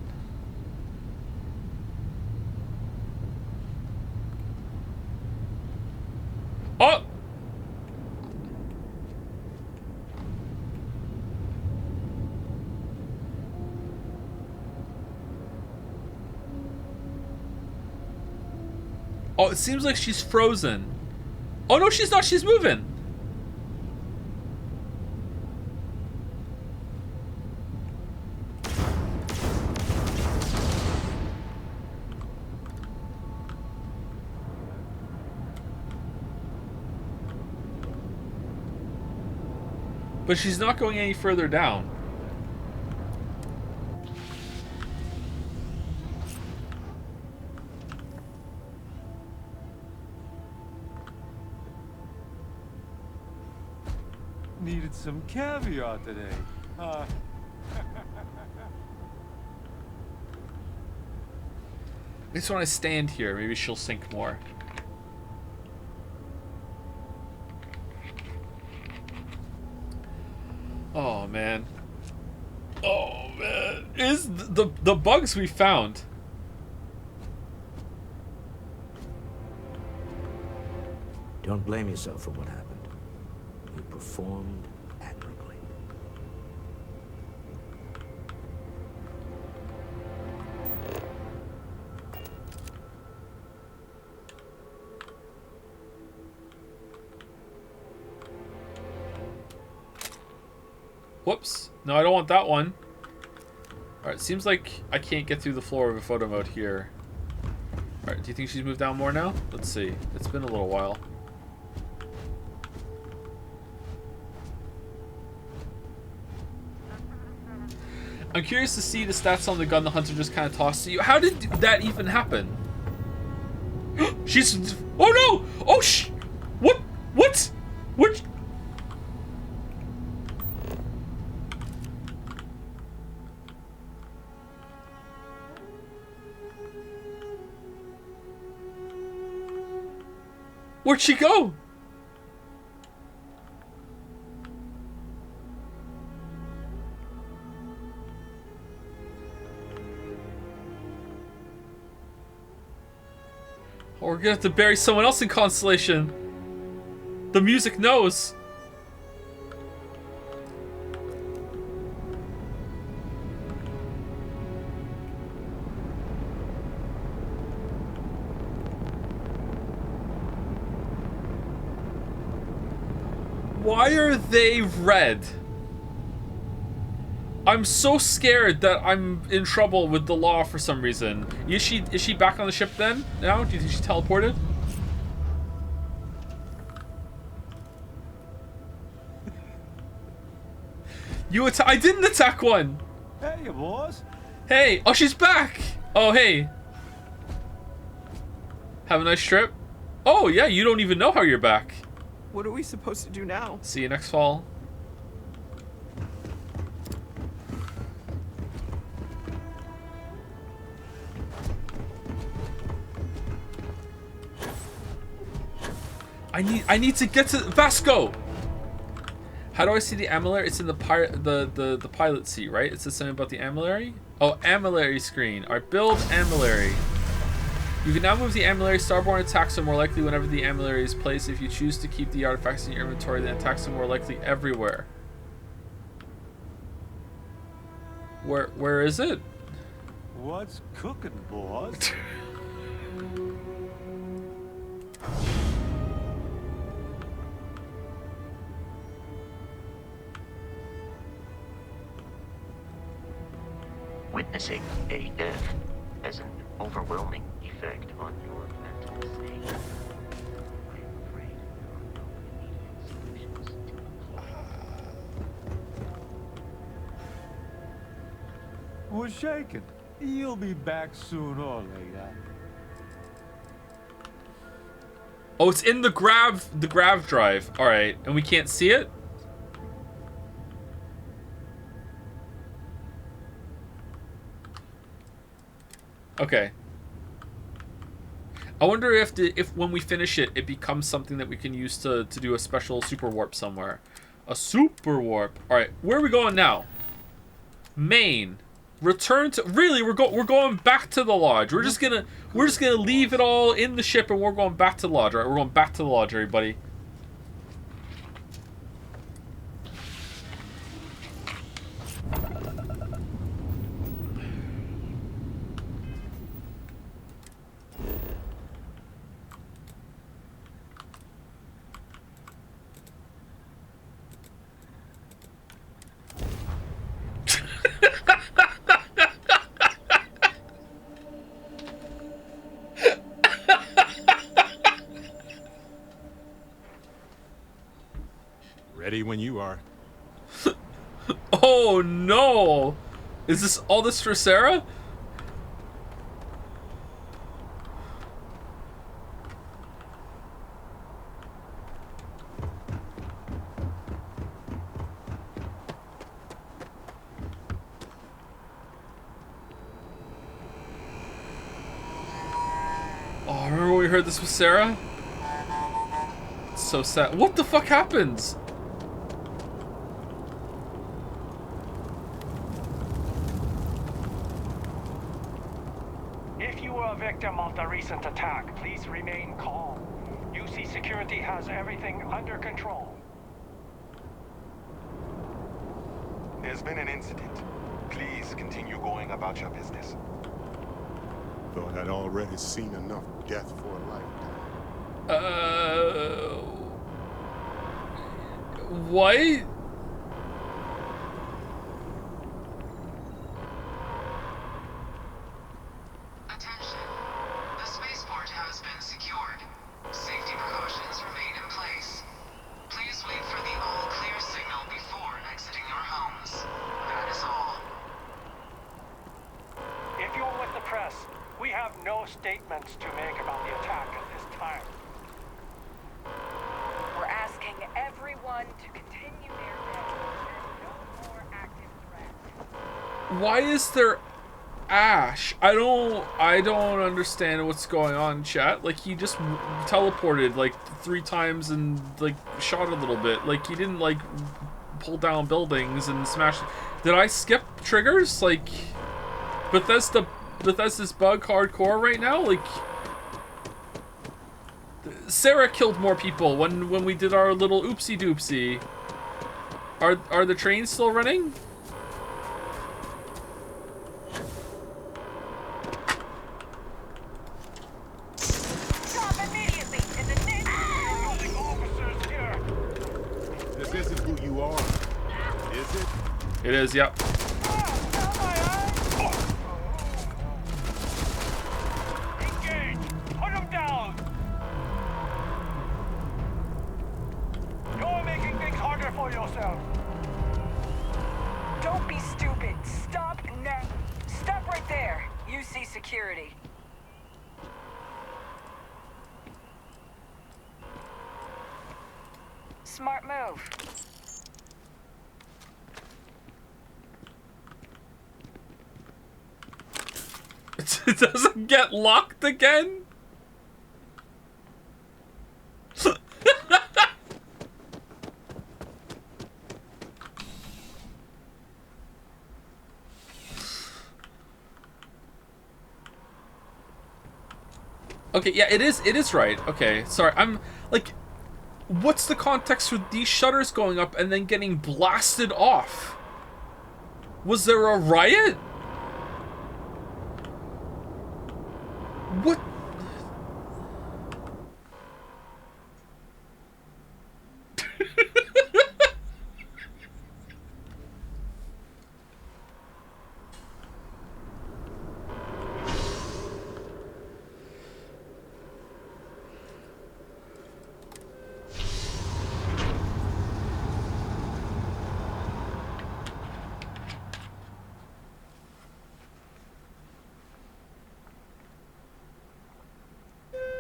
Oh! Oh, it seems like she's frozen. Oh no, she's not. She's moving. But she's not going any further down. Needed some caviar today. I just want to stand here. Maybe she'll sink more. Oh man. Oh man. Is the bugs we found. Don't blame yourself for what happened. You performed admirably. Whoops. No, I don't want that one. Alright, seems like I can't get through the floor of a photo mode here. Alright, do you think she's moved down more now? Let's see. It's been a little while. I'm curious to see the stats on the gun the hunter just kind of tossed to you. How did that even happen? She's... Oh no! Oh What? What? What? Where'd she go? Oh, we're gonna have to bury someone else in Constellation. The music knows. Why are they red? I'm so scared that I'm in trouble with the law for some reason. Is she back on the ship then? Now? Do you think she's teleported? I didn't attack one! Hey, boss. Hey! Oh, she's back! Oh, hey. Have a nice trip. Oh, yeah, you don't even know how you're back. What are we supposed to do now? See you next fall. I need to get to Vasco. How do I see the amulary? It's in the pilot seat, right? It says something about the amulary. Oh, amulary screen. Alright, build amulary. You can now move the amulary. Starborn attacks are more likely whenever the amulary is placed. If you choose to keep the artifacts in your inventory, then attacks are more likely everywhere. Where is it? What's cooking, boss? Witnessing a death has an overwhelming effect on your mental state. I am afraid there are no immediate solutions to employ. was shaking. You'll be back sooner or later. Oh, it's in the grav drive. All right, and we can't see it. Okay. I wonder if when we finish it, it becomes something that we can use to do a special super warp somewhere. A super warp. All right, where are we going now? Main. Return to we're going back to the lodge. We're just gonna leave it all in the ship and we're going back to the lodge. All right, we're going back to the lodge, everybody. Ready when you are. Oh no! Is this all this for Sarah? Oh, remember when we heard this with Sarah? It's so sad. What the fuck happens? If you were a victim of the recent attack, please remain calm. UC Security has everything under control. There's been an incident. Please continue going about your business. Thought I'd already seen enough death for a lifetime. What? Attention. The spaceport has been secured. Safety precautions remain in place. Please wait for the all clear signal before exiting your homes. That is all. If you're with the press, we have no statements to make about the attack at this time. We're asking everyone to continue their day. There's no more active threat. Why is there Ash? I don't understand what's going on, chat. Like, he just teleported like 3 times and like shot a little bit. Like, he didn't like pull down buildings and smash. Did I skip triggers? Like, Bethesda's bug hardcore right now? Like, Sarah killed more people when we did our little oopsie doopsie. Are the trains still running? Stop immediately in the name Using officers here. This isn't who you are, is it? It is, yep. Engage! Put him down! You're making things harder for yourself. Don't be stupid. Stop now. Stop right there. UC Security. Smart move. It doesn't get locked again? Okay, yeah, it is right. Okay, sorry, I'm, like, what's the context for these shutters going up and then getting blasted off? Was there a riot? What?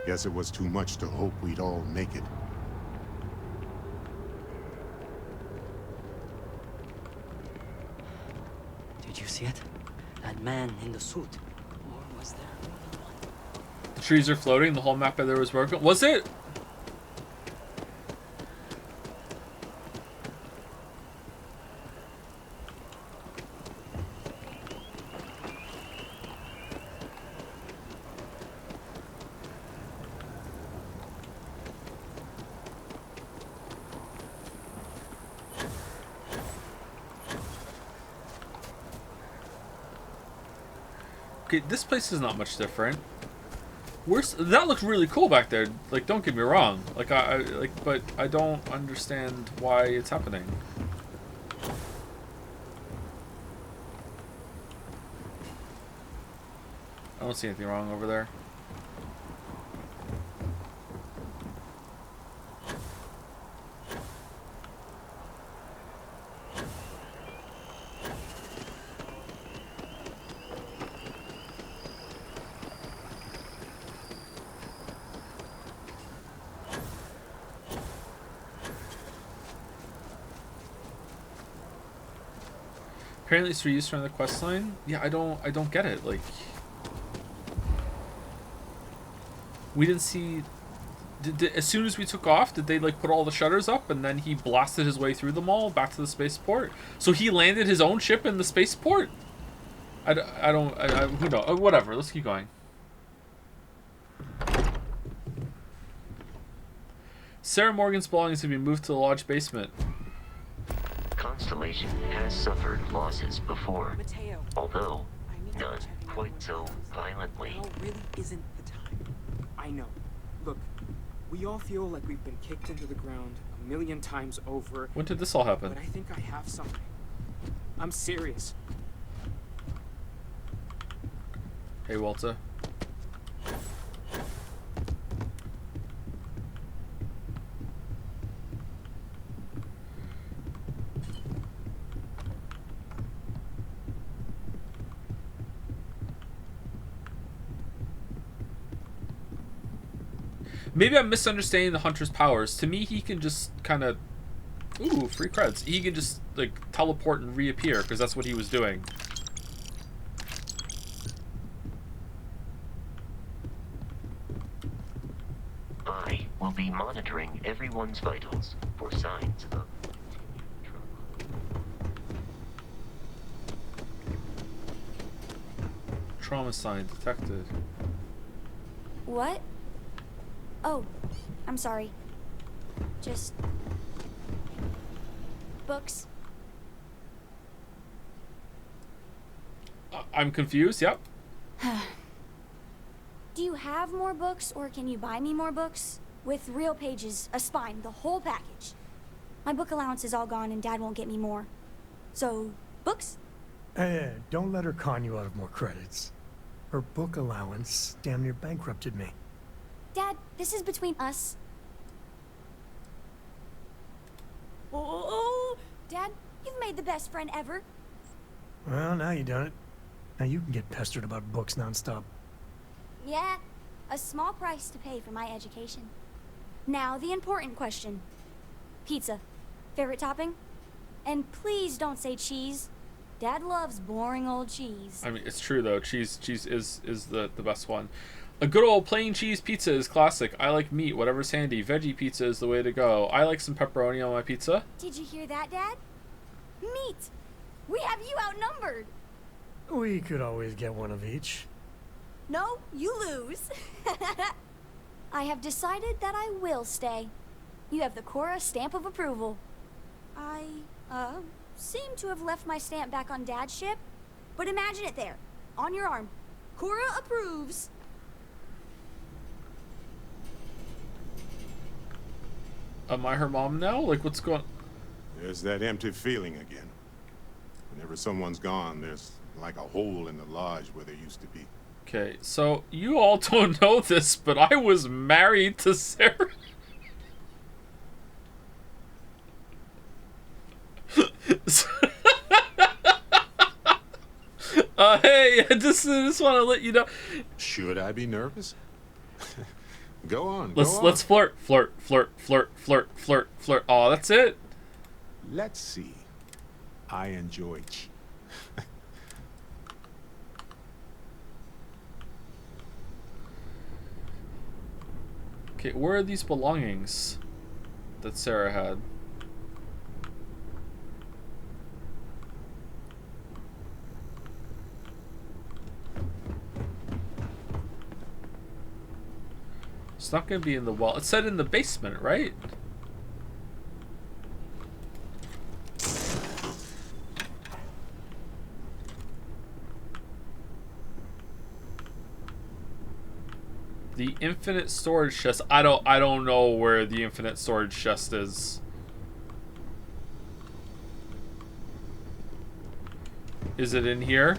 Guess it was too much to hope we'd all make it. Did you see it? That man in the suit. Or was there more than one? The trees are floating. The whole map out there was broken. Was it? Okay, this place is not much different. That looks really cool back there. Like, don't get me wrong. Like, but I don't understand why it's happening. I don't see anything wrong over there. Apparently it's reused from the quest line. Yeah, I don't get it. Like, we didn't see. As soon as we took off, did they like put all the shutters up and then he blasted his way through them all back to the spaceport? So he landed his own ship in the spaceport. I don't. Who knows? Whatever. Let's keep going. Sarah Morgan's belongings have been moved to the lodge basement. Constellation has suffered losses before, Mateo, although none quite so violently. now really isn't the time. I know. Look, we all feel like we've been kicked into the ground a million times over. When did this all happen? But I think I have something. I'm serious. Hey, Walter. Maybe I'm misunderstanding the Hunter's powers. To me, he can just kind of... Ooh, free creds. He can just, like, teleport and reappear, because that's what he was doing. I will be monitoring everyone's vitals for signs of Trauma sign detected. What? Oh, I'm sorry. Just... books. I'm confused, yep. Do you have more books, or can you buy me more books? With real pages, a spine, the whole package. My book allowance is all gone and Dad won't get me more. So, books? Hey, don't let her con you out of more credits. Her book allowance damn near bankrupted me. Dad, this is between us. Oh, Dad, you've made the best friend ever. Well, now you done it. Now you can get pestered about books nonstop. Yeah, a small price to pay for my education. Now, the important question. Pizza. Favorite topping? And please don't say cheese. Dad loves boring old cheese. I mean, it's true, though. Cheese is the best one. A good old plain cheese pizza is classic. I like meat, whatever's handy. Veggie pizza is the way to go. I like some pepperoni on my pizza. Did you hear that, Dad? Meat! We have you outnumbered! We could always get one of each. No, you lose. I have decided that I will stay. You have the Cora stamp of approval. I, seem to have left my stamp back on Dad's ship, but imagine it there, on your arm. Cora approves. Am I her mom now? Like, what's going... There's that empty feeling again. Whenever someone's gone, there's like a hole in the lodge where there used to be. Okay, so you all don't know this, but I was married to Sarah. Hey, I just want to let you know. Should I be nervous? Go on, Let's flirt. Flirt, flirt, flirt, flirt, flirt, flirt. Oh, that's it? Let's see. I enjoy Okay, where are these belongings that Sarah had? It's not going to be in the well. It said in the basement, right? The infinite storage chest. I don't know where the infinite storage chest is. Is it in here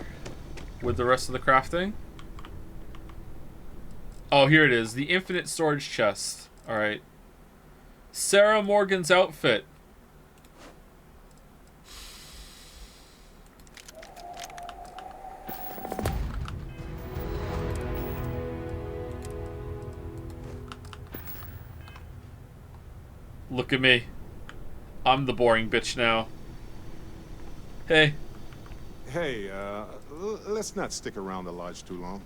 with the rest of the crafting? Oh, here it is. The infinite storage chest. All right. Sarah Morgan's outfit. Look at me. I'm the boring bitch now. Hey. Hey, let's not stick around the lodge too long.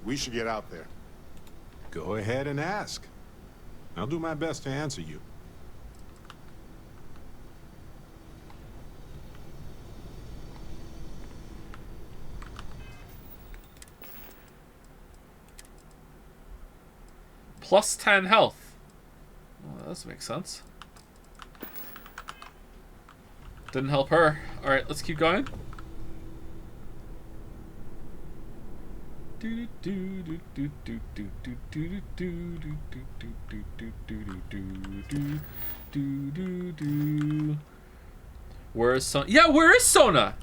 We should get out there. Go ahead and ask. I'll do my best to answer you. Plus 10 health. Well, that doesn't make sense. Didn't help her. Alright, let's keep going. Where is Sona? Yeah, where is Sona?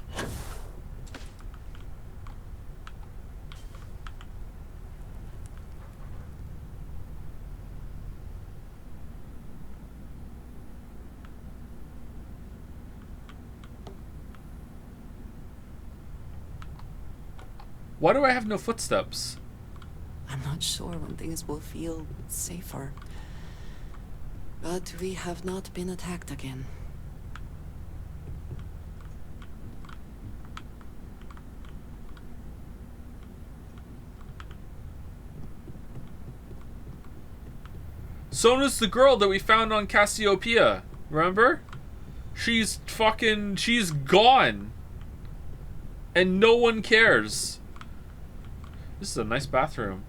Why do I have no footsteps? I'm not sure when things will feel safer. But we have not been attacked again. Sona's the girl that we found on Cassiopeia. Remember? She's gone. And no one cares. This is a nice bathroom.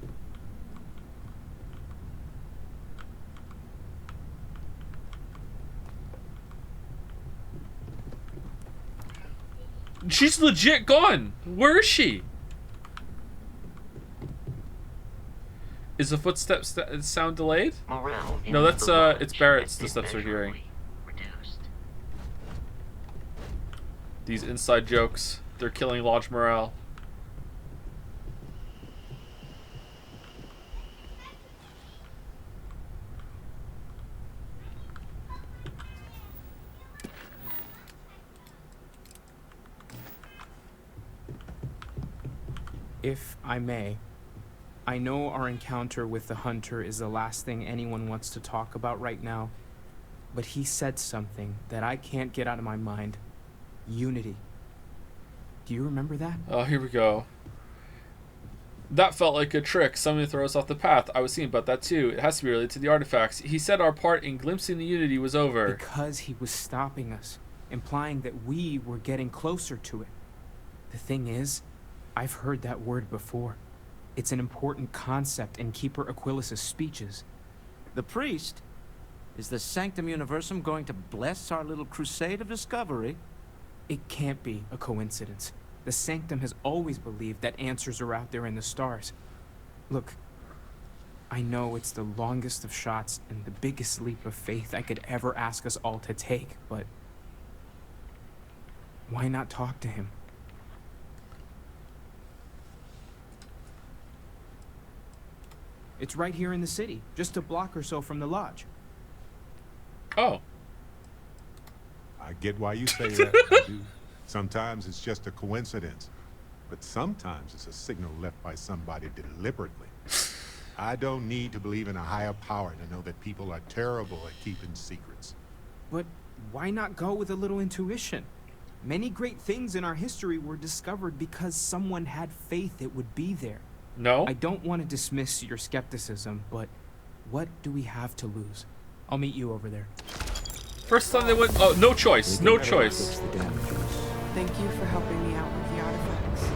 She's legit gone. Where is she? Is the footsteps sound delayed? No, that's it's Barrett's. The steps we're hearing. These inside jokes. They're killing lodge morale. If I may, I know our encounter with the Hunter is the last thing anyone wants to talk about right now, but he said something that I can't get out of my mind. Unity. Do you remember that? Oh, here we go. That felt like a trick. Something to throw us off the path. I was thinking about that too. It has to be related to the artifacts. He said our part in glimpsing the Unity was over. Because he was stopping us, implying that we were getting closer to it. The thing is, I've heard that word before. It's an important concept in Keeper Aquilas's speeches. The priest? Is the Sanctum Universum going to bless our little crusade of discovery? It can't be a coincidence. The Sanctum has always believed that answers are out there in the stars. Look, I know it's the longest of shots and the biggest leap of faith I could ever ask us all to take, but why not talk to him? It's right here in the city, just a block or so from the lodge. Oh. I get why you say that. I do. Sometimes it's just a coincidence, but sometimes it's a signal left by somebody deliberately. I don't need to believe in a higher power to know that people are terrible at keeping secrets. But why not go with a little intuition? Many great things in our history were discovered because someone had faith it would be there. No? I don't want to dismiss your skepticism, but what do we have to lose? I'll meet you over there. First time they went... Oh, no choice. No choice. Thank you for helping me out with the artifacts.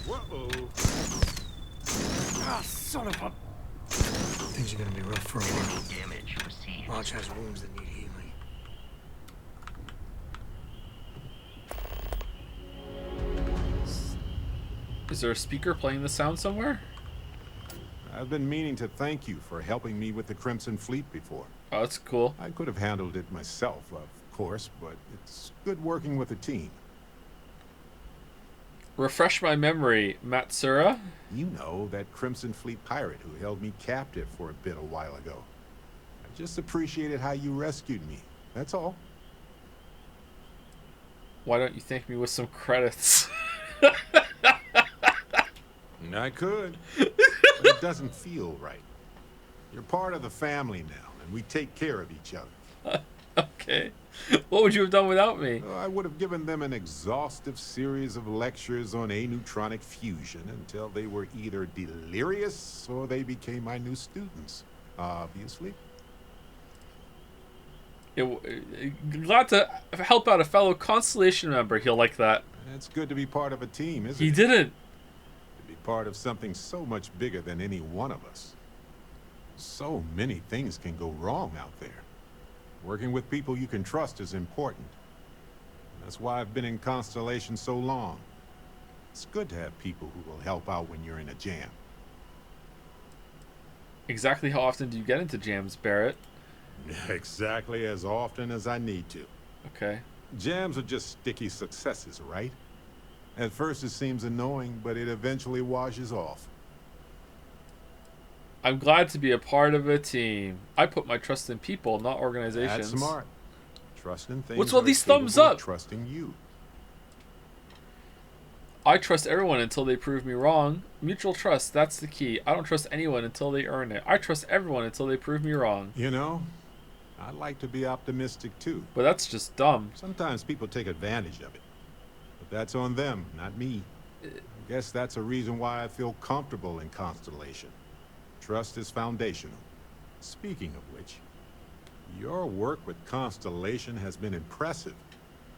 Whoa. Ah, son of a... Things are gonna be rough for a while. Damage received. Launch has wounds that need healing. Is there a speaker playing the sound somewhere? I've been meaning to thank you for helping me with the Crimson Fleet before. Oh, that's cool. I could have handled it myself, of course, but it's good working with a team. Refresh my memory, Matsura. You know, that Crimson Fleet pirate who held me captive for a bit a while ago. I just appreciated how you rescued me. That's all. Why don't you thank me with some credits? I could, but it doesn't feel right. You're part of the family now, and we take care of each other. Okay. What would you have done without me? I would have given them an exhaustive series of lectures on aneutronic fusion until they were either delirious or they became my new students, obviously. Glad to help out a fellow Constellation member. He'll like that. It's good to be part of a team, isn't it? He didn't. To be part of something so much bigger than any one of us. So many things can go wrong out there. Working with people you can trust is important. That's why I've been in Constellation so long. It's good to have people who will help out when you're in a jam. Exactly how often do you get into jams, Barrett? Exactly as often as I need to. Okay. Jams are just sticky successes, right? At first it seems annoying, but it eventually washes off. I'm glad to be a part of a team. I put my trust in people, not organizations. That's smart. Trust in things. What's all these thumbs up? Trusting you. I trust everyone until they prove me wrong. Mutual trust, that's the key. I don't trust anyone until they earn it. I trust everyone until they prove me wrong. You know, I like to be optimistic too. But that's just dumb. Sometimes people take advantage of it. But that's on them, not me. I guess that's a reason why I feel comfortable in Constellation. Trust is foundational. Speaking of which, your work with Constellation has been impressive.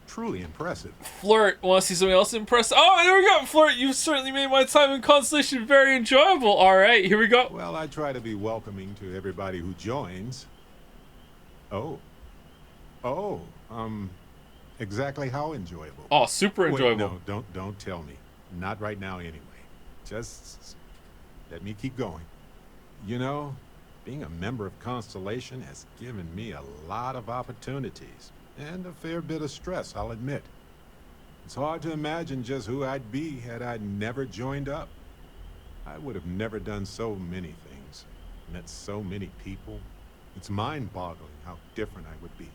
Truly impressive. Flirt, want to see something else impressive? Oh, here we go, Flirt. You've certainly made my time in Constellation very enjoyable. All right, here we go. Well, I try to be welcoming to everybody who joins. Oh. Exactly how enjoyable? Oh, super enjoyable. Wait, no, don't tell me. Not right now anyway. Just let me keep going. You know, being a member of Constellation has given me a lot of opportunities. And a fair bit of stress, I'll admit. It's hard to imagine just who I'd be had I never joined up. I would have never done so many things, met so many people. It's mind-boggling how different I would be.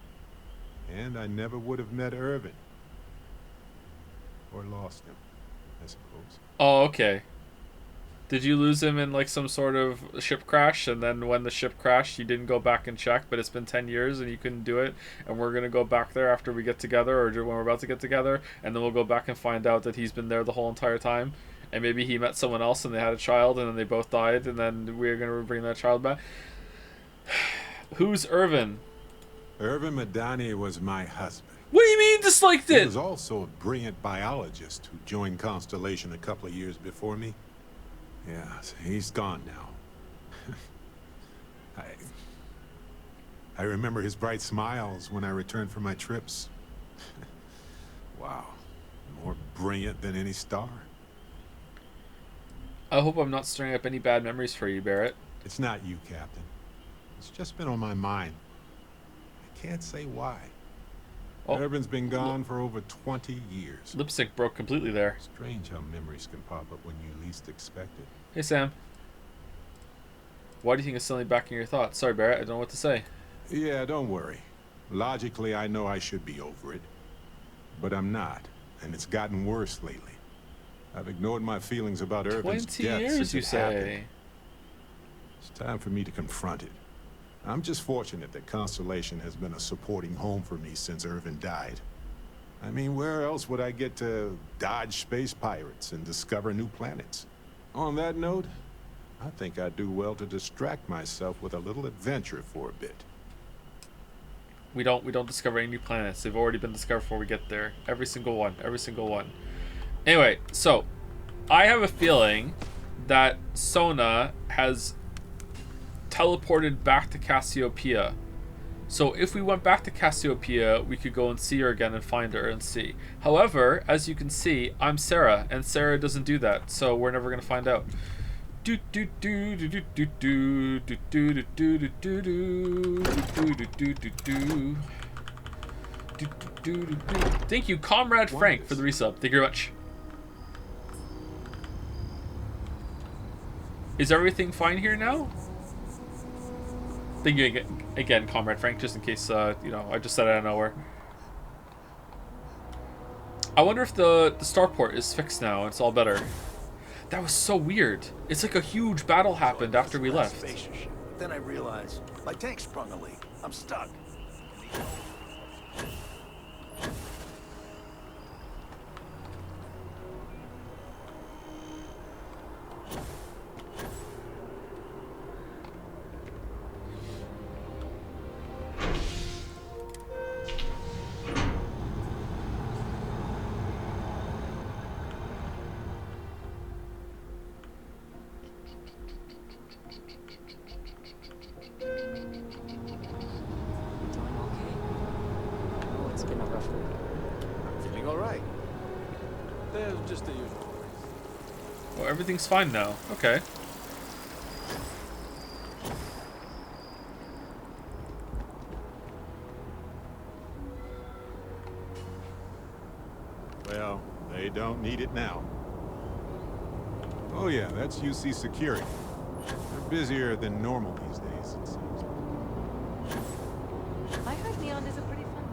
And I never would have met Irvin. Or lost him, I suppose. Oh, okay. Did you lose him in like some sort of ship crash, and then when the ship crashed you didn't go back and check, but it's been 10 years and you couldn't do it, and we're gonna go back there after we get together, or when we're about to get together, and then we'll go back and find out that he's been there the whole entire time, and maybe he met someone else and they had a child and then they both died, and then we're gonna bring that child back? Who's Irvin? Irvin Madani was my husband. What do you mean disliked it? He was also a brilliant biologist who joined Constellation a couple of years before me. Yeah, he's gone now. I remember his bright smiles when I returned from my trips. Wow, more brilliant than any star. I hope I'm not stirring up any bad memories for you, Barrett. It's not you, Captain. It's just been on my mind. I can't say why. Oh. Irvin's been gone for over 20 years. Lip sync broke completely there. Strange how memories can pop up when you least expect it. Hey, Sam. Why do you think it's suddenly back in your thoughts? Sorry, Barrett, I don't know what to say. Yeah, don't worry. Logically, I know I should be over it. But I'm not, and it's gotten worse lately. I've ignored my feelings about Irvin's 20 death years, since you it say? happened. It's time for me to confront it. I'm just fortunate that Constellation has been a supporting home for me since Irvin died. I mean, where else would I get to dodge space pirates and discover new planets? On that note, I think I'd do well to distract myself with a little adventure for a bit. We don't discover any new planets. They've already been discovered before we get there. Every single one. Anyway, so I have a feeling that Sona has teleported back to Cassiopeia. So if we went back to Cassiopeia, we could go and see her again and find her and see. However, as you can see, I'm Sarah, and Sarah doesn't do that, so we're never gonna find out. Thank you, Comrade Frank, for the resub. Thank you very much. Is everything fine here now? Thank you again, Comrade Frank, just in case, you know, I just said it out of nowhere. I wonder if the starport is fixed now. It's all better. That was so weird. It's like a huge battle happened after we left. Then I realized my tank sprung a leak. I'm stuck. Well, everything's fine now. Okay. Well, they don't need it now. Oh yeah, that's UC Security. They're busier than normal these days, it seems. I heard Neon is a pretty fun.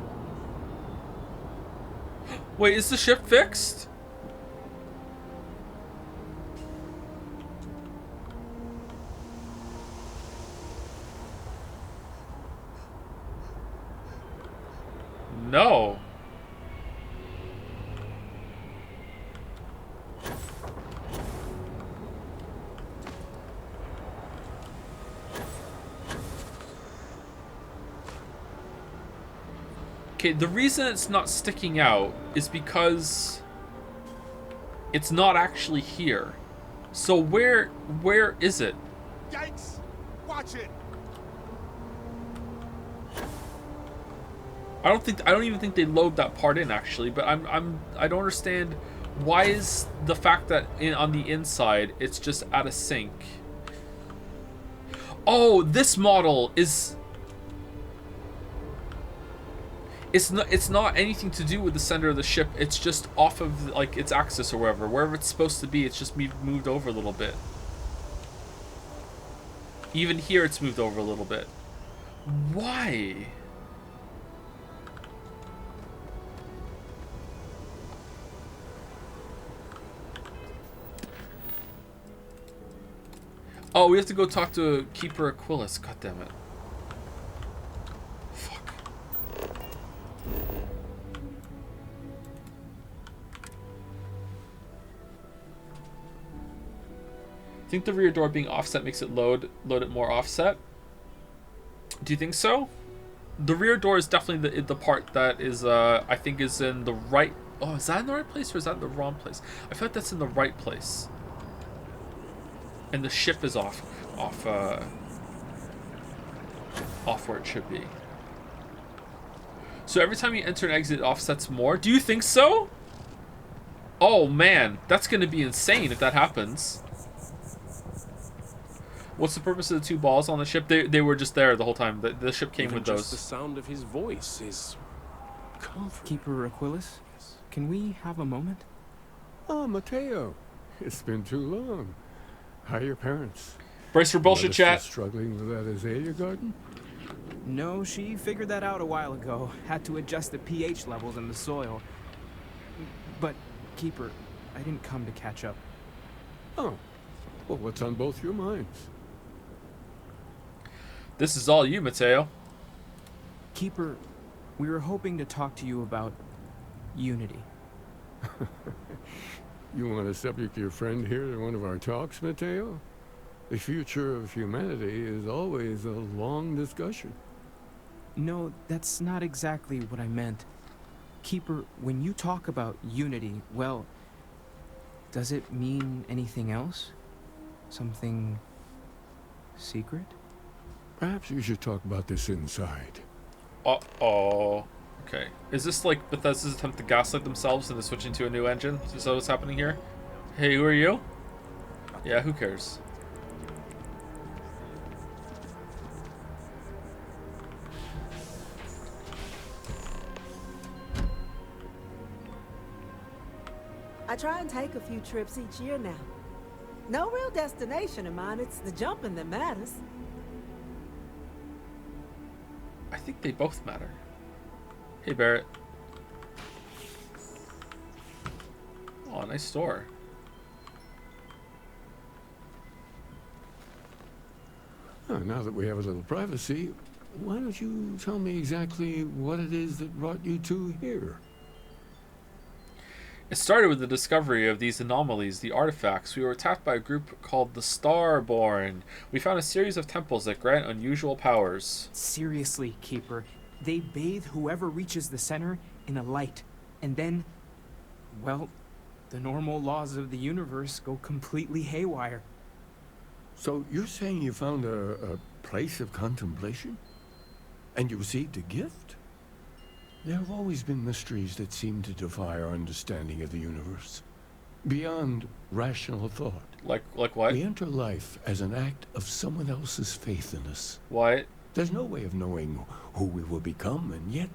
Wait, is the ship fixed? No. Okay, the reason it's not sticking out is because it's not actually here. So where is it? Yikes! Watch it! I don't even think they load that part in actually, but I don't understand why is the fact that on the inside it's just out of sync. Oh, this model is it's not anything to do with the center of the ship. It's just off of like its axis or wherever it's supposed to be. It's just moved over a little bit. Even here it's moved over a little bit. Why? Oh, we have to go talk to Keeper Aquilus. God damn it. Fuck. Think the rear door being offset makes it load it more offset? Do you think so? The rear door is definitely the part that is I think is in the right. Oh, is that in the right place or is that in the wrong place? I feel like that's in the right place. And the ship is off where it should be. So every time you enter and exit, it offsets more. Do you think so? Oh man, that's gonna be insane if that happens. What's the purpose of the two balls on the ship? They were just there the whole time. The ship came Even with just those. the sound of his voice is comforting. Keeper Aquilus, can we have a moment? Oh, Mateo. It's been too long. How are your parents? Brace for bullshit, Mother still chat. Struggling with that azalea garden? No, she figured that out a while ago. Had to adjust the pH levels in the soil. But, Keeper, I didn't come to catch up. Oh. Well, what's on both your minds? This is all you, Mateo. Keeper, we were hoping to talk to you about unity. You want to subject your friend here to one of our talks, Mateo? The future of humanity is always a long discussion. No, that's not exactly what I meant. Keeper, when you talk about unity, well, does it mean anything else? Something secret? Perhaps you should talk about this inside. Uh-oh. Okay. Is this like Bethesda's attempt to gaslight themselves into switching to a new engine? Is that what's happening here? Hey, who are you? Yeah, who cares? I try and take a few trips each year now. No real destination in mind, it's the jumping that matters. I think they both matter. Hey, Barrett. Oh, nice store. Oh, now that we have a little privacy, why don't you tell me exactly what it is that brought you two here? It started with the discovery of these anomalies, the artifacts. We were attacked by a group called the Starborn. We found a series of temples that grant unusual powers. Seriously, Keeper, they bathe whoever reaches the center in a light, and then, well, the normal laws of the universe go completely haywire. So you're saying you found a place of contemplation? And you received a gift? There have always been mysteries that seem to defy our understanding of the universe. Beyond rational thought. Like what? We enter life as an act of someone else's faith in us. What? There's no way of knowing who we will become, and yet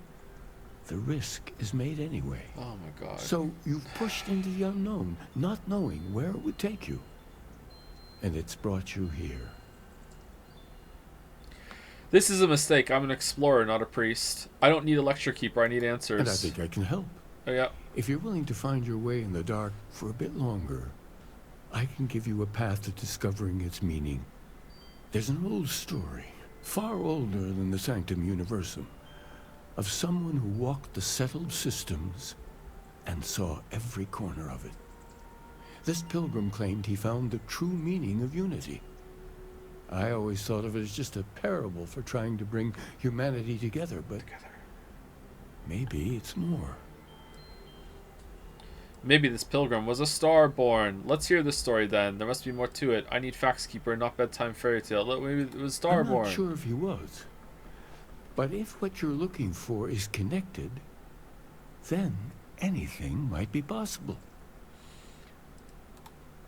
the risk is made anyway. Oh my god. So you've pushed into the unknown, not knowing where it would take you. And it's brought you here. This is a mistake. I'm an explorer, not a priest. I don't need a lecture keeper. I need answers. And I think I can help. Oh, yeah. If you're willing to find your way in the dark for a bit longer, I can give you a path to discovering its meaning. There's an old story, far older than the Sanctum Universum, of someone who walked the settled systems and saw every corner of it. This pilgrim claimed he found the true meaning of unity. I always thought of it as just a parable for trying to bring humanity together, but maybe it's more. Maybe this pilgrim was a Starborn. Let's hear the story then. There must be more to it. I need facts keeper, not bedtime fairy tale. Maybe it was Starborn. I'm not sure if he was. But if what you're looking for is connected, then anything might be possible.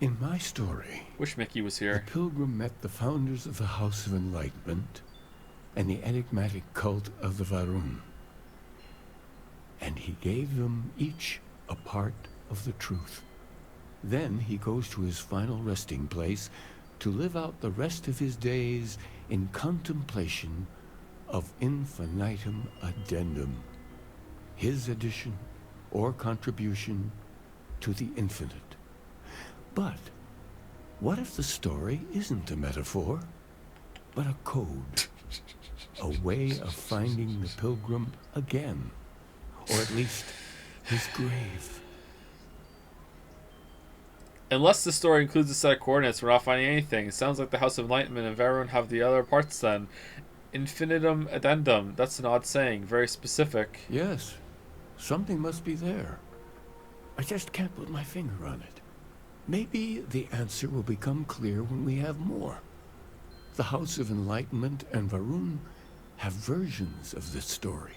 In my story, wish Mickey was here. The pilgrim met the founders of the House of Enlightenment and the enigmatic cult of the Varun. And he gave them each a part of the truth. Then he goes to his final resting place to live out the rest of his days in contemplation of infinitum addendum, his addition or contribution to the infinite. But what if the story isn't a metaphor, but a code? A way of finding the pilgrim again, or at least his grave. Unless the story includes a set of coordinates, we're not finding anything. It sounds like the House of Enlightenment and Varun have the other parts then. Infinitum addendum. That's an odd saying. Very specific. Yes. Something must be there. I just can't put my finger on it. Maybe the answer will become clear when we have more. The House of Enlightenment and Varun have versions of this story.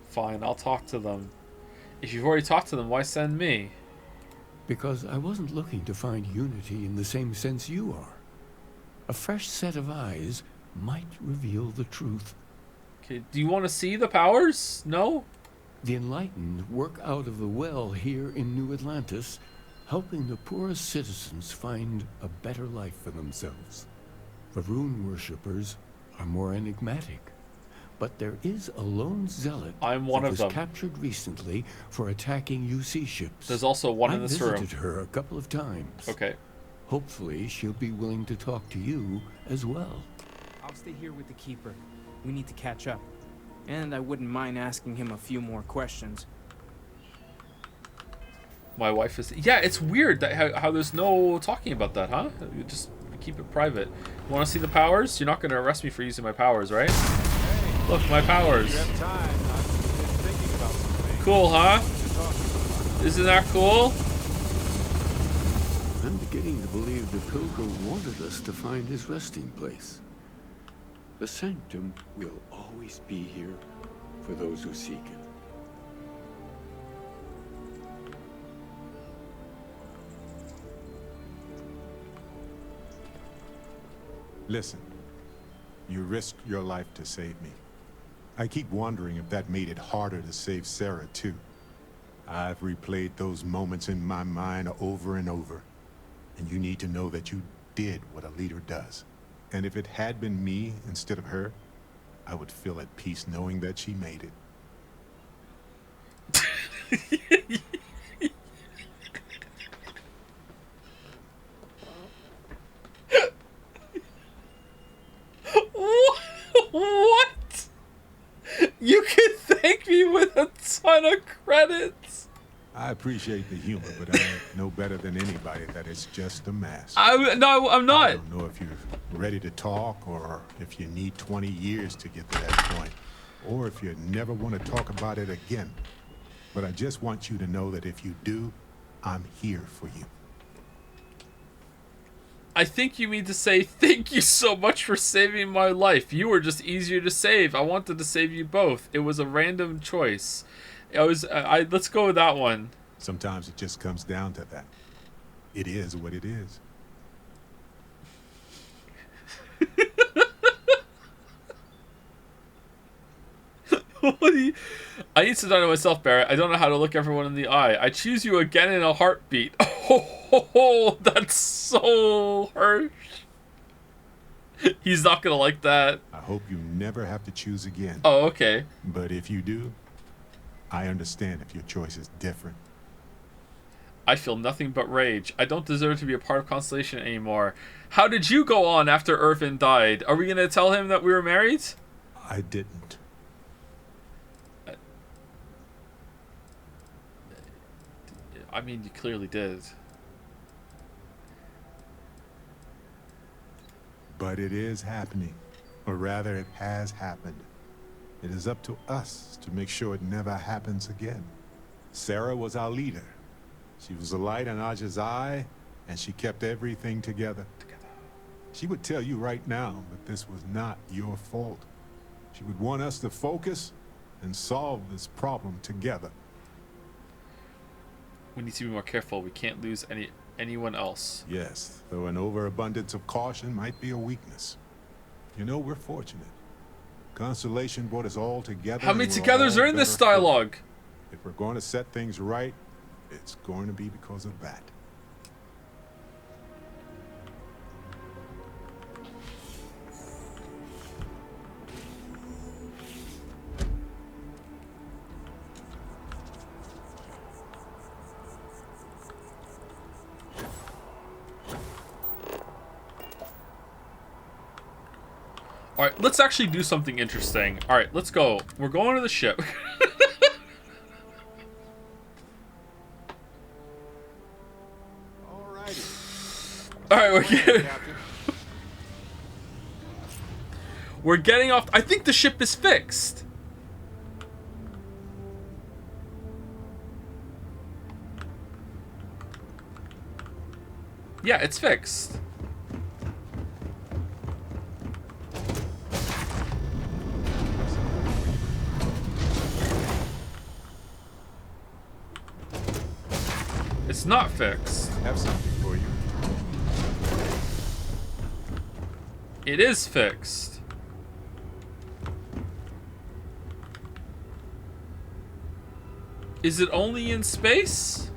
Fine, I'll talk to them. If you've already talked to them, why send me? Because I wasn't looking to find unity in the same sense you are. A fresh set of eyes might reveal the truth. Okay, do you want to see the powers? No? The enlightened work out of the well here in New Atlantis, helping the poorest citizens find a better life for themselves. Varun worshippers are more enigmatic, But there is a lone zealot I'm one that of was them. captured recently for attacking UC ships. There's also one I in this room. visited her a couple of times. Okay. Hopefully, she'll be willing to talk to you as well. I'll stay here with the Keeper. We need to catch up. And I wouldn't mind asking him a few more questions. My wife is... Yeah, it's weird that how there's no talking about that, huh? You just keep it private. Want to see the powers? You're not going to arrest me for using my powers, right? Hey, look, my powers. You have time. I've been thinking about something. Cool, huh? Isn't that cool? I'm beginning to believe the Pilgrim wanted us to find his resting place. The Sanctum will always be here for those who seek it. Listen, you risked your life to save me. I keep wondering if that made it harder to save Sarah, too. I've replayed those moments in my mind over and over. And you need to know that you did what a leader does. And if it had been me instead of her, I would feel at peace knowing that she made it. What? You can thank me with a ton of credits. I appreciate the humor, but I know better than anybody that it's just a mask. No, I'm not. I don't know if you're ready to talk, or if you need 20 years to get to that point, or if you never want to talk about it again. But I just want you to know that if you do, I'm here for you. I think you mean to say thank you so much for saving my life. You were just easier to save. I wanted to save you both. It was a random choice. Let's go with that one. Sometimes it just comes down to that. It is what it is. I need to die to myself, Barrett. I don't know how to look everyone in the eye. I choose you again in a heartbeat. Oh, that's so harsh. He's not gonna like that. I hope you never have to choose again. Oh, okay. But if you do, I understand if your choice is different. I feel nothing but rage. I don't deserve to be a part of Constellation anymore. How did you go on after Irvin died? Are we gonna tell him that we were married? I didn't. I mean, you clearly did. But it is happening. Or rather, it has happened. It is up to us to make sure it never happens again. Sarah was our leader. She was a light in Aja's eye, and she kept everything together. She would tell you right now that this was not your fault. She would want us to focus and solve this problem together. We need to be more careful. We can't lose anyone else. Yes, though an overabundance of caution might be a weakness. You know, we're fortunate. Constellation brought us all together. How many togethers are in this dialogue? If we're going to set things right, it's going to be because of that. Alright, let's actually do something interesting. Alright, let's go. We're going to the ship. Alright, we're getting off. I think the ship is fixed. Yeah, it's fixed. It's not fixed. I have something for you. It is fixed. Is it only in space?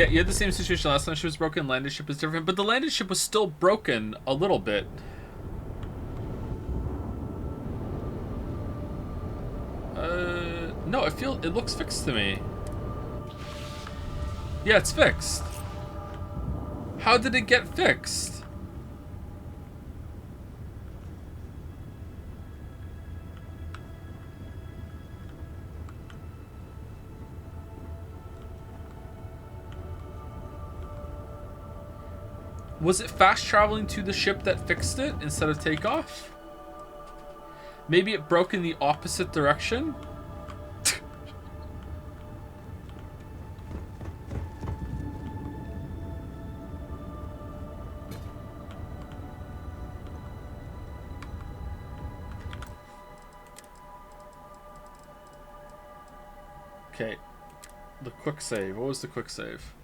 Yeah, you had the same situation last time. Ship was broken. Landed ship is different, but the landed ship was still broken a little bit. No, it looks fixed to me. Yeah, it's fixed. How did it get fixed? Was it fast traveling to the ship that fixed it instead of takeoff? Maybe it broke in the opposite direction? Okay. The quick save. What was the quick save?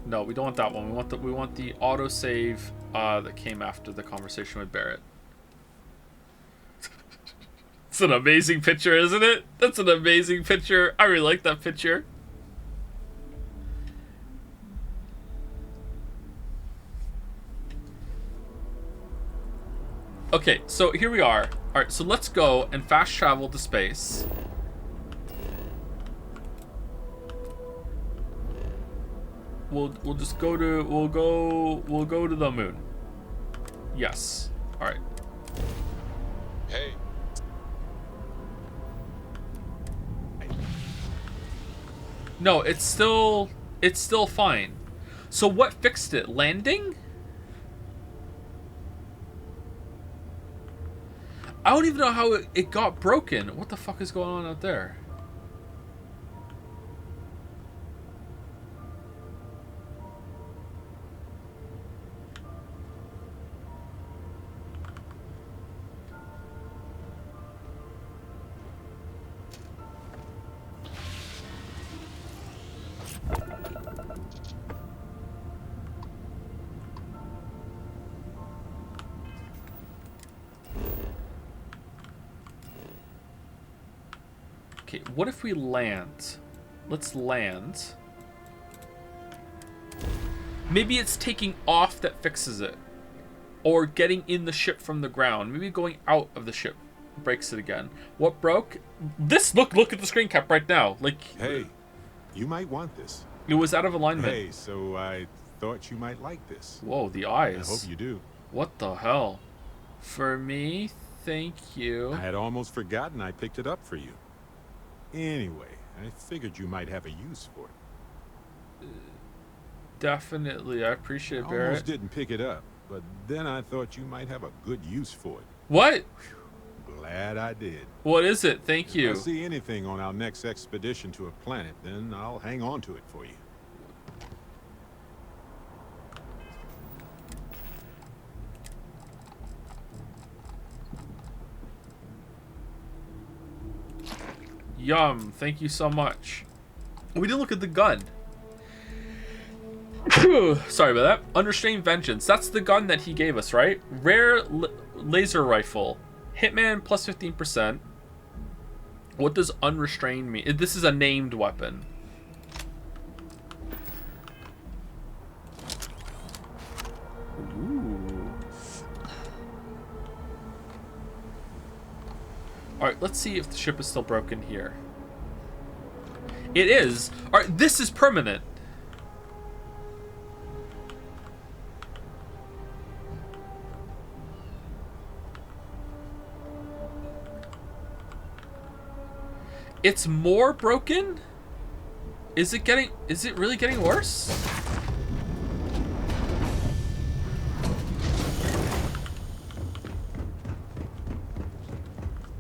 No, we don't want that one. We want the autosave that came after the conversation with Barrett. It's an amazing picture, isn't it? That's an amazing picture. I really like that picture. Okay, so here we are. Alright, so let's go and fast travel to space. We'll just go to we'll go to the moon. Yes. Alright. Hey. No, it's still fine. So what fixed it? Landing? I don't even know how it got broken. What the fuck is going on out there? Okay, what if we land? Let's land. Maybe it's taking off that fixes it. Or getting in the ship from the ground. Maybe going out of the ship breaks it again. What broke? This, look at the screen cap right now. Like, hey, you might want this. It was out of alignment. Hey, so I thought you might like this. Whoa, the eyes. I hope you do. What the hell? For me, thank you. I had almost forgotten I picked it up for you. Anyway, I figured you might have a use for it. Definitely, I appreciate it, I Barrett. almost didn't pick it up, but then I thought you might have a good use for it. What? Glad I did. What is it? Thank you. If I see anything on our next expedition to a planet, then I'll hang on to it for you. Yum, thank you so much. We didn't look at the gun. Sorry about that. Unrestrained Vengeance. That's the gun that he gave us, right? Rare laser rifle. Hitman plus 15%. What does unrestrained mean? This is a named weapon. Ooh. Alright, let's see if the ship is still broken here. It is. Alright, this is permanent. It's more broken? Is it really getting worse?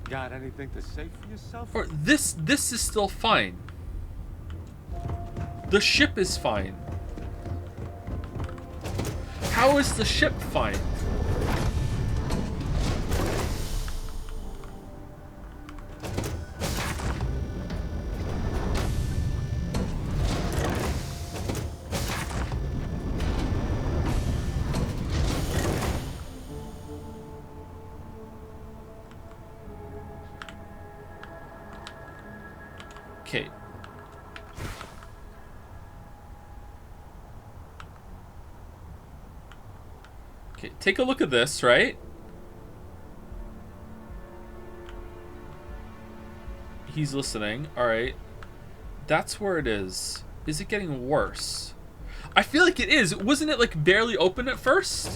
Got anything to say for yourself? Or this is still fine. The ship is fine. How is the ship fine? Okay. Okay, take a look at this, right? He's listening. All right. That's where it is. Is it getting worse? I feel like it is. Wasn't it like barely open at first?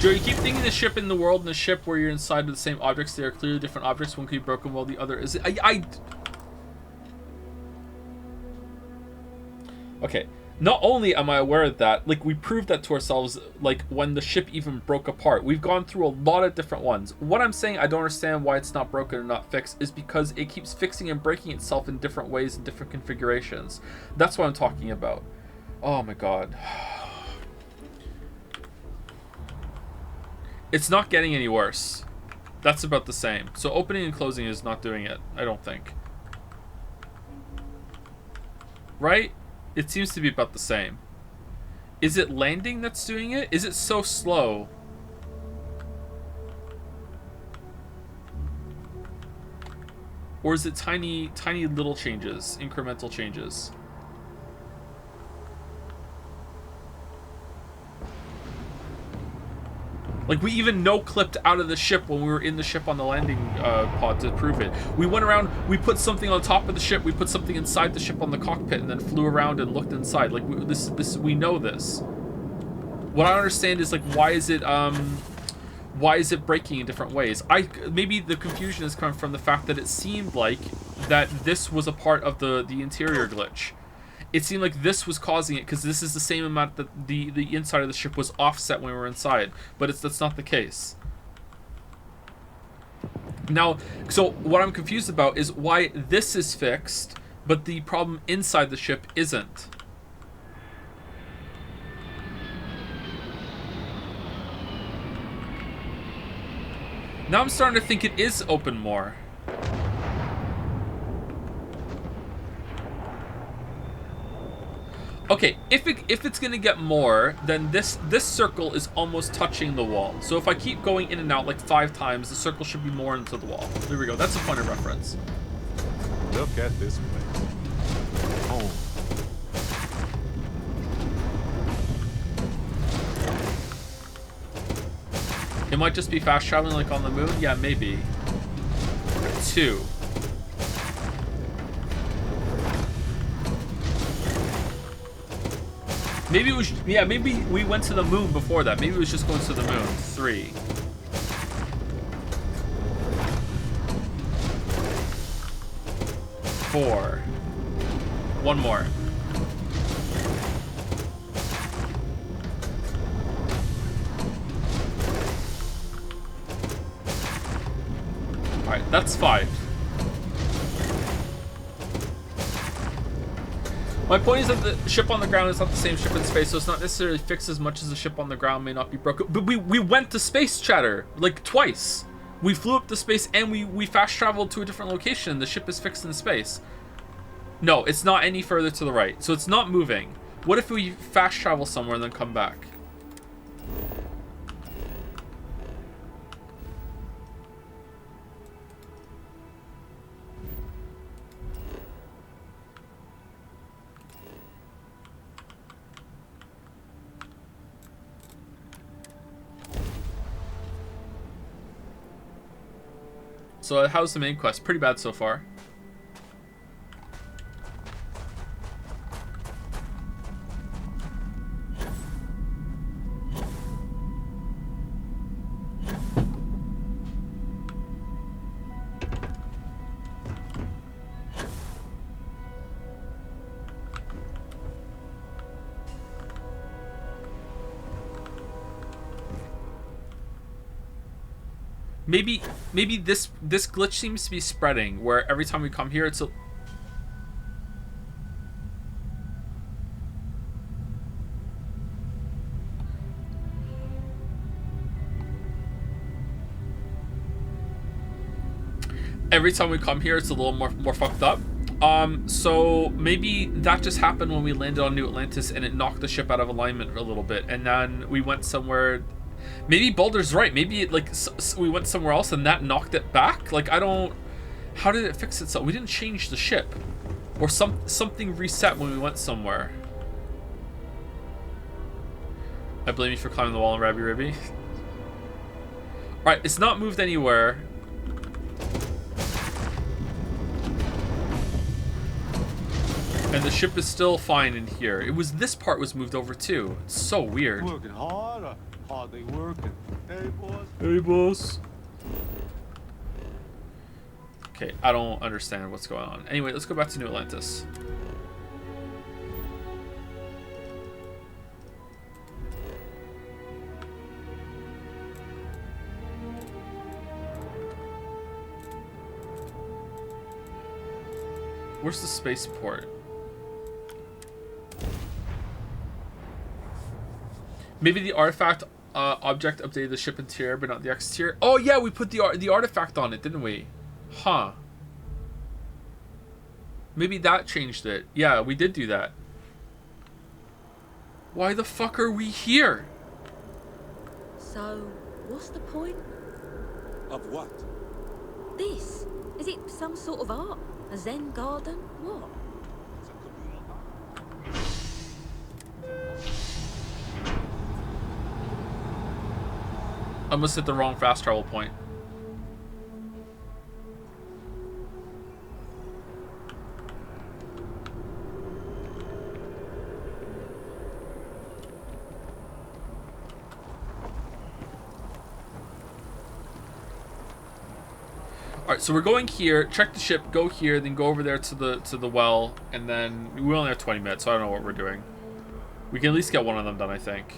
Joe, you keep thinking the ship in the world and the ship where you're inside of the same objects. They are clearly different objects. One could be broken while the other is. Okay. Not only am I aware of that, like, we proved that to ourselves, like, when the ship even broke apart. We've gone through a lot of different ones. What I'm saying I don't understand why it's not broken or not fixed is because it keeps fixing and breaking itself in different ways and different configurations. That's what I'm talking about. Oh my god. It's not getting any worse. That's about the same. So opening and closing is not doing it, I don't think. Right? It seems to be about the same. Is it landing that's doing it? Is it so slow? Or is it tiny little changes, incremental changes? Like, we even no-clipped out of the ship when we were in the ship on the landing pod to prove it. We went around, we put something on top of the ship, we put something inside the ship on the cockpit, and then flew around and looked inside. Like, we know this. What I don't understand is, like, why is it breaking in different ways? Maybe the confusion is coming from the fact that it seemed like that this was a part of the interior glitch. It seemed like this was causing it because this is the same amount that the inside of the ship was offset when we were inside, but that's not the case. Now, so what I'm confused about is why this is fixed, but the problem inside the ship isn't. Now I'm starting to think it is open more. Okay, if it's gonna get more, then this circle is almost touching the wall. So if I keep going in and out like 5 times, the circle should be more into the wall. There we go. That's a point of reference. Look at this place. Home. It might just be fast traveling like on the moon. Yeah, maybe. 2. Maybe it was, yeah, maybe we went to the moon before that. Maybe it was just going to the moon. 3. 4. 1 more. Alright, that's 5. My point is that the ship on the ground is not the same ship in space, so it's not necessarily fixed as much as the ship on the ground may not be broken. But we went to space, chatter, like twice. We flew up to space and we fast traveled to a different location. The ship is fixed in space. No, it's not any further to the right, so it's not moving. What if we fast travel somewhere and then come back? So how's the main quest? Pretty bad so far. Maybe this glitch seems to be spreading, where every time we come here, it's a... every time we come here, it's a little more fucked up. So maybe that just happened when we landed on New Atlantis and it knocked the ship out of alignment a little bit, and then we went somewhere. Maybe Balder's right. Maybe it, like we went somewhere else and that knocked it back. Like I don't. How did it fix itself? We didn't change the ship, or something reset when we went somewhere. I blame you for climbing the wall and Rabby Ribby. All right, it's not moved anywhere. And the ship is still fine in here. It was this part was moved over too. It's so weird. Working hard or hardly working? Hey, boss. Hey, boss. Okay, I don't understand what's going on. Anyway, let's go back to New Atlantis. Where's the spaceport? Maybe the artifact object updated the ship interior, but not the exterior. Oh yeah, we put the artifact on it, didn't we? Huh. Maybe that changed it. Yeah, we did do that. Why the fuck are we here? So, what's the point? Of what? This? Is it some sort of art? A Zen garden? What? I must hit the wrong fast travel point. Alright, so we're going here, check the ship, go here, then go over there to the well, and then we only have 20 minutes, so I don't know what we're doing. We can at least get one of them done, I think.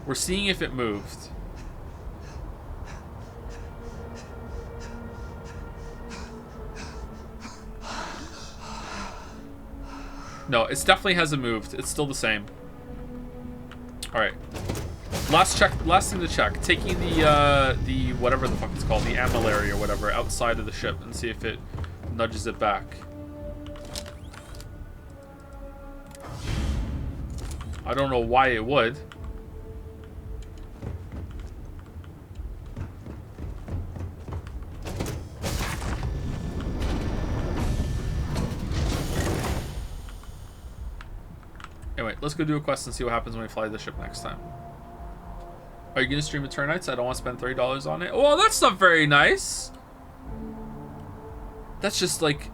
We're seeing if it moved. No, it definitely hasn't moved. It's still the same. All right. Last thing to check. Taking the whatever the fuck it's called, the amylary or whatever, outside of the ship and see if it nudges it back. I don't know why it would. Anyway, let's go do a quest and see what happens when we fly the ship next time. Are you going to stream Eternights? I don't want to spend $30 on it. Well, that's not very nice. That's just like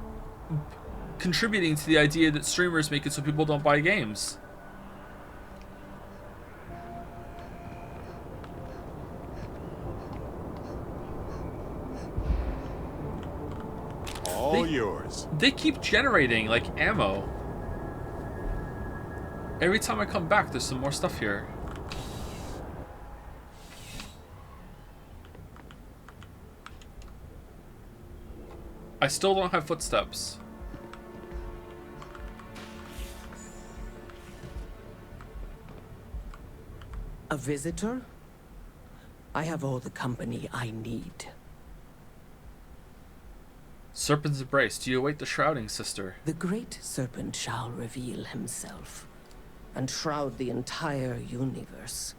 contributing to the idea that streamers make it so people don't buy games. All yours. They keep generating like ammo. Every time I come back, there's some more stuff here. I still don't have footsteps. A visitor? I have all the company I need. Serpent's embrace. Do you await the shrouding, sister? The great serpent shall reveal himself and shroud the entire universe,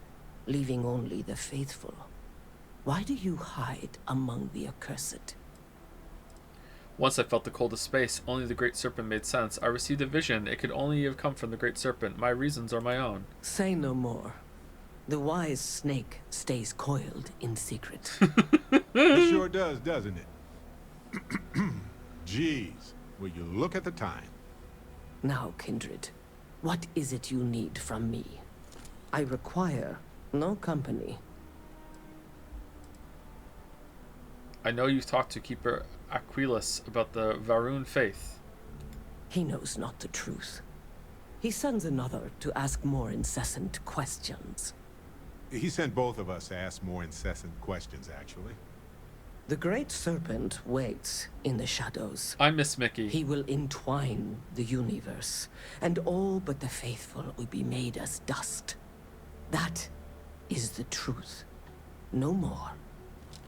leaving only the faithful. Why do you hide among the accursed? Once I felt the cold of space. Only the great serpent made sense. I received a vision. It could only have come from the great serpent. My reasons are my own. Say no more. The wise snake stays coiled in secret. It sure does, doesn't it? Jeez, will you look at the time? Now, kindred, what is it you need from me? I require no company. I know you've talked to Keeper Aquilus about the Varun faith. He knows not the truth. He sends another to ask more incessant questions. He sent both of us to ask more incessant questions, actually. The Great Serpent waits in the shadows. I miss Mickey. He will entwine the universe, and all but the faithful will be made as dust. That is the truth. No more,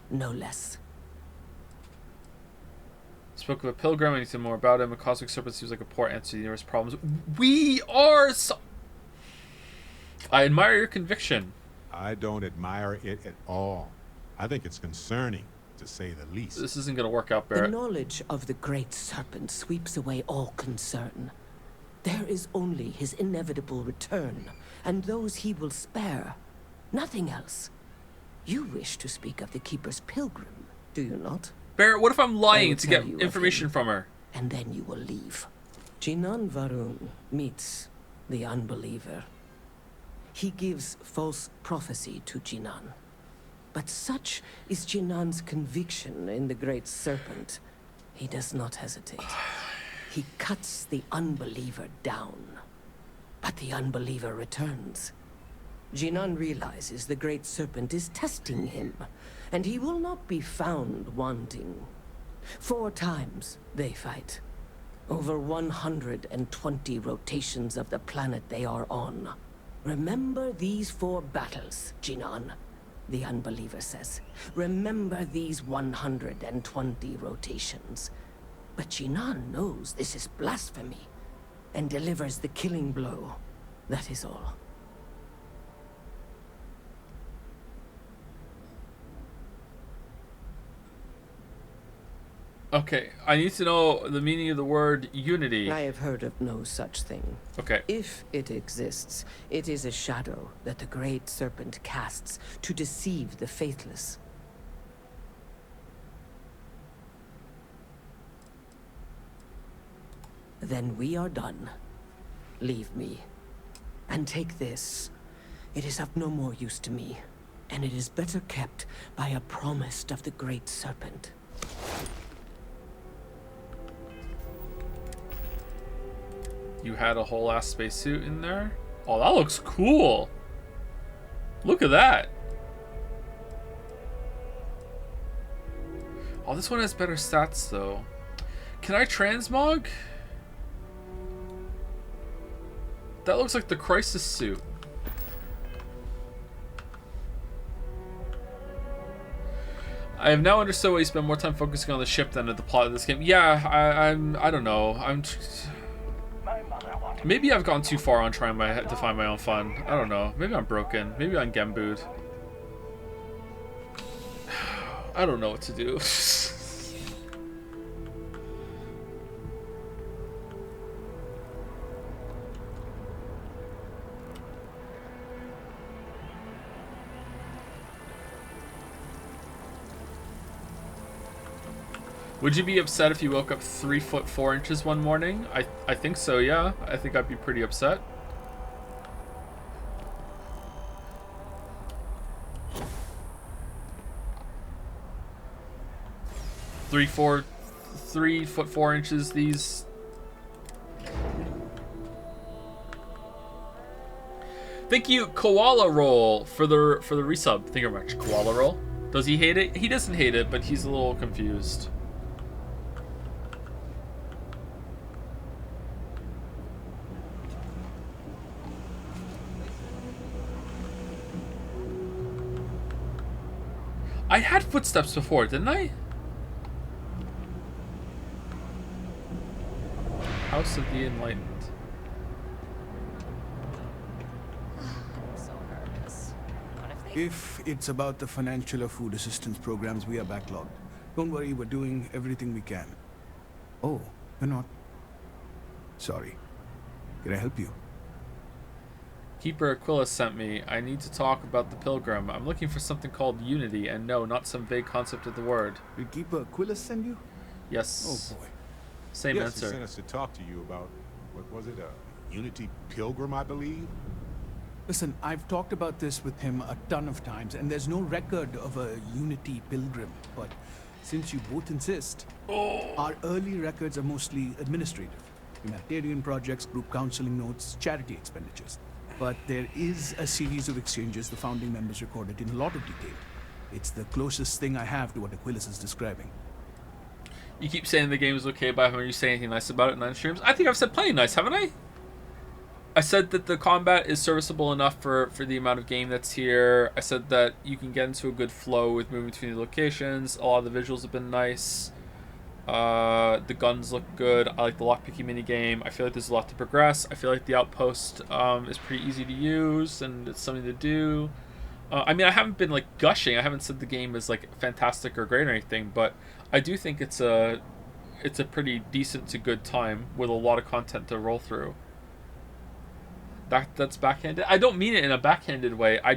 no less. Spoke of a pilgrim, I need to know more about him. A cosmic serpent seems like a poor answer to the universe problems. We are so... I admire your conviction. I don't admire it at all. I think it's concerning, to say the least. This isn't going to work out, Barrett. The knowledge of the Great Serpent sweeps away all concern. There is only his inevitable return, and those he will spare. Nothing else. You wish to speak of the Keeper's pilgrim, do you not? Barrett, what if I'm lying to get information from her? And then you will leave. Jinan Varun meets the unbeliever. He gives false prophecy to Jinan. But such is Jinan's conviction in the Great Serpent. He does not hesitate. He cuts the unbeliever down. But the unbeliever returns. Jinan realizes the Great Serpent is testing him, and he will not be found wanting. 4 times they fight. Over 120 rotations of the planet they are on. Remember these 4 battles, Jinan, the unbeliever says. Remember these 120 rotations. But Jinan knows this is blasphemy, and delivers the killing blow. That is all. Okay, I need to know the meaning of the word unity. I have heard of no such thing. Okay. If it exists, it is a shadow that the Great Serpent casts to deceive the faithless. Then we are done. Leave me. And take this. It is of no more use to me, and it is better kept by a promise of the Great Serpent. You had a whole ass spacesuit in there? Oh, that looks cool. Look at that. Oh, this one has better stats though. Can I transmog? That looks like the Crisis suit. I have now understood why you spend more time focusing on the ship than at the plot of this game. Yeah, I don't know. Maybe I've gone too far on trying to find my own fun. I don't know. Maybe I'm broken. Maybe I'm Gembooed. I don't know what to do. Would you be upset if you woke up 3 foot 4 inches one morning? I think so, yeah. I think I'd be pretty upset. Three foot 4 inches these. Thank you, Koala Roll, for the resub. Thank you very much, Koala Roll. Does he hate it? He doesn't hate it, but he's a little confused. I had footsteps before, didn't I? House of the Enlightened. If it's about the financial or food assistance programs, we are backlogged. Don't worry, we're doing everything we can. Oh, you're not... Sorry. Can I help you? Keeper Aquila sent me. I need to talk about the Pilgrim. I'm looking for something called Unity, and no, not some vague concept of the word. Did Keeper Aquila send you? Yes. Oh boy. Same yes, answer. He sent us to talk to you about, what was it, a Unity Pilgrim, I believe? Listen, I've talked about this with him a ton of times, and there's no record of a Unity Pilgrim. But since you both insist, our early records are mostly administrative. Humanitarian projects, group counseling notes, charity expenditures. But there is a series of exchanges the founding members recorded in a lot of detail. It's the closest thing I have to what Aquilus is describing. You keep saying the game is okay, but haven't you say anything nice about it in 9 streams? I think I've said plenty nice, haven't I? I said that the combat is serviceable enough for the amount of game that's here. I said that you can get into a good flow with moving between the locations. A lot of the visuals have been nice. The guns look good. I like the lockpicking minigame. I feel like there's a lot to progress. I feel like the outpost is pretty easy to use and it's something to do. I mean, I haven't been like gushing. I haven't said the game is like fantastic or great or anything, but I do think it's a pretty decent to good time with a lot of content to roll through. That's backhanded. I don't mean it in a backhanded way. I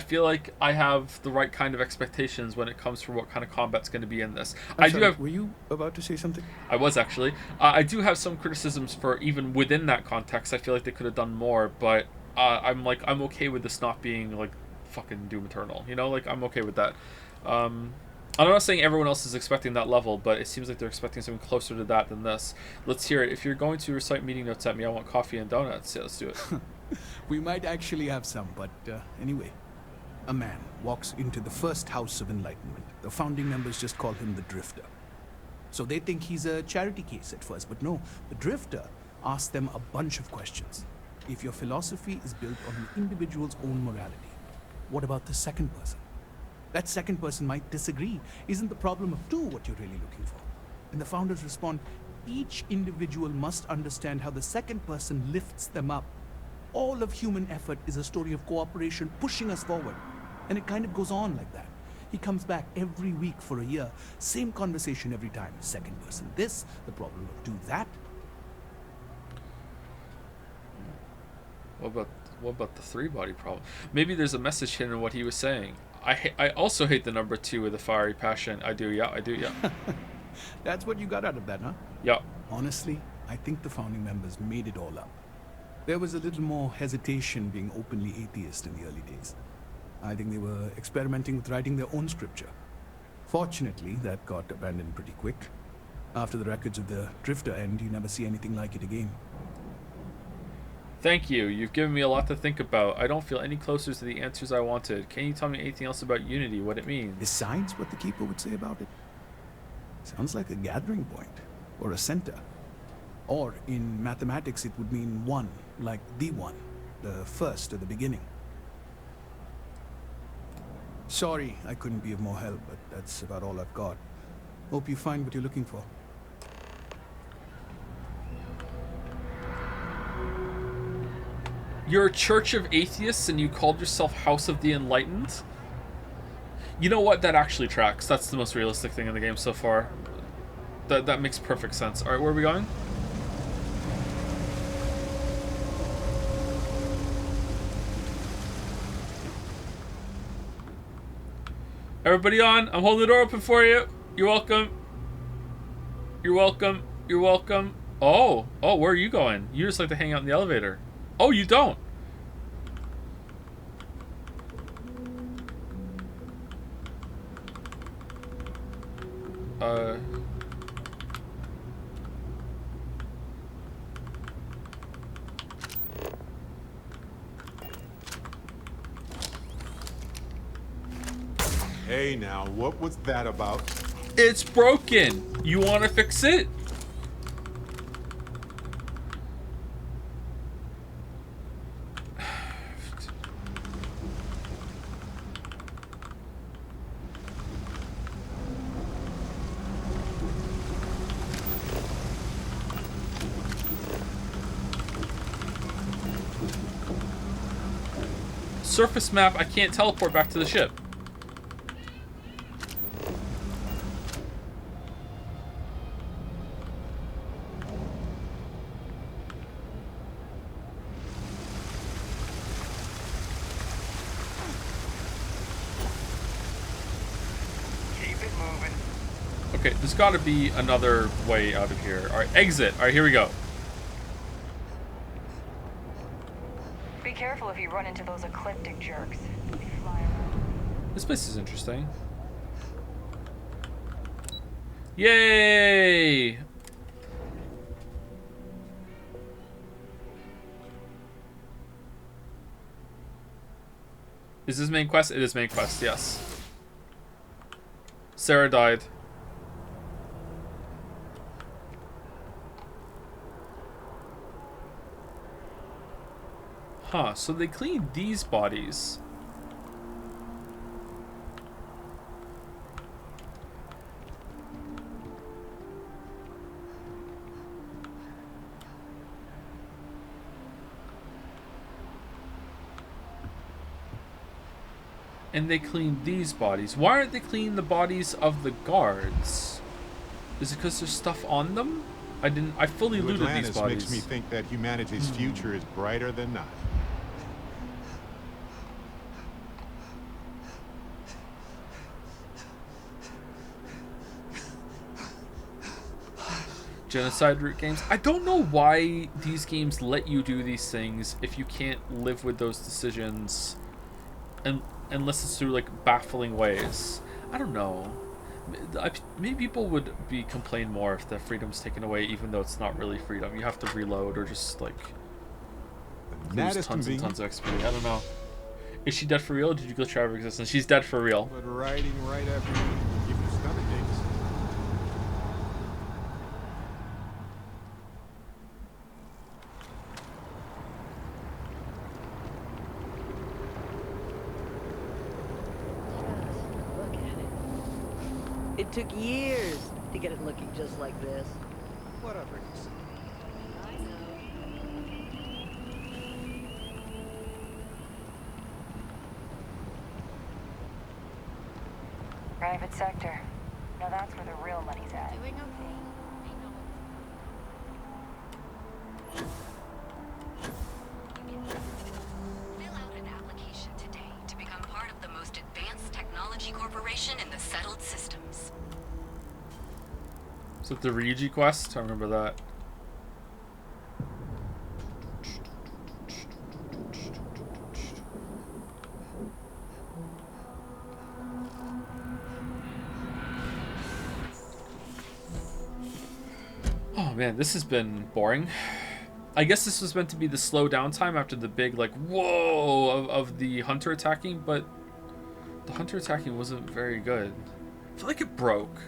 feel like I have the right kind of expectations when it comes to what kind of combat's going to be in this. Were you about to say something? I was actually. I do have some criticisms for even within that context. I feel like they could have done more, but I'm okay with this not being like fucking Doom Eternal. You know, like I'm okay with that. I'm not saying everyone else is expecting that level, but it seems like they're expecting something closer to that than this. Let's hear it. If you're going to recite meeting notes at me, I want coffee and donuts. Yeah, let's do it. We might actually have some, but anyway. A man walks into the first House of Enlightenment. The founding members just call him the Drifter. So they think he's a charity case at first, but no. The Drifter asks them a bunch of questions. If your philosophy is built on an individual's own morality, what about the second person? That second person might disagree. Isn't the problem of two what you're really looking for? And the founders respond, each individual must understand how the second person lifts them up. All of human effort is a story of cooperation pushing us forward. And it kind of goes on like that. He comes back every week for a year. Same conversation every time. Second person this, the problem of do that. What about the 3-body problem? Maybe there's a message hidden in what he was saying. I also hate the number 2 with a fiery passion. I do, yeah. That's what you got out of that, huh? Yeah. Honestly, I think the founding members made it all up. There was a little more hesitation being openly atheist in the early days. I think they were experimenting with writing their own scripture. Fortunately, that got abandoned pretty quick. After the records of the Drifter end, you never see anything like it again. Thank you. You've given me a lot to think about. I don't feel any closer to the answers I wanted. Can you tell me anything else about Unity, what it means? Besides what the Keeper would say about it? Sounds like a gathering point, or a center. Or, in mathematics, it would mean one, like the one, the first at the beginning. Sorry, I couldn't be of more help, but that's about all I've got. Hope you find what you're looking for. You're a church of atheists and you called yourself House of the Enlightened? You know what? That actually tracks. That's the most realistic thing in the game so far. That makes perfect sense. Alright, where are we going? Everybody on. I'm holding the door open for you. You're welcome. You're welcome. You're welcome. Oh, where are you going? You just like to hang out in the elevator. Oh, you don't. Hey now, what was that about? It's broken. You want to fix it? Surface map, I can't teleport back to the ship. Okay, there's got to be another way out of here. All right, exit. All right, here we go. Be careful if you run into those ecliptic jerks. They fly around. This place is interesting. Yay! Is this main quest? It is main quest, yes. Sarah died. Huh, so they cleaned these bodies. And they cleaned these bodies. Why aren't they cleaning the bodies of the guards? Is it because there's stuff on them? I fully looted Atlantis these bodies. makes me think that humanity's future is brighter than not. Genocide root games. I don't know why these games let you do these things if you can't live with those decisions, and unless it's through like baffling ways. I don't know. Maybe people would complain more if the freedom's taken away, even though it's not really freedom. You have to reload or just like lose tons and tons of XP. I don't know. Is she dead for real? Or did you glitch her out of existence? She's dead for real. But riding right after you give you stomach aches. Look at it. It took years to get it looking just like this. Whatever. Private sector. Now that's where the real money's at. Doing okay. Fill out an application today to become part of the most advanced technology corporation in the settled systems. Is it the Ryuji quest? I remember that. Oh man, this has been boring. I guess this was meant to be the slow down time after the big, like, whoa of the hunter attacking, but the hunter attacking wasn't very good. I feel like it broke.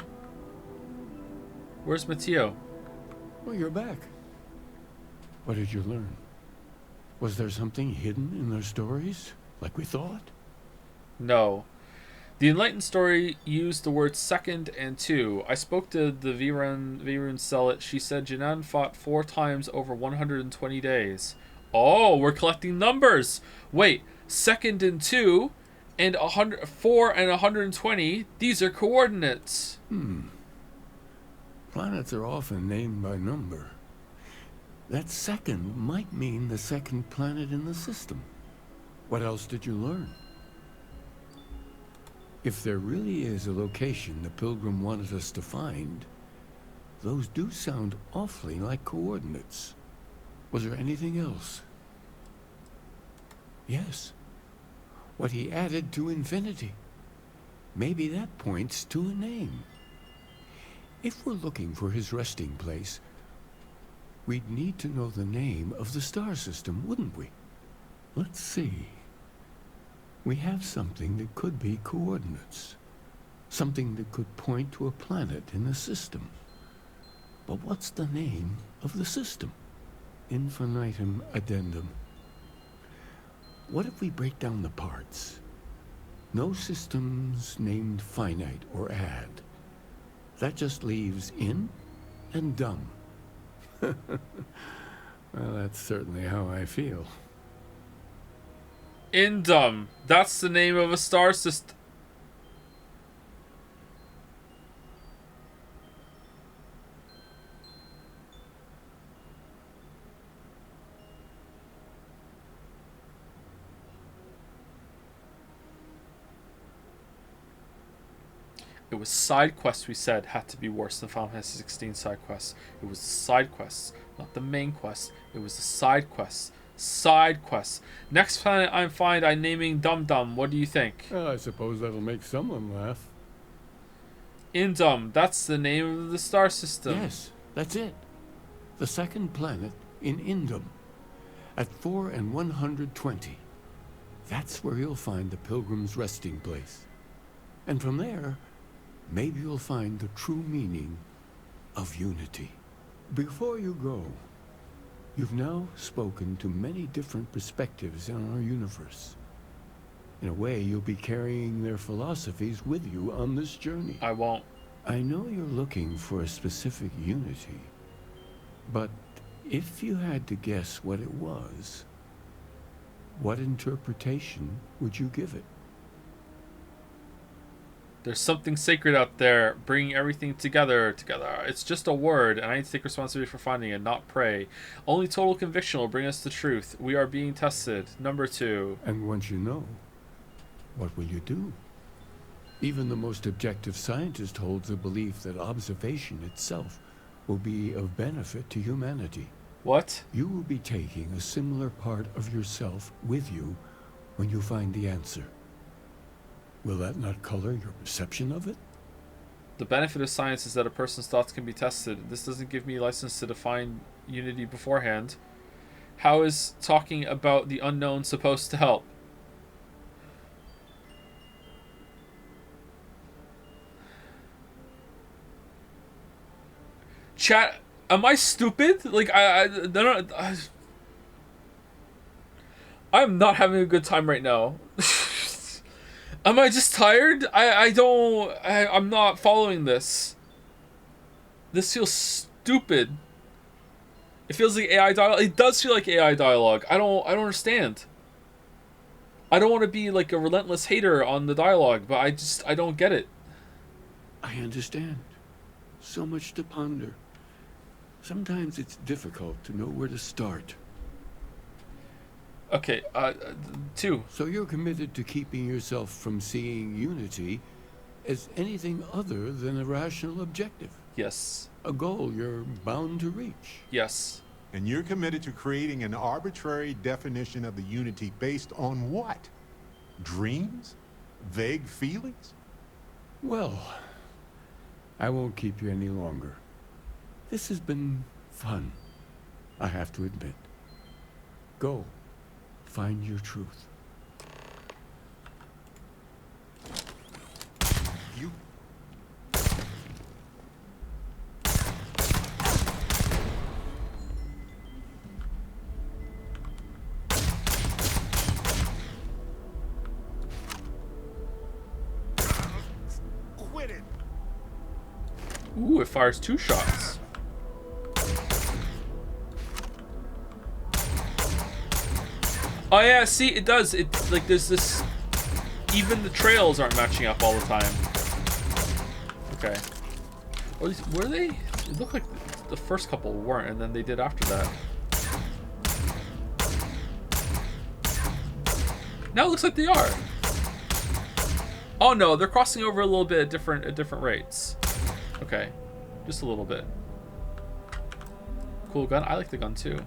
Where's Mateo? Well, you're back. What did you learn? Was there something hidden in their stories, like we thought? No. The Enlightened story used the words second and two. I spoke to the Virun Zealot. She said Jinan fought 4 times over 120 days. Oh, we're collecting numbers. Wait, second and 2 and 4 and 120. These are coordinates. Planets are often named by number. That second might mean the second planet in the system. What else did you learn? If there really is a location the Pilgrim wanted us to find, those do sound awfully like coordinates. Was there anything else? Yes. What he added to infinity. Maybe that points to a name. If we're looking for his resting place, we'd need to know the name of the star system, wouldn't we? Let's see. We have something that could be coordinates. Something that could point to a planet in the system. But what's the name of the system? Infinitum addendum. What if we break down the parts? No systems named finite or add. That just leaves in and dumb. Well, that's certainly how I feel. Indum. That's the name of a star system. It was side quests we said had to be worse than Final Fantasy 16 side quests. It was the side quests, not the main quests. It was the side quests. Side quests. Next planet I find, I'm naming Dum Dum. What do you think? Well, I suppose that'll make someone laugh. Indum. That's the name of the star system. Yes, that's it. The second planet in Indum. At 4 and 120. That's where you'll find the pilgrim's resting place. And from there, maybe you'll find the true meaning of unity. Before you go, you've now spoken to many different perspectives in our universe. In a way, you'll be carrying their philosophies with you on this journey. I won't. I know you're looking for a specific unity, but if you had to guess what it was, what interpretation would you give it? There's something sacred out there, bringing everything together. It's just a word, and I need to take responsibility for finding it, not pray. Only total conviction will bring us the truth. We are being tested. Number 2. And once you know, what will you do? Even the most objective scientist holds the belief that observation itself will be of benefit to humanity. What? You will be taking a similar part of yourself with you when you find the answer. Will that not color your perception of it? The benefit of science is that a person's thoughts can be tested. This doesn't give me license to define unity beforehand. How is talking about the unknown supposed to help? Chat, am I stupid? Like, I'm not having a good time right now. Am I just tired? I'm not following this. This feels stupid. It feels like AI dialogue. It does feel like AI dialogue. I don't understand. I don't want to be like a relentless hater on the dialogue, but I don't get it. I understand. So much to ponder. Sometimes it's difficult to know where to start. Okay, 2. So you're committed to keeping yourself from seeing unity as anything other than a rational objective? Yes. A goal you're bound to reach? Yes. And you're committed to creating an arbitrary definition of the unity based on what? Dreams? Vague feelings? Well, I won't keep you any longer. This has been fun, I have to admit. Go. Find your truth. You... Quit it! Ooh, it fires 2 shots. Oh yeah, see, it does. It's like there's this. Even the trails aren't matching up all the time. Okay. Or at least, were they? It looked like the first couple weren't, and then they did after that. Now it looks like they are. Oh no, they're crossing over a little bit at different rates. Okay, just a little bit. Cool gun. I like the gun too.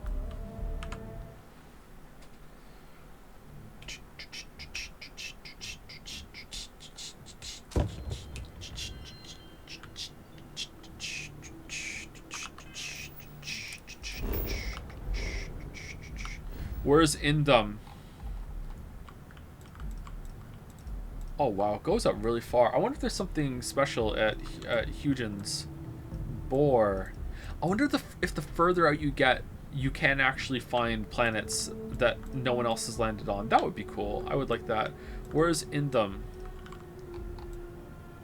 Where's Indum? Oh wow, it goes up really far. I wonder if there's something special at Huygens. Boar. I wonder if the further out you get, you can actually find planets that no one else has landed on. That would be cool. I would like that. Where's Indum?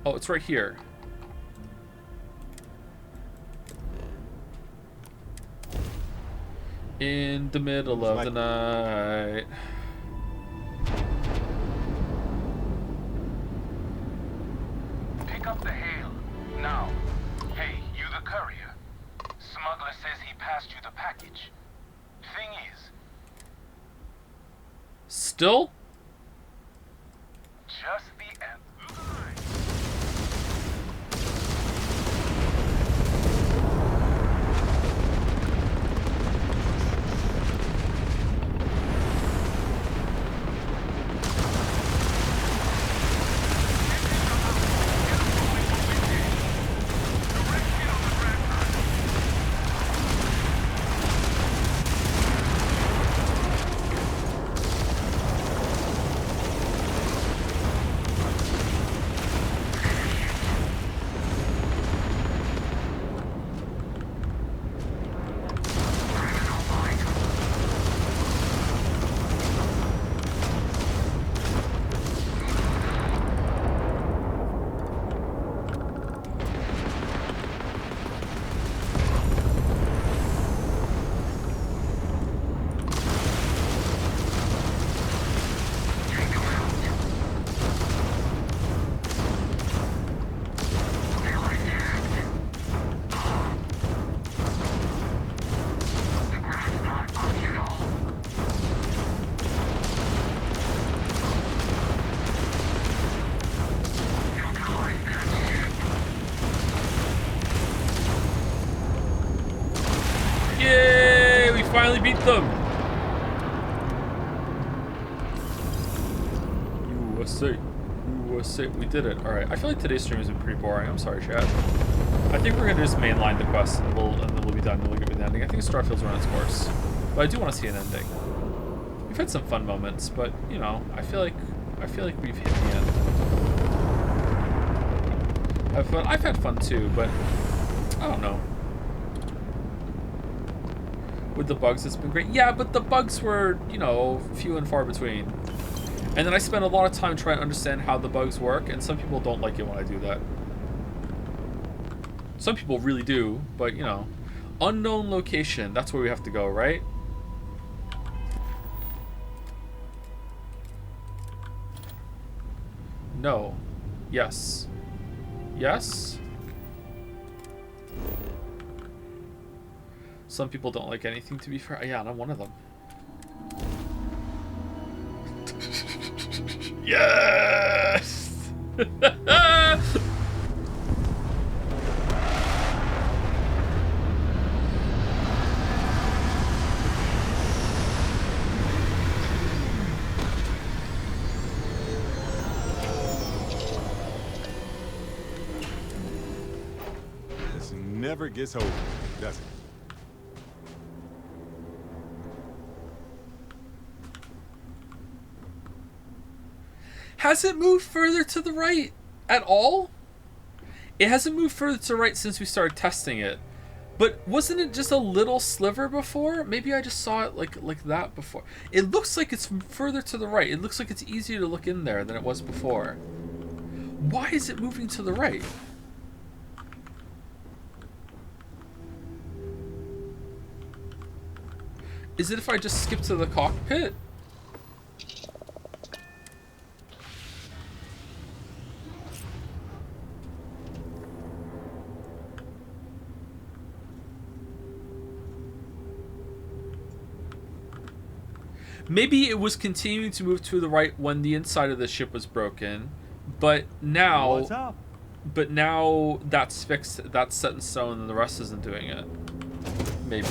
Oh, it's right here. In the middle of the night. Pick up the hail. Now. Hey, you the courier. Smuggler says he passed you the package. Thing is... Still? Just the end. finally beat them! USA. USA. We did it. Alright, I feel like today's stream has been pretty boring. I'm sorry, chat. I think we're gonna just mainline the quest and then we'll be done. We'll get me the ending. I think Starfield's run its course. But I do want to see an ending. We've had some fun moments, but you know, I feel like we've hit the end. I've had fun too, but I don't know. With the bugs, it's been great. Yeah, but the bugs were, you know, few and far between. And then I spent a lot of time trying to understand how the bugs work, and some people don't like it when I do that. Some people really do, but you know. Unknown location, that's where we have to go, right? No. Yes. Yes? Some people don't like anything, to be fair. Yeah, and I'm one of them. Yes! This never gets old, does it? Has it moved further to the right at all? It hasn't moved further to the right since we started testing it. But wasn't it just a little sliver before? Maybe I just saw it like that before. It looks like it's further to the right. It looks like it's easier to look in there than it was before. Why is it moving to the right? Is it if I just skip to the cockpit? Maybe it was continuing to move to the right when the inside of the ship was broken, but now, What's up? But now that's fixed. That's set in stone, and the rest isn't doing it. Maybe.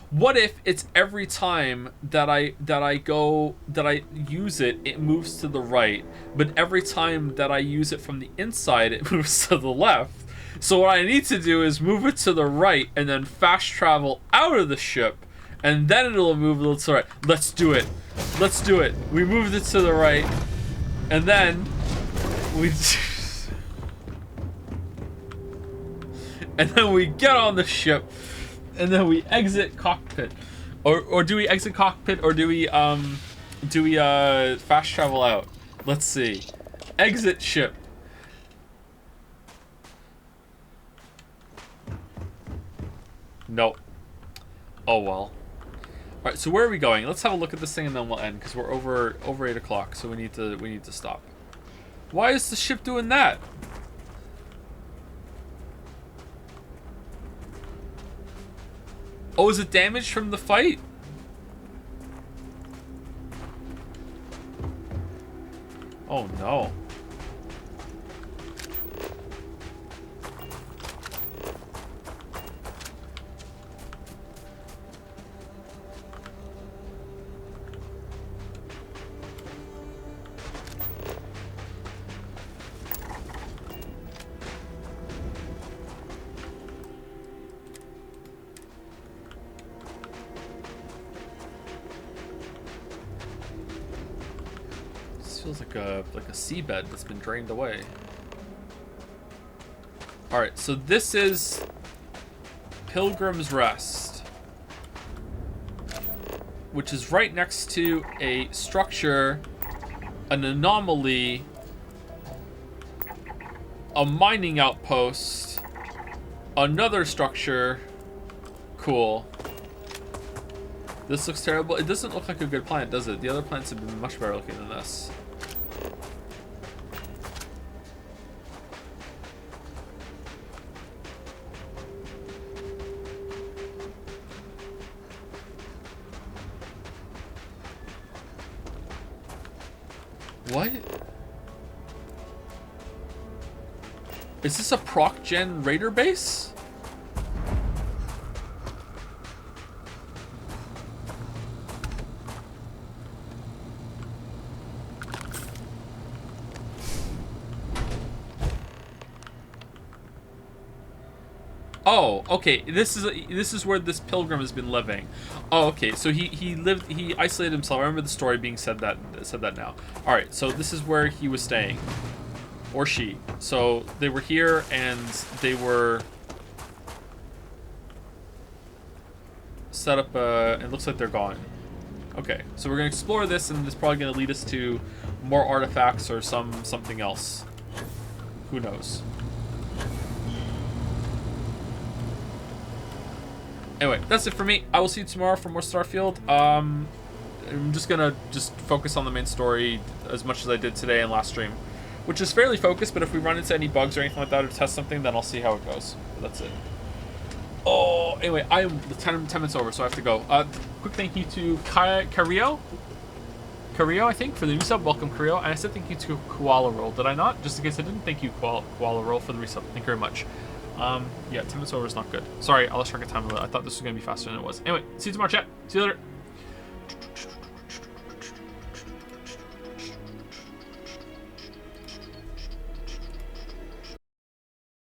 What if it's every time that I use it, it moves to the right, but every time that I use it from the inside, it moves to the left? So what I need to do is move it to the right and then fast travel out of the ship, and then it'll move a little to the right. Let's do it. Let's do it. We moved it to the right, and then we and then we get on the ship. And then we exit cockpit, or do we exit cockpit, or do we fast travel out? Let's see. Exit ship. Nope. Oh well. All right. So where are we going? Let's have a look at this thing and then we'll end because we're over 8 o'clock. So we need to stop. Why is the ship doing that? Oh, is it damaged from the fight? Oh no. Feels like a seabed that's been drained away. All right, so this is Pilgrim's Rest, which is right next to a structure, an anomaly, a mining outpost, another structure. Cool. This looks terrible. It doesn't look like a good planet, does it? The other planets have been much better looking than this. What? Is this a proc gen raider base? Oh, okay. This is where this pilgrim has been living. Oh, okay. So he isolated himself. I remember the story being said that now. All right. So this is where he was staying, or she. So they were here and they were set up. It looks like they're gone. Okay. So we're gonna explore this, and it's probably gonna lead us to more artifacts or something else. Who knows? Anyway, that's it for me. I will see you tomorrow for more Starfield. I'm just gonna focus on the main story as much as I did today and last stream, which is fairly focused, but if we run into any bugs or anything like that or test something, then I'll see how it goes. But that's it. Oh, anyway, I am 10 minutes over, so I have to go. Quick thank you to Carrillo, I think, for the new sub. Welcome, Carrillo. And I said thank you to Koala Roll. Did I not? Just in case I didn't, thank you, Koala Roll, for the resub. Thank you very much. Yeah, 10 minutes over is not good. Sorry, I lost track of time a little. I thought this was going to be faster than it was. Anyway, see you tomorrow, chat. See you later.